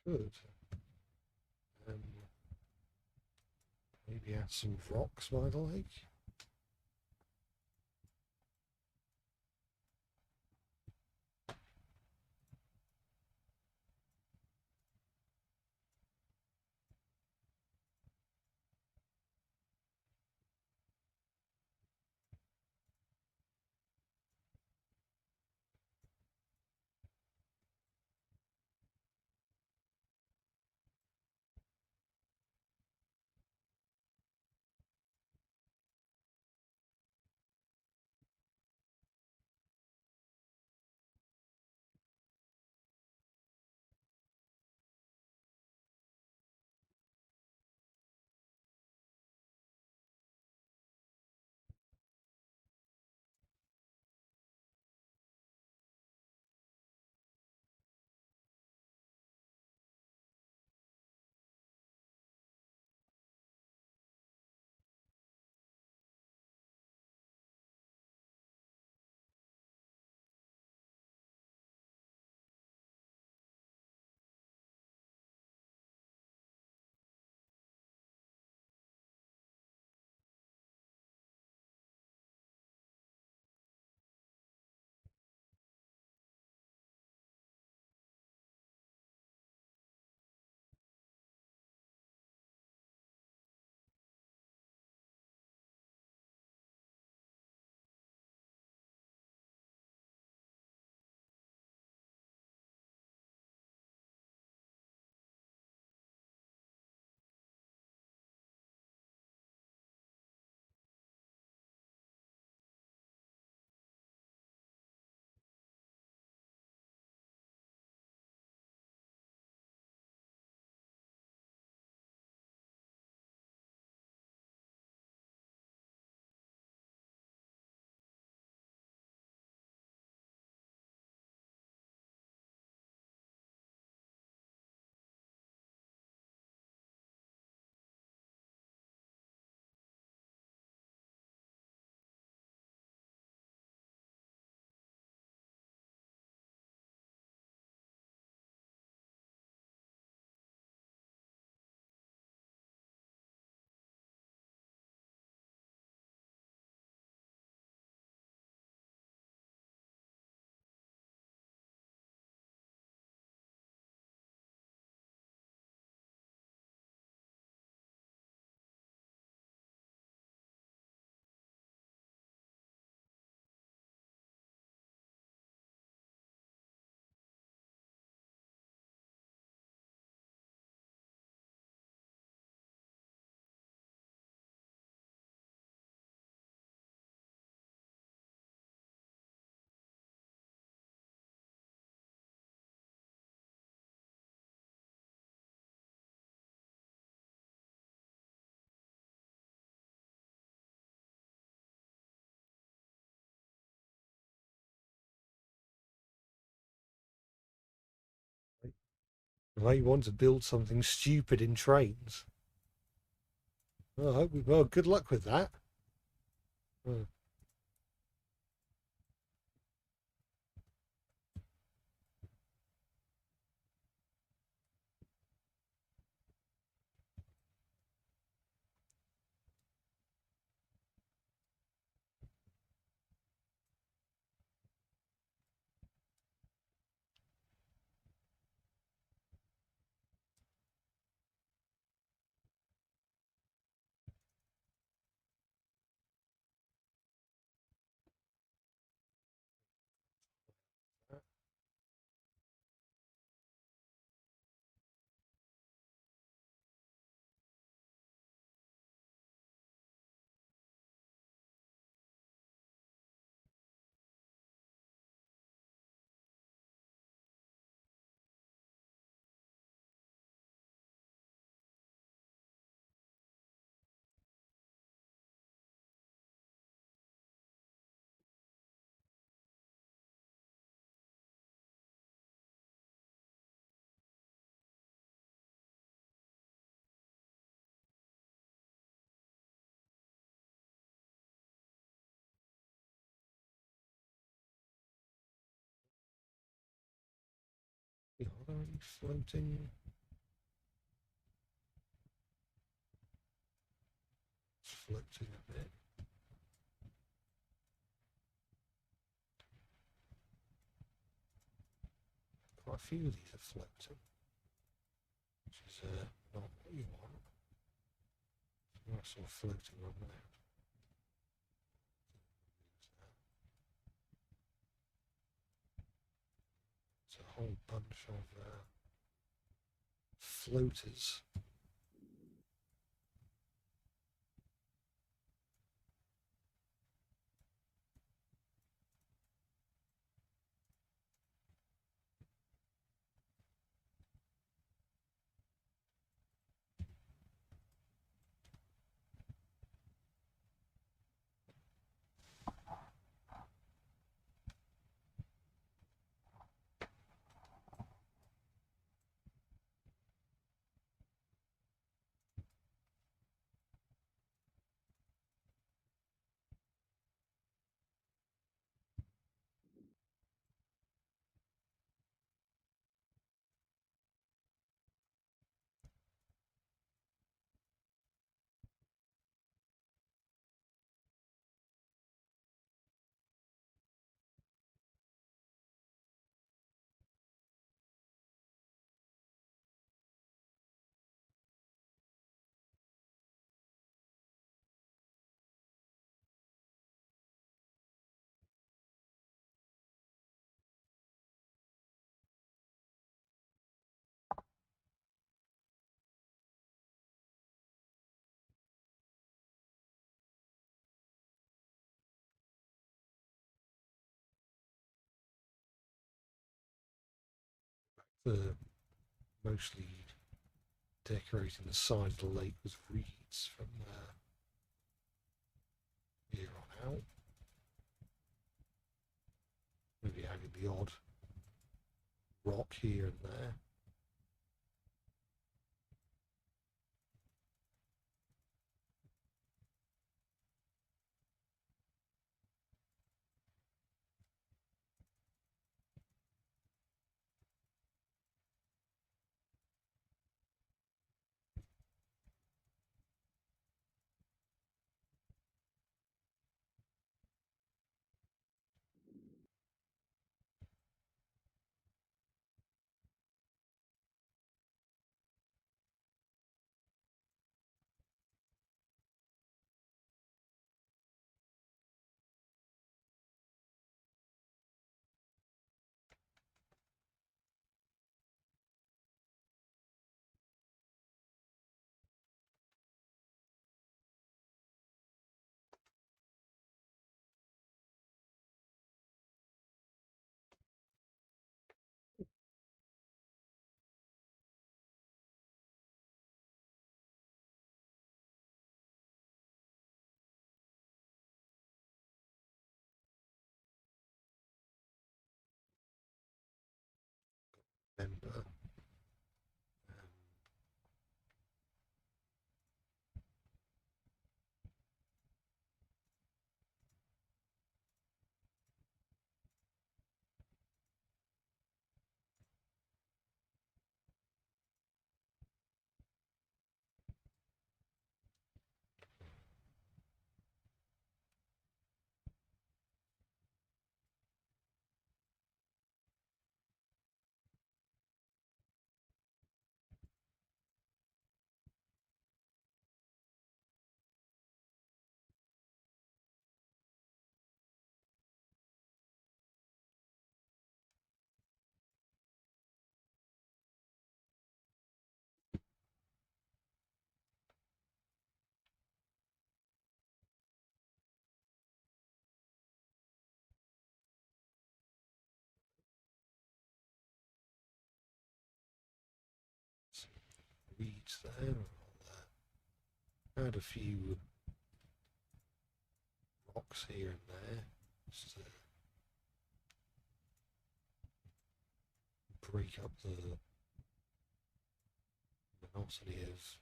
Good. Maybe add some rocks by the lake. Right, you want to build something stupid in Trainz. Well, I hope we, well, good luck with that. Oh, are they floating? floating a bit. Quite a few of these are floating, which is not what you want. Nice sort of floating on there. It's a whole bunch of floaters. The mostly decorating the side of the lake with reeds from here on out. Maybe having the odd rock here and there. Remember, reeds there. Add a few rocks here and there, just to break up the monotony of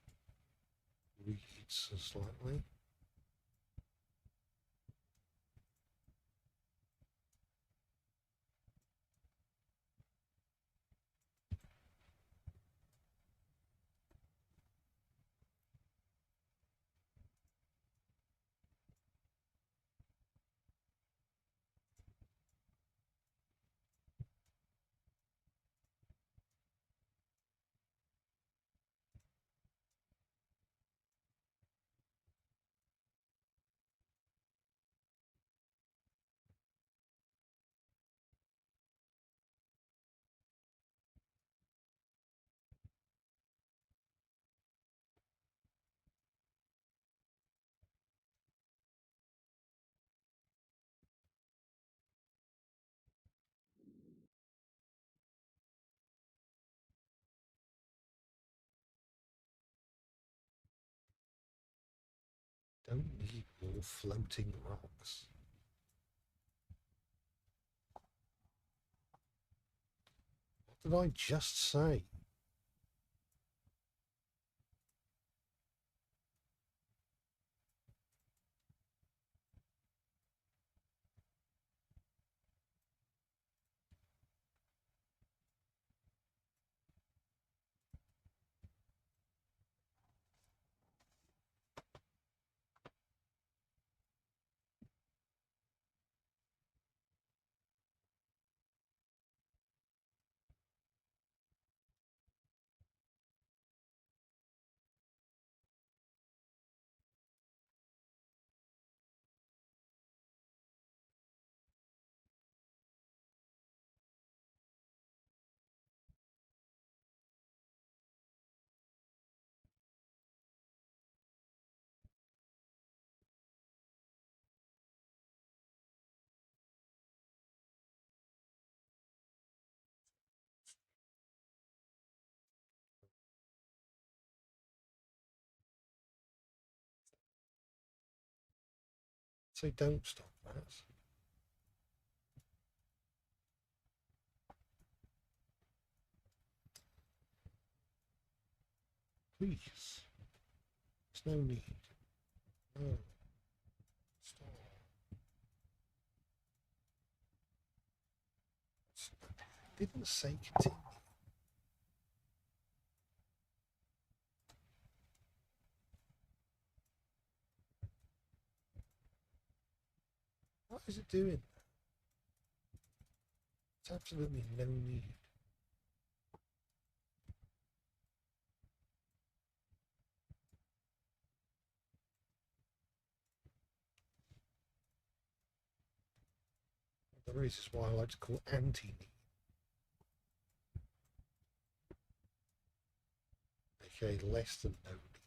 reeds slightly. Don't need more floating rocks. What did I just say? Say don't stop that. Please. There's no need. No. Stop. Didn't say continue. What is it doing? It's absolutely no need. There is why I like to call anti-need. Okay, less than no need.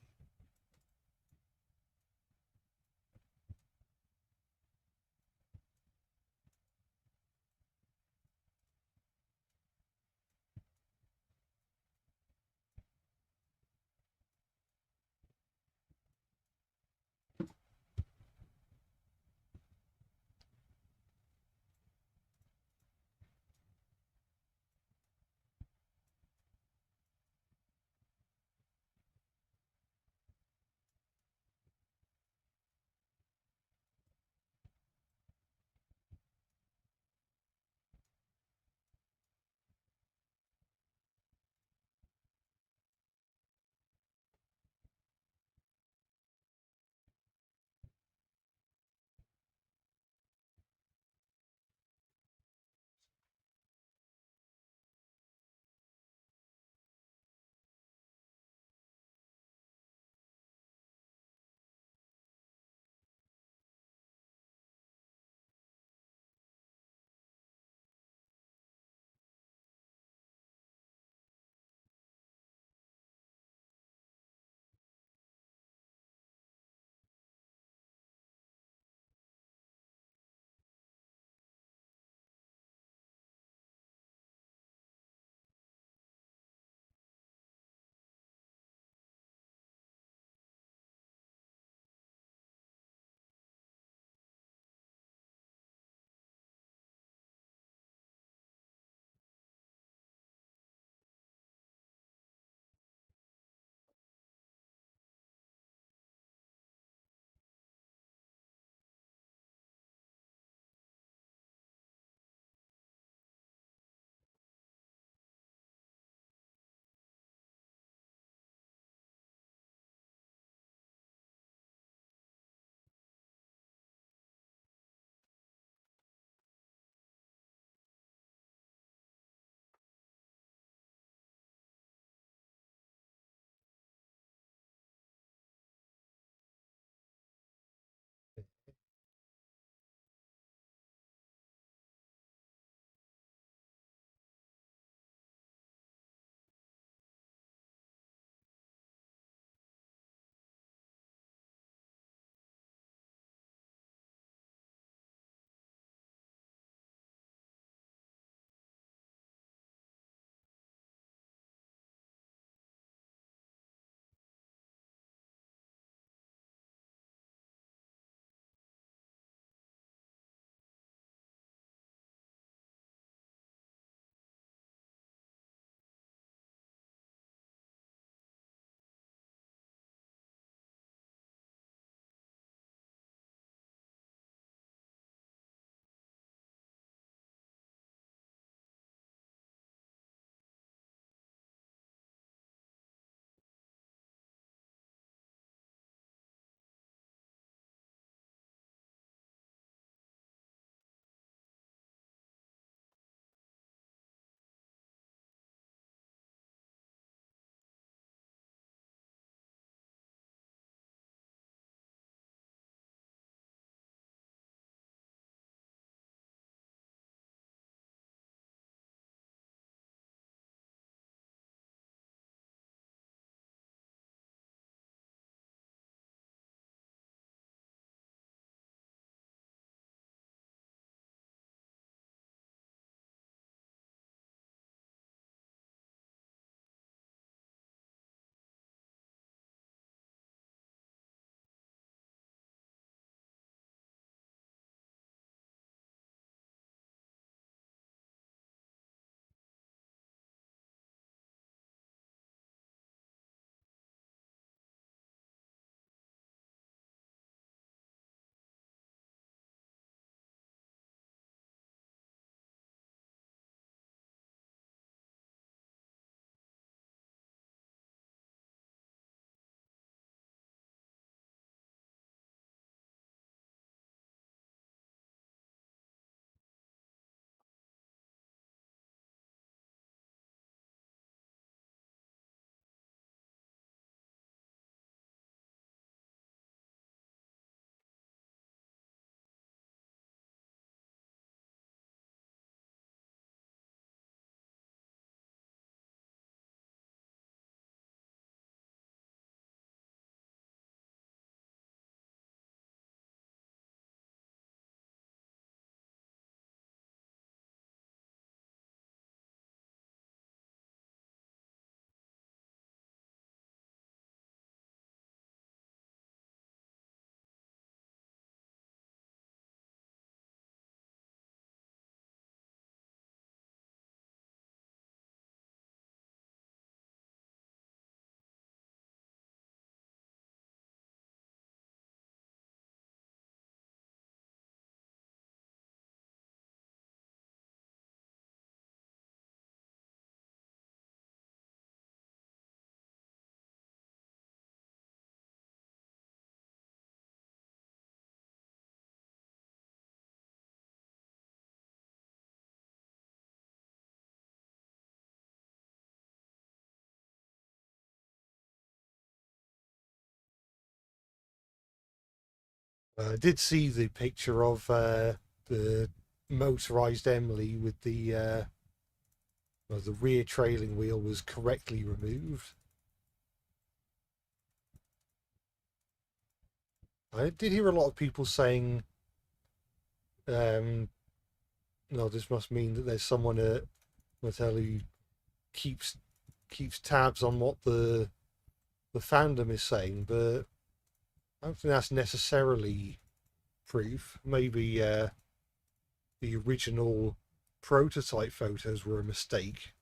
I did see the picture of the motorized Emily with the rear trailing wheel was correctly removed. I did hear a lot of people saying, no, this must mean that there's someone at Mattel who keeps keeps tabs on what the fandom is saying, but I don't think that's necessarily proof. Maybe the original prototype photos were a mistake,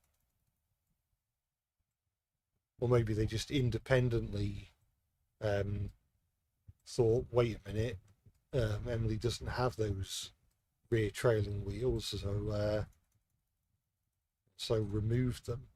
or maybe they just independently um, thought, wait a minute, Emily doesn't have those rear trailing wheels, so removed them.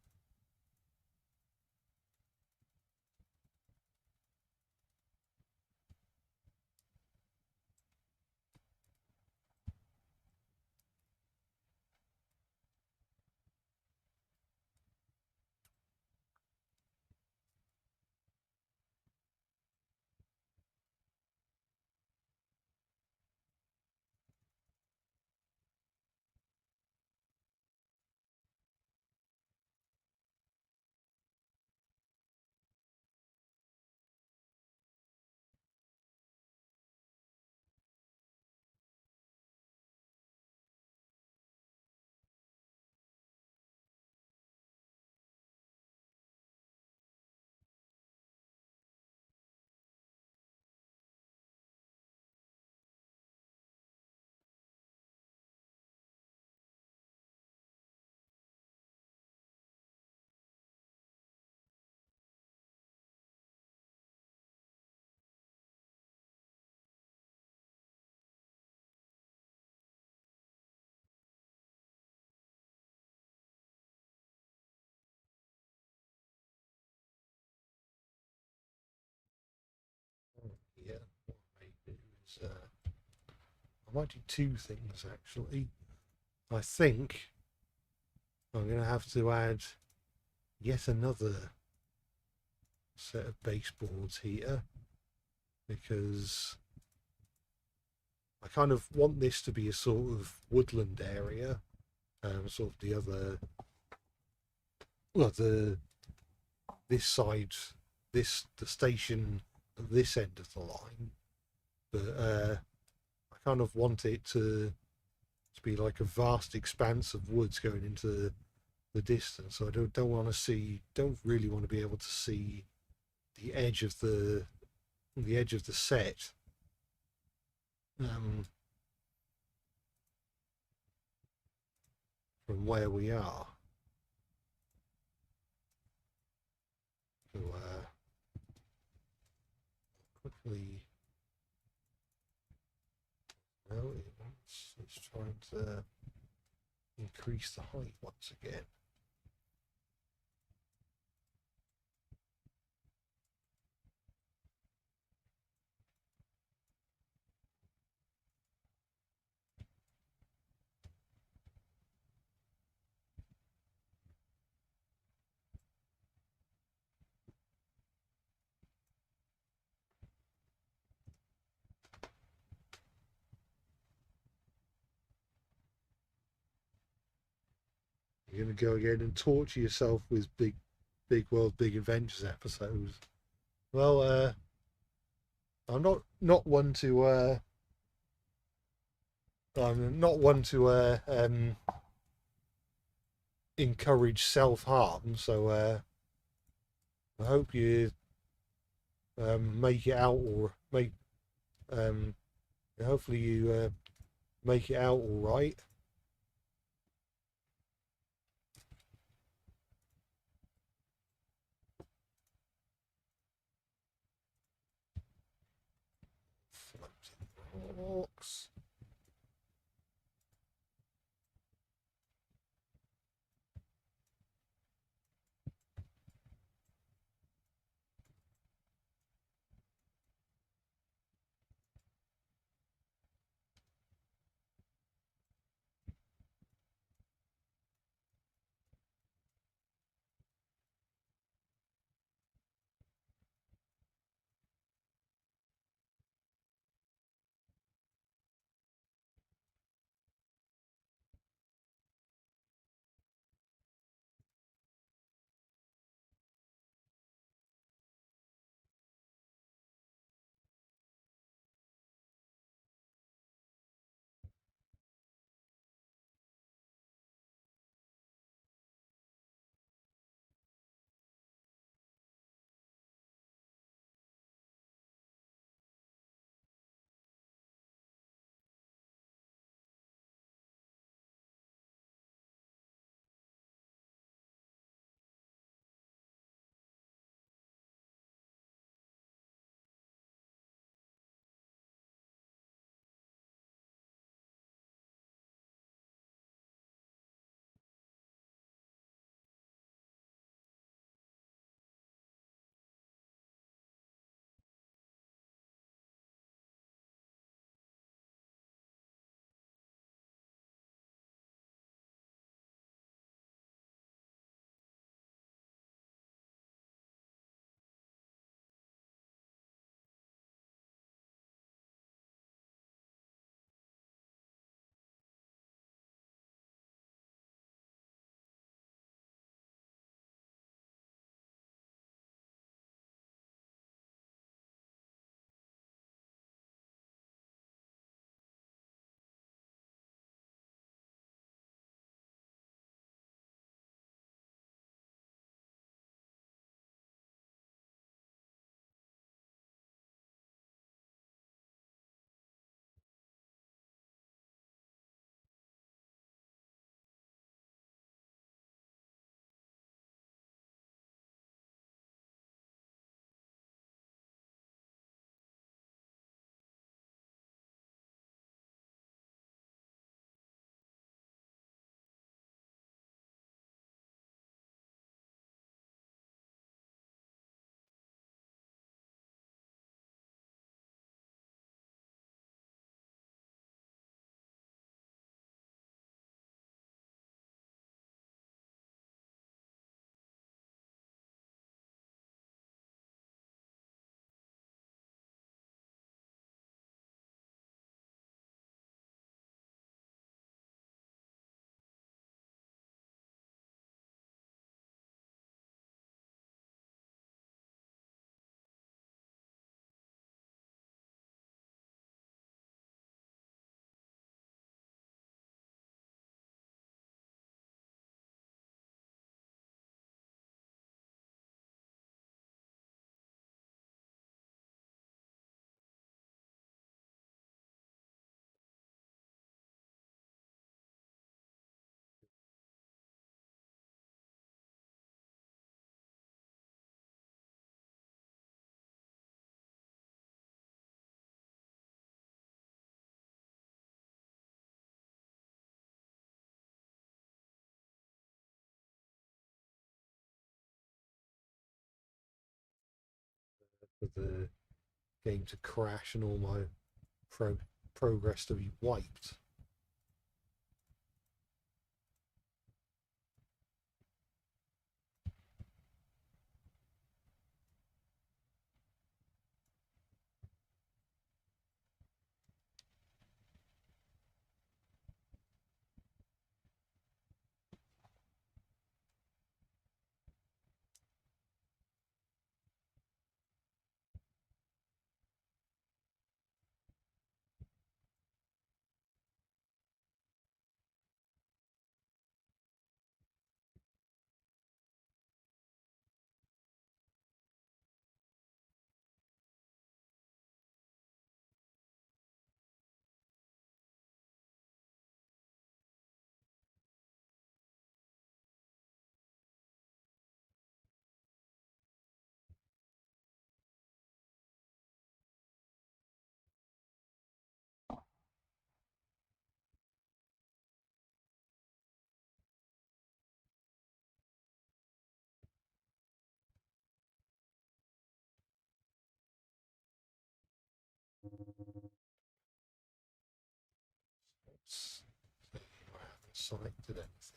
Yeah, what I might do is I might do two things actually. I think I'm going to have to add yet another set of baseboards here because I kind of want this to be a sort of woodland area. Sort of the other, well, the this side, the station at this end of the line, but I kind of want it to be like a vast expanse of woods going into the distance. So I don't want to see, don't really want to be able to see the edge of the set. Um, from where we are. So quickly, no, it's trying to increase the height once again. You're going to go again and torture yourself with big world, big adventures episodes. Well, I'm not one to I'm not one to encourage self harm. So I hope you make it out or make um, hopefully you make it out all right. Floating rocks. for the game to crash and all my progress to be wiped. I haven't selected anything.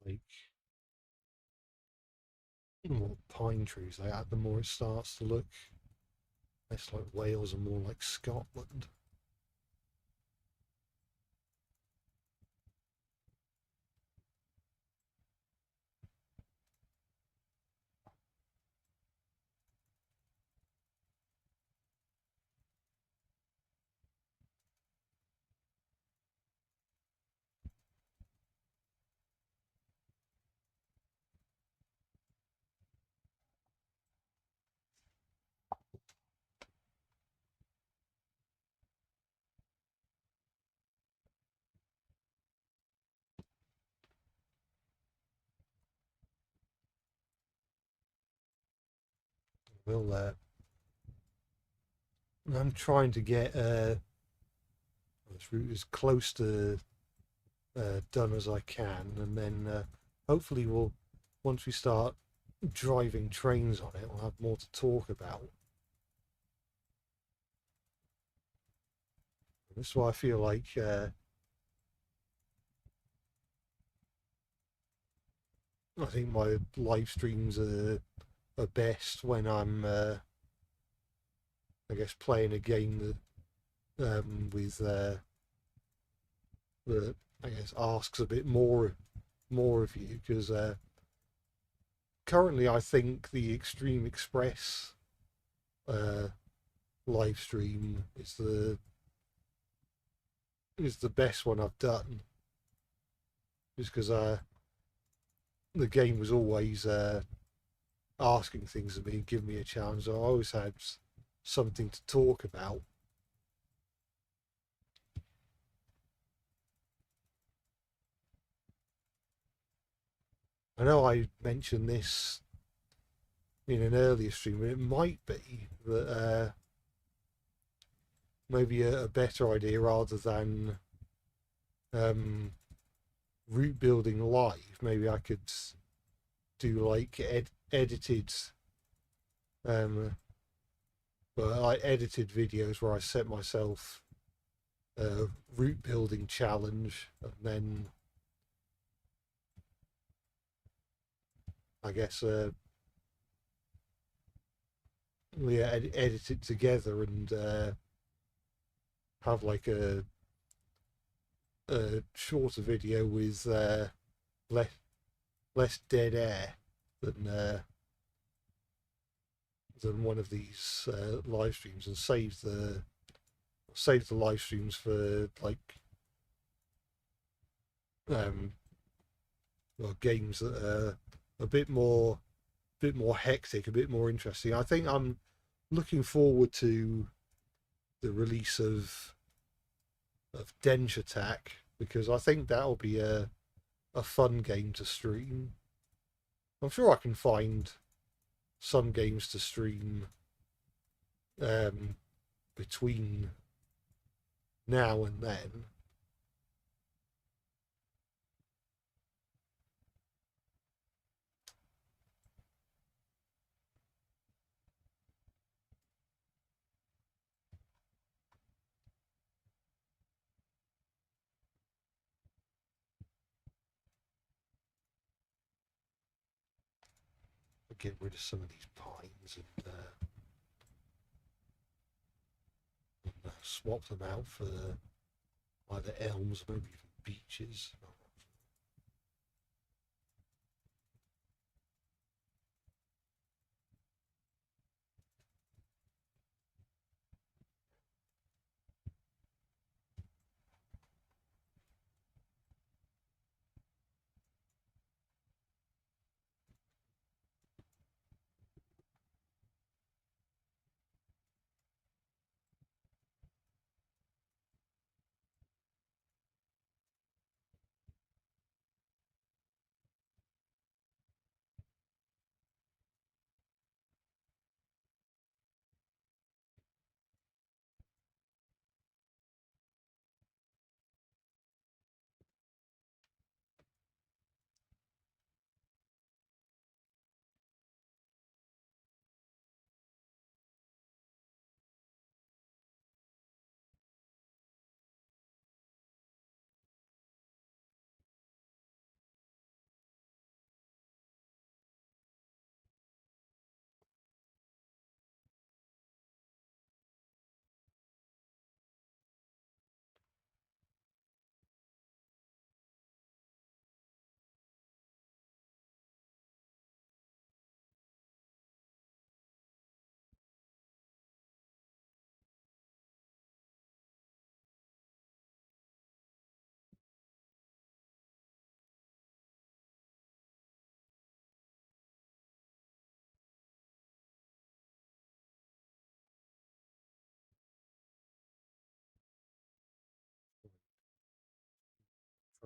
like the more pine trees they add, the more it starts to look less like Wales and more like Scotland. We'll I'm trying to get this route as close to done as I can, and then hopefully we'll, once we start driving trains on it, we'll have more to talk about. This is why I feel like I think my live streams are best when I'm I guess playing a game that with that I guess asks a bit more of you, because currently I think the Extreme Express uh, live stream is the best one I've done, just because the game was always asking things of me and giving me a challenge. I always had something to talk about. I know I mentioned this in an earlier stream, but it might be that maybe a better idea, rather than route building live, maybe I could do like edited but I edited videos where I set myself a route building challenge, and then I guess yeah, edit it together and have like a shorter video with less dead air than one of these live streams, and save the live streams for like well, games that are a bit more hectic, a bit more interesting. I think I'm looking forward to the release of Dench Attack, because I think that'll be a fun game to stream. I'm sure I can find some games to stream between now and then. I'll get rid of some of these pines and swap them out for either elms, maybe even beeches.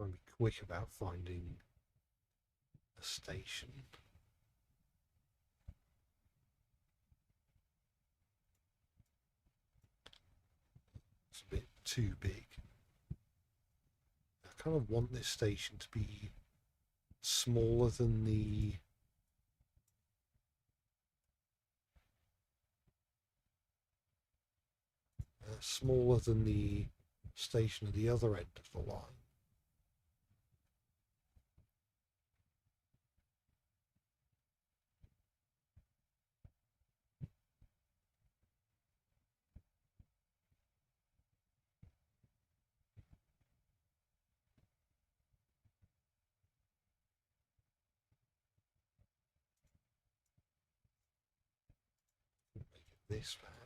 Try and be quick about finding a station. It's a bit too big. I kind of want this station to be smaller than the station at the other end of the line. Make it this perhaps.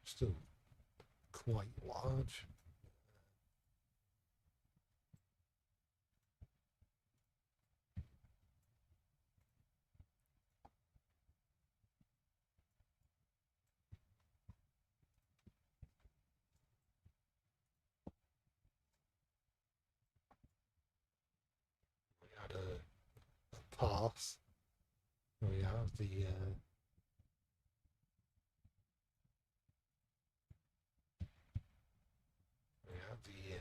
Still quite large. We had a path. We have the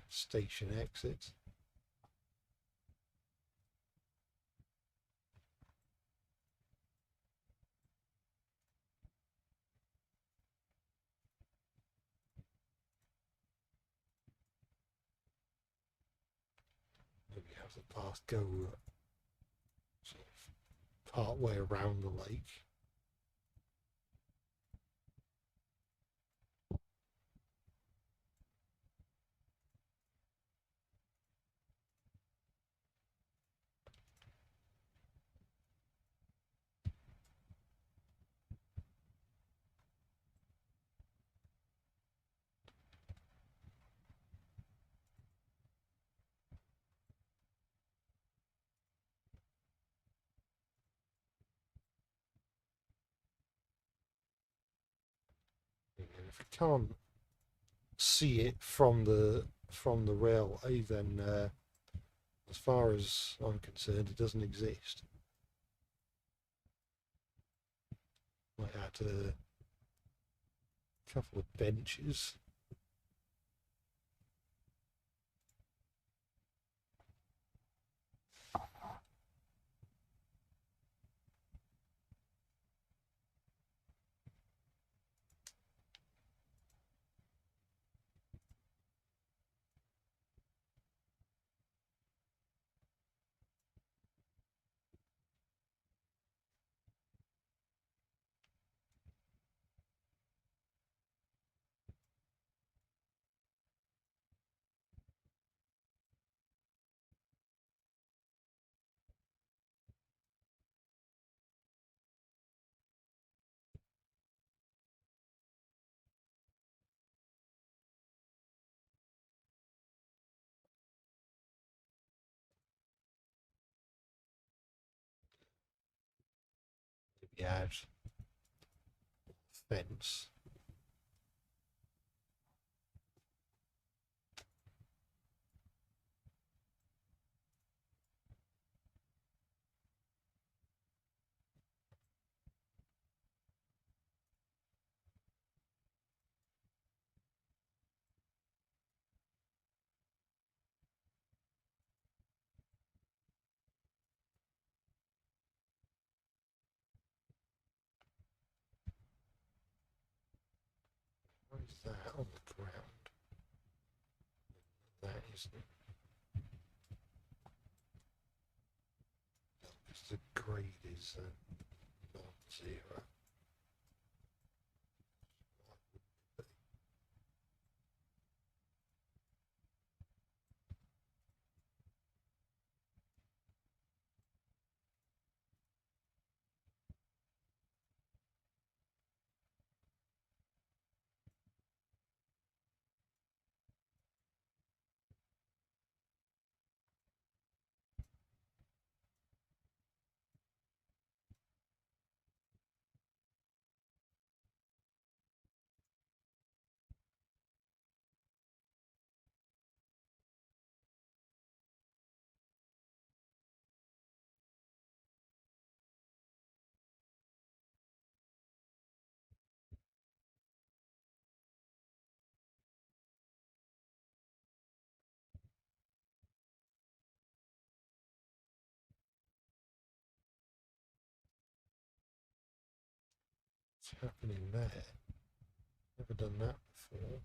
station exit. Maybe have the path go sort of part way around the lake. And if you can't see it from the railway, then as far as I'm concerned, it doesn't exist. Might add a couple of benches. Maybe add fence. What is that on the ground? That isn't. Because the grade is non-zero. What's happening there? Never done that before.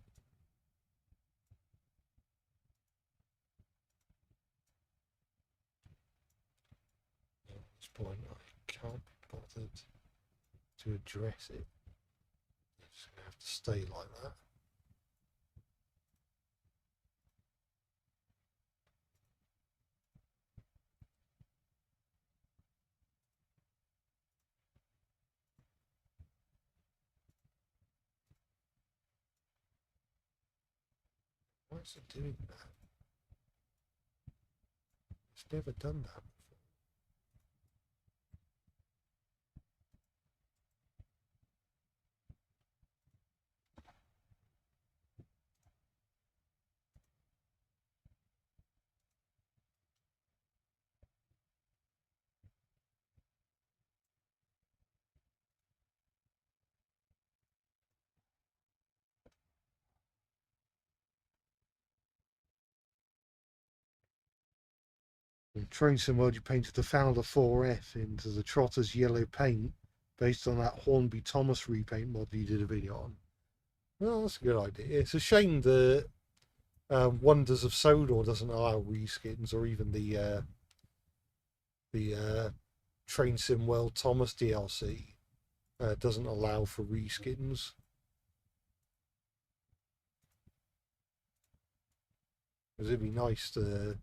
At this point, I can't be bothered to address it. It's going to have to stay like that. Why is it doing that? It's never done that before. In Trainz World, you painted the Founder 4F into the Trotter's yellow paint based on that Hornby Thomas repaint mod you did a video on. Well, that's a good idea. It's a shame that Wonders of Sodor doesn't allow reskins, or even the Train Sim World Thomas DLC doesn't allow for reskins. Because it'd be nice to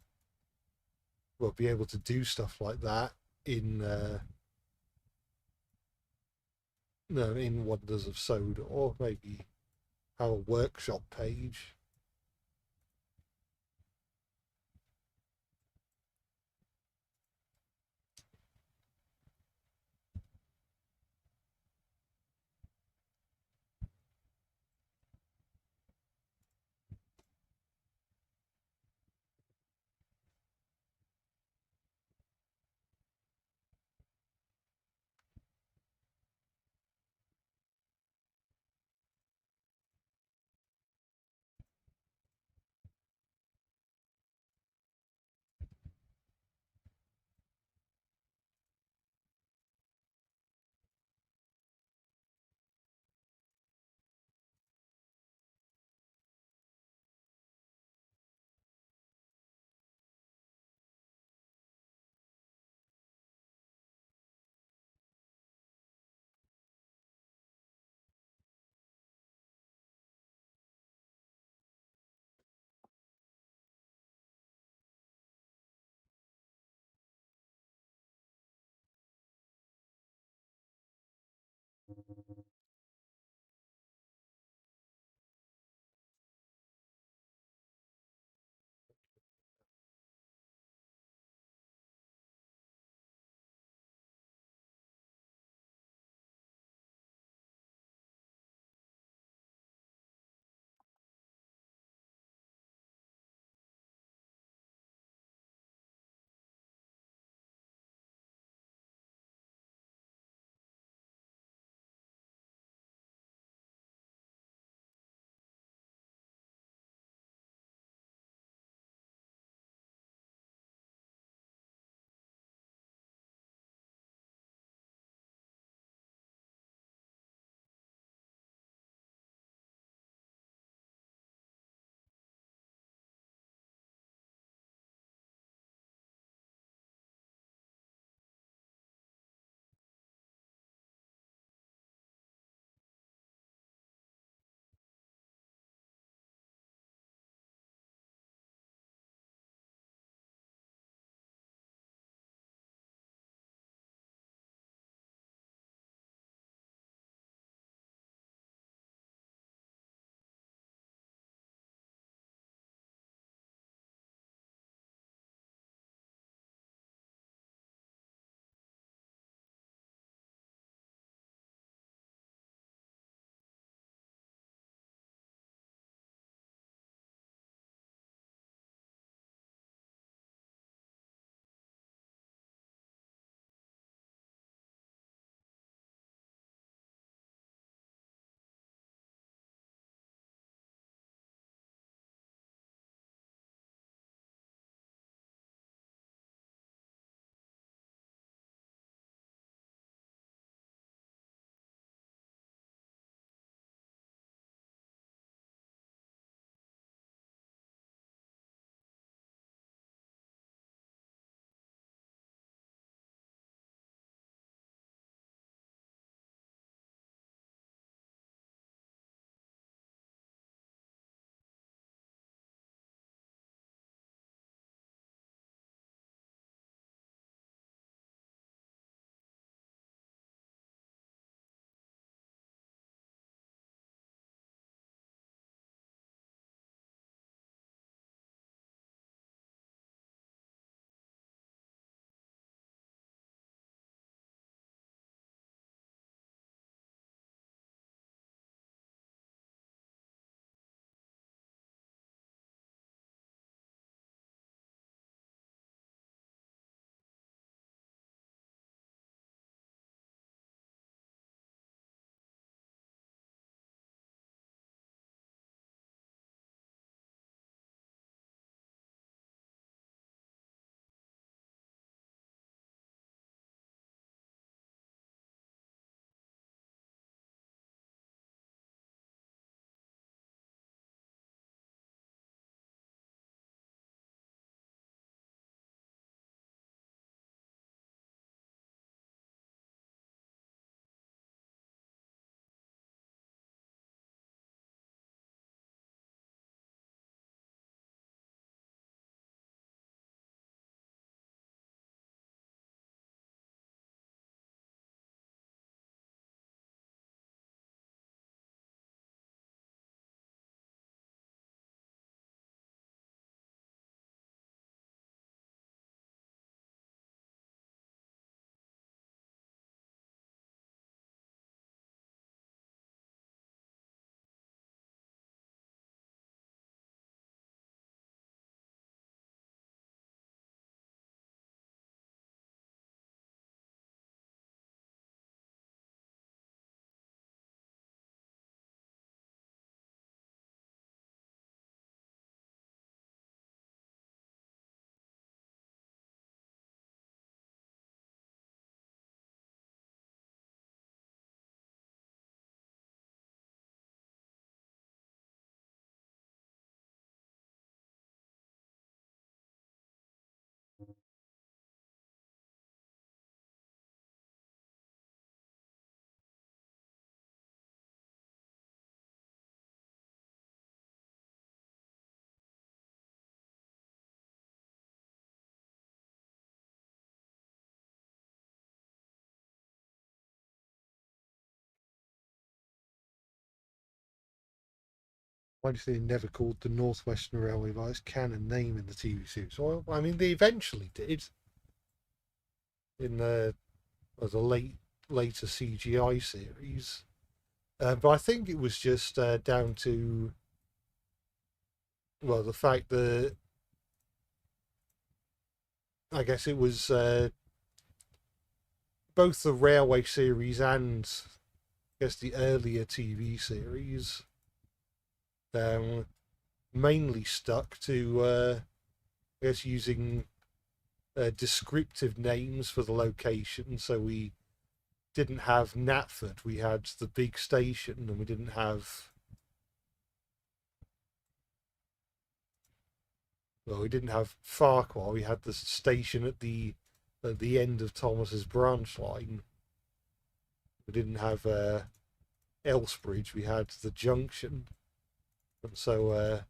be able to do stuff like that in in Wonders of Sodor, or maybe have a workshop page. Why do you think they never called the Northwestern Railway by its canon name in the TV series? Well, I mean, they eventually did in the later CGI series, but I think it was just down to, well, the fact that I guess it was both the Railway series and I guess the earlier TV series mainly stuck to I guess using descriptive names for the location. So we didn't have Knapford, we had the big station, and we didn't have. Well, we didn't have Farquhar. We had the station at the end of Thomas's branch line. We didn't have Elsbridge. We had the junction, and so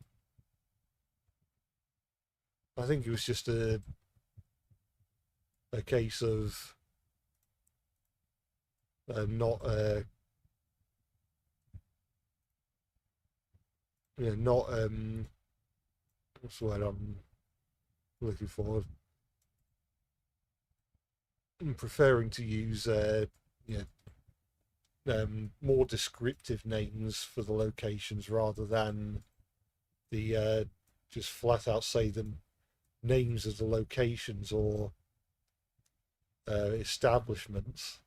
I think it was just a case of not not what's the word I'm looking for? I'm preferring to use you more descriptive names for the locations rather than the just flat out say the names of the locations or establishments.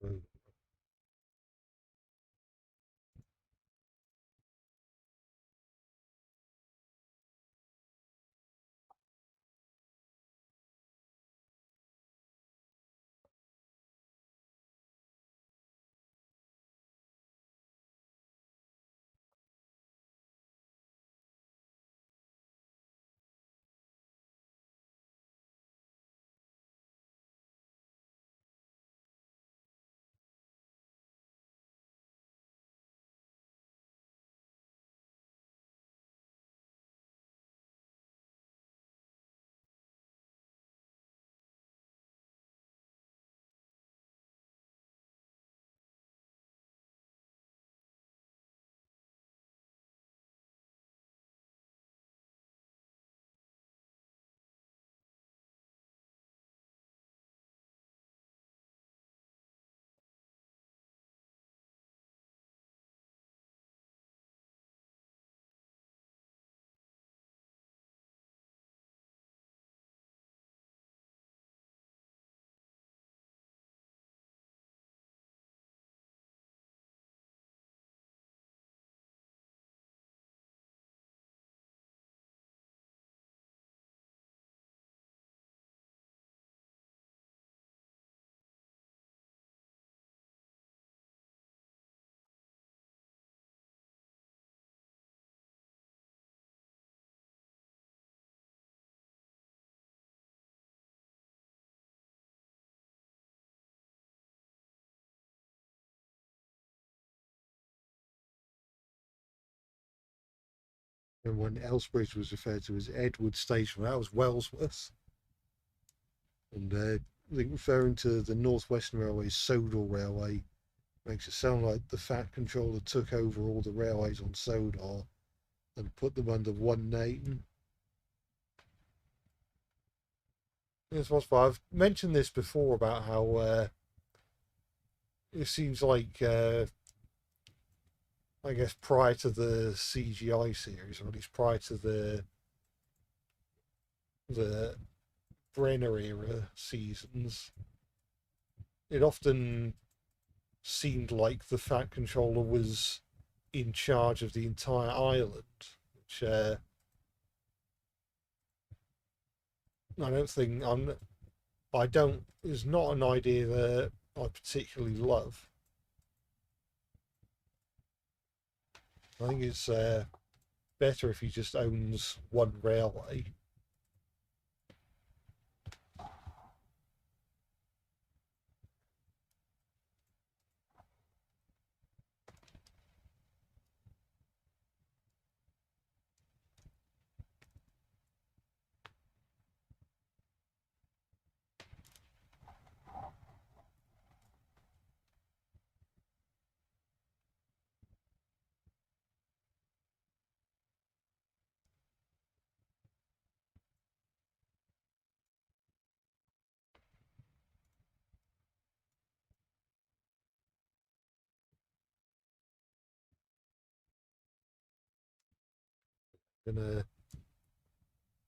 Mm. And when Elsbridge was referred to as Edward Station, that was Wellsworth. And I think referring to the North Western Railway's Sodor Railway makes it sound like the Fat Controller took over all the railways on Sodor and put them under one name. It's possible. I've mentioned this before about how it seems like, I guess, prior to the CGI series, or at least prior to the Brenner era seasons, it often seemed like the Fat Controller was in charge of the entire island, which I don't think I don't is not an idea that I particularly love. I think it's better if he just owns one railway. Gonna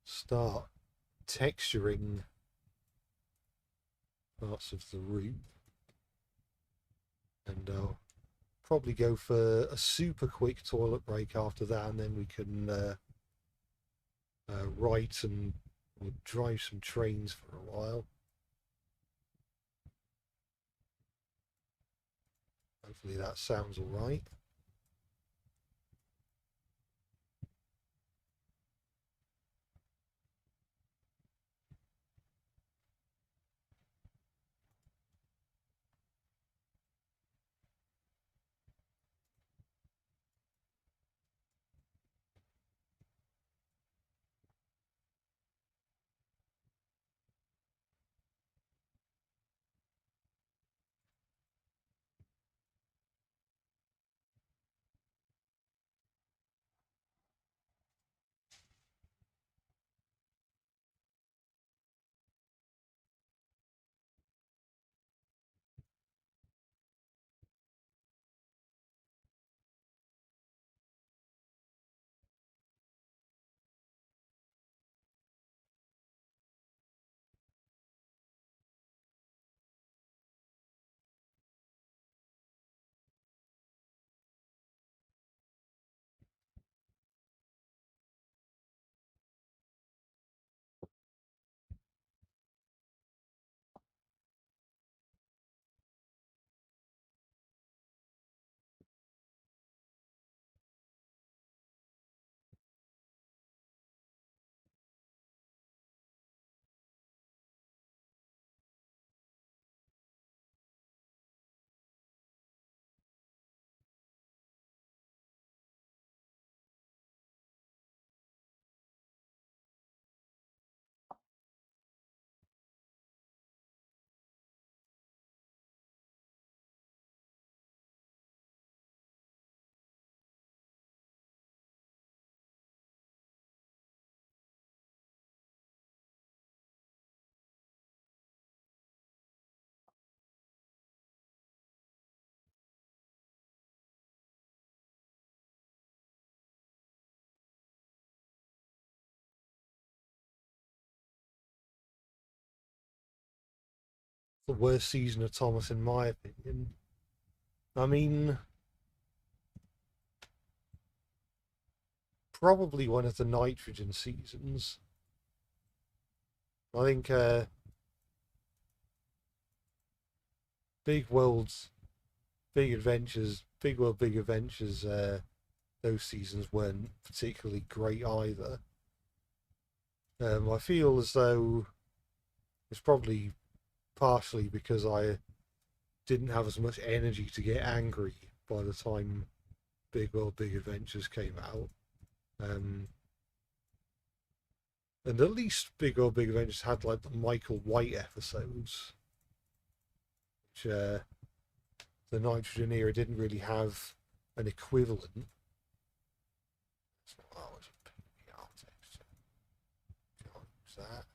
start texturing parts of the route, and I'll probably go for a super quick toilet break after that, and then we can write and we'll drive some trains for a while. Hopefully that sounds all right. the worst season of Thomas, in my opinion. I mean, probably one of the nitrogen seasons. I think Big Worlds, Big Adventures, Big World, Big Adventures, those seasons weren't particularly great either. I feel as though it's probably partially because I didn't have as much energy to get angry by the time Big World, Big Adventures came out. And at least Big World, Big Adventures had like the Michael White episodes, which the Nitrogen era didn't really have an equivalent. Oh, it's a PBR texture. Can't use that.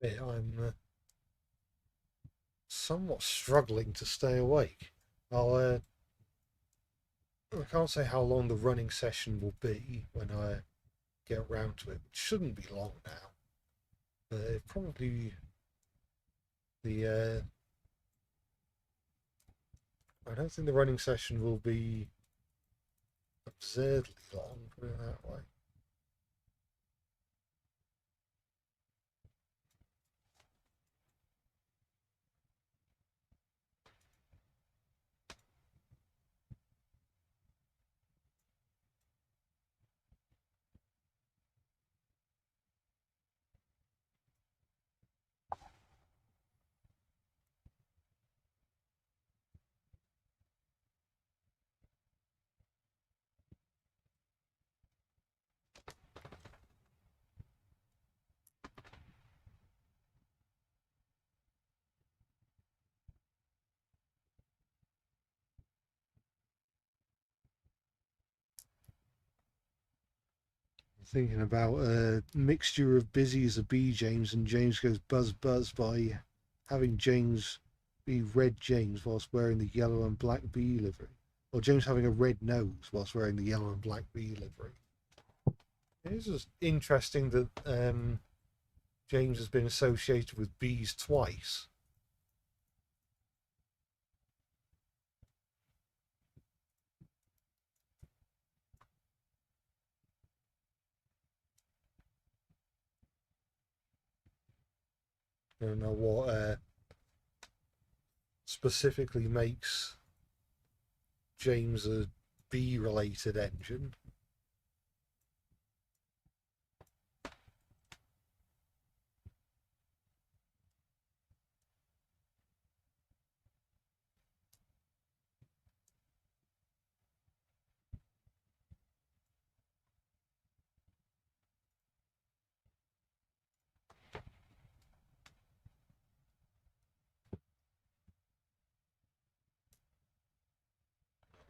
I'm somewhat struggling to stay awake. I can't say how long the running session will be when I get around to it. It shouldn't be long now, but it probably the I don't think the running session will be absurdly long, put it that way. Thinking about a mixture of busy as a bee James and James goes buzz buzz by having James be red James whilst wearing the yellow and black bee livery. Or James having a red nose whilst wearing the yellow and black bee livery. It's just interesting that James has been associated with bees twice. I don't know what specifically makes James a bee related engine.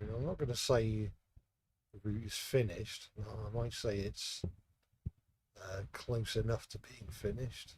I mean, I'm not going to say the route is finished. I might say it's close enough to being finished.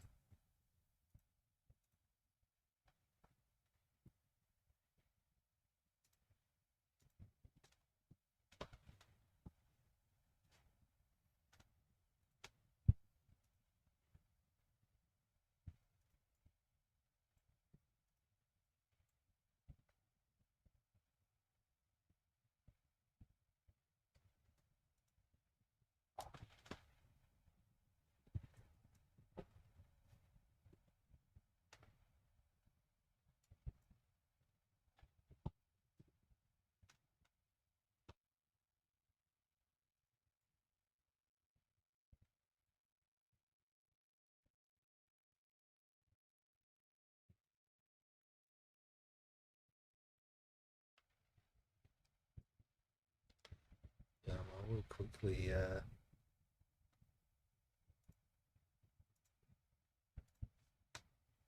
I will quickly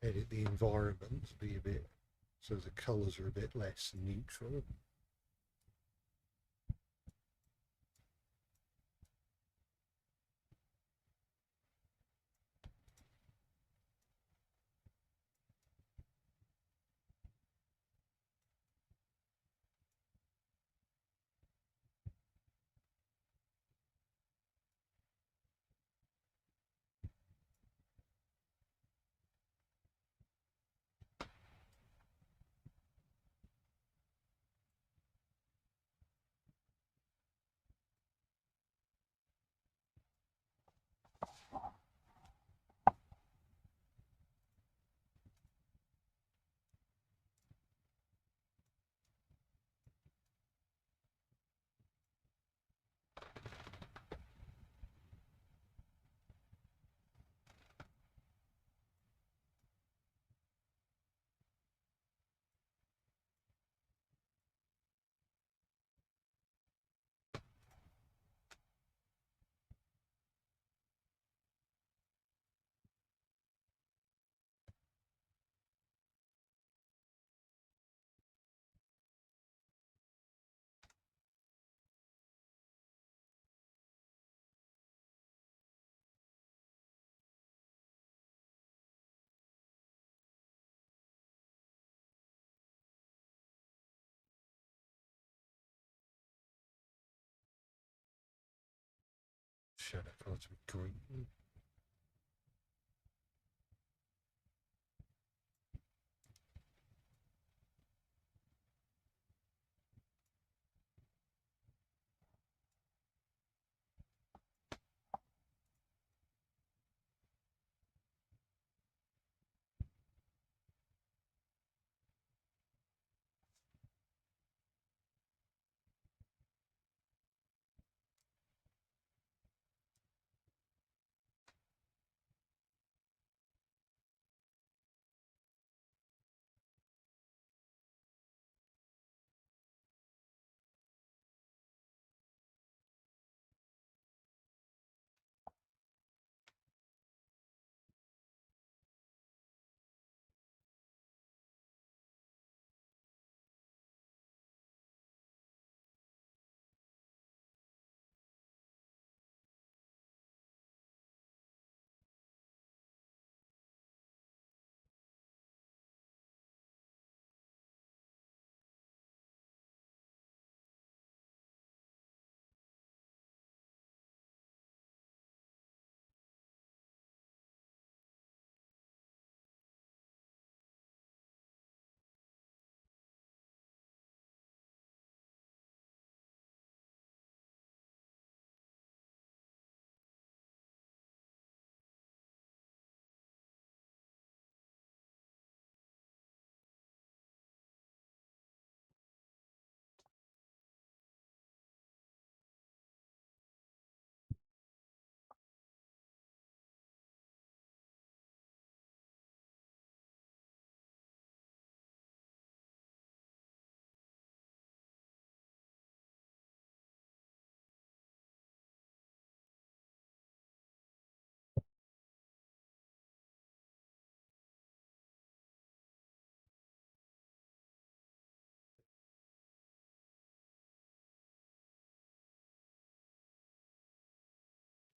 edit the environment to be a bit so the colours are a bit less neutral. shadow colour to be green.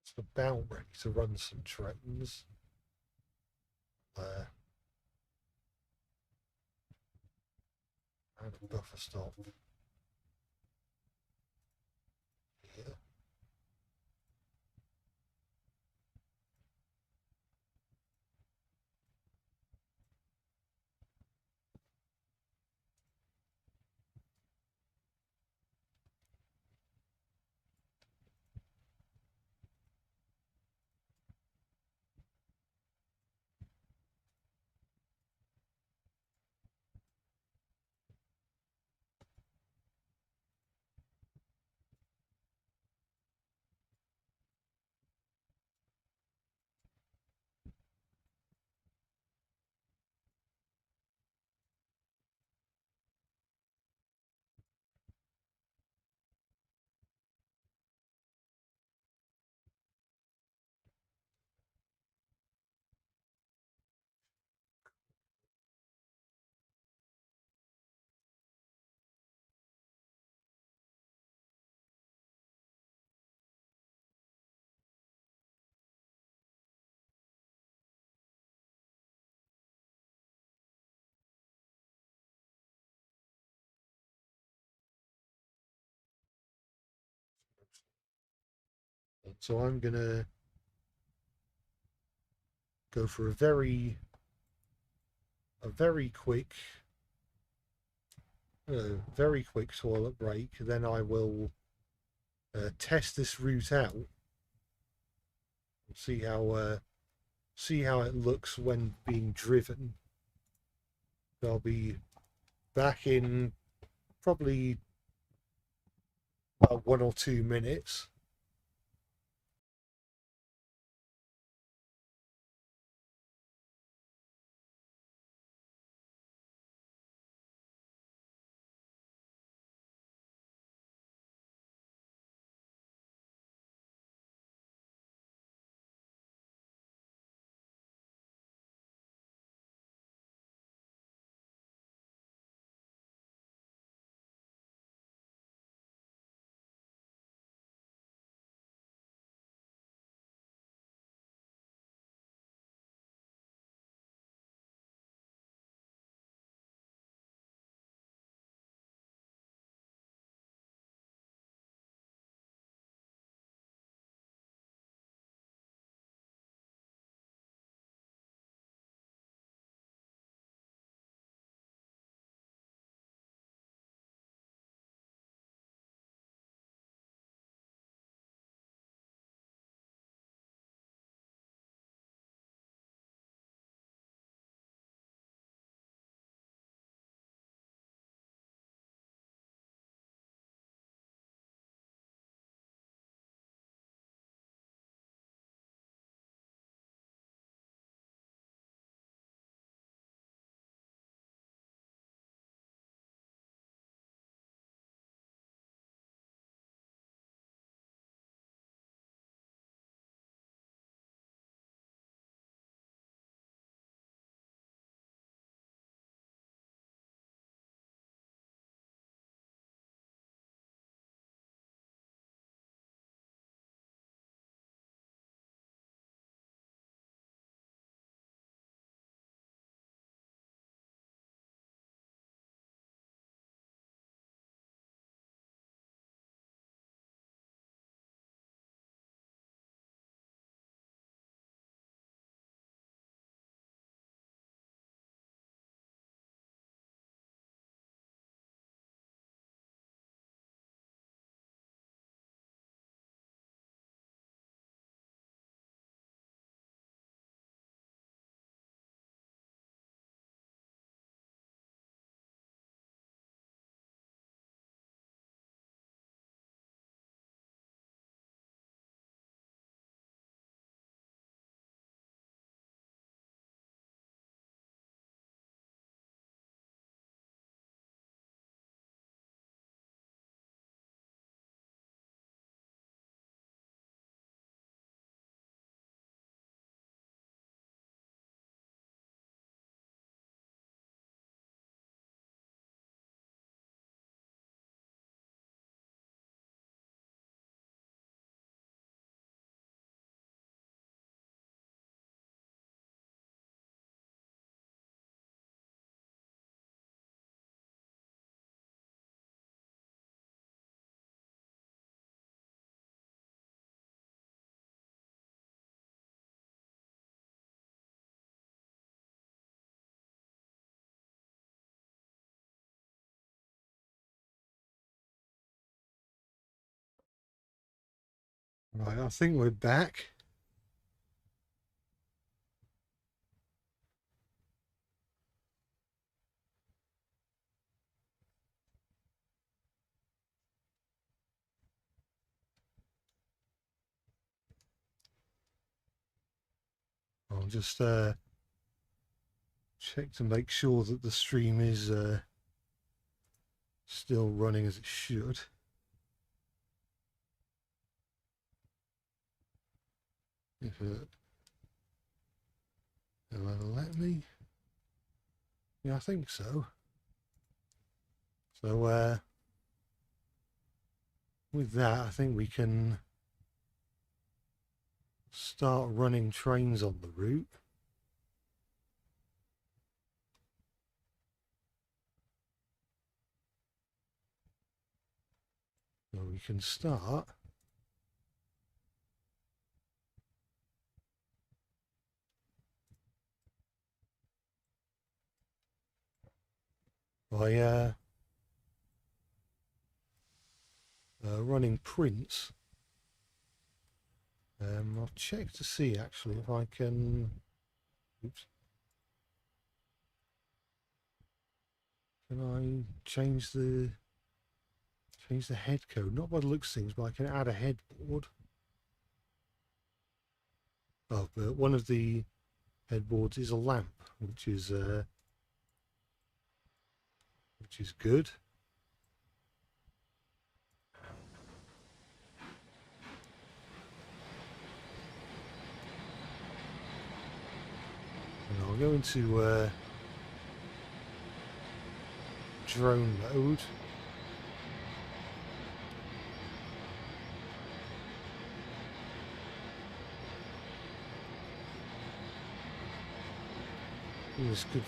It's about ready to run some Trainz. There. And a buffer stop. Here. So I'm gonna go for a very quick toilet break. Then I will test this route out and see how it looks when being driven. I'll be back in probably about 1 or 2 minutes. Right, I think we're back. I'll just check to make sure that the stream is still running as it should. If it'll ever let me. Yeah, I think so. So with that, I think we can start running trains on the route. So we can start by running prints. I'll check to see actually if I can. Oops. Can I change the head code? Not by the looks of things, but I can add a headboard. Oh, but one of the headboards is a lamp, which is good. And I'll go into drone mode. It's good.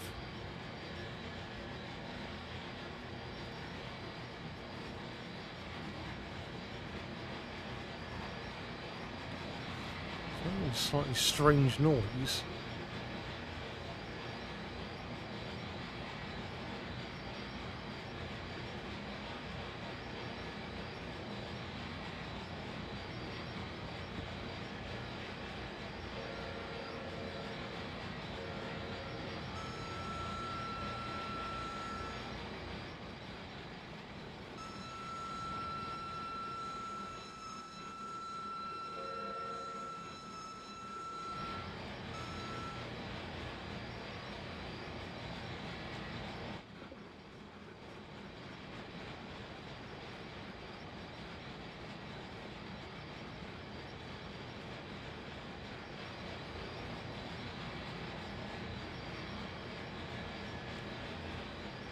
A slightly strange noise.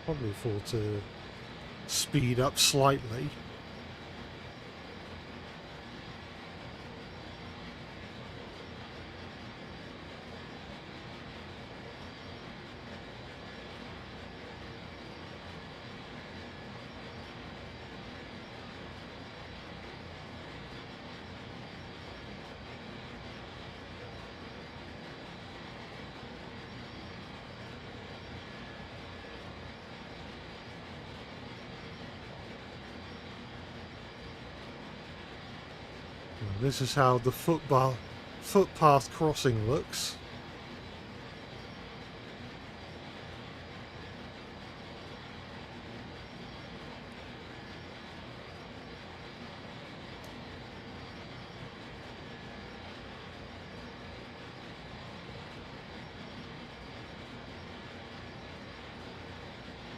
Probably for to speed up slightly. This is how the footpath crossing looks.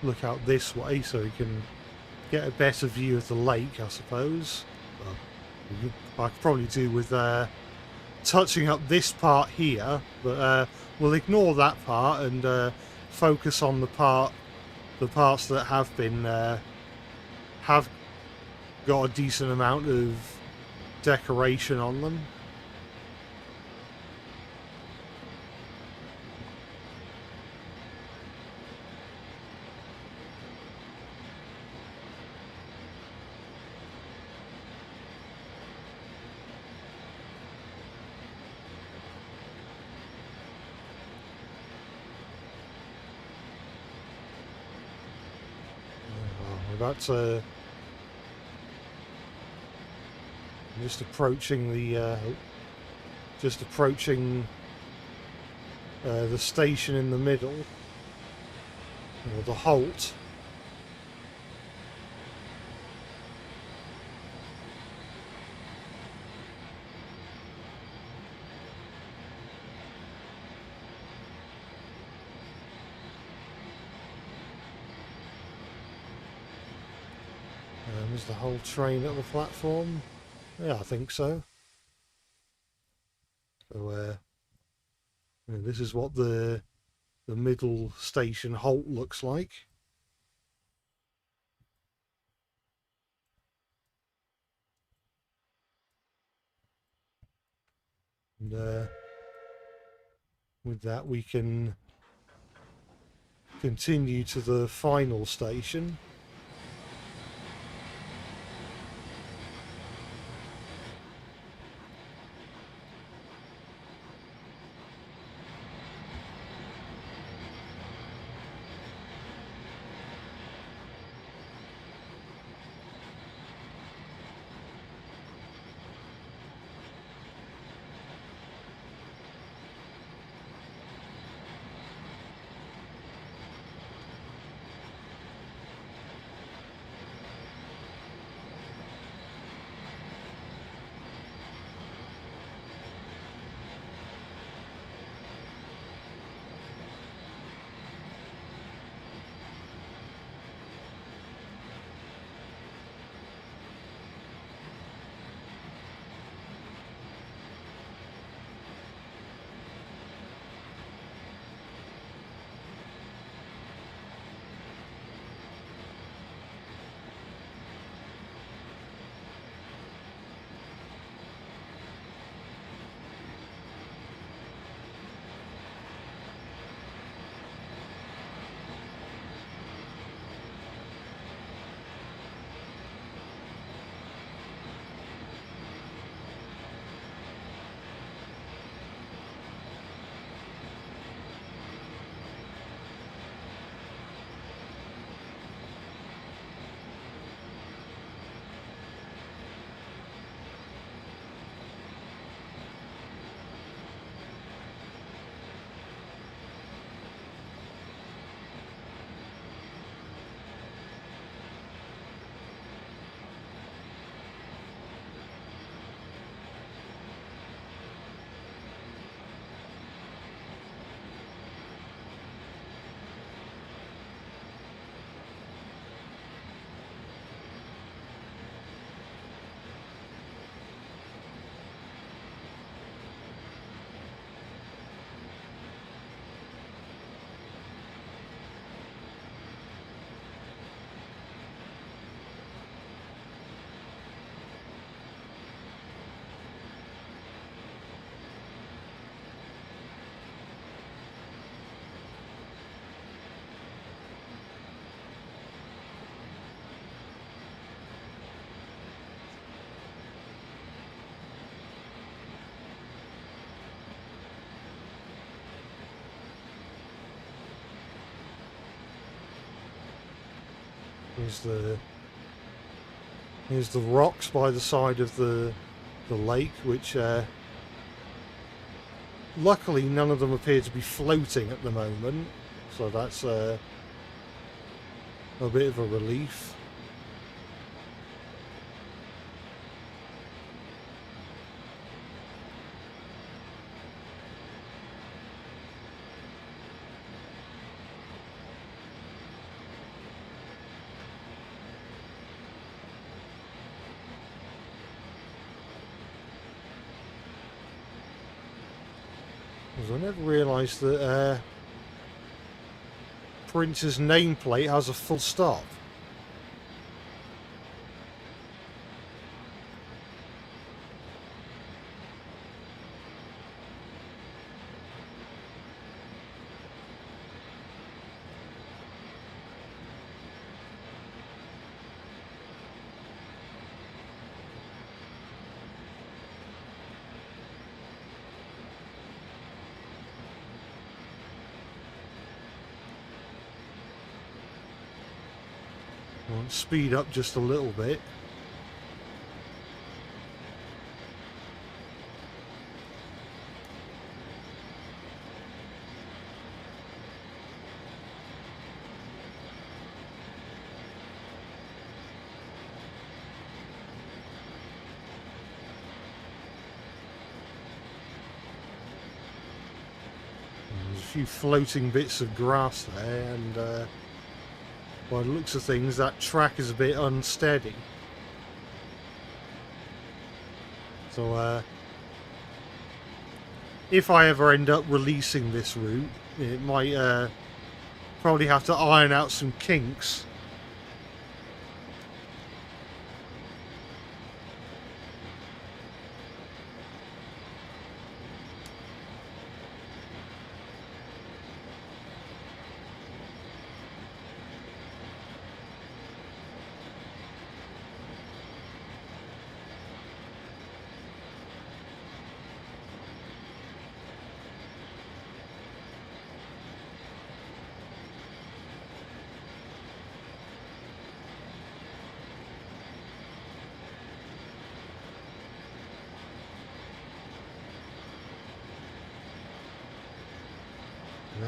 Look out this way so you can get a better view of the lake, I suppose. Well, I could probably do with touching up this part here, but we'll ignore that part and focus on the parts that have been have got a decent amount of decoration on them. Just approaching the station in the middle, or the halt. Is the whole train at the platform? Yeah, I think so. So this is what the middle station halt looks like. And with that we can continue to the final station. Here's the rocks by the side of the lake, which luckily none of them appear to be floating at the moment, so that's a bit of a relief. I never realised that Prince's nameplate has a full stop. Speed up just a little bit. few floating bits of grass there, and by the looks of things, that track is a bit unsteady. So if I ever end up releasing this route, it might probably have to iron out some kinks.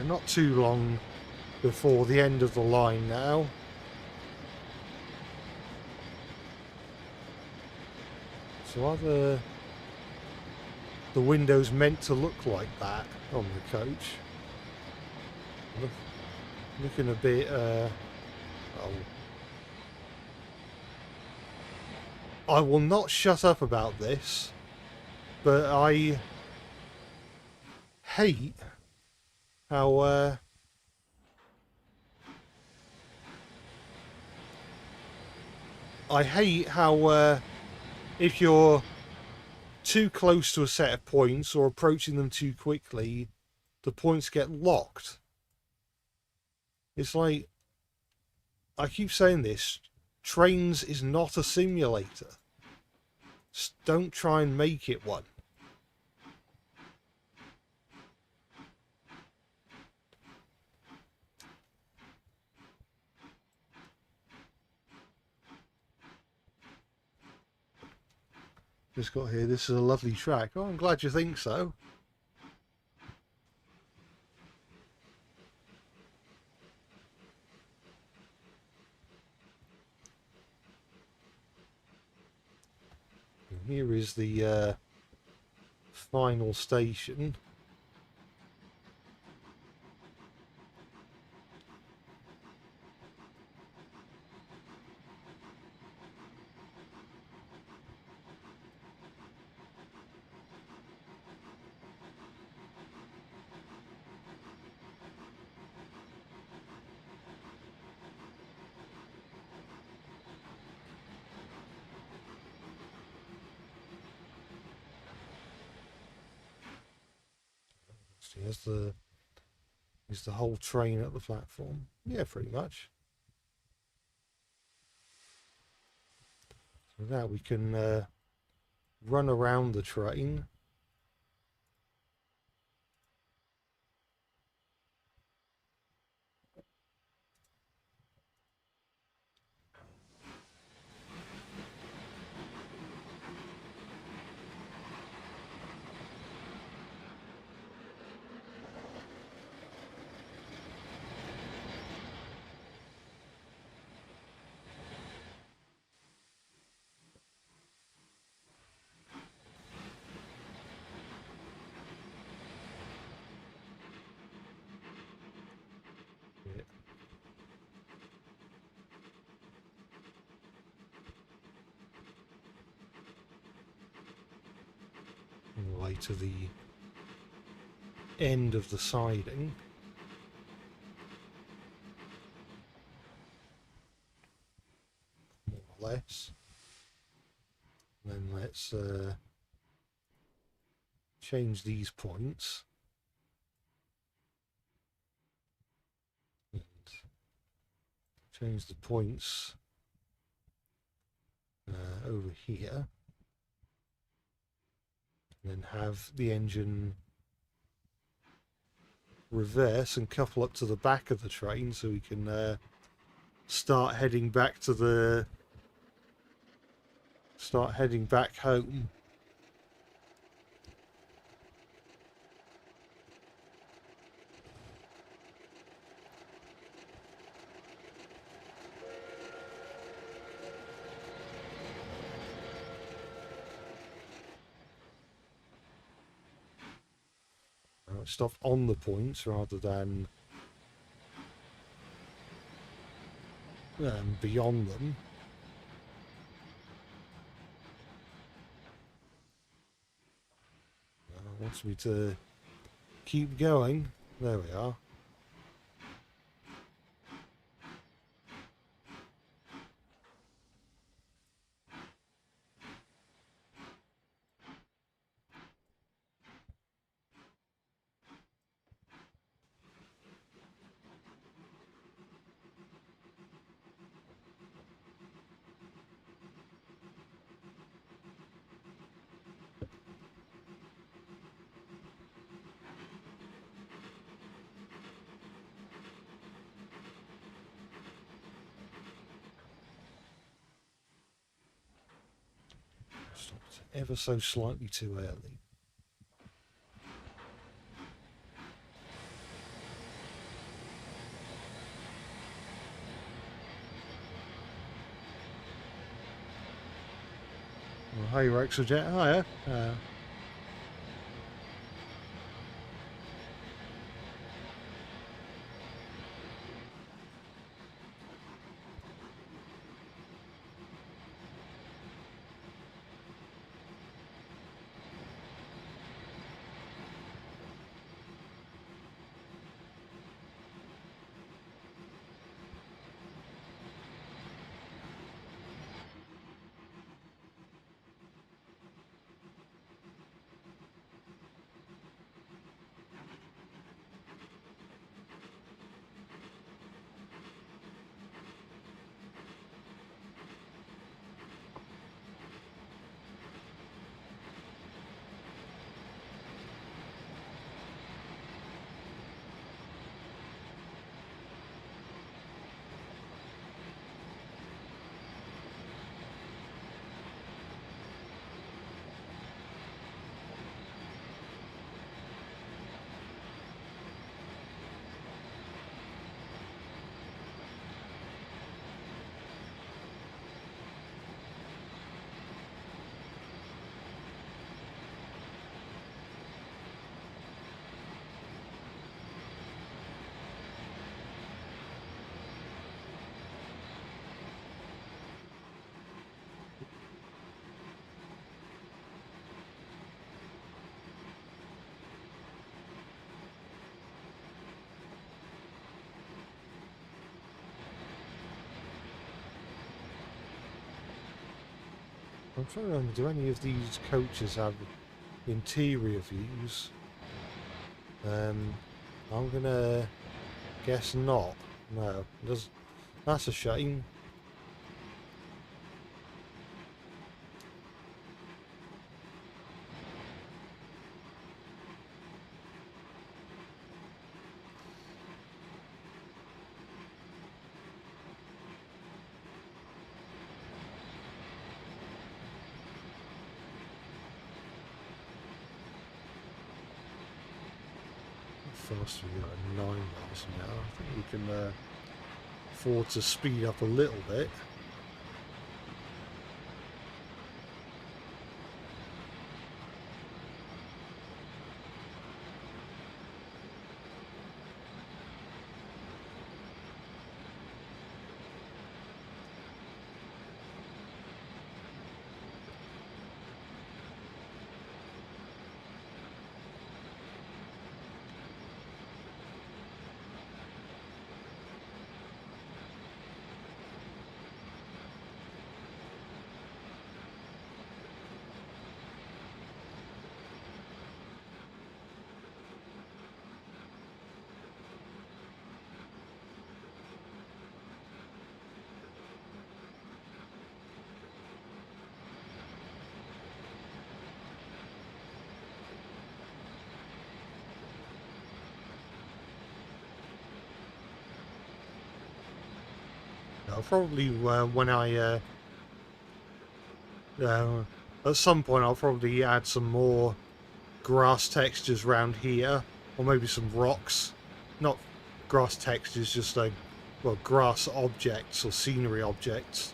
Not too long before the end of the line now. So are the windows meant to look like that on the coach? Looking a bit I will not shut up about this, but I hate how if you're too close to a set of points or approaching them too quickly, the points get locked. It's like, I keep saying this, Trainz is not a simulator. Just don't try and make it one. Just got here, this is a lovely track. Oh, I'm glad you think so. And here is the final station. Is the whole train at the platform? Yeah, pretty much. So now we can run around the train. All the way to the end of the siding. More or less. And then let's change these points. And change the points over here. And then have the engine reverse and couple up to the back of the train so we can start heading back home. like stuff on the points rather than beyond them. Wants me to keep going. There we are. Stopped ever so slightly too early. Well, hey Rexojet, hiya. I'm trying to remember, do any of these coaches have interior views? I'm gonna guess not. No, that's a shame. Fast we go at 9 miles an hour. I think we can afford to speed up a little bit. I'll probably when I at some point I'll probably add some more grass textures around here, or maybe some rocks. Not grass textures, just like, well, grass objects or scenery objects.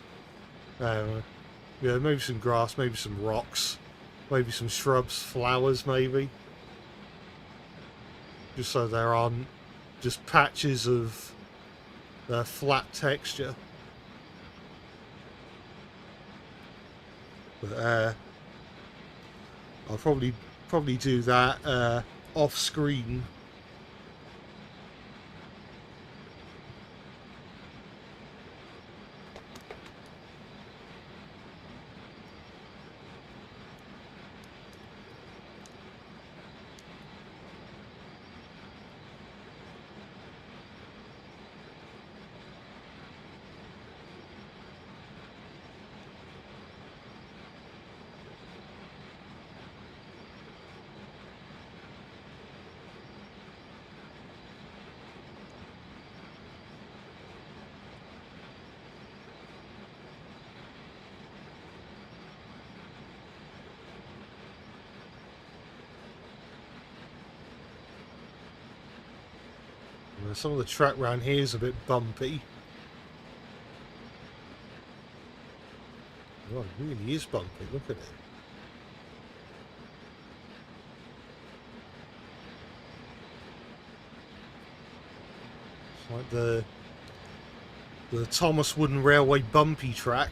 Yeah, maybe some grass, maybe some rocks, maybe some shrubs, flowers, maybe. just so there aren't just patches of flat texture. But I'll probably do that off screen. Some of the track around here is a bit bumpy. Oh, it really is bumpy, look at it. It's like the Thomas Wooden Railway bumpy track,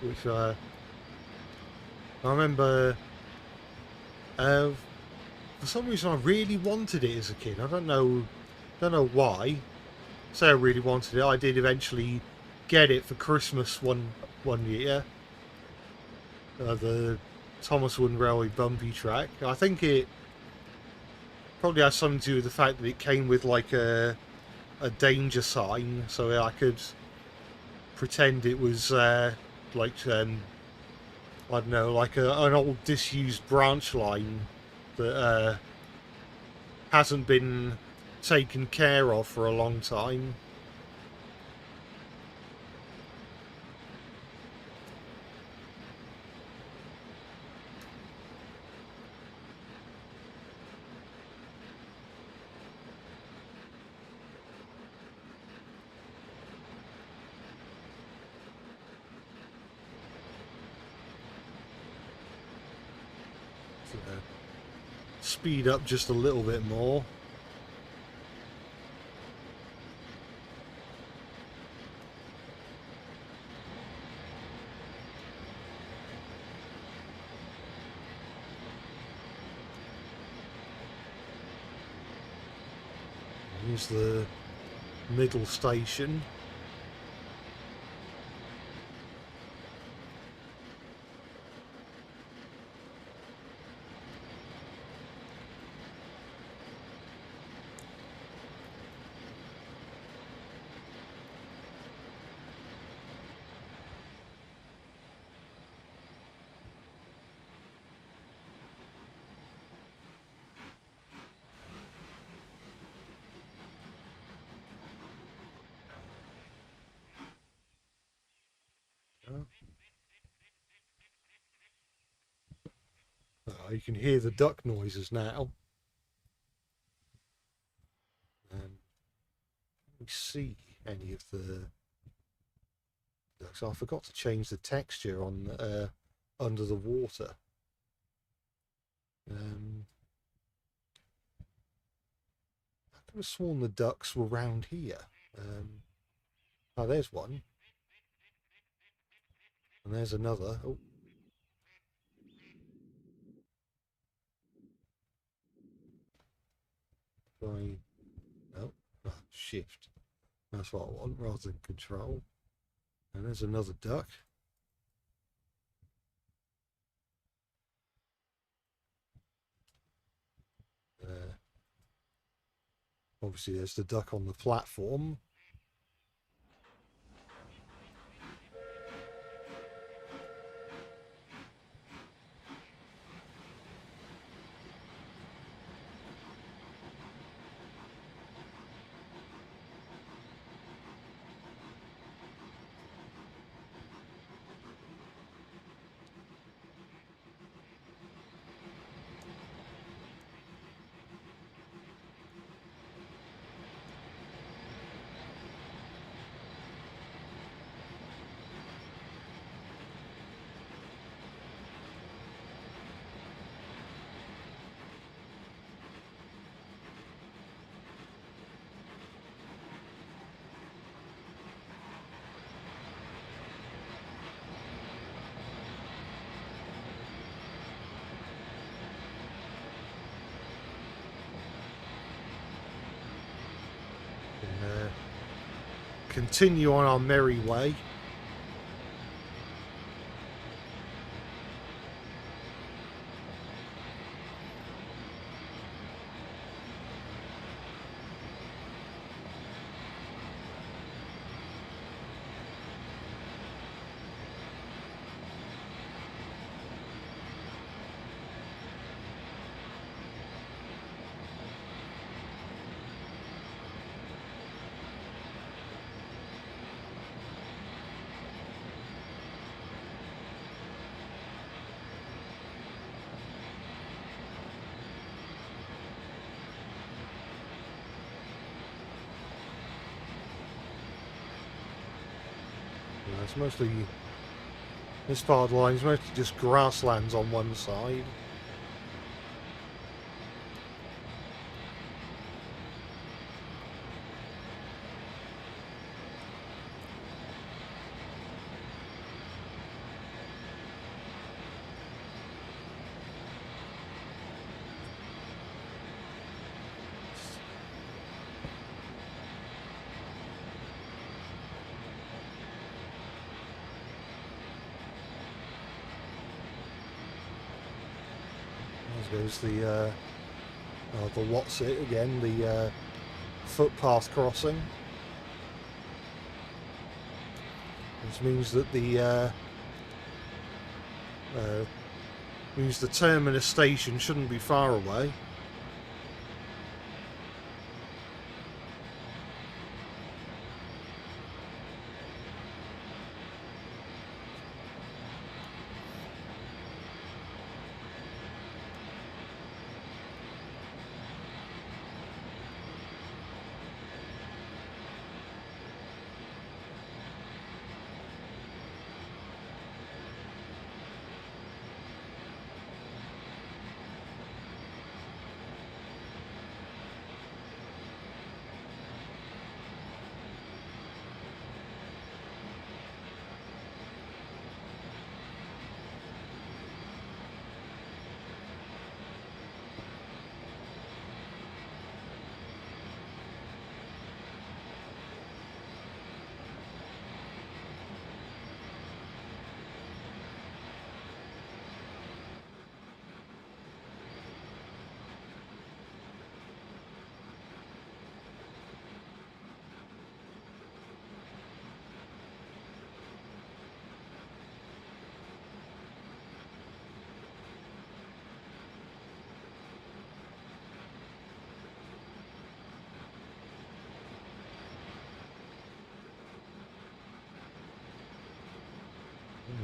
which I remember for some reason I really wanted it as a kid. I don't know why. Say I really wanted it. I did eventually get it for Christmas one year. The Thomas Wooden Railway bumpy track. I think it probably has something to do with the fact that it came with like a danger sign, so I could pretend it was like I don't know, like an old disused branch line that hasn't been taken care of for a long time. Speed up just a little bit more. Here's the middle station. You can hear the duck noises now. Let me see any of the ducks. I forgot to change the texture on under the water. I could have sworn the ducks were round here. Oh, there's one. And there's another. Oh. Oh, shift. That's what I want rather than control. And there's another duck. Obviously there's the duck on the platform. And continue on our merry way. It's mostly, this part of the line is mostly just grasslands on one side. Goes the what's it again, the footpath crossing. This means that the terminus station shouldn't be far away.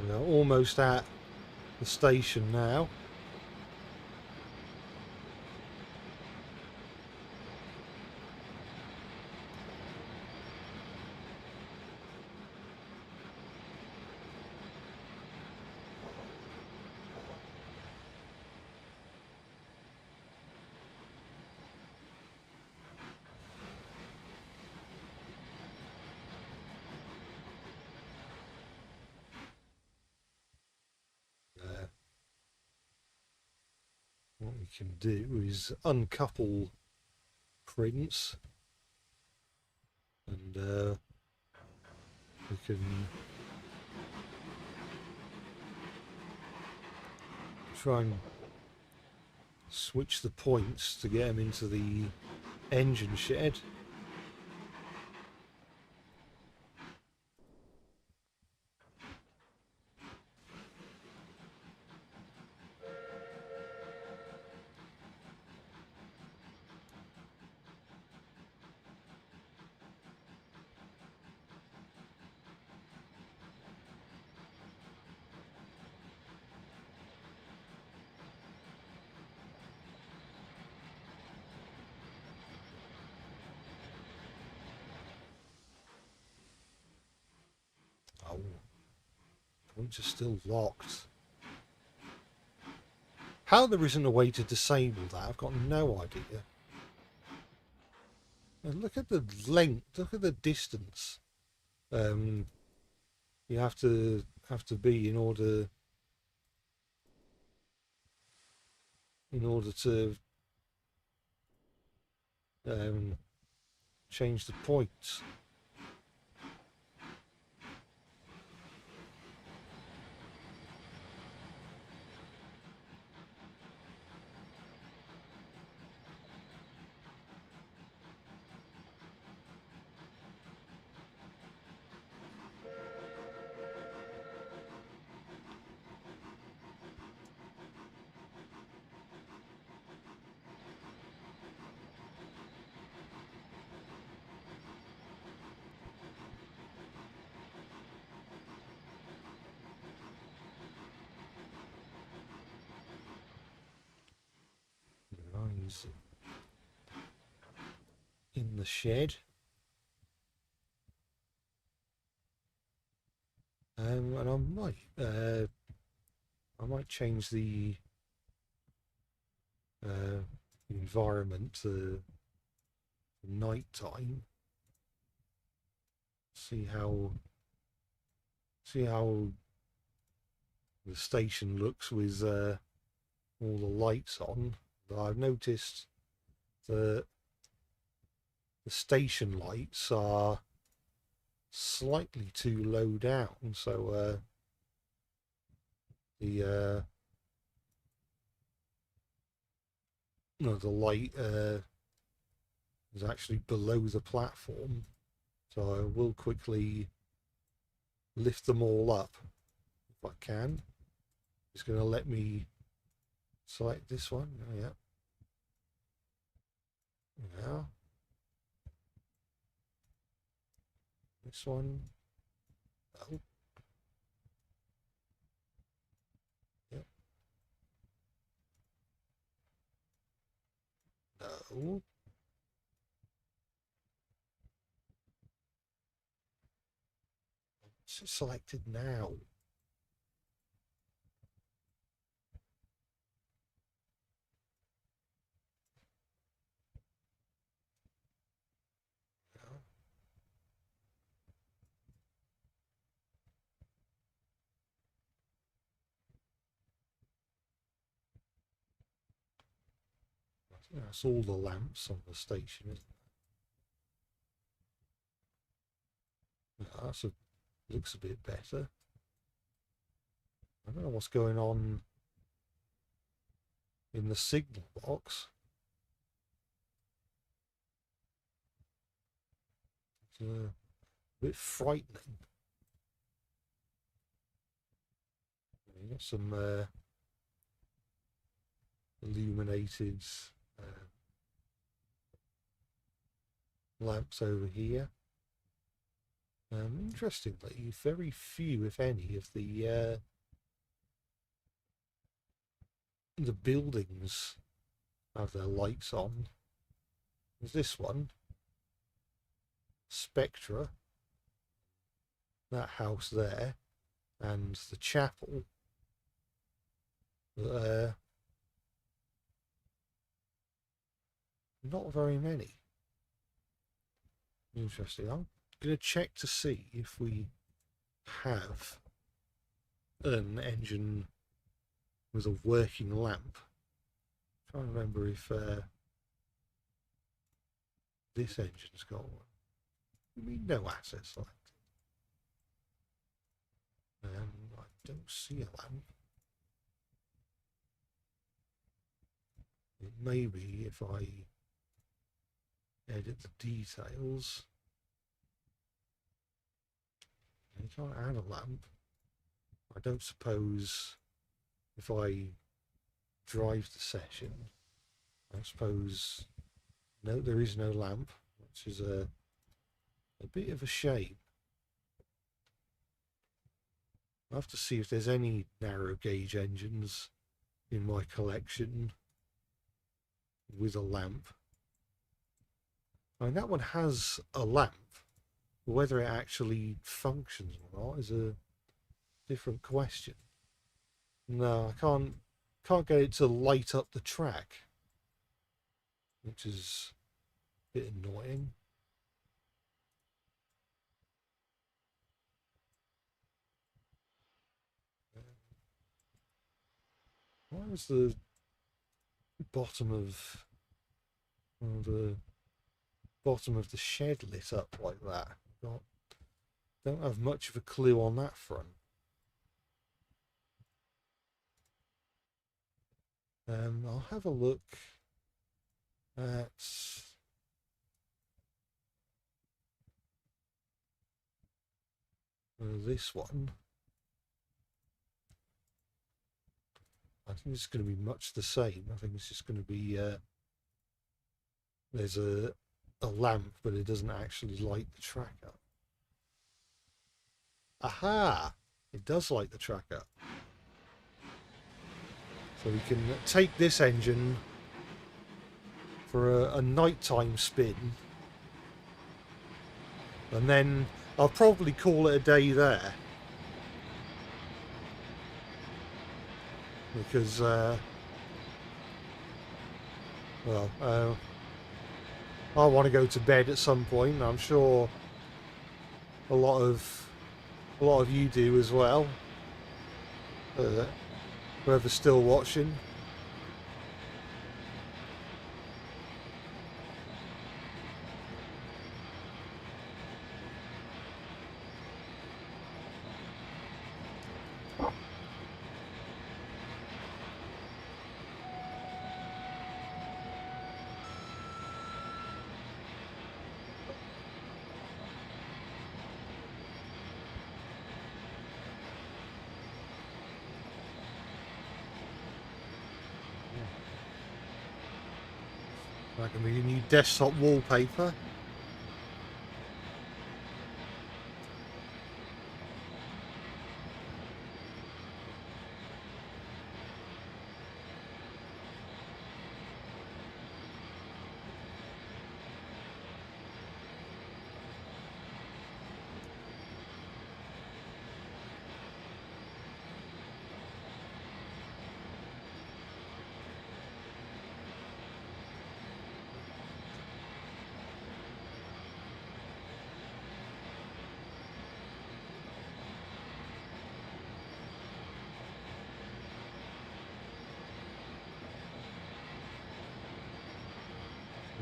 We're almost at the station now. What we can do is uncouple Prince, and we can try and switch the points to get him into the engine shed. Oh, points are still locked. How there isn't a way to disable that, I've got no idea. And look at the length, look at the distance you have to be in order to change the points. He's in the shed. And I might change the environment to night time. See how the station looks with all the lights on. But I've noticed that the station lights are slightly too low down, so the light is actually below the platform. So I will quickly lift them all up if I can. It's going to let me select this one. Oh, yeah. Now this one. Oh. Yep. No. It's selected now. That's all the lamps on the station, isn't it? That's looks a bit better. I don't know what's going on in the signal box. It's a bit frightening. You got some illuminated lamps over here. Interestingly, very few, if any, of the buildings have their lights on. There's this one, Spectra, that house there, and the chapel. Not very many. Interesting. I'm going to check to see if we have an engine with a working lamp. I'm trying to remember if this engine's got one. I mean, no assets selected. I don't see a lamp. It may be if I edit the details. You can't add a lamp. I don't suppose if I drive the session, I suppose no, there is no lamp, which is a bit of a shame. I'll have to see if there's any narrow gauge engines in my collection with a lamp. I mean, that one has a lamp. Whether it actually functions or not is a different question. No, I can't get it to light up the track, which is a bit annoying. Why was the bottom of the bottom of the shed lit up like that? Don't have much of a clue on that front. I'll have a look at this one. I think it's going to be much the same. I think it's just going to be there's a lamp, but it doesn't actually light the tracker. Aha! It does light the tracker. So we can take this engine for a nighttime spin, and then I'll probably call it a day there, because I want to go to bed at some point. I'm sure a lot of you do as well. Whoever's still watching. That can be a new desktop wallpaper.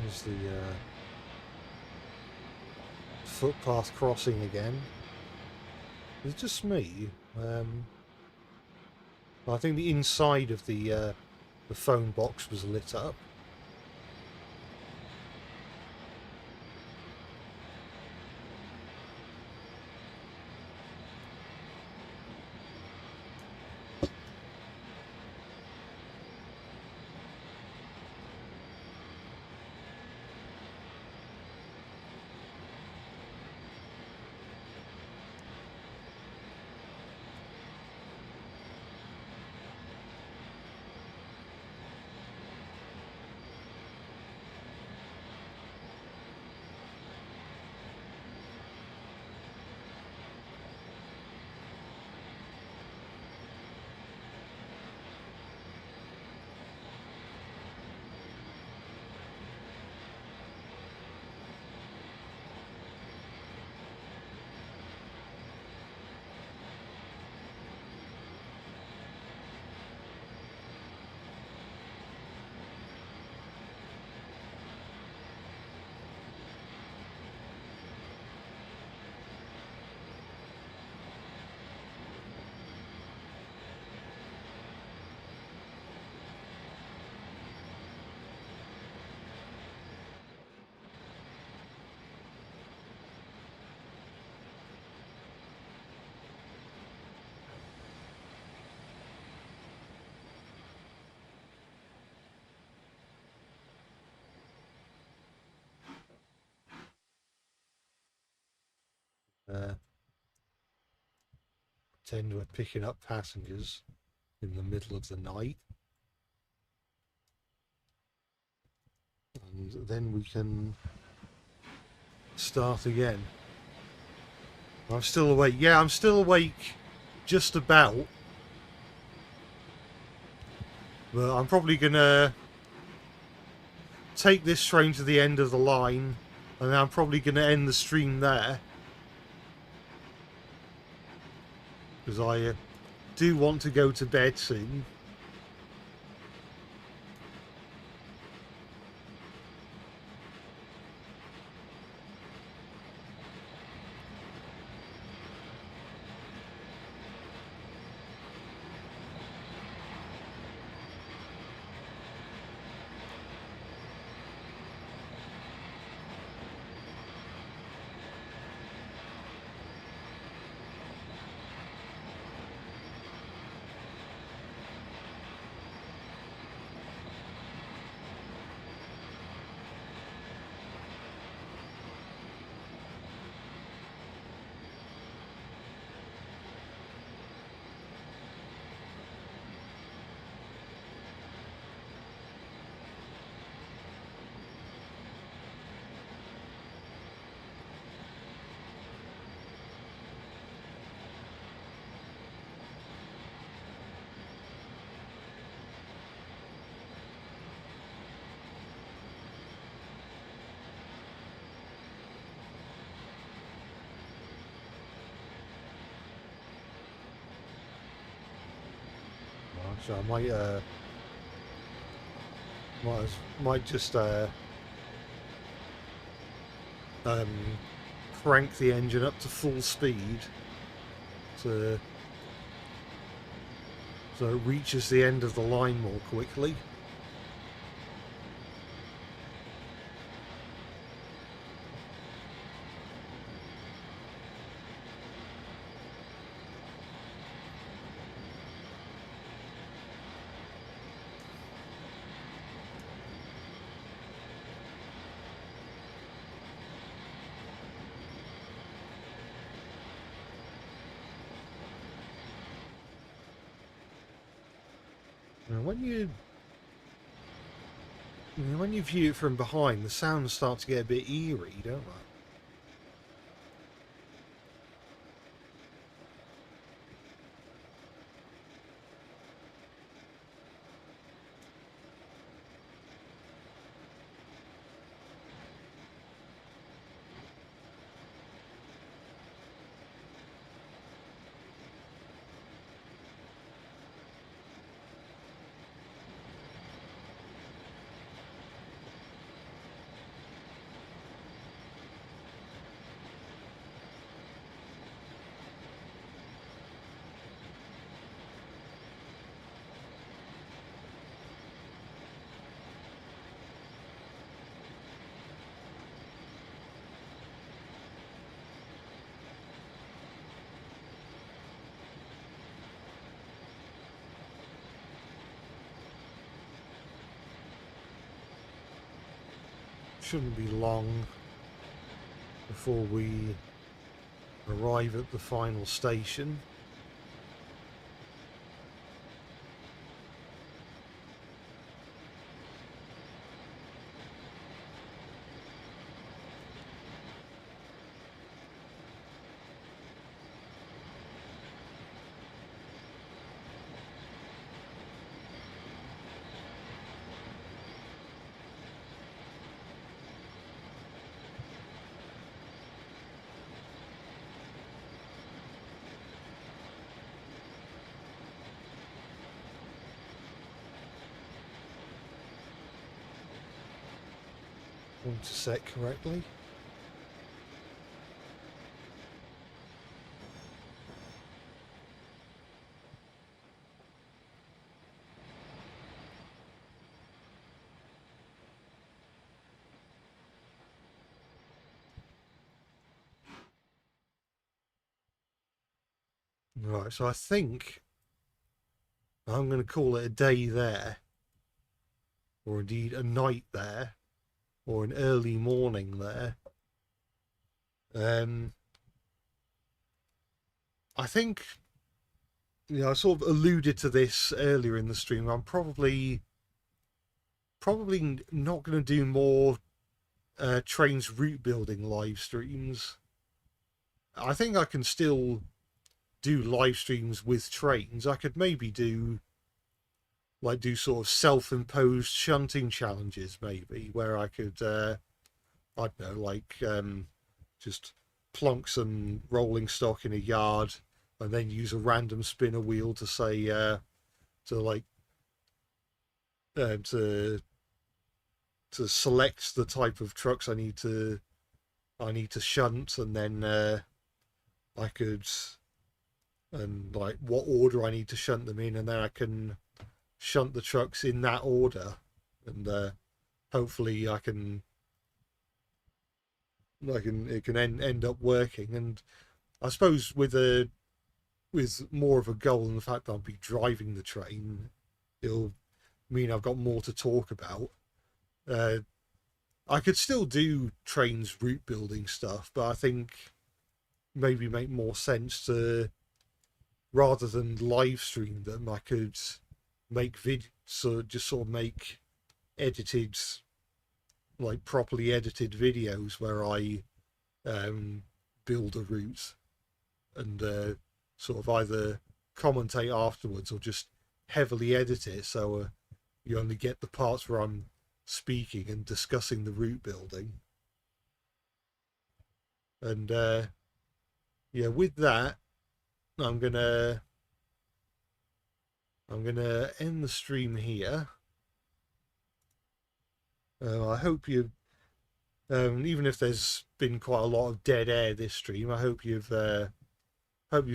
There's the footpath crossing again. Is it just me? I think the inside of the phone box was lit up. Pretend we're picking up passengers in the middle of the night. And then we can start again. I'm still awake. Yeah, I'm still awake just about. But I'm probably going to take this train to the end of the line, and then I'm probably going to end the stream there. Because I do want to go to bed soon. So I might just um, crank the engine up to full speed to so it reaches the end of the line more quickly. Now, when you view it from behind, the sounds start to get a bit eerie, don't they? Shouldn't be long before we arrive at the final station. Want to set correctly. Right, so I think I'm going to call it a day there, or indeed a night there, or an early morning there. I think, I sort of alluded to this earlier in the stream. I'm probably not going to do more Trainz route building live streams. I think I can still do live streams with Trainz. I could maybe do sort of self-imposed shunting challenges, maybe, where I could I don't know, just plonk some rolling stock in a yard and then use a random spinner wheel to say to select the type of trucks I need to shunt, and then I could and like what order I need to shunt them in, and then I can shunt the trucks in that order, and hopefully it can end up working. And I suppose with more of a goal and the fact that I'll be driving the train, it'll mean I've got more to talk about. I could still do Trainz route building stuff, but I think maybe make more sense to, rather than live stream them, I could make just sort of make edited, like properly edited videos where I build a route and sort of either commentate afterwards or just heavily edit it, so you only get the parts where I'm speaking and discussing the route building. And yeah, with that, I'm gonna I'm going to end the stream here. I hope you, even if there's been quite a lot of dead air this stream, I hope you've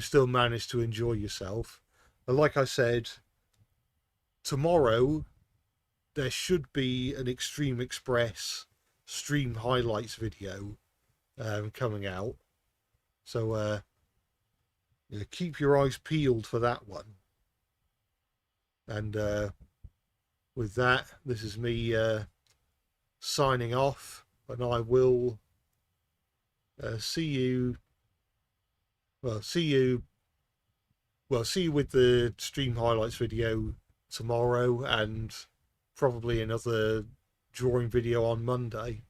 still managed to enjoy yourself. And like I said, tomorrow there should be an Extreme Express stream highlights video coming out. So keep your eyes peeled for that one. And with that, this is me signing off, and I will see you with the stream highlights video tomorrow, and probably another drawing video on Monday.